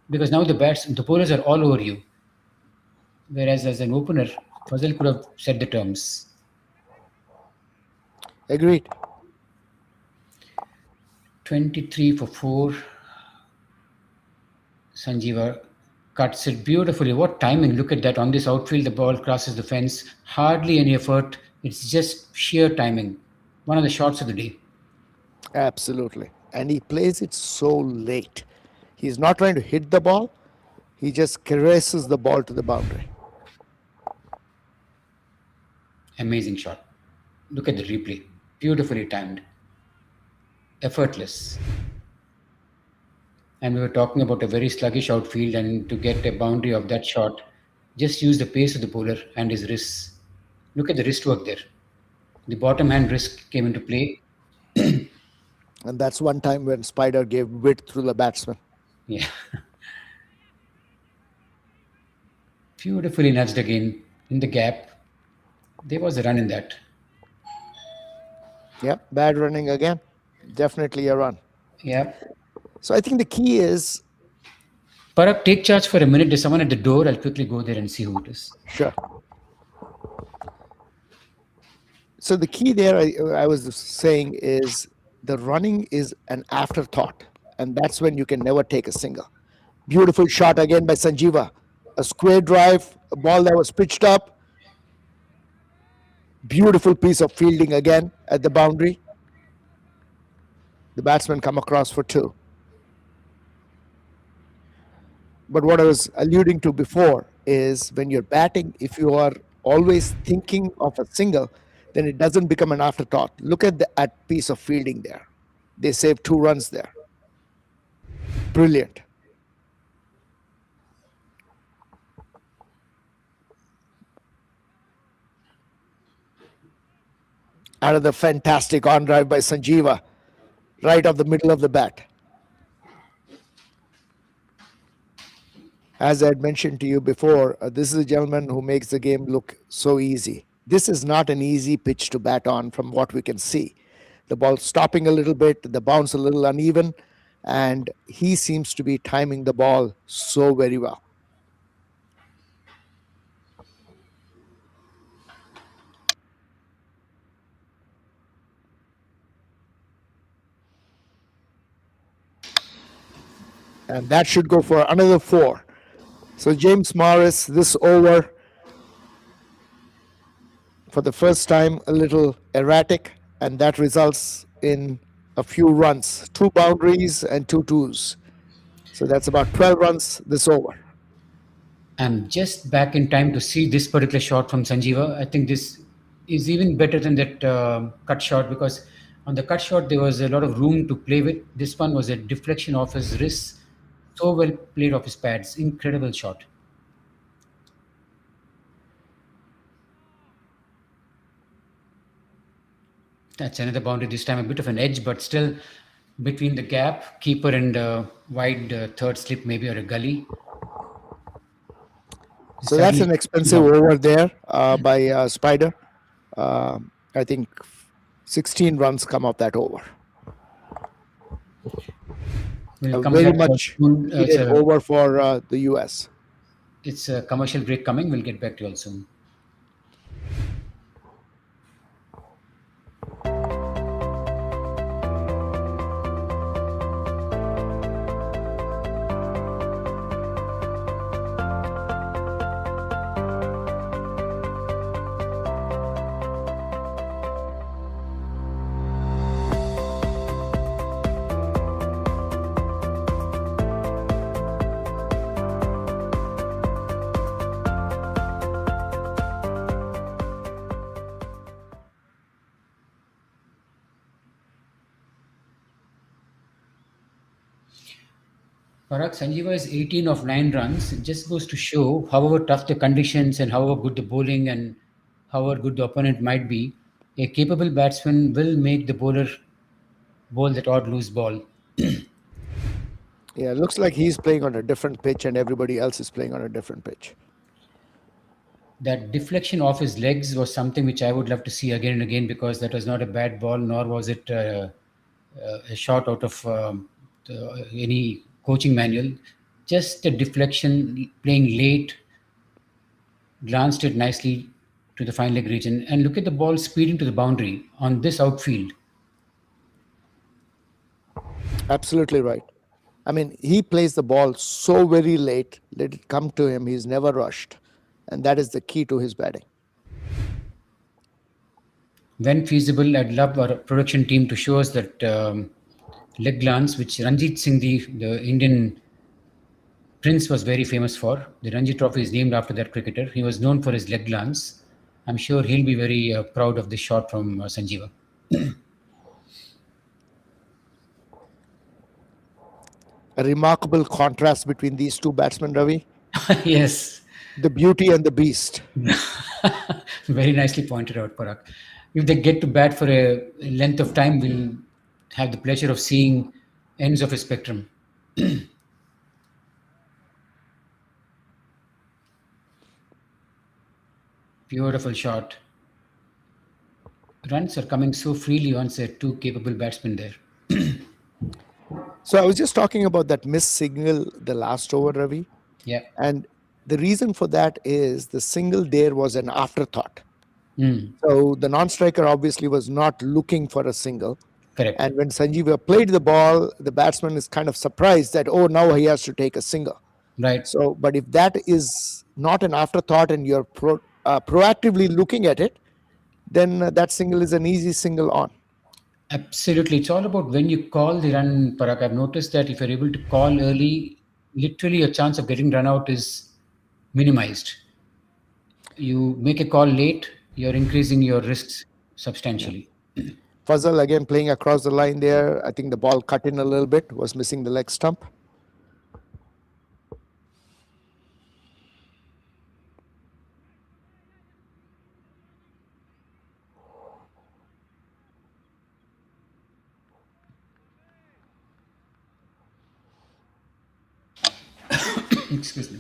Because now the bowlers are all over you. Whereas as an opener, Fazal could have set the terms. Agreed. 23 for 4. Sanjeeva cuts it beautifully. What timing! Look at that. On this outfield, the ball crosses the fence. Hardly any effort. It's just sheer timing. One of the shots of the day. Absolutely. And he plays it so late. He's not trying to hit the ball. He just caresses the ball to the boundary. Amazing shot. Look at the replay. Beautifully timed. Effortless. And we were talking about a very sluggish outfield, and to get a boundary of that shot, just use the pace of the bowler and his wrists. Look at the wrist work there. The bottom hand wrist came into play. And that's one time when Spider gave width to the batsman. Yeah. Beautifully nudged again in the gap. There was a run in that. Yep, bad running again. Definitely a run. Yeah. So I think the key is... Parag, take charge for a minute. There's someone at the door. I'll quickly go there and see who it is. Sure. So the key there, I was saying, is the running is an afterthought. And that's when you can never take a single. Beautiful shot again by Sanjeeva. A square drive, a ball that was pitched up. Beautiful piece of fielding again at the boundary. The batsman come across for 2. But what I was alluding to before is when you're batting, if you are always thinking of a single, then it doesn't become an afterthought. Look at that piece of fielding there. They saved 2 runs there. Brilliant. Another fantastic on drive by Sanjeeva, right off the middle of the bat. As I had mentioned to you before, this is a gentleman who makes the game look so easy. This is not an easy pitch to bat on from what we can see. The ball stopping a little bit, the bounce a little uneven, and he seems to be timing the ball so very well. And that should go for another 4. So James Morris, this over, for the first time, a little erratic, and that results in a few runs, 2 boundaries and 2 twos. So that's about 12 runs this over. I'm just back in time to see this particular shot from Sanjeeva. I think this is even better than that cut shot, because on the cut shot, there was a lot of room to play with. This one was a deflection off his wrists. So well played off his pads. Incredible shot. That's another boundary, this time a bit of an edge, but still between the gap, keeper and wide third slip maybe, or a gully. So that's an expensive over there by Spider. I think 16 runs come off that over. Very much over for the US. It's a commercial break coming. We'll get back to you all soon. Parag, Sanjeeva is 18 of 9 runs. It just goes to show, however tough the conditions and however good the bowling and however good the opponent might be, a capable batsman will make the bowler bowl that odd loose ball. Yeah, it looks like he's playing on a different pitch and everybody else is playing on a different pitch. That deflection off his legs was something which I would love to see again and again, because that was not a bad ball, nor was it a shot out of any coaching manual. Just a deflection, playing late, glanced it nicely to the fine leg region, and look at the ball speeding to the boundary on this outfield. Absolutely right. I mean, he plays the ball so very late, let it come to him. He's never rushed. And that is the key to his batting. When feasible, I'd love our production team to show us that leg glance, which Ranjit Singh, the Indian prince, was very famous for. The Ranji Trophy is named after that cricketer. He was known for his leg glance. I'm sure he'll be very proud of this shot from Sanjeeva. A remarkable contrast between these two batsmen, Ravi. Yes. The beauty and the beast. Very nicely pointed out, Parag. If they get to bat for a length of time, we'll have the pleasure of seeing ends of a spectrum. Beautiful shot. Runs are coming so freely once there are two capable batsmen there. So I was just talking about that missed signal the last over, Ravi. Yeah. And the reason for that is the single there was an afterthought. Mm, So the non-striker obviously was not looking for a single. correct. And when Sanjeeva played the ball, the batsman is kind of surprised that, oh, now he has to take a single. Right. So, but if that is not an afterthought and you're proactively looking at it, then that single is an easy single on. Absolutely. It's all about when you call the run, Parag. I've noticed that if you're able to call early, literally your chance of getting run out is minimized. You make a call late, you're increasing your risks substantially. Fazal again playing across the line there. I think the ball cut in a little bit, was missing the leg stump. Excuse me.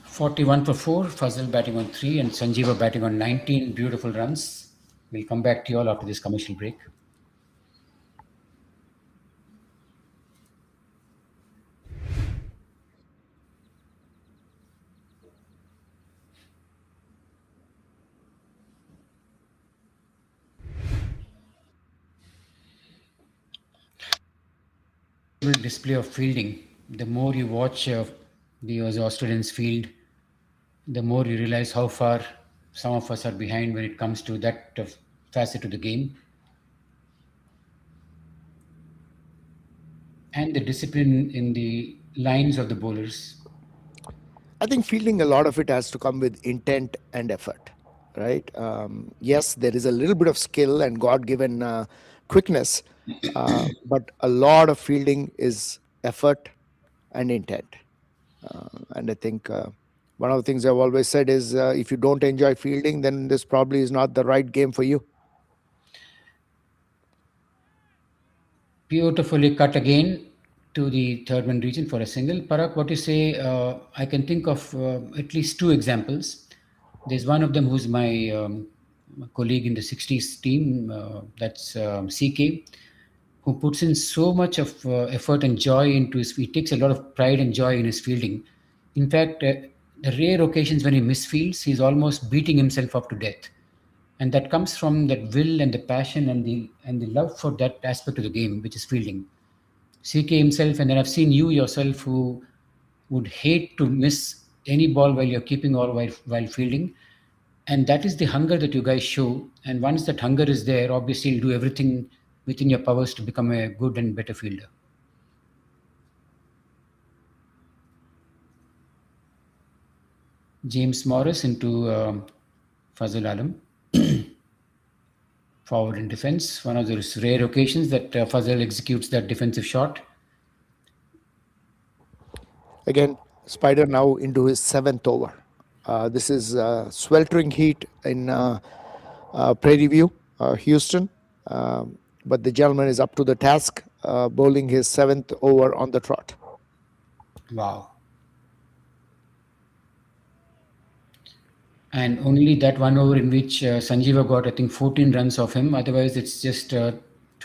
41 for 4, Fazal batting on 3, and Sanjeeva batting on 19. Beautiful runs. We'll come back to you all after this commercial break. Display of fielding. The more you watch the Australians field, the more you realize how far some of us are behind when it comes to that facet of the game. And the discipline in the lines of the bowlers. I think fielding, a lot of it has to come with intent and effort, right? Yes, there is a little bit of skill and God-given quickness, but a lot of fielding is effort and intent. And I think one of the things I've always said is if you don't enjoy fielding, then this probably is not the right game for you. Beautifully cut again to the third man region for a single. Parag, what you say, I can think of at least two examples. There's one of them who's my colleague in the 60s team, that's CK, who puts in so much of effort and joy into his, he takes a lot of pride and joy in his fielding. In fact, the rare occasions when he misfields, he's almost beating himself up to death. And that comes from that will and the passion and the love for that aspect of the game, which is fielding. CK himself, and then I've seen you yourself, who would hate to miss any ball while you're keeping all while fielding. And that is the hunger that you guys show. And once that hunger is there, obviously you'll do everything within your powers to become a good and better fielder. James Morris into Fazal Alam. Forward in defense. One of those rare occasions that Fazal executes that defensive shot. Again, Spider now into his seventh over. This is sweltering heat in Prairie View, Houston. But the gentleman is up to the task, bowling his seventh over on the trot. Wow. And only that one over in which Sanjeeva got, I think, 14 runs off him. Otherwise, it's just 12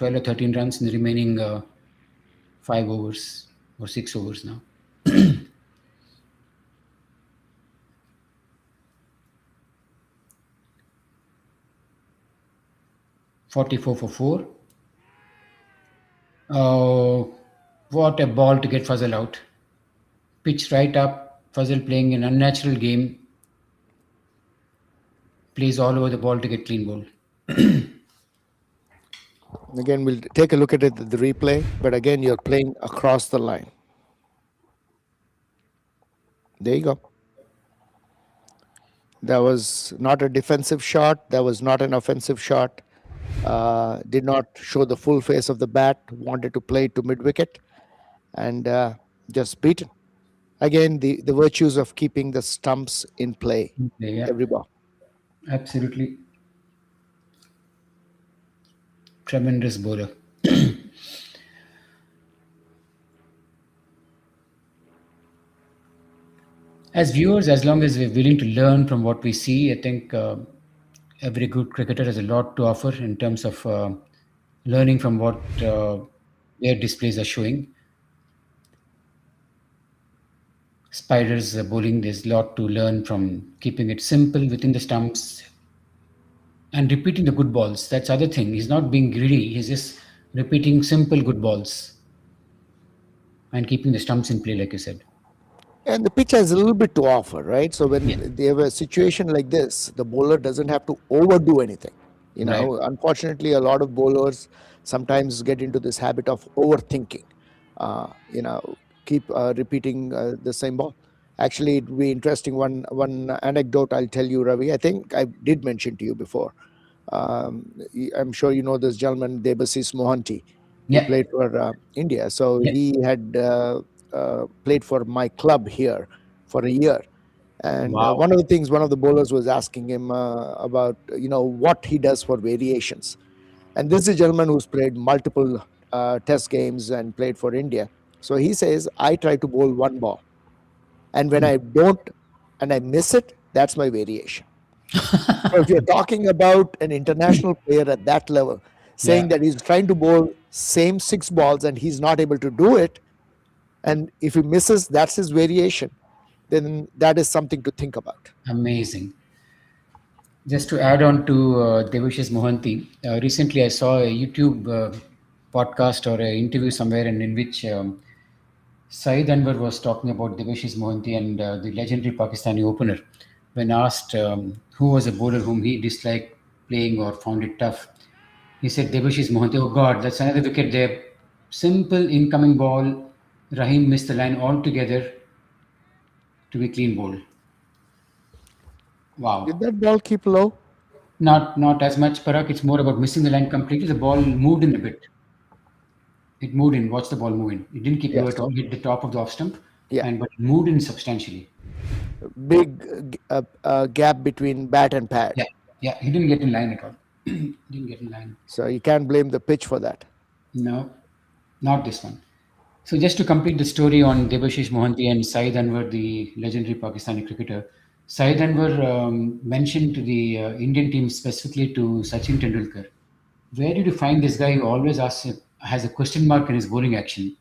or 13 runs in the remaining 5 overs or 6 overs now. 44 for 4. Oh, what a ball to get Fazal out. Pitch right up. Fazal playing an unnatural game. Plays all over the ball to get clean ball. Again, we'll take a look at it, the replay. But again, you're playing across the line. There you go. That was not a defensive shot. That was not an offensive shot. Did not show the full face of the bat. Wanted to play to mid-wicket. And just beaten. Again, the virtues of keeping the stumps in play Yeah, every ball. absolutely. Tremendous bowler. As viewers, as long as we're willing to learn from what we see, I think every good cricketer has a lot to offer in terms of learning from what their displays are showing. Spider's bowling, there's a lot to learn from keeping it simple within the stumps and repeating the good balls. That's the other thing. He's not being greedy. He's just repeating simple good balls and keeping the stumps in play, like you said. And the pitch has a little bit to offer, right? So when they have a situation like this, the bowler doesn't have to overdo anything. You know, unfortunately, a lot of bowlers sometimes get into this habit of overthinking. Keep repeating the same ball. Actually, it'd be interesting. One anecdote I'll tell you, Ravi. I think I did mention to you before. I'm sure you know this gentleman, Debashish Mohanty. He played for India. So he had played for my club here for a year. And one of the things, one of the bowlers was asking him about, what he does for variations. And this is a gentleman who's played multiple test games and played for India. So he says, I try to bowl one ball. And when I don't, and I miss it, that's my variation. So if you're talking about an international player at that level, saying that he's trying to bowl same 6 balls and he's not able to do it, and if he misses, that's his variation, then that is something to think about. Amazing. Just to add on to Debashish Mohanty, recently I saw a YouTube podcast or an interview somewhere in which Saeed Anwar was talking about Debashish Mohanty and the legendary Pakistani opener. When asked who was a bowler whom he disliked playing or found it tough, he said Debashish Mohanty. Oh God, that's another wicket there. Simple incoming ball. Rahim missed the line altogether to be clean bowled. Wow. Did that ball keep low? Not as much, Parag. It's more about missing the line completely. The ball moved in a bit. It moved in. Watch the ball move in. It didn't keep low at all. Hit the top of the off stump. But it moved in substantially. Big gap between bat and pad. Yeah. He didn't get in line at all. Didn't get in line. So you can't blame the pitch for that. No, not this one. So just to complete the story on Debashish Mohanty and Saeed Anwar, the legendary Pakistani cricketer, Saeed Anwar mentioned to the Indian team, specifically to Sachin Tendulkar, where did you find this guy who always has a question mark in his bowling action?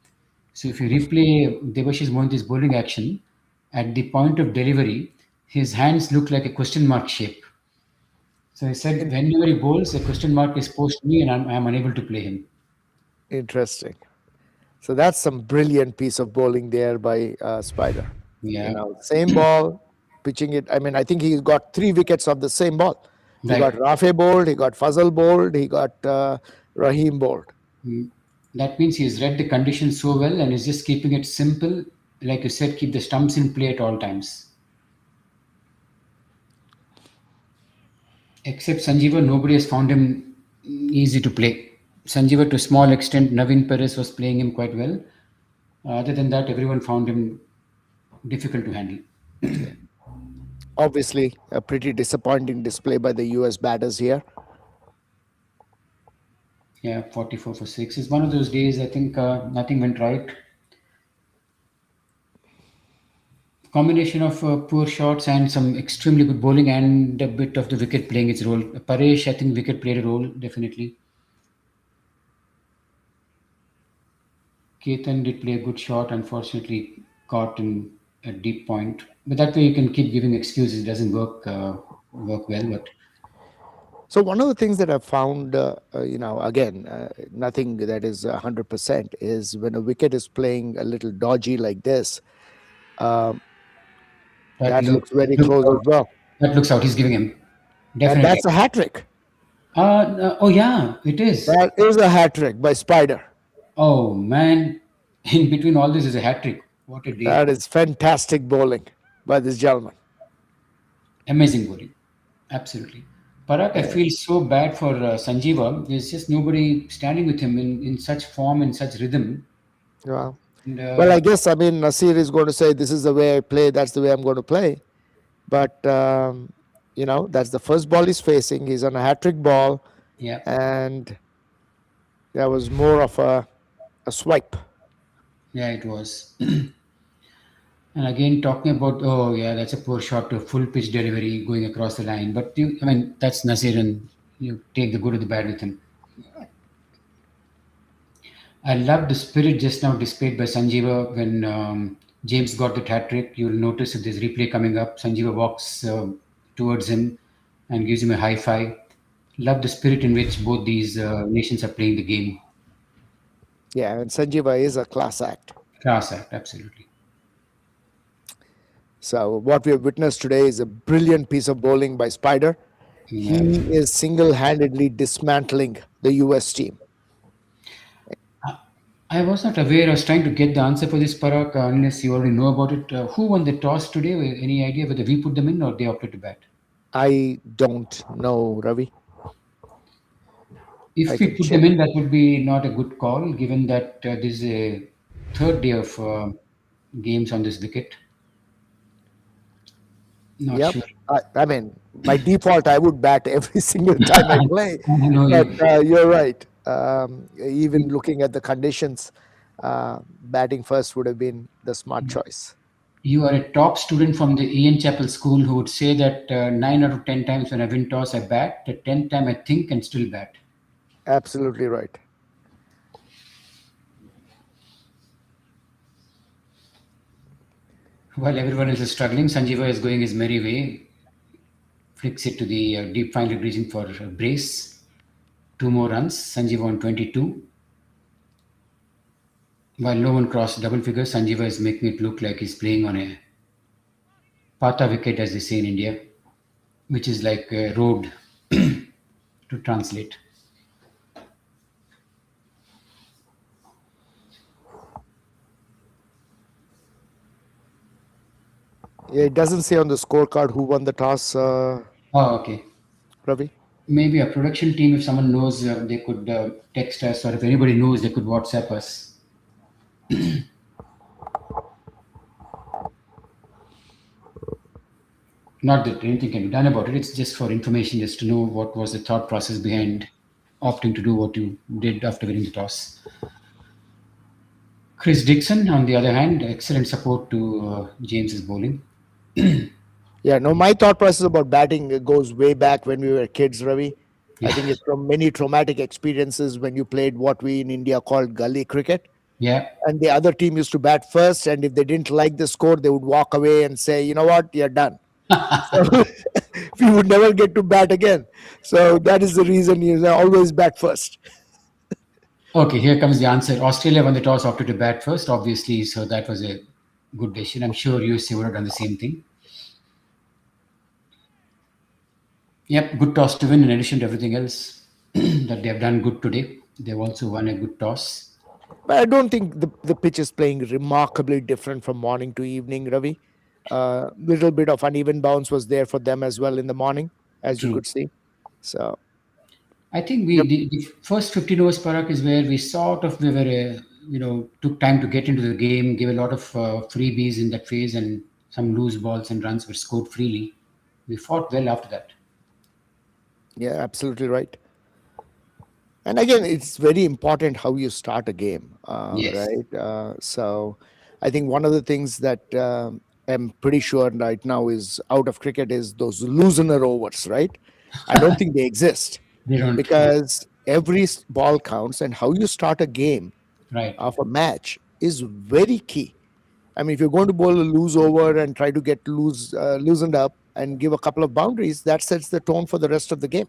So if you replay Debashish Mohanty's bowling action, at the point of delivery, his hands look like a question mark shape. So he said, whenever he bowls, a question mark is posed to me and I'm unable to play him. Interesting. So that's some brilliant piece of bowling there by Spider. Yeah. Same ball, pitching it. I mean, I think he got 3 wickets of the same ball. He got Rafe bowled, he got Fazal bowled, he got Rahim bowled. That means he's read the conditions so well and is just keeping it simple. Like you said, keep the stumps in play at all times. Except Sanjeeva, nobody has found him easy to play. Sanjeeva, to a small extent, Naveen Perez was playing him quite well. Other than that, everyone found him difficult to handle. Obviously, a pretty disappointing display by the US batters here. Yeah, 44 for 6. It's one of those days, I think nothing went right. Combination of poor shots and some extremely good bowling and a bit of the wicket playing its role. Paresh, I think wicket played a role, definitely. Ketan did play a good shot, unfortunately caught in a deep point. But that way you can keep giving excuses. It doesn't work well. But So one of the things that I've found, again, nothing that is 100%, is when a wicket is playing a little dodgy like this, um, that looks very looks close out. as well. That looks out. He's giving him And definitely. that's a hat trick. Oh yeah, it is. That is a hat trick by Spider. Oh man, in between all this is a hat trick. What a day! That is fantastic bowling by this gentleman. Amazing bowling, absolutely. Parag, I Uh, feel so bad for Sanjeeva. There's just nobody standing with him in such form, in such rhythm. well, And well, I guess, I mean, Nasir is going to say, this is the way I play, that's the way I'm going to play. But, that's the first ball he's facing. He's on a hat trick ball, yeah, and that was more of a swipe. yeah, it was. And again, talking about, oh yeah, that's a poor shot to a full pitch delivery going across the line. But I mean, that's Nasir, and you take the good or the bad with him. I love the spirit just now displayed by Sanjeeva when James got the hat trick. You'll notice if there's replay coming up, Sanjeeva walks towards him and gives him a high five. Love the spirit in which both these nations are playing the game. Yeah, and Sanjeeva is a class act. Class act, absolutely. So what we have witnessed today is a brilliant piece of bowling by Spider. Yeah. He is single-handedly dismantling the US team. I was not aware. I was trying to get the answer for this, Parag, unless you already know about it. Who won the toss today? Any idea whether we put them in or they opted to bat? I don't know, Ravi. I If we can put check. them in, that would be not a good call, given that this is a third day of games on this wicket. Not Yep. sure. I mean, by default, I would bat every single time I play. I know But you. you're right. Even looking at the conditions, batting first would have been the smart choice. You are a top student from the Ian Chapel School who would say that 9 out of 10 times when I win toss, I bat. The 10th time I think and still bat. Absolutely right. While everyone else is struggling, Sanjeeva is going his merry way. Flicks it to the deep field region for a brace. 2 more runs. Sanjeeva on 22. While no one crossed double figures, Sanjeeva is making it look like he's playing on a pata wicket, as they say in India, which is like a road to translate. Yeah, it doesn't say on the scorecard who won the toss, Oh, okay. Ravi. Maybe a production team, if someone knows, they could text us, or if anybody knows, they could WhatsApp us. Not that anything can be done about it. It's just for information, just to know what was the thought process behind opting to do what you did after winning the toss. Chris Dixon, on the other hand, excellent support to James's bowling. Yeah, no, my thought process about batting goes way back when we were kids, Ravi. I Yeah. think it's from many traumatic experiences when you played what we in India called gully cricket. Yeah. And the other team used to bat first. And if they didn't like the score, they would walk away and say, you know what, you're done. So we would never get to bat again. So that is the reason you always bat first. Okay, here comes the answer. Australia won the toss, opted to bat first, obviously, so that was a good decision. I'm sure USA would have done the same thing. Yep, good toss to win in addition to everything else that they have done good today. They've also won a good toss. But I don't think the pitch is playing remarkably different from morning to evening, Ravi. Little bit of uneven bounce was there for them as well in the morning, as you True. could see. So I think yep. the first 15 overs, Parak, is where we were took time to get into the game, gave a lot of freebies in that phase, and some loose balls and runs were scored freely. We fought well after that. Yeah, absolutely right. And again, it's very important how you start a game, Yes. right? So I think one of the things that I'm pretty sure right now is out of cricket is those loosener overs, right? I don't think they exist They don't. because every ball counts, and how you start a game Right. of a match is very key. I mean, if you're going to bowl a loose over and try to get loosened up and give a couple of boundaries, that sets the tone for the rest of the game.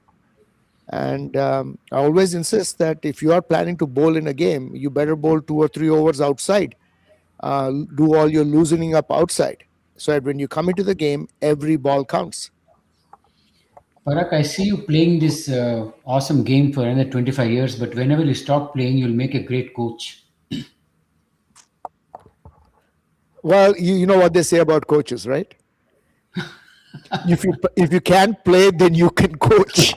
And I always insist that if you are planning to bowl in a game, you better bowl 2 or 3 overs outside. Do all your loosening up outside, so that when you come into the game, every ball counts. Parag, I see you playing this awesome game for another 25 years, but whenever you stop playing, you'll make a great coach. Well, you know what they say about coaches, right? If you can't play, then you can coach.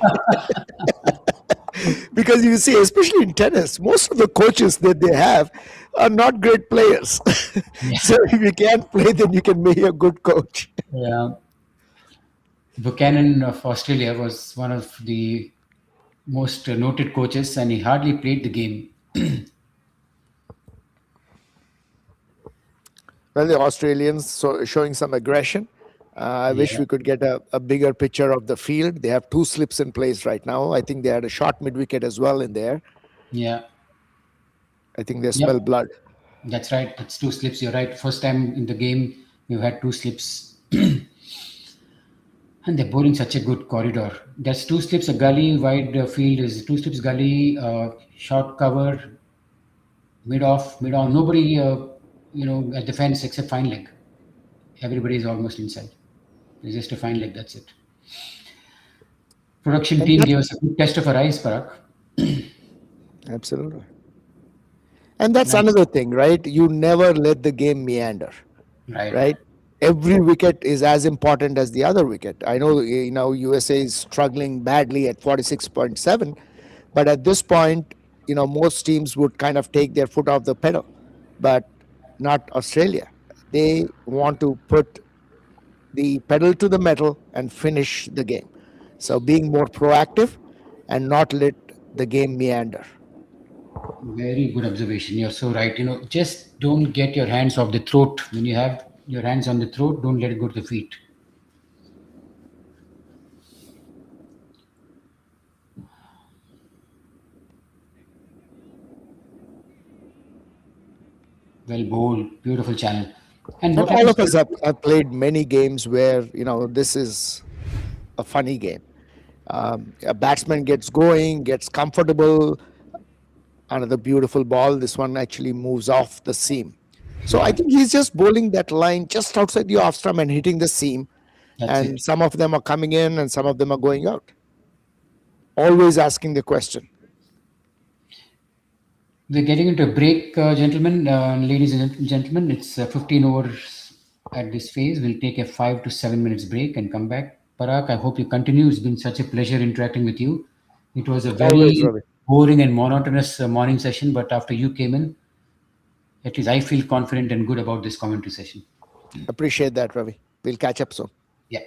Because you see, especially in tennis, most of the coaches that they have are not great players. So if you can't play, then you can be a good coach. Yeah. Buchanan of Australia was one of the most noted coaches, and he hardly played the game. Well, the Australians showing some aggression. I wish Yeah. we could get a bigger picture of the field. They have 2 slips in place right now. I think they had a short mid wicket as well in there. Yeah. I think they Yep. smell blood. That's right. That's 2 slips. You're right. First time in the game, we've had 2 slips. And they're bowling such a good corridor. That's 2 slips, a gully, wide field is 2 slips, gully, short cover, mid off, mid on. Nobody, at the fence except fine leg. Everybody is almost inside. It's just a fine leg. That's it. Production And team gave us a good test of our eyes, Parag. absolutely. And that's Nice. another thing, right? You never let the game meander, Right. right? Every wicket is as important as the other wicket. I know, USA is struggling badly at 46.7, but at this point, most teams would kind of take their foot off the pedal, but not Australia. They want to put the pedal to the metal and finish the game. So being more proactive and not let the game meander. Very good observation. You're so right. Just don't get your hands off the throat. When you have your hands on the throat, don't let it go to the feet. Well bowled. Beautiful channel. And And what all happens of us have played many games where, this is a funny game. A batsman gets going, gets comfortable, another beautiful ball. This one actually moves off the seam. So I think he's just bowling that line just outside the off stump and hitting the seam. That's And it. some of them are coming in and some of them are going out. Always asking the question. We're getting into a break, gentlemen, ladies and gentlemen. It's 15 overs at this phase. We'll take a 5 to 7 minutes break and come back. Parag, I hope you continue. It's been such a pleasure interacting with you. It was a Always, very Ravi. boring and monotonous morning session, but after you came in, at least I feel confident and good about this commentary session. Appreciate that, Ravi. We'll catch up soon. Yeah.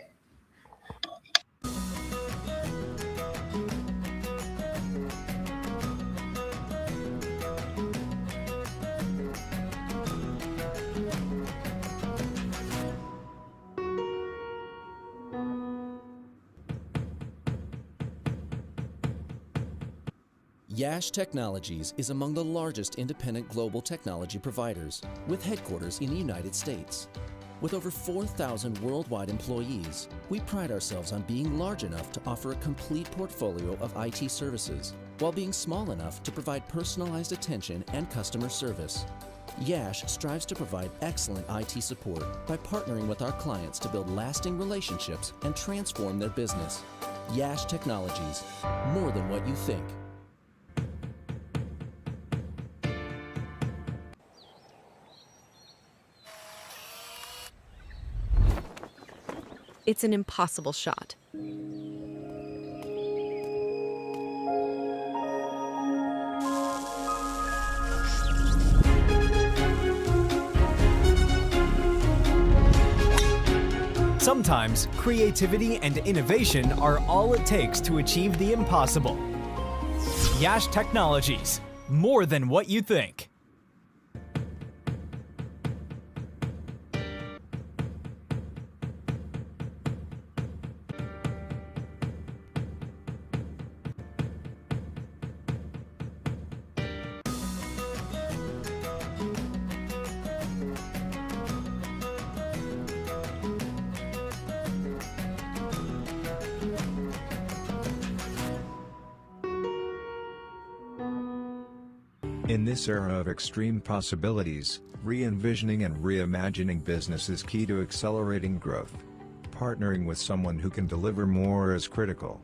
Yash Technologies is among the largest independent global technology providers, with headquarters in the United States. With over 4,000 worldwide employees, we pride ourselves on being large enough to offer a complete portfolio of IT services, while being small enough to provide personalized attention and customer service. Yash strives to provide excellent IT support by partnering with our clients to build lasting relationships and transform their business. Yash Technologies, more than what you think. It's an impossible shot. Sometimes creativity and innovation are all it takes to achieve the impossible. Yash Technologies, more than what you think. In this era of extreme possibilities, re-envisioning and reimagining business is key to accelerating growth. Partnering with someone who can deliver more is critical.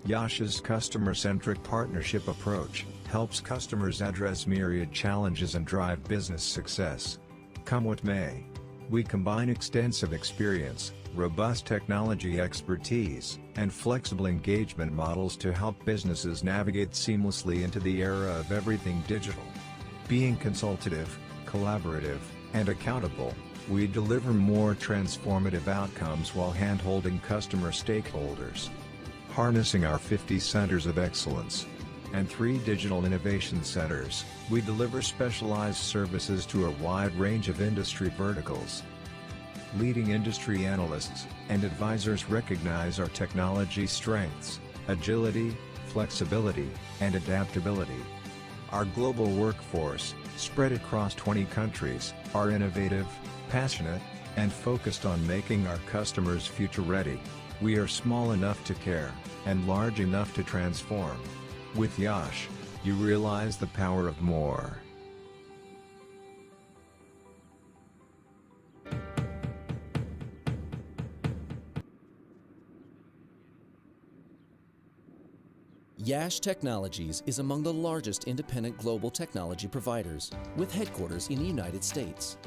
Yash's customer-centric partnership approach helps customers address myriad challenges and drive business success. Come what may, we combine extensive experience, robust technology expertise, and flexible engagement models to help businesses navigate seamlessly into the era of everything digital. Being consultative, collaborative, and accountable, we deliver more transformative outcomes while hand-holding customer stakeholders. Harnessing our 50 centers of excellence and 3 digital innovation centers, we deliver specialized services to a wide range of industry verticals. Leading industry analysts and advisors recognize our technology strengths, agility, flexibility, and adaptability. Our global workforce, spread across 20 countries, are innovative, passionate, and focused on making our customers future-ready. We are small enough to care, and large enough to transform. With Yash, you realize the power of more. Yash Technologies is among the largest independent global technology providers, with headquarters in the United States.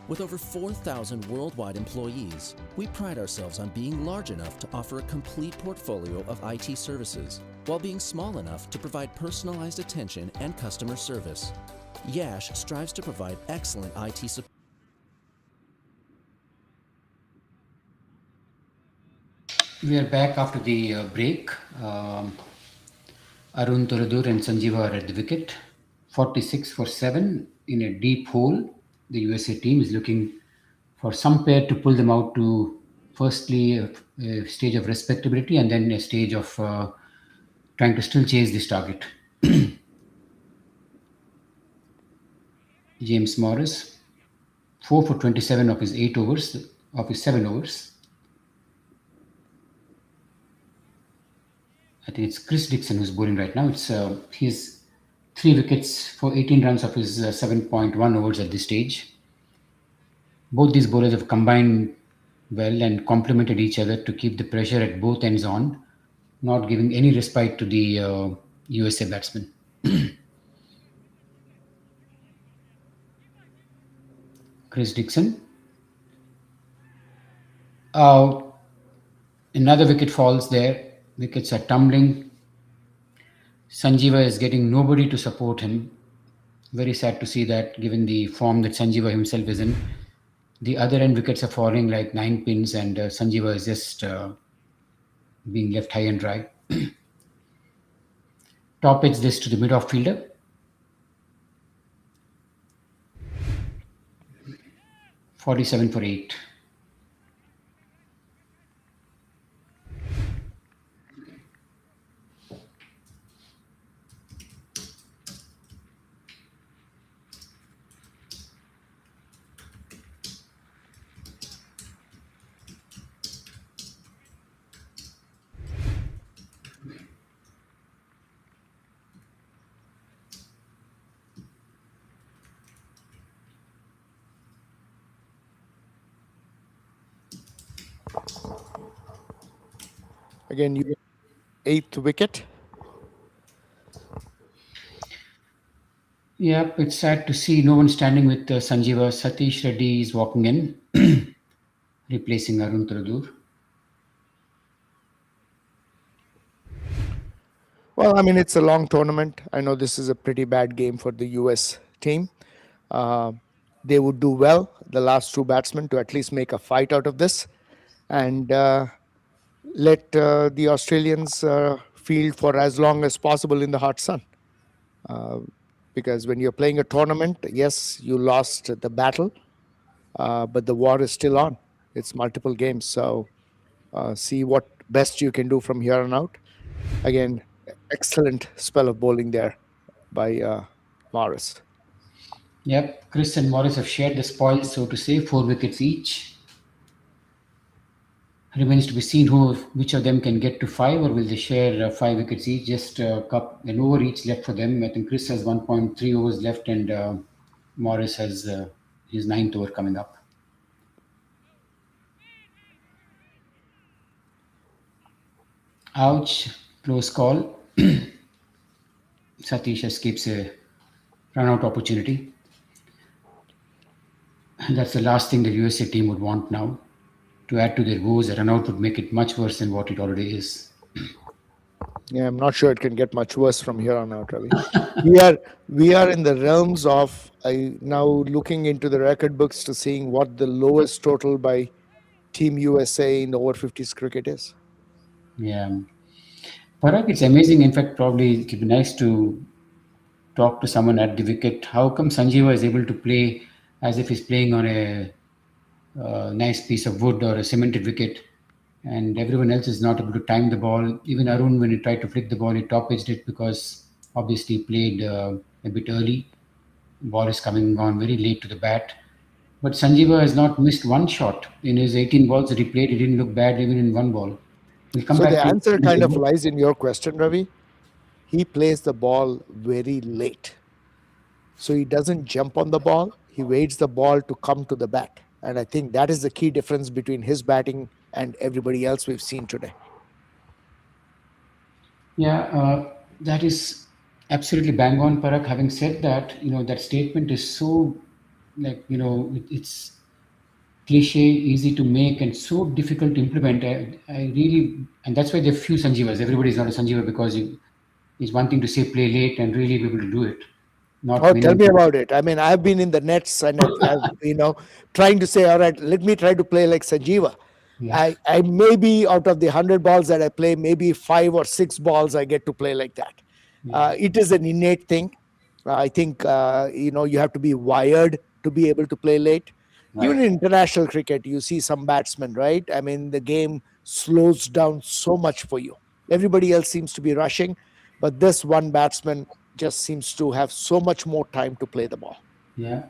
With over 4,000 worldwide employees, we pride ourselves on being large enough to offer a complete portfolio of IT services, while being small enough to provide personalized attention and customer service. Yash strives to provide excellent IT support. We are back after the break. Arun Turadur and Sanjeeva are at the wicket. 46 for 7 in a deep hole. The USA team is looking for some pair to pull them out to firstly a stage of respectability and then a stage of trying to still chase this target. James Morris, 4 for 27 of his 7 overs. I think it's Chris Dixon who's bowling right now. It's he's 3 wickets for 18 runs of his 7.1 overs at this stage. Both these bowlers have combined well and complemented each other to keep the pressure at both ends on, not giving any respite to the USA batsmen. Chris Dixon. Another wicket falls there. Wickets are tumbling. Sanjeeva is getting nobody to support him. Very sad to see that, given the form that Sanjeeva himself is in. The other end wickets are falling like 9 pins, and Sanjeeva is just being left high and dry. Top edge this to the mid-off fielder. "47 for 8. Again, you 8th wicket. Yep, it's sad to see no one standing with Sanjeeva. Satish Reddy is walking in, replacing Arun Turadur. Well, I mean, it's a long tournament. I know this is a pretty bad game for the US team. They would do well, the last 2 batsmen, to at least make a fight out of this. and let the Australians field for as long as possible in the hot sun. Uh, because when you're playing a tournament, yes, you lost the battle, but the war is still on. It's multiple games. So see what best you can do from here on out. Again, excellent spell of bowling there by Morris. Yep, Chris and Morris have shared the spoils, so to say, 4 wickets each. Remains to be seen which of them can get to five, or will they share 5 wickets each? Just an over each left for them. I think Chris has 1.3 overs left, and Morris has his ninth over coming up. Ouch, close call. Satish escapes a run-out opportunity. And that's the last thing the USA team would want now. To add to their woes, a run-out would make it much worse than what it already is. Yeah, I'm not sure it can get much worse from here on out, Ravi. we are in the realms of now looking into the record books to seeing what the lowest total by Team USA in the over 50s cricket is. Yeah. Parag, it's amazing. In fact, probably it would be nice to talk to someone at the wicket. How come Sanjeeva is able to play as if he's playing on a nice piece of wood or a cemented wicket, and everyone else is not able to time the ball? Even Arun, when he tried to flick the ball, he top-edged it because obviously he played a bit early. Ball is coming on very late to the bat. But Sanjeeva has not missed one shot. In his 18 balls that he played, he didn't look bad even in one ball. We'll come So back the to answer kind of lies in your question, Ravi. He plays the ball very late. So he doesn't jump on the ball. He waits the ball to come to the bat. And I think that is the key difference between his batting and everybody else we've seen today. Yeah, that is absolutely bang on, Parag. Having said that, that statement is so, it's cliche, easy to make, and so difficult to implement. I really, and that's why there are few Sanjeevas. Everybody's not a Sanjeeva because it's one thing to say play late and really be able to do it. Not Oh, many. tell me about it. I mean, I've been in the nets and I've trying to say, all right, let me try to play like Sanjeeva. Yeah. I maybe out of the 100 balls that I play, maybe 5 or 6 balls I get to play like that. It is an innate thing. I think you have to be wired to be able to play late. Even in international cricket, you see some batsmen, right? I mean, the game slows down so much for you. Everybody else seems to be rushing, but this one batsman just seems to have so much more time to play the ball. Yeah.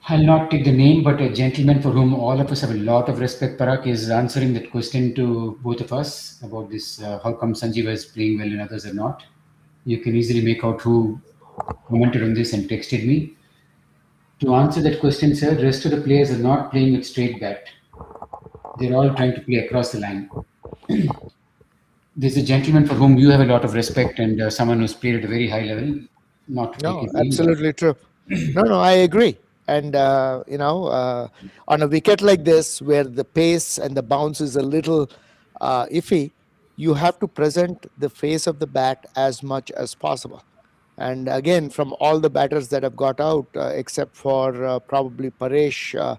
I'll not take the name, but a gentleman for whom all of us have a lot of respect, Parag, is answering that question to both of us about this, how come Sanjeeva is playing well and others are not. You can easily make out who commented on this and texted me. To answer that question, sir, the rest of the players are not playing with straight bat. They're all trying to play across the line. There's a gentleman for whom you have a lot of respect and someone who's played at a very high level. Not No, absolutely true. No, I agree. And, on a wicket like this, where the pace and the bounce is a little iffy, you have to present the face of the bat as much as possible. And again, from all the batters that have got out, except for probably Paresh,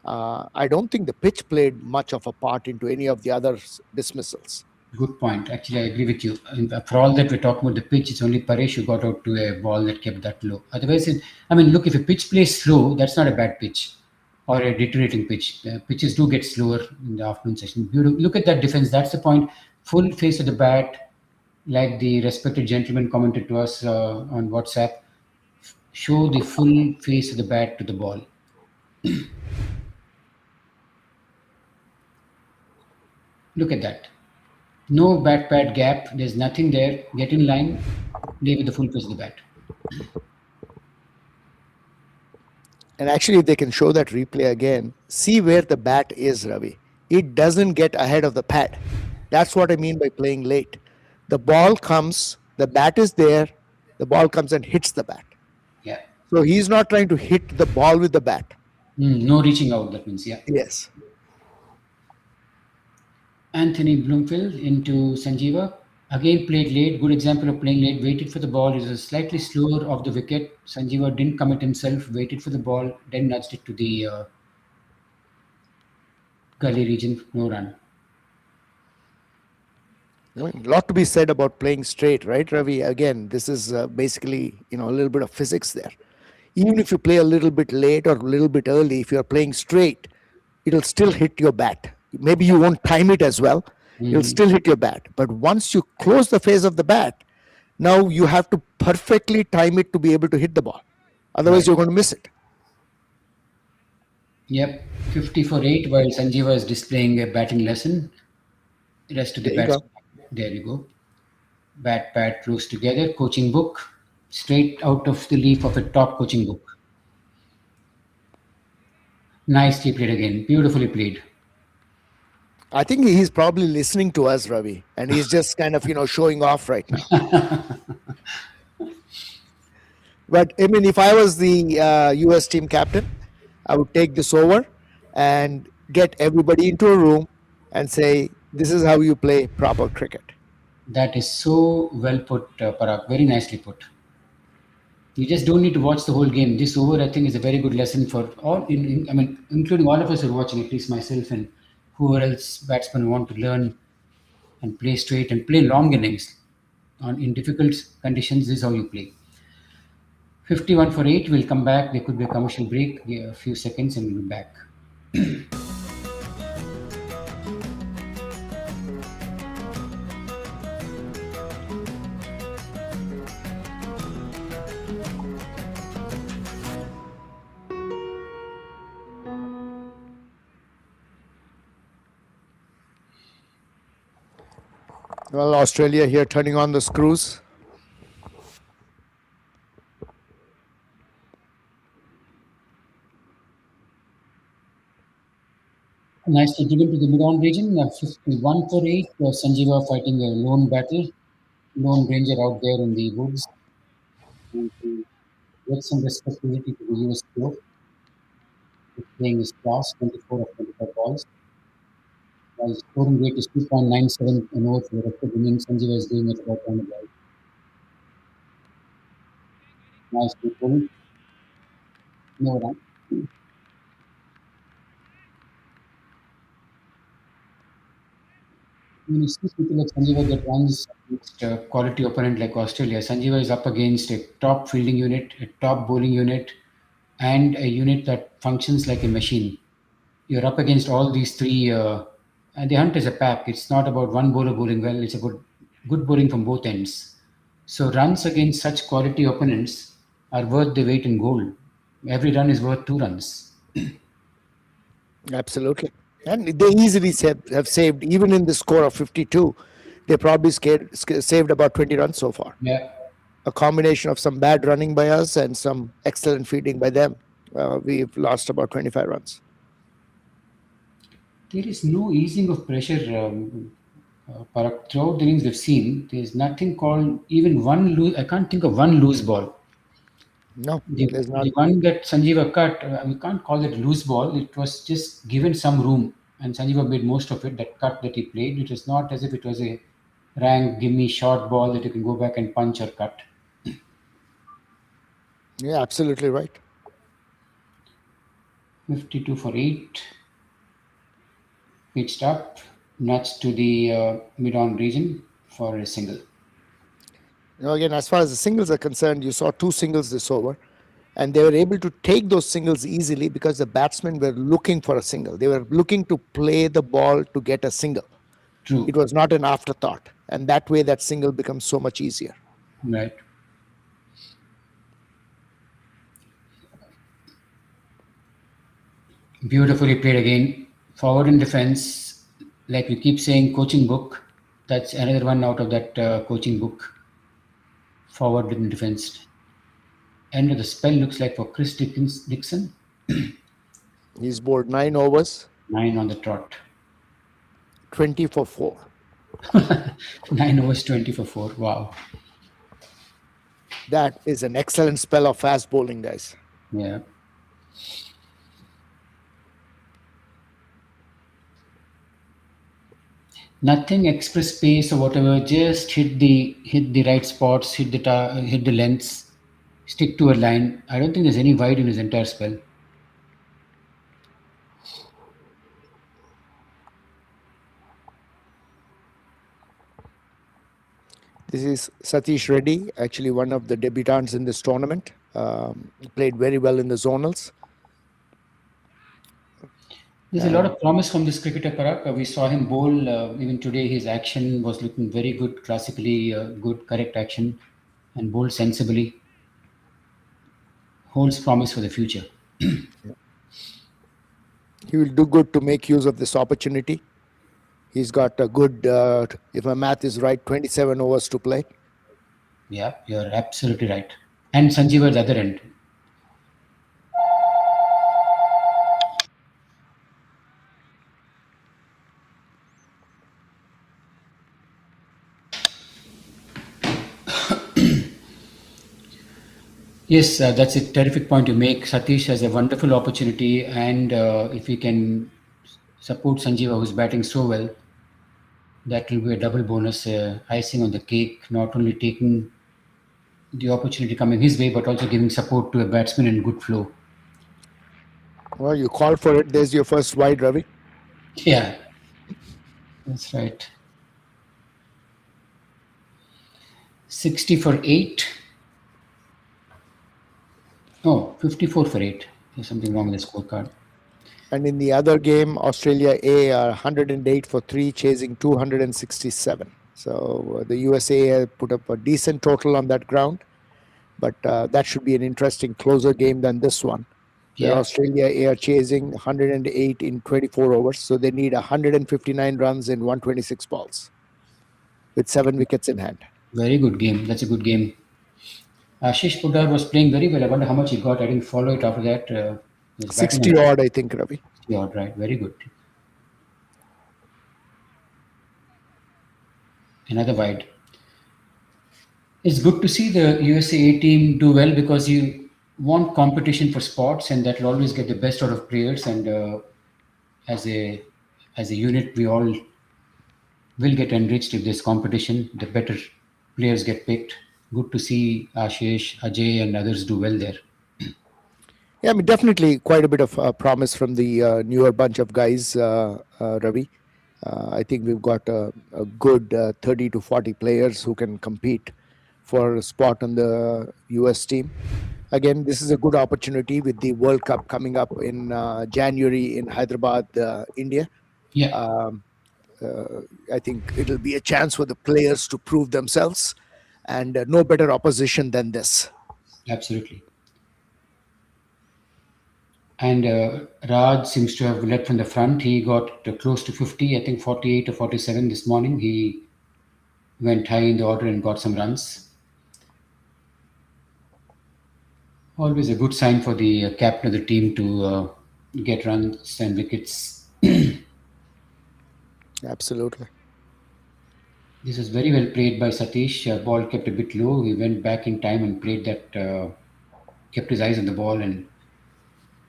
I don't think the pitch played much of a part into any of the other dismissals. Good point. Actually, I agree with you. And for all that we're talking about the pitch, it's only Paresh who got out to a ball that kept that low. Otherwise, look, if a pitch plays slow, that's not a bad pitch or a deteriorating pitch. Pitches do get slower in the afternoon session. Look at that defense. That's the point. Full face of the bat, like the respected gentleman commented to us on WhatsApp. Show the full face of the bat to the ball. Look at that. No bat pad gap. There's nothing there. Get in line. Play with the full face of the bat. And actually, if they can show that replay again, see where the bat is, Ravi. It doesn't get ahead of the pad. That's what I mean by playing late. The ball comes, the bat is there, the ball comes and hits the bat. Yeah. So he's not trying to hit the ball with the bat. No reaching out, that means, yeah. Yes. Anthony Bloomfield into Sanjeeva. Again played late. Good example of playing late. Waited for the ball. Is a slightly slower off the wicket. Sanjeeva didn't commit himself. Waited for the ball. Then nudged it to the Gully region, no run. I mean, a lot to be said about playing straight, right, Ravi? Again, this is basically, a little bit of physics there. Even if you play a little bit late or a little bit early, if you're playing straight, it'll still hit your bat. Maybe you won't time it as well. It'll still hit your bat. But once you close the face of the bat, now you have to perfectly time it to be able to hit the ball. Otherwise, Right. you're going to miss it. Yep, 50 for 8 while Sanjeeva is displaying a batting lesson. Rest of the There you bats. go. There you go. Bat pad close together. Coaching book. Straight out of the leaf of a top coaching book. Nicely played again. Beautifully played. I think he's probably listening to us, Ravi, and he's just kind of, showing off right now. But I mean, if I was the US team captain, I would take this over and get everybody into a room and say, this is how you play proper cricket. That is so well put, Parag. Very nicely put. You just don't need to watch the whole game. This over, I think, is a very good lesson for all. I mean, including all of us who are watching, at least myself and whoever else batsmen want to learn and play straight and play long innings. In difficult conditions, this is how you play. 51 for 8. We'll come back. There could be a commercial break, a few seconds, and we'll be back. Well, Australia here turning on the screws. Nicely given to the mid-on region. 51 for 8. Sanjeeva fighting a lone battle. Lone ranger out there in the woods. And to get some respectability to the US score. He's playing his class, 24 of 25 balls. While scoring rate is 2.97 an over for the rest of the innings, Sanjeeva is doing it about 1 ball. Nicely pulled. No run. When you see people like Sanjeeva get runs against a quality opponent like Australia, Sanjeeva is up against a top fielding unit, a top bowling unit, and a unit that functions like a machine. You're up against all these three, and the hunt is a pack. It's not about one bowler bowling well, it's about good bowling from both ends. So runs against such quality opponents are worth the weight in gold. Every run is worth 2 runs. Absolutely. And they easily have saved, even in the score of 52, they probably saved about 20 runs so far. Yeah. A combination of some bad running by us and some excellent fielding by them. We've lost about 25 runs. There is no easing of pressure. Throughout the innings we've seen, there's nothing called even one loose. I can't think of one loose ball. No, The, there's not. the one that Sanjeeva cut, we can't call it loose ball. It was just given some room, and Sanjeeva made most of it. That cut that he played, it was not as if it was a rank, gimme short ball that you can go back and punch or cut. Yeah, absolutely right. 52 for 8. Pitched up, nudged to the mid-on region for a single. Again, as far as the singles are concerned, you saw 2 singles this over, and they were able to take those singles easily because the batsmen were looking for a single. They were looking to play the ball to get a single. True. It was not an afterthought, and that way that single becomes so much easier. Right. Beautifully played again. Forward in defense, like we keep saying, coaching book. That's another one out of that coaching book. Forward in defense. End of the spell looks like for Chris Dixon. He's bowled 9 overs, 9 on the trot. 20 for 4. 9 overs, 20 for 4. Wow. That is an excellent spell of fast bowling, guys. Yeah. Nothing express pace or whatever. Just hit the right spots, hit the lengths, stick to a line. I don't think there's any wide in his entire spell. This is Satish Reddy, actually one of the debutants in this tournament. Played very well in the zonals. There's a lot of promise from this cricketer, Parag. We saw him bowl even today. His action was looking very good, classically good, correct action, and bowled sensibly. Holds promise for the future. He will do good to make use of this opportunity. He's got a good, if my math is right, 27 overs to play. Yeah, you're absolutely right. And Sanjeev at the other end. Yes, that's a terrific point you make. Satish has a wonderful opportunity, and if he can support Sanjeeva, who's batting so well, that will be a double bonus, icing on the cake. Not only taking the opportunity coming his way, but also giving support to a batsman in good flow. Well, you call for it. There's your first wide, Ravi. Yeah, that's right. 60 for 8. Oh, 54 for 8. There's something wrong with the scorecard. And in the other game, Australia A are 108 for 3, chasing 267. So the USA put up a decent total on that ground, but that should be an interesting, closer game than this one. Where Australia A are chasing 108 in 24 overs, so they need 159 runs in 126 balls with 7 wickets in hand. Very good game. That's a good game. Ashish Poddar was playing very well. I wonder how much he got. I didn't follow it after that. He was batting 60 odd, I think, Ravi. 60 odd, right? Very good. Another wide. It's good to see the USA team do well because you want competition for spots, and that will always get the best out of players. And as a unit, we all will get enriched if there's competition. The better players get picked. Good to see Ashish, Ajay, and others do well there. Yeah, I mean, definitely quite a bit of promise from the newer bunch of guys, Ravi. I think we've got a good 30 to 40 players who can compete for a spot on the US team. Again, this is a good opportunity with the World Cup coming up in January in Hyderabad, India. Yeah. I think it'll be a chance for the players to prove themselves, and no better opposition than this. Absolutely. And Raj seems to have led from the front. He got close to 50, I think 48 or 47 this morning. He went high in the order and got some runs. Always a good sign for the captain of the team to get runs and wickets. Absolutely. This was very well played by Satish. Ball kept a bit low. He went back in time and played that, kept his eyes on the ball, and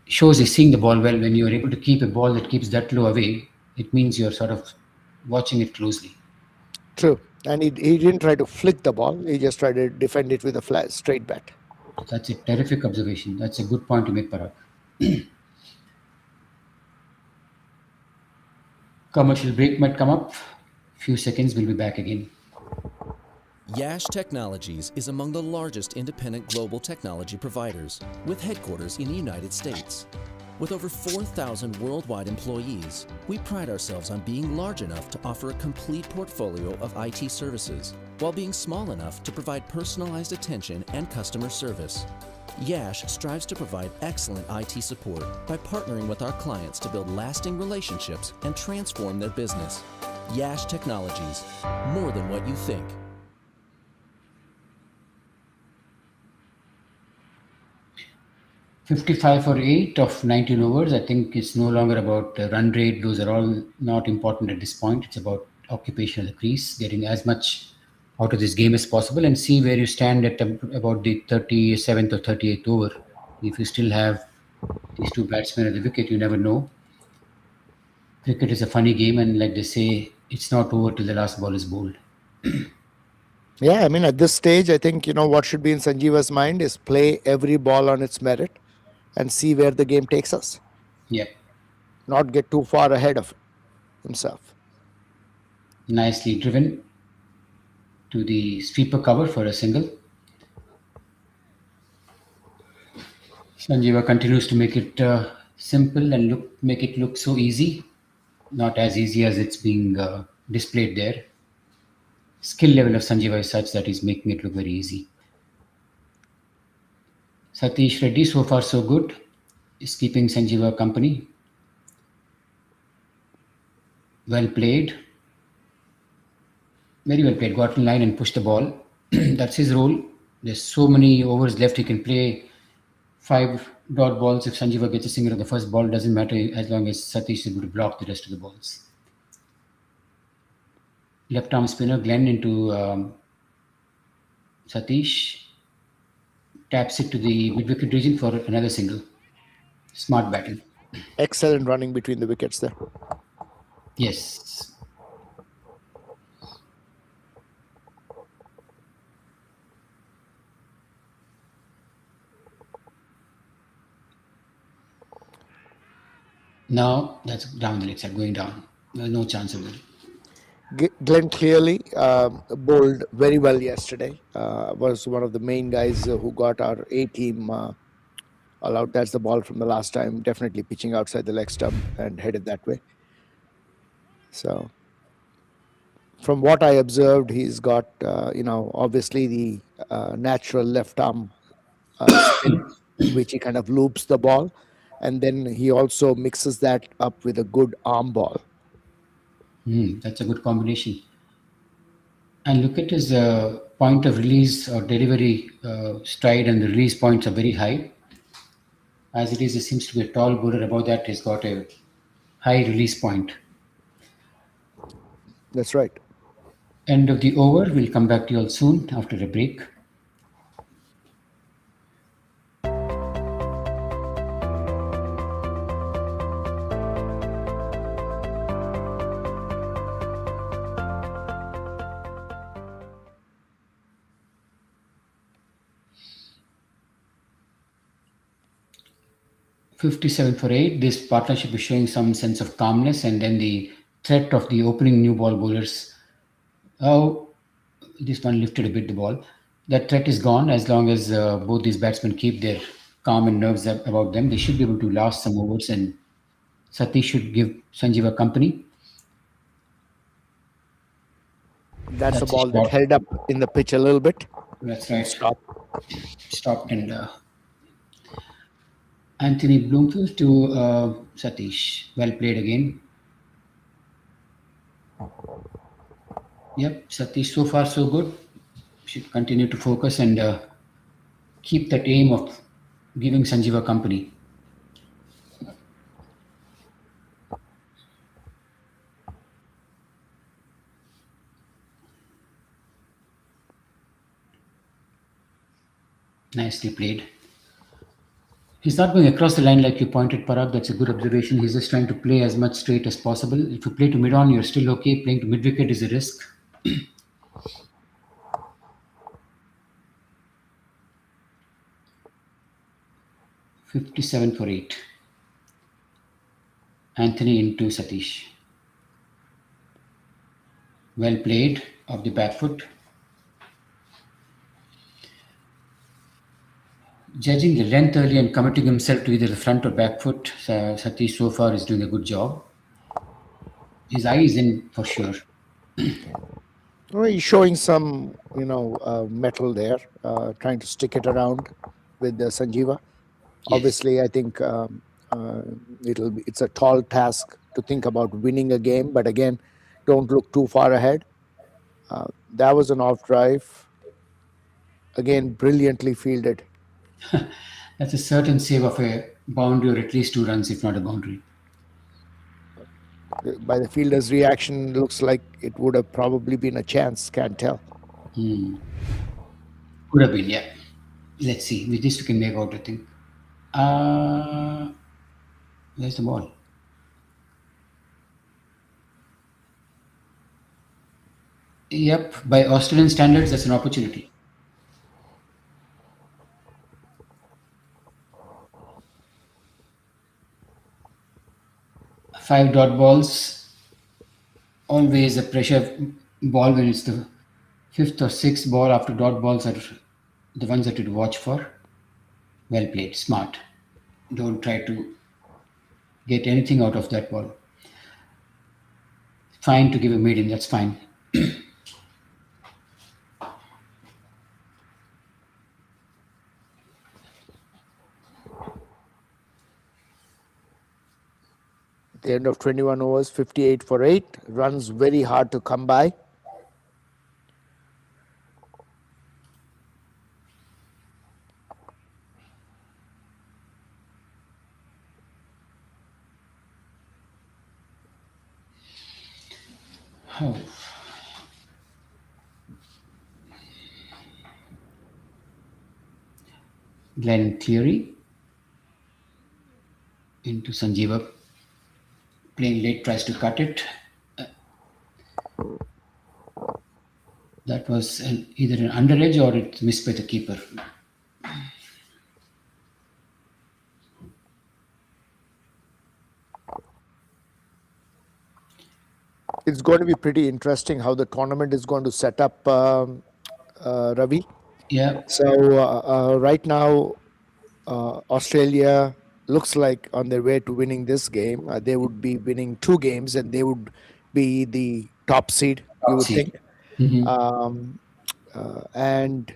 shows he's seeing the ball well. When you're able to keep a ball that keeps that low away, it means you're sort of watching it closely. True. And he didn't try to flick the ball. He just tried to defend it with a flat, straight bat. That's a terrific observation. That's a good point to make, Parag. Commercial break might come up. Few seconds, we'll be back again. Yash Technologies is among the largest independent global technology providers, with headquarters in the United States. With over 4,000 worldwide employees, we pride ourselves on being large enough to offer a complete portfolio of IT services, while being small enough to provide personalized attention and customer service. Yash strives to provide excellent IT support by partnering with our clients to build lasting relationships and transform their business. Yash Technologies, more than what you think. $55 for 8 of 19 overs. I think it's no longer about run rate. Those are all not important at this point. It's about occupation of the crease, getting as much out of this game as possible, and see where you stand at about the 37th or 38th over. If you still have these two batsmen at the wicket, you never know. Cricket is a funny game, and like they say, it's not over till the last ball is bowled. Yeah, I mean, at this stage, I think, what should be in Sanjeeva's mind is play every ball on its merit and see where the game takes us. Yeah. Not get too far ahead of himself. Nicely driven. to the sweeper cover for a single. Sanjeeva continues to make it simple and make it look so easy. Not as easy as it's being displayed there. Skill level of Sanjeeva is such that he's making it look very easy. Satish Reddy, so far so good, is keeping Sanjeeva company. Well played. Very well played. Got in line and pushed the ball. That's his role. There's so many overs left. He can play 5 dot balls. If Sanjeeva gets a single on the first ball, doesn't matter as long as Satish is able to block the rest of the balls. Left arm spinner Glenn into Satish. Taps it to the mid wicket region for another single. Smart batting. Excellent running between the wickets there. Yes. Now that's down the leg side, going down. There's no chance of it. Glenn clearly bowled very well yesterday. Was one of the main guys who got our A team all out. That's the ball from the last time. Definitely pitching outside the leg stump and headed that way. So, from what I observed, he's got obviously the natural left arm spin, which he kind of loops the ball, and then he also mixes that up with a good arm ball. That's a good combination. And look at his point of release or delivery stride, and the release points are very high. As it is, he seems to be a tall bowler. Above that, he's got a high release point. That's right. End of the over. We'll come back to you all soon after a break. $57 for 8. This partnership is showing some sense of calmness, and then the threat of the opening new ball bowlers. Oh, this one lifted a bit the ball. That threat is gone as long as both these batsmen keep their calm and nerves about them. They should be able to last some overs, and Satish should give Sanjeeva company. That's a ball that held up in the pitch a little bit. That's right. Stopped and Anthony Bloomfield to Satish. Well played again. Yep, Satish so far so good. Should continue to focus and keep that aim of giving Sanjeeva company. Nicely played. He's not going across the line like you pointed, Parag. That's a good observation. He's just trying to play as much straight as possible. If you play to mid-on, you're still okay. Playing to mid-wicket is a risk. $57 for 8. Anthony into Satish. Well played off the back foot. Judging the length early and committing himself to either the front or back foot, Satish so far is doing a good job. His eye is in for sure. Well, he's showing some, metal there, trying to stick it around with Sanjeeva. Yes. Obviously, I think it's a tall task to think about winning a game, but again, don't look too far ahead. That was an off drive. Again, brilliantly fielded. That's a certain save of a boundary or at least 2 runs, if not a boundary. By the fielder's reaction, looks like it would have probably been a chance. Can't tell. Could have been, yeah. Let's see. With this, we can make out, I think. Where's the ball? Yep. By Australian standards, that's an opportunity. 5 dot balls, always a pressure ball when it's the Fifth or sixth ball after dot balls are the ones that you'd watch for. Well played, smart. Don't try to get anything out of that ball. Fine to give a medium, that's fine. At the end of 21 overs, 58 for 8. Runs very hard to come by. Oh. Glenn Cleary into Sanjeeva. Playing late, tries to cut it. That was either an underedge or it missed by the keeper. It's going to be pretty interesting how the tournament is going to set up, Ravi. Yeah. So right now, Australia looks like on their way to winning this game. They would be winning 2 games, and they would be the top seed. You would seed. think. And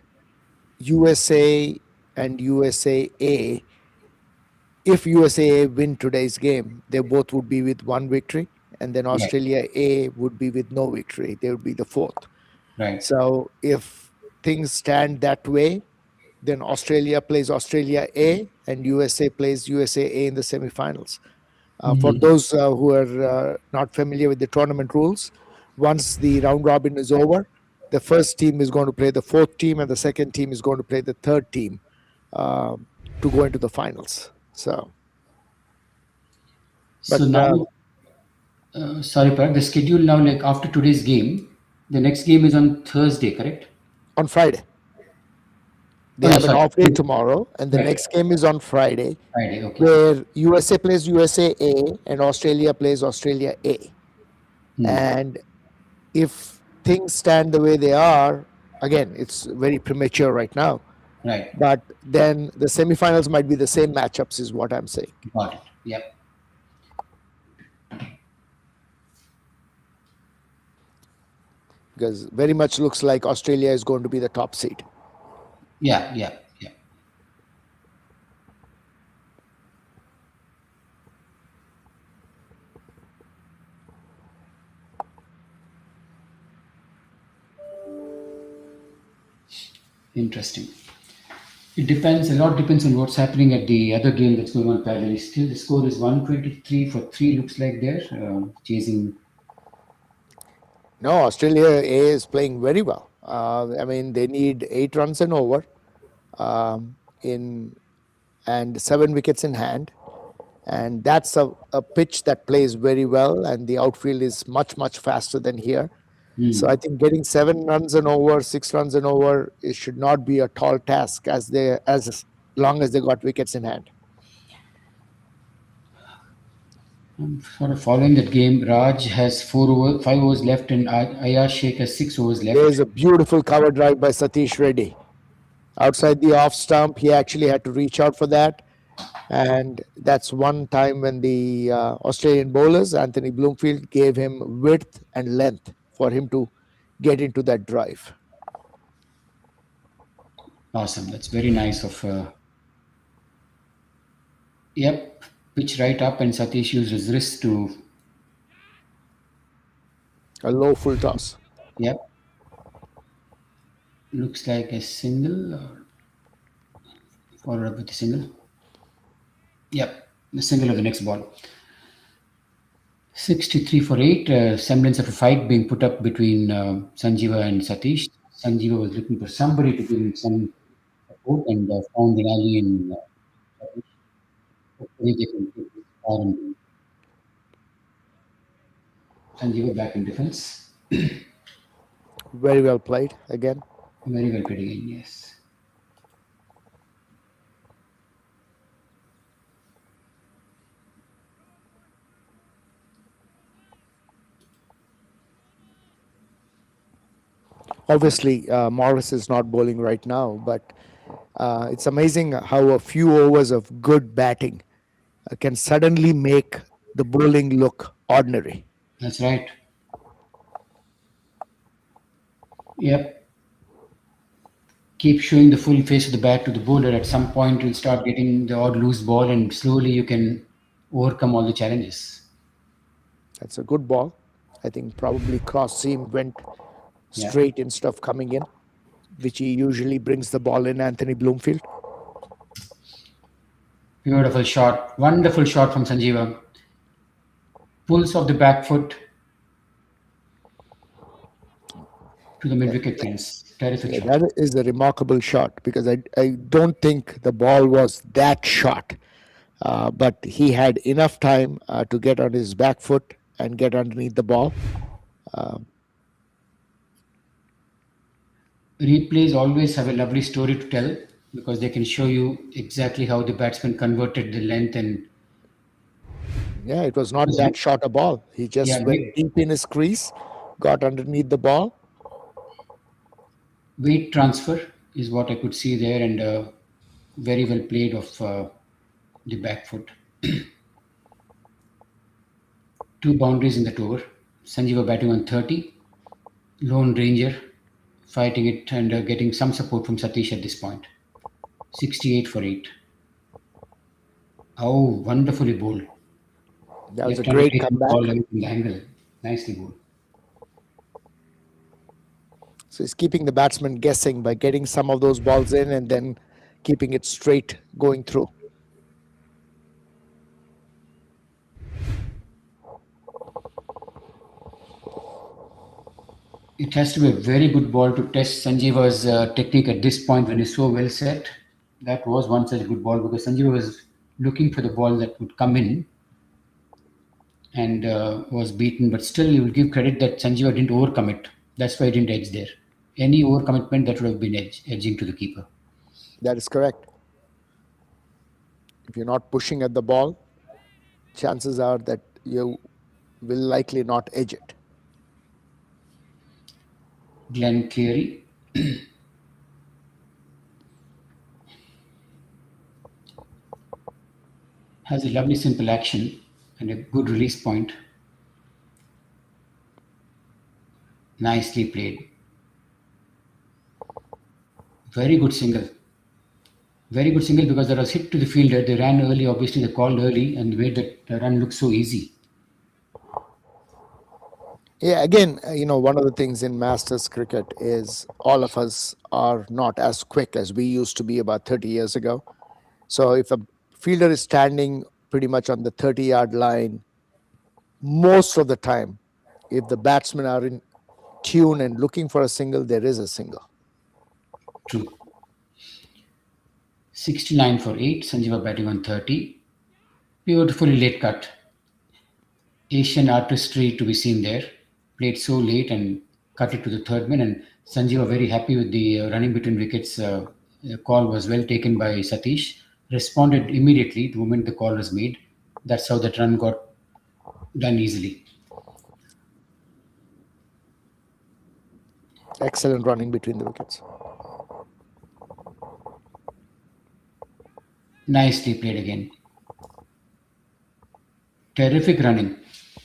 USA and USAA, if USAA win today's game, they both would be with 1 victory, and then Australia A would be with no victory. They would be the 4th. Right. So if things stand that way, then Australia plays Australia A and USA plays USA A in the semifinals. For those who are not familiar with the tournament rules, once the round robin is over, the first team is going to play the 4th team, and the second team is going to play the 3rd team to go into the finals. So now, sorry, Parag, the schedule now, like after today's game, the next game is on Thursday, correct? On Friday. They have an off day tomorrow, and the next game is on Friday, okay. where USA plays USA A and Australia plays Australia A. And if things stand the way they are, again, it's very premature right now. Right. But then the semifinals might be the same matchups, is what I'm saying. Got it. Yep. Because very much looks like Australia is going to be the top seed. Yeah. Interesting. It depends. A lot depends on what's happening at the other game that's going on parallelly. Still, the score is 123 for 3. Looks like they're chasing. No, Australia A is playing very well. I mean, they need 8 runs and over, and 7 wickets in hand, and that's a pitch that plays very well, and the outfield is much faster than here. So I think getting 7 runs and over, 6 runs and over, it should not be a tall task as long as they got wickets in hand. I'm sort of following that game. Raj has 5 overs left, and Ayaz Sheikh has 6 overs left. There's a beautiful cover drive by Satish Reddy. Outside the off stump, he actually had to reach out for that. And that's one time when the Australian bowlers, Anthony Bloomfield, gave him width and length for him to get into that drive. Awesome. That's very nice of... Yep. Pitch right up, and Satish used his wrist to... A low full toss. Yep. Looks like a single, or followed up with a single. Yep, the single of the next ball. 63 for 8. Semblance of a fight being put up between Sanjeeva and Satish. Sanjeeva was looking for somebody to give him some support, and found an alley in Satish. Hopefully they can take this far, and Sanjeeva back in defense. Very well played again. Very well played again, yes. Obviously, Morris is not bowling right now, but it's amazing how a few overs of good batting can suddenly make the bowling look ordinary. That's right. Yep. Keep showing the full face of the bat to the bowler. At some point, you'll start getting the odd loose ball, and slowly you can overcome all the challenges. That's a good ball. I think probably cross seam went Yeah. straight instead of coming in, which he usually brings the ball in, Anthony Bloomfield. Beautiful shot. Wonderful shot from Sanjeeva. Pulls off the back foot to the mid wicket fence. Terrific Yeah, shot. that is a remarkable shot because I don't think the ball was that short, but he had enough time to get on his back foot and get underneath the ball. Replays always have a lovely story to tell because they can show you exactly how the batsman converted the length and Yeah, it was not that short a ball. He just yeah, went deep in his crease, got underneath the ball. weight transfer is what I could see there, and very well played of the back foot. Two boundaries in that over. Sanjeeva batting on 30. Lone Ranger fighting it and getting some support from Satish at this point. 68 for 8. Oh, wonderfully bowled. That was a Left-handed great taking the ball comeback. away from the angle. Nicely bowled. So he's keeping the batsman guessing by getting some of those balls in and then keeping it straight going through. It has to be a very good ball to test Sanjeeva's technique at this point when he's so well set. That was one such good ball because Sanjeeva was looking for the ball that would come in and was beaten. But still, you will give credit that Sanjeeva didn't overcome it. That's why he didn't edge there. Any overcommitment that would have been edging to the keeper. That is correct. If you're not pushing at the ball, chances are that you will likely not edge it. Glenn Cleary. Has a lovely simple action and a good release point. Nicely played. Very good single. Very good single because there was hit to the fielder. They ran early, obviously they called early and made that run look so easy. Yeah, again, one of the things in Masters cricket is all of us are not as quick as we used to be about 30 years ago. So if a fielder is standing pretty much on the 30-yard line, most of the time, if the batsmen are in tune and looking for a single, there is a single. True. 69 for 8. Sanjeeva batting on 30. Beautifully late cut. Asian artistry to be seen there. Played so late and cut it to the third man. And Sanjeeva very happy with the running between wickets. The call was well taken by Satish. Responded immediately the moment the call was made. That's how that run got done easily. Excellent running between the wickets. Nicely played again. Terrific running.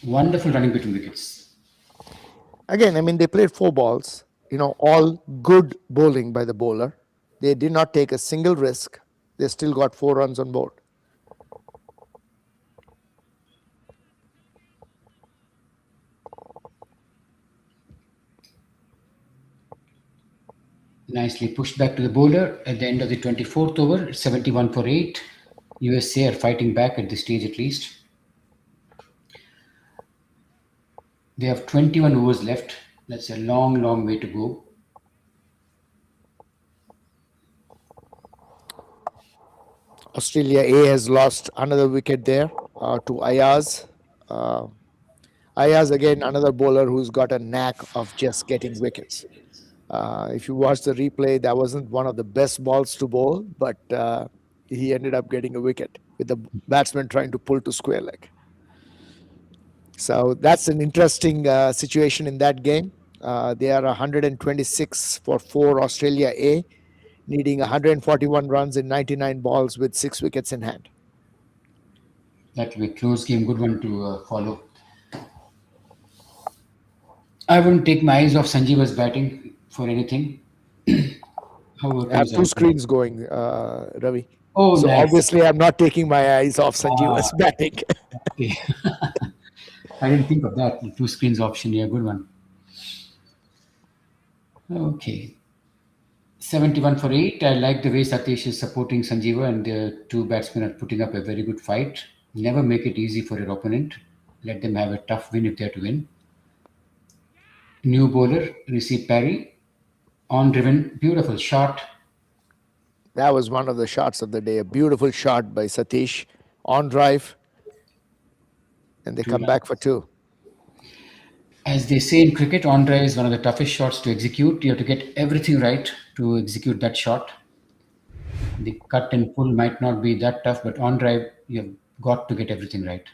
Wonderful running between wickets. Again, they played 4 balls, all good bowling by the bowler. They did not take a single risk. They still got 4 runs on board. Nicely pushed back to the bowler at the end of the 24th over, 71 for 8. USA are fighting back at this stage at least. They have 21 overs left. That's a long, long way to go. Australia A has lost another wicket there to Ayaz. Ayaz, again, another bowler who's got a knack of just getting wickets. If you watch the replay, that wasn't one of the best balls to bowl, but he ended up getting a wicket with the batsman trying to pull to square leg. So that's an interesting situation in that game. They are 126 for 4 Australia A, needing 141 runs in 99 balls with 6 wickets in hand. That will be a close game, good one to follow. I wouldn't take my eyes off Sanjeeva's batting for anything. However, I have comes 2 out. screens going, Ravi. Oh, So nice. obviously, I'm not taking my eyes off Sanjeeva's batting. Okay. I didn't think of that. The 2 screens option. Yeah, good one. Okay. 71 for 8. I like the way Satish is supporting Sanjeeva, and the 2 batsmen are putting up a very good fight. Never make it easy for your opponent. Let them have a tough win if they're to win. New bowler, receive parry. On driven, beautiful shot. That was one of the shots of the day. A beautiful shot by Satish on drive. And they 2 come runs. back for 2. As they say in cricket, on drive is one of the toughest shots to execute. You have to get everything right to execute that shot. The cut and pull might not be that tough, but on drive, you've got to get everything right.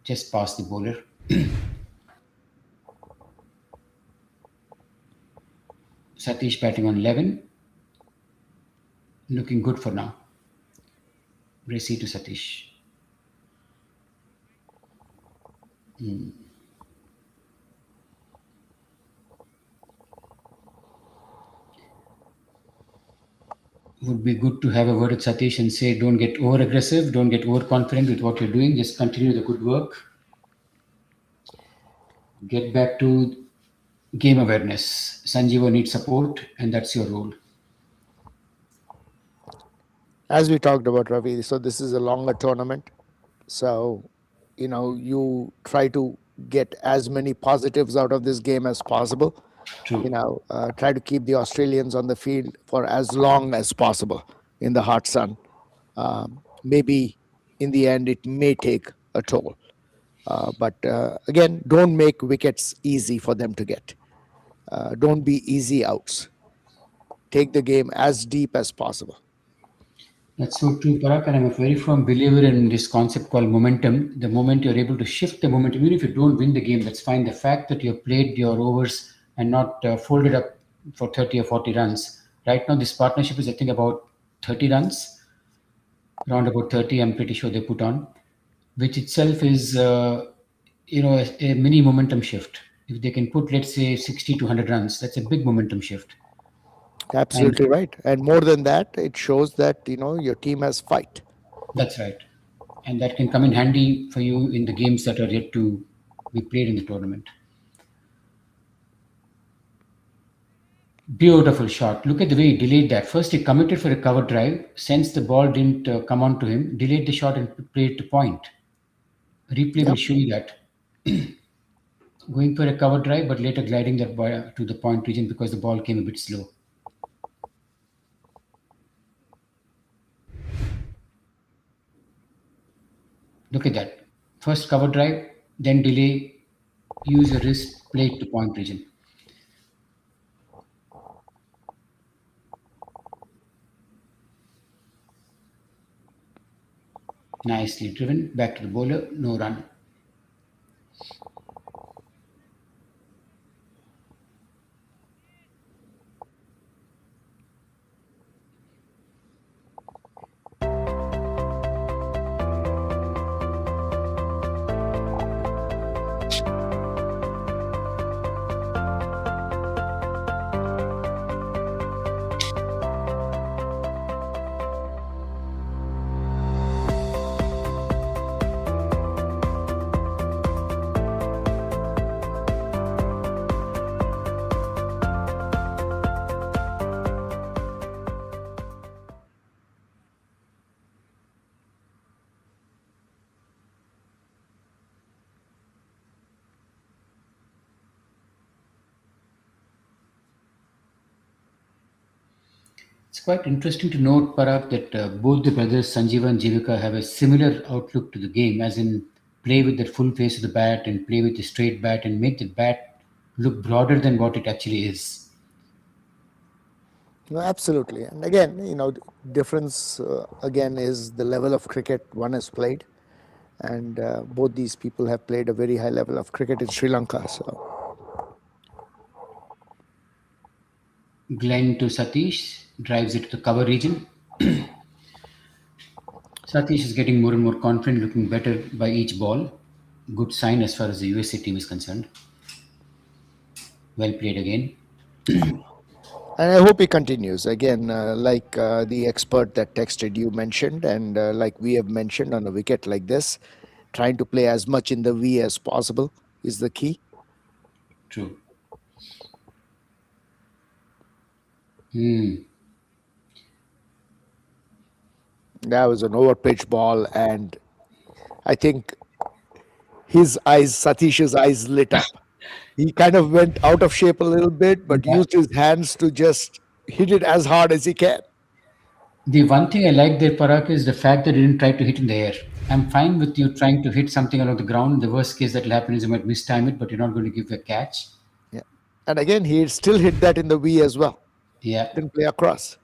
Just past the bowler. Satish batting on 11. Looking good for now. Racy to Satish. Would be good to have a word with Satish and say, don't get over aggressive, don't get overconfident with what you're doing, just continue the good work. Get back to game awareness. Sanjeeva needs support, and that's your role. As we talked about, Ravi, so this is a longer tournament. So, you try to get as many positives out of this game as possible. True. Try to keep the Australians on the field for as long as possible in the hot sun. Maybe in the end, it may take a toll. But again, don't make wickets easy for them to get. Don't be easy outs. Take the game as deep as possible. That's so true, Parag, and I'm a very firm believer in this concept called momentum. The moment you're able to shift the momentum, even if you don't win the game, that's fine. The fact that you've played your overs and not folded up for 30 or 40 runs. Right now, this partnership is, I think, about 30 runs. Around about 30, I'm pretty sure they put on, which itself is, a mini momentum shift. If they can put, let's say, 60 to 100 runs, that's a big momentum shift. Absolutely right. And more than that, it shows that, your team has fight. That's right. And that can come in handy for you in the games that are yet to be played in the tournament. Beautiful shot. Look at the way he delayed that. First, he committed for a cover drive. Since the ball didn't come on to him, delayed the shot and played it to point. Replay will show you that. Going for a cover drive, but later gliding that ball to the point region because the ball came a bit slow. Look at that. First cover drive, then delay, use your wrist, play it to point region. Nicely driven. Back to the bowler, no run. It's quite interesting to note, Parag, that both the brothers Sanjeeva and Jivika have a similar outlook to the game, as in play with the full face of the bat and play with the straight bat and make the bat look broader than what it actually is. No, absolutely. And again, difference again is the level of cricket one has played. And both these people have played a very high level of cricket in Sri Lanka. So Glenn to Satish, drives it to the cover region. Satish is getting more and more confident, looking better by each ball. Good sign as far as the USA team is concerned. Well played again. And I hope he continues. Again, like the expert that texted you mentioned, and like we have mentioned on a wicket like this, trying to play as much in the V as possible is the key. True. Hmm. That was an over-pitch ball, and I think his eyes, Satish's eyes lit up. He kind of went out of shape a little bit, but Yeah. used his hands to just hit it as hard as he can. The one thing I like there, Parag, is the fact that he didn't try to hit in the air. I'm fine with you trying to hit something along the ground. The worst case that will happen is you might mistime it, but you're not going to give a catch. Yeah. And again, he still hit that in the V as well. Yeah. Didn't play across.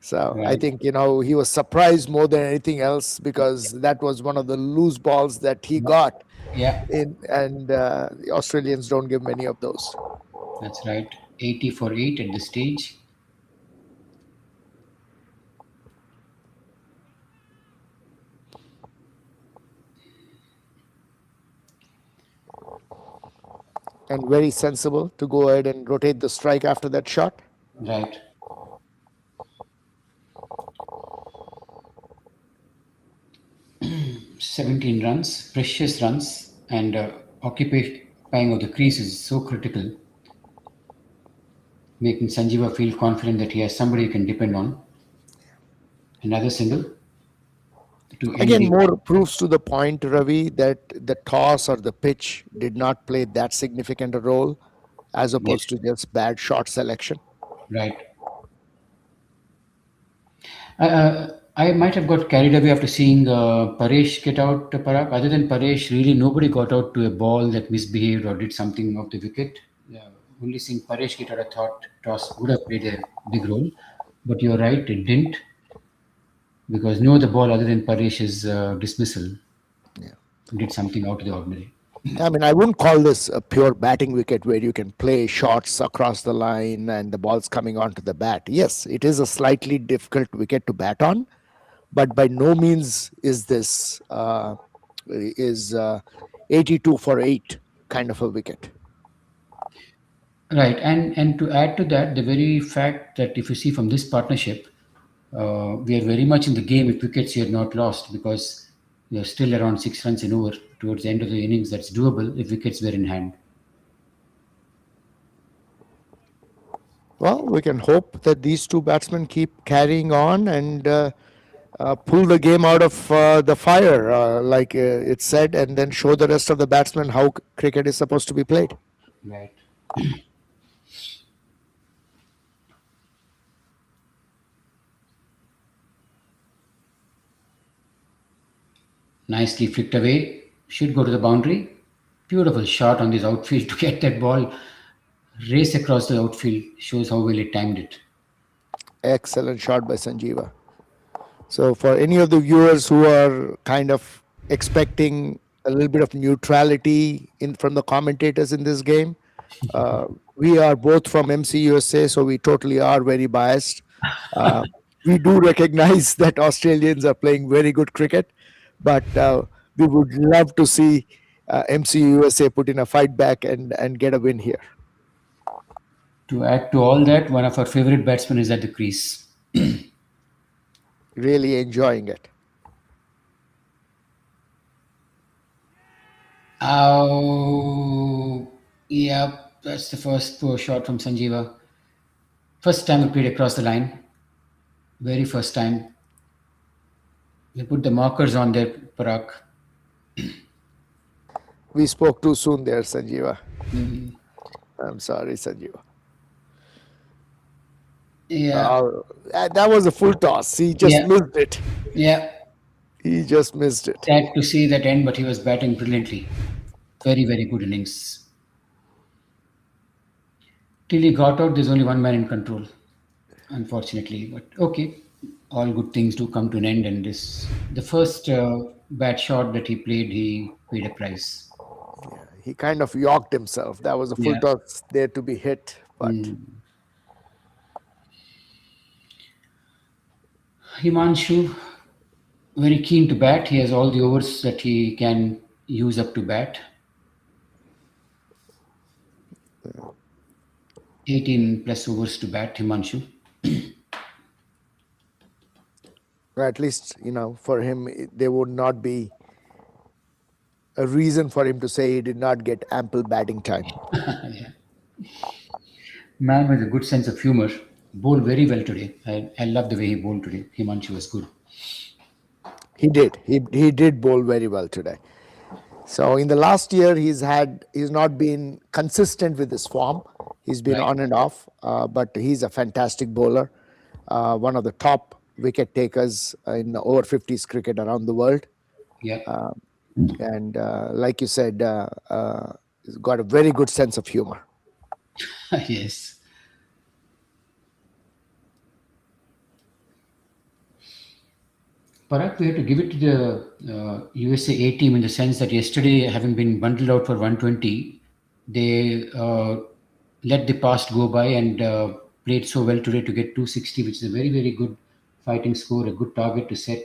So I Right. think, he was surprised more than anything else because that was one of the loose balls that he got Yeah. in, and the Australians don't give many of those. That's right. 80 for 8 at this stage. And very sensible to go ahead and rotate the strike after that shot. Right. "17 runs, precious runs, and occupying of the crease is so critical, making Sanjeeva feel confident that he has somebody he can depend on. Another single to end Again, the. more proves to the point, Ravi, that the toss or the pitch did not play that significant a role as Yes, opposed to just bad shot selection. right. I might have got carried away after seeing Paresh get out, Parag. Other than Paresh, really nobody got out to a ball that misbehaved or did something off the wicket. Only seeing Paresh get out, I thought toss would have played a big role. But you're right, it didn't, because no other ball other than Paresh's dismissal Yeah. did something out of the ordinary. I mean, I wouldn't call this a pure batting wicket where you can play shots across the line and the ball's coming onto the bat. Yes, it is a slightly difficult wicket to bat on, but by no means is this is 82 for 8 kind of a wicket. Right, and to add to that, the very fact that if you see from this partnership, we are very much in the game if wickets here not lost, because we are still around 6 runs in over towards the end of the innings. That's doable if wickets were in hand. Well, we can hope that these two batsmen keep carrying on and pull the game out of the fire, like it said, and then show the rest of the batsmen how cricket is supposed to be played. Right. Nicely flicked away. Should go to the boundary. Beautiful shot on this outfield to get that ball race across the outfield. Shows how well he timed it. Excellent shot by Sanjeeva. So, for any of the viewers who are kind of expecting a little bit of neutrality in from the commentators in this game, we are both from MCUSA, so we totally are very biased. Uh, we do recognize that Australians are playing very good cricket, but we would love to see MCUSA put in a fight back and get a win here. To add to all that, one of our favorite batsmen is at the crease. Really enjoying it. Oh, yeah, that's the first poor shot from Sanjeeva. First time we played across the line. Very first time. We put the markers on there, Parag. We spoke too soon there, Sanjeeva. I'm sorry, Sanjeeva. Yeah, That was a full toss. He just yeah, missed it. yeah. He just missed it. Sad to see that end, but he was batting brilliantly. Very, very good innings. Till he got out, there's only one man in control, unfortunately. But okay, all good things do come to an end. And this, the first bad shot that he played, he paid a price. He kind of yorked himself. That was a full Yeah. toss there to be hit, but Himanshu, very keen to bat. He has all the overs that he can use up to bat. 18 plus overs to bat, Himanshu. Or at least, for him, there would not be a reason for him to say he did not get ample batting time. Yeah. Man with a good sense of humor. Bowled very well today. I love the way he bowled today. Himanshu was good. He did. He did bowl very well today. So in the last year, he's not been consistent with his form. He's been Right. on and off, but he's a fantastic bowler. One of the top wicket takers in over 50s cricket around the world. Yeah. And like you said, he's got a very good sense of humor. Yes. Parag, we have to give it to the USA A team in the sense that yesterday, having been bundled out for 120, they let the past go by and played so well today to get 260, which is a very, very good fighting score, a good target to set.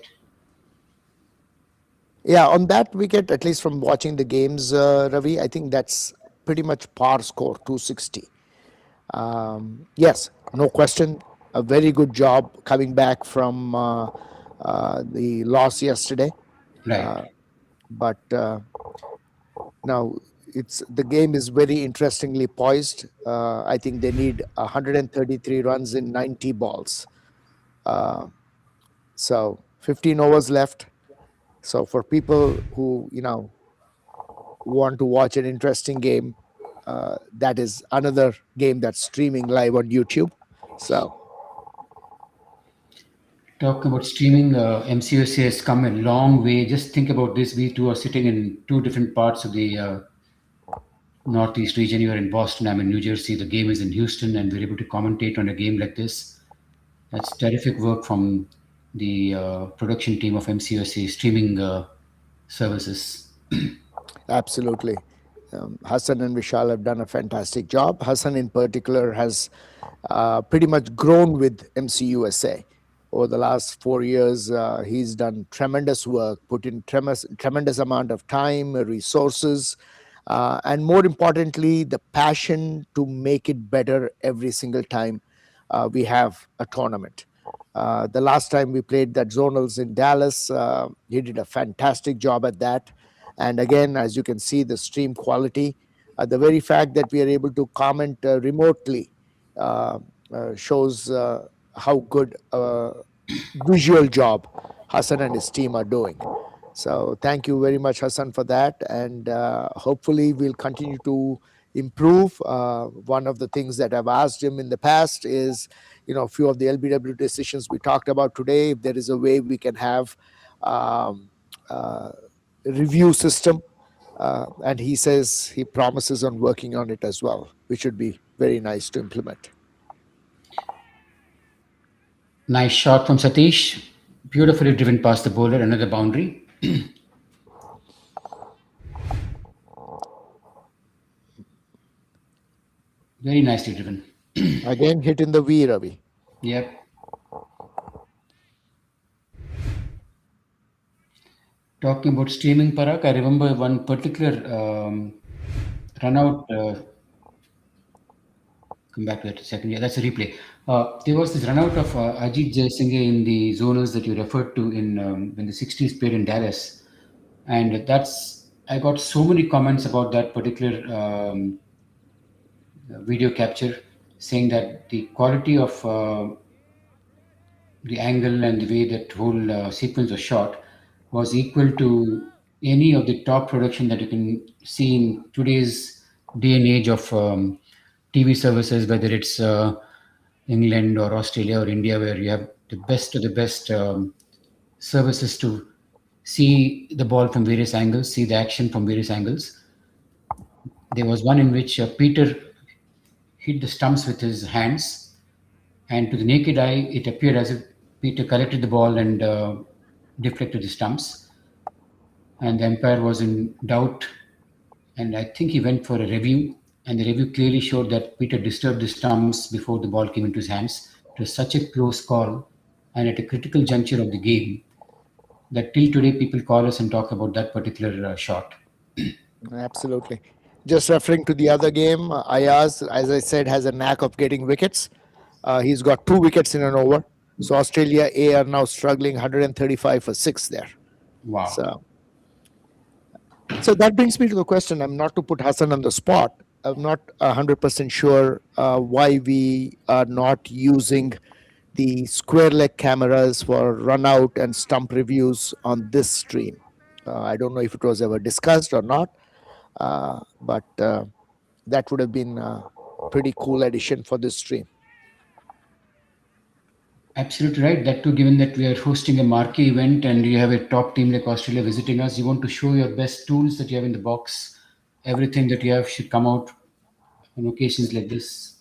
Yeah, on that wicket, at least from watching the games, Ravi, I think that's pretty much par score, 260. Yes, no question. A very good job coming back from the loss yesterday. Right. But now the game is very interestingly poised. I think they need 133 runs in 90 balls. So 15 overs left. So for people who want to watch an interesting game, that is another game that's streaming live on YouTube. So Talking about streaming, MCUSA has come a long way. Just think about this. We two are sitting in two different parts of the Northeast region. You are in Boston, I'm in New Jersey. The game is in Houston, and we're able to commentate on a game like this. That's terrific work from the production team of MCUSA streaming services. absolutely. Hassan and Vishal have done a fantastic job. Hassan in particular has pretty much grown with MCUSA. Over the last 4 years, he's done tremendous work, put in tremendous amount of time, resources, and more importantly, the passion to make it better every single time we have a tournament. The last time we played that zonals in Dallas, he did a fantastic job at that. And again, as you can see, the stream quality, the very fact that we are able to comment remotely shows how good visual job Hassan and his team are doing. So thank you very much, Hassan, for that. And hopefully we'll continue to improve. One of the things that I've asked him in the past is, a few of the LBW decisions we talked about today, if there is a way we can have review system. And he says he promises on working on it as well, which would be very nice to implement. Nice shot from Satish. Beautifully driven past the bowler, another boundary. Very nicely driven. Again, hit in the V, Ravi. Yep. Talking about streaming, Parag, I remember one particular run out. Come back to that a second. Yeah, that's a replay. There was this run out of Ajit Jaisinghe in the zonals that you referred to in when the 60s played in Dallas. And I got so many comments about that particular video capture saying that the quality of the angle and the way that whole sequence was shot was equal to any of the top production that you can see in today's day and age of TV services, whether it's England or Australia or India, where you have the best of the best services to see the ball from various angles, see the action from various angles. There was one in which Peter hit the stumps with his hands, and to the naked eye, it appeared as if Peter collected the ball and deflected the stumps. And the umpire was in doubt, and I think he went for a review, and the review clearly showed that Peter disturbed the stumps before the ball came into his hands. It was such a close call. and at a critical juncture of the game, that till today people call us and talk about that particular shot. Absolutely. Just referring to the other game, Ayaz, as I said, has a knack of getting wickets. He's got 2 wickets in an over. So Australia A are now struggling 135 for six there. Wow. So that brings me to the question. I'm not to put Hassan on the spot. I'm not 100% sure why we are not using the square leg cameras for run out and stump reviews on this stream. I don't know if it was ever discussed or not, but that would have been a pretty cool addition for this stream. Absolutely right. That too, given that we are hosting a marquee event and you have a top team like Australia visiting us, you want to show your best tools that you have in the box. Everything that you have should come out on occasions like this.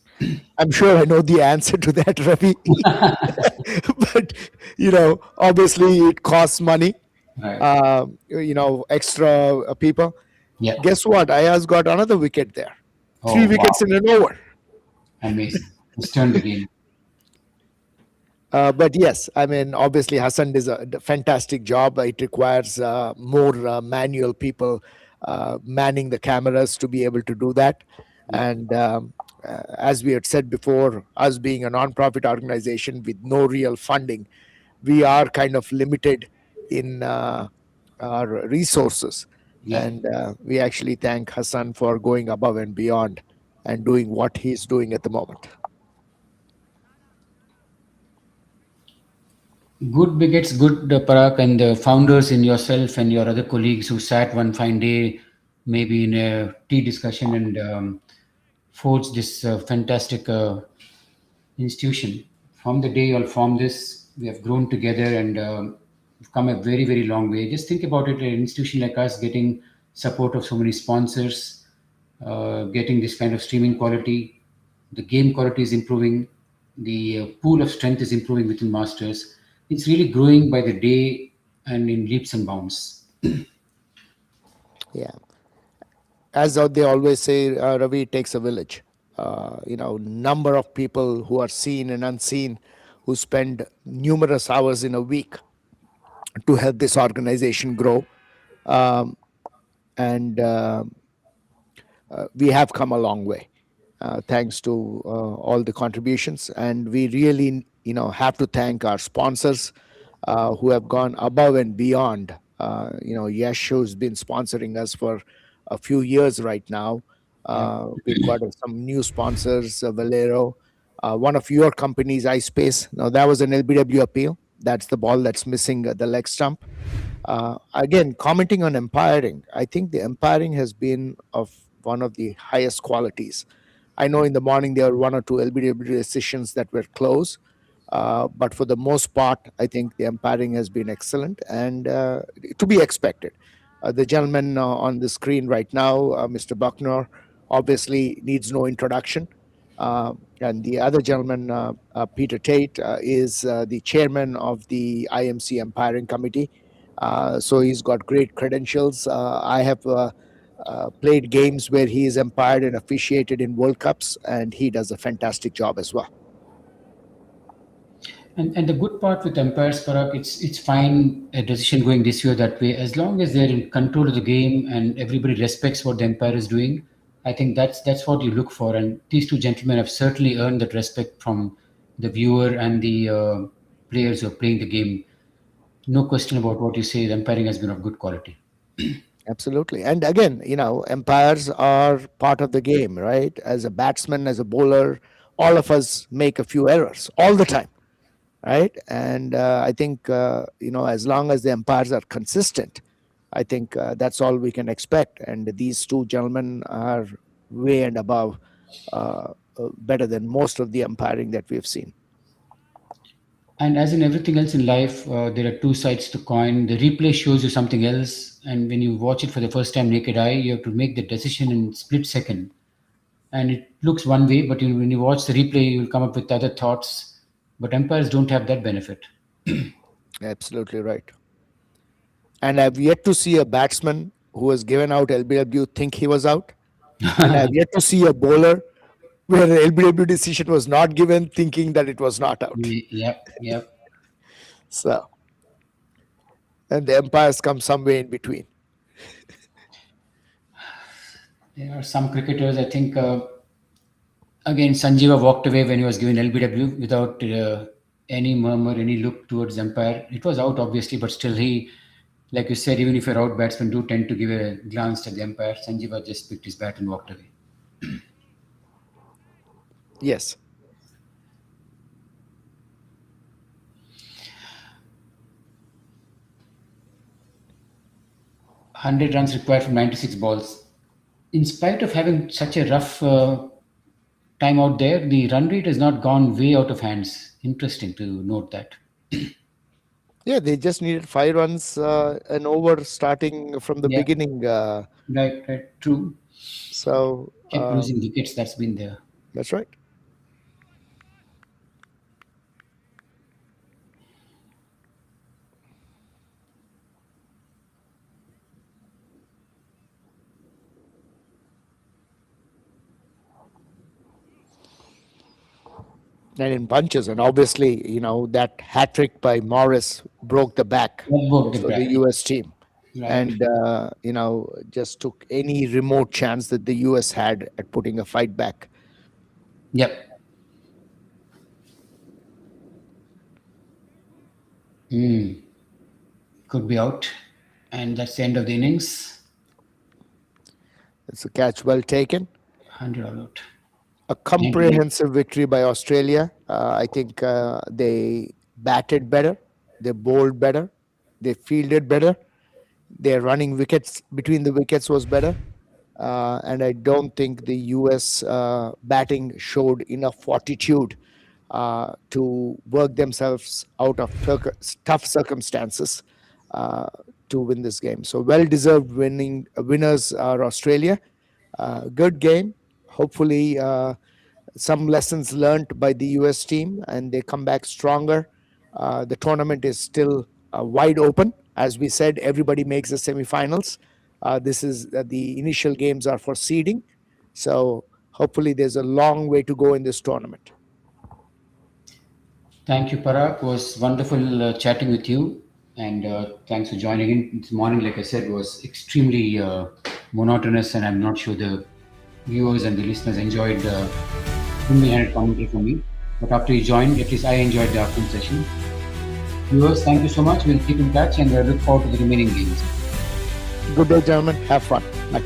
I'm sure I know the answer to that, Ravi. But, obviously it costs money, Right. extra people. Yeah. Guess what? Ayaz got another wicket there. Three Oh, wickets wow. in an over. Amazing. Let's turn the game. But yes, I mean, obviously Hassan does a fantastic job. It requires more manual people manning the cameras to be able to do that. And as we had said before, us being a non-profit organization with no real funding, we are kind of limited in our resources. Yeah. And we actually thank Hassan for going above and beyond and doing what he's doing at the moment. Good bigots, good Parag, and the founders in yourself and your other colleagues who sat one fine day, maybe in a tea discussion, and forged this fantastic institution. From the day you all formed this, we have grown together and we've come a very, very long way. Just think about it, an institution like us getting support of so many sponsors, getting this kind of streaming quality, the game quality is improving, the pool of strength is improving within Masters. It's really growing by the day and in leaps and bounds. Yeah. As they always say, Ravi, it takes a village. Number of people who are seen and unseen, who spend numerous hours in a week to help this organization grow. And we have come a long way, thanks to all the contributions. And we really, have to thank our sponsors who have gone above and beyond. Yash, who's been sponsoring us for a few years right now. We've got some new sponsors, Valero, one of your companies, iSpace. Now, that was an LBW appeal. That's the ball that's missing the leg stump. Again, commenting on umpiring, I think the umpiring has been of one of the highest qualities. I know in the morning there were one or two LBW decisions that were close, but for the most part, I think the umpiring has been excellent and to be expected. The gentleman on the screen right now, Mr. Buckner, obviously needs no introduction. And the other gentleman, Peter Tate, is the chairman of the IMC umpiring committee. So he's got great credentials. I have played games where he is umpired and officiated in World Cups, and he does a fantastic job as well. And the good part with umpires, Parag, it's fine a decision going this way or that way, as long as they're in control of the game and everybody respects what the umpire is doing. I think that's what you look for, and these two gentlemen have certainly earned that respect from the viewer and the players who are playing the game. No question about what you say. The umpiring has been of good quality. Absolutely. And again, umpires are part of the game, right? As a batsman, as a bowler, all of us make a few errors all the time, right? And I think, as long as the umpires are consistent, I think that's all we can expect. And these two gentlemen are way and above, better than most of the umpiring that we've seen. And as in everything else in life, there are two sides to coin. The replay shows you something else, and when you watch it for the first time naked eye, you have to make the decision in split second. And it looks one way, but when you watch the replay, you'll come up with other thoughts. But umpires don't have that benefit. Absolutely right. And I've yet to see a batsman who was given out LBW think he was out. And I've yet to see a bowler where an LBW decision was not given thinking that it was not out. Yep, yep. So, and the umpires come somewhere in between. There are some cricketers, I think, again, Sanjeeva walked away when he was given LBW without any murmur, any look towards the umpire. It was out, obviously, but still he, like you said, even if you're out, batsmen do tend to give a glance at the umpire. Sanjeeva just picked his bat and walked away. Yes. Hundred runs required from 96 balls. In spite of having such a rough time out there, the run rate has not gone way out of hands. Interesting to note that. Yeah, they just needed 5 runs and over starting from the Yeah. beginning. Right, true. So Kept losing wickets, that's been there. that's right. And in bunches, and obviously, that hat trick by Morris broke the back That broke the for the back. US team. Right. And just took any remote chance that the US had at putting a fight back. Yep. Could be out. And that's the end of the innings. It's a catch well taken. 100 all out. A comprehensive victory by Australia. I think they batted better, they bowled better, they fielded better, their running wickets between the wickets was better. And I don't think the US batting showed enough fortitude to work themselves out of tough circumstances to win this game. So well-deserved winners are Australia. Good game. Hopefully, some lessons learned by the US team, and they come back stronger. The tournament is still wide open. As we said, everybody makes the semifinals. This is the initial games are for seeding. So hopefully there's a long way to go in this tournament. Thank you, Parag. It was wonderful chatting with you. And thanks for joining in. This morning, like I said, was extremely monotonous, and I'm not sure the viewers and the listeners enjoyed in-handed commentary from me. But after you joined, at least I enjoyed the afternoon session. Viewers, thank you so much. We'll keep in touch and look forward to the remaining games. Good day, gentlemen. Have fun. Bye.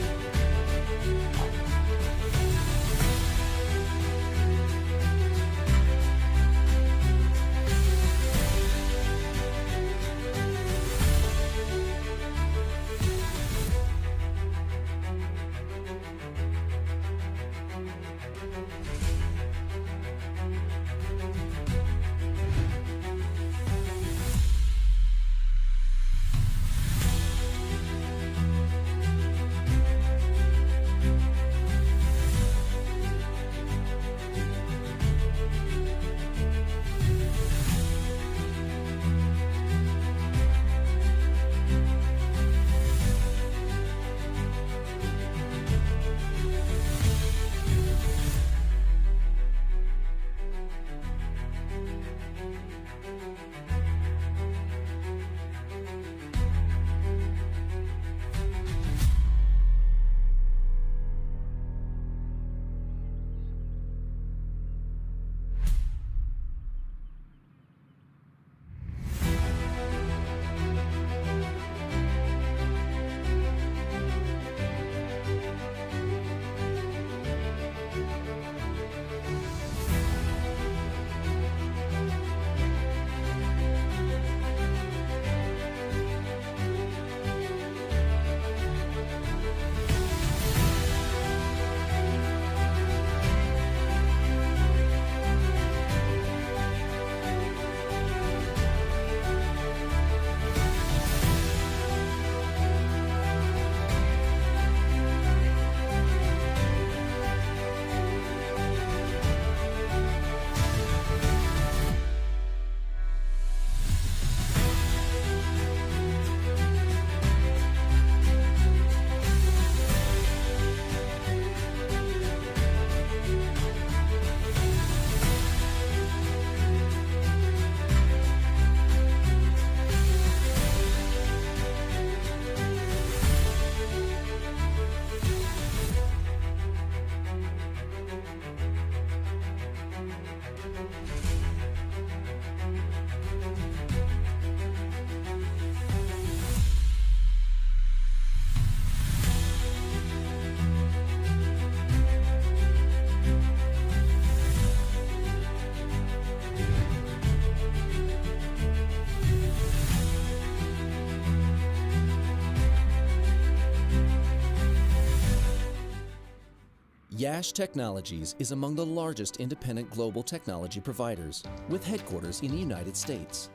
Yash Technologies is among the largest independent global technology providers, with headquarters in the United States.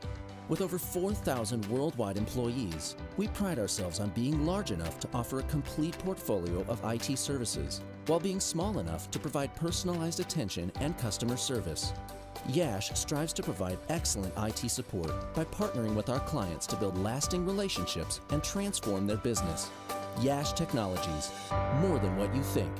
With over 4,000 worldwide employees, we pride ourselves on being large enough to offer a complete portfolio of IT services, while being small enough to provide personalized attention and customer service. Yash strives to provide excellent IT support by partnering with our clients to build lasting relationships and transform their business. Yash Technologies, more than what you think.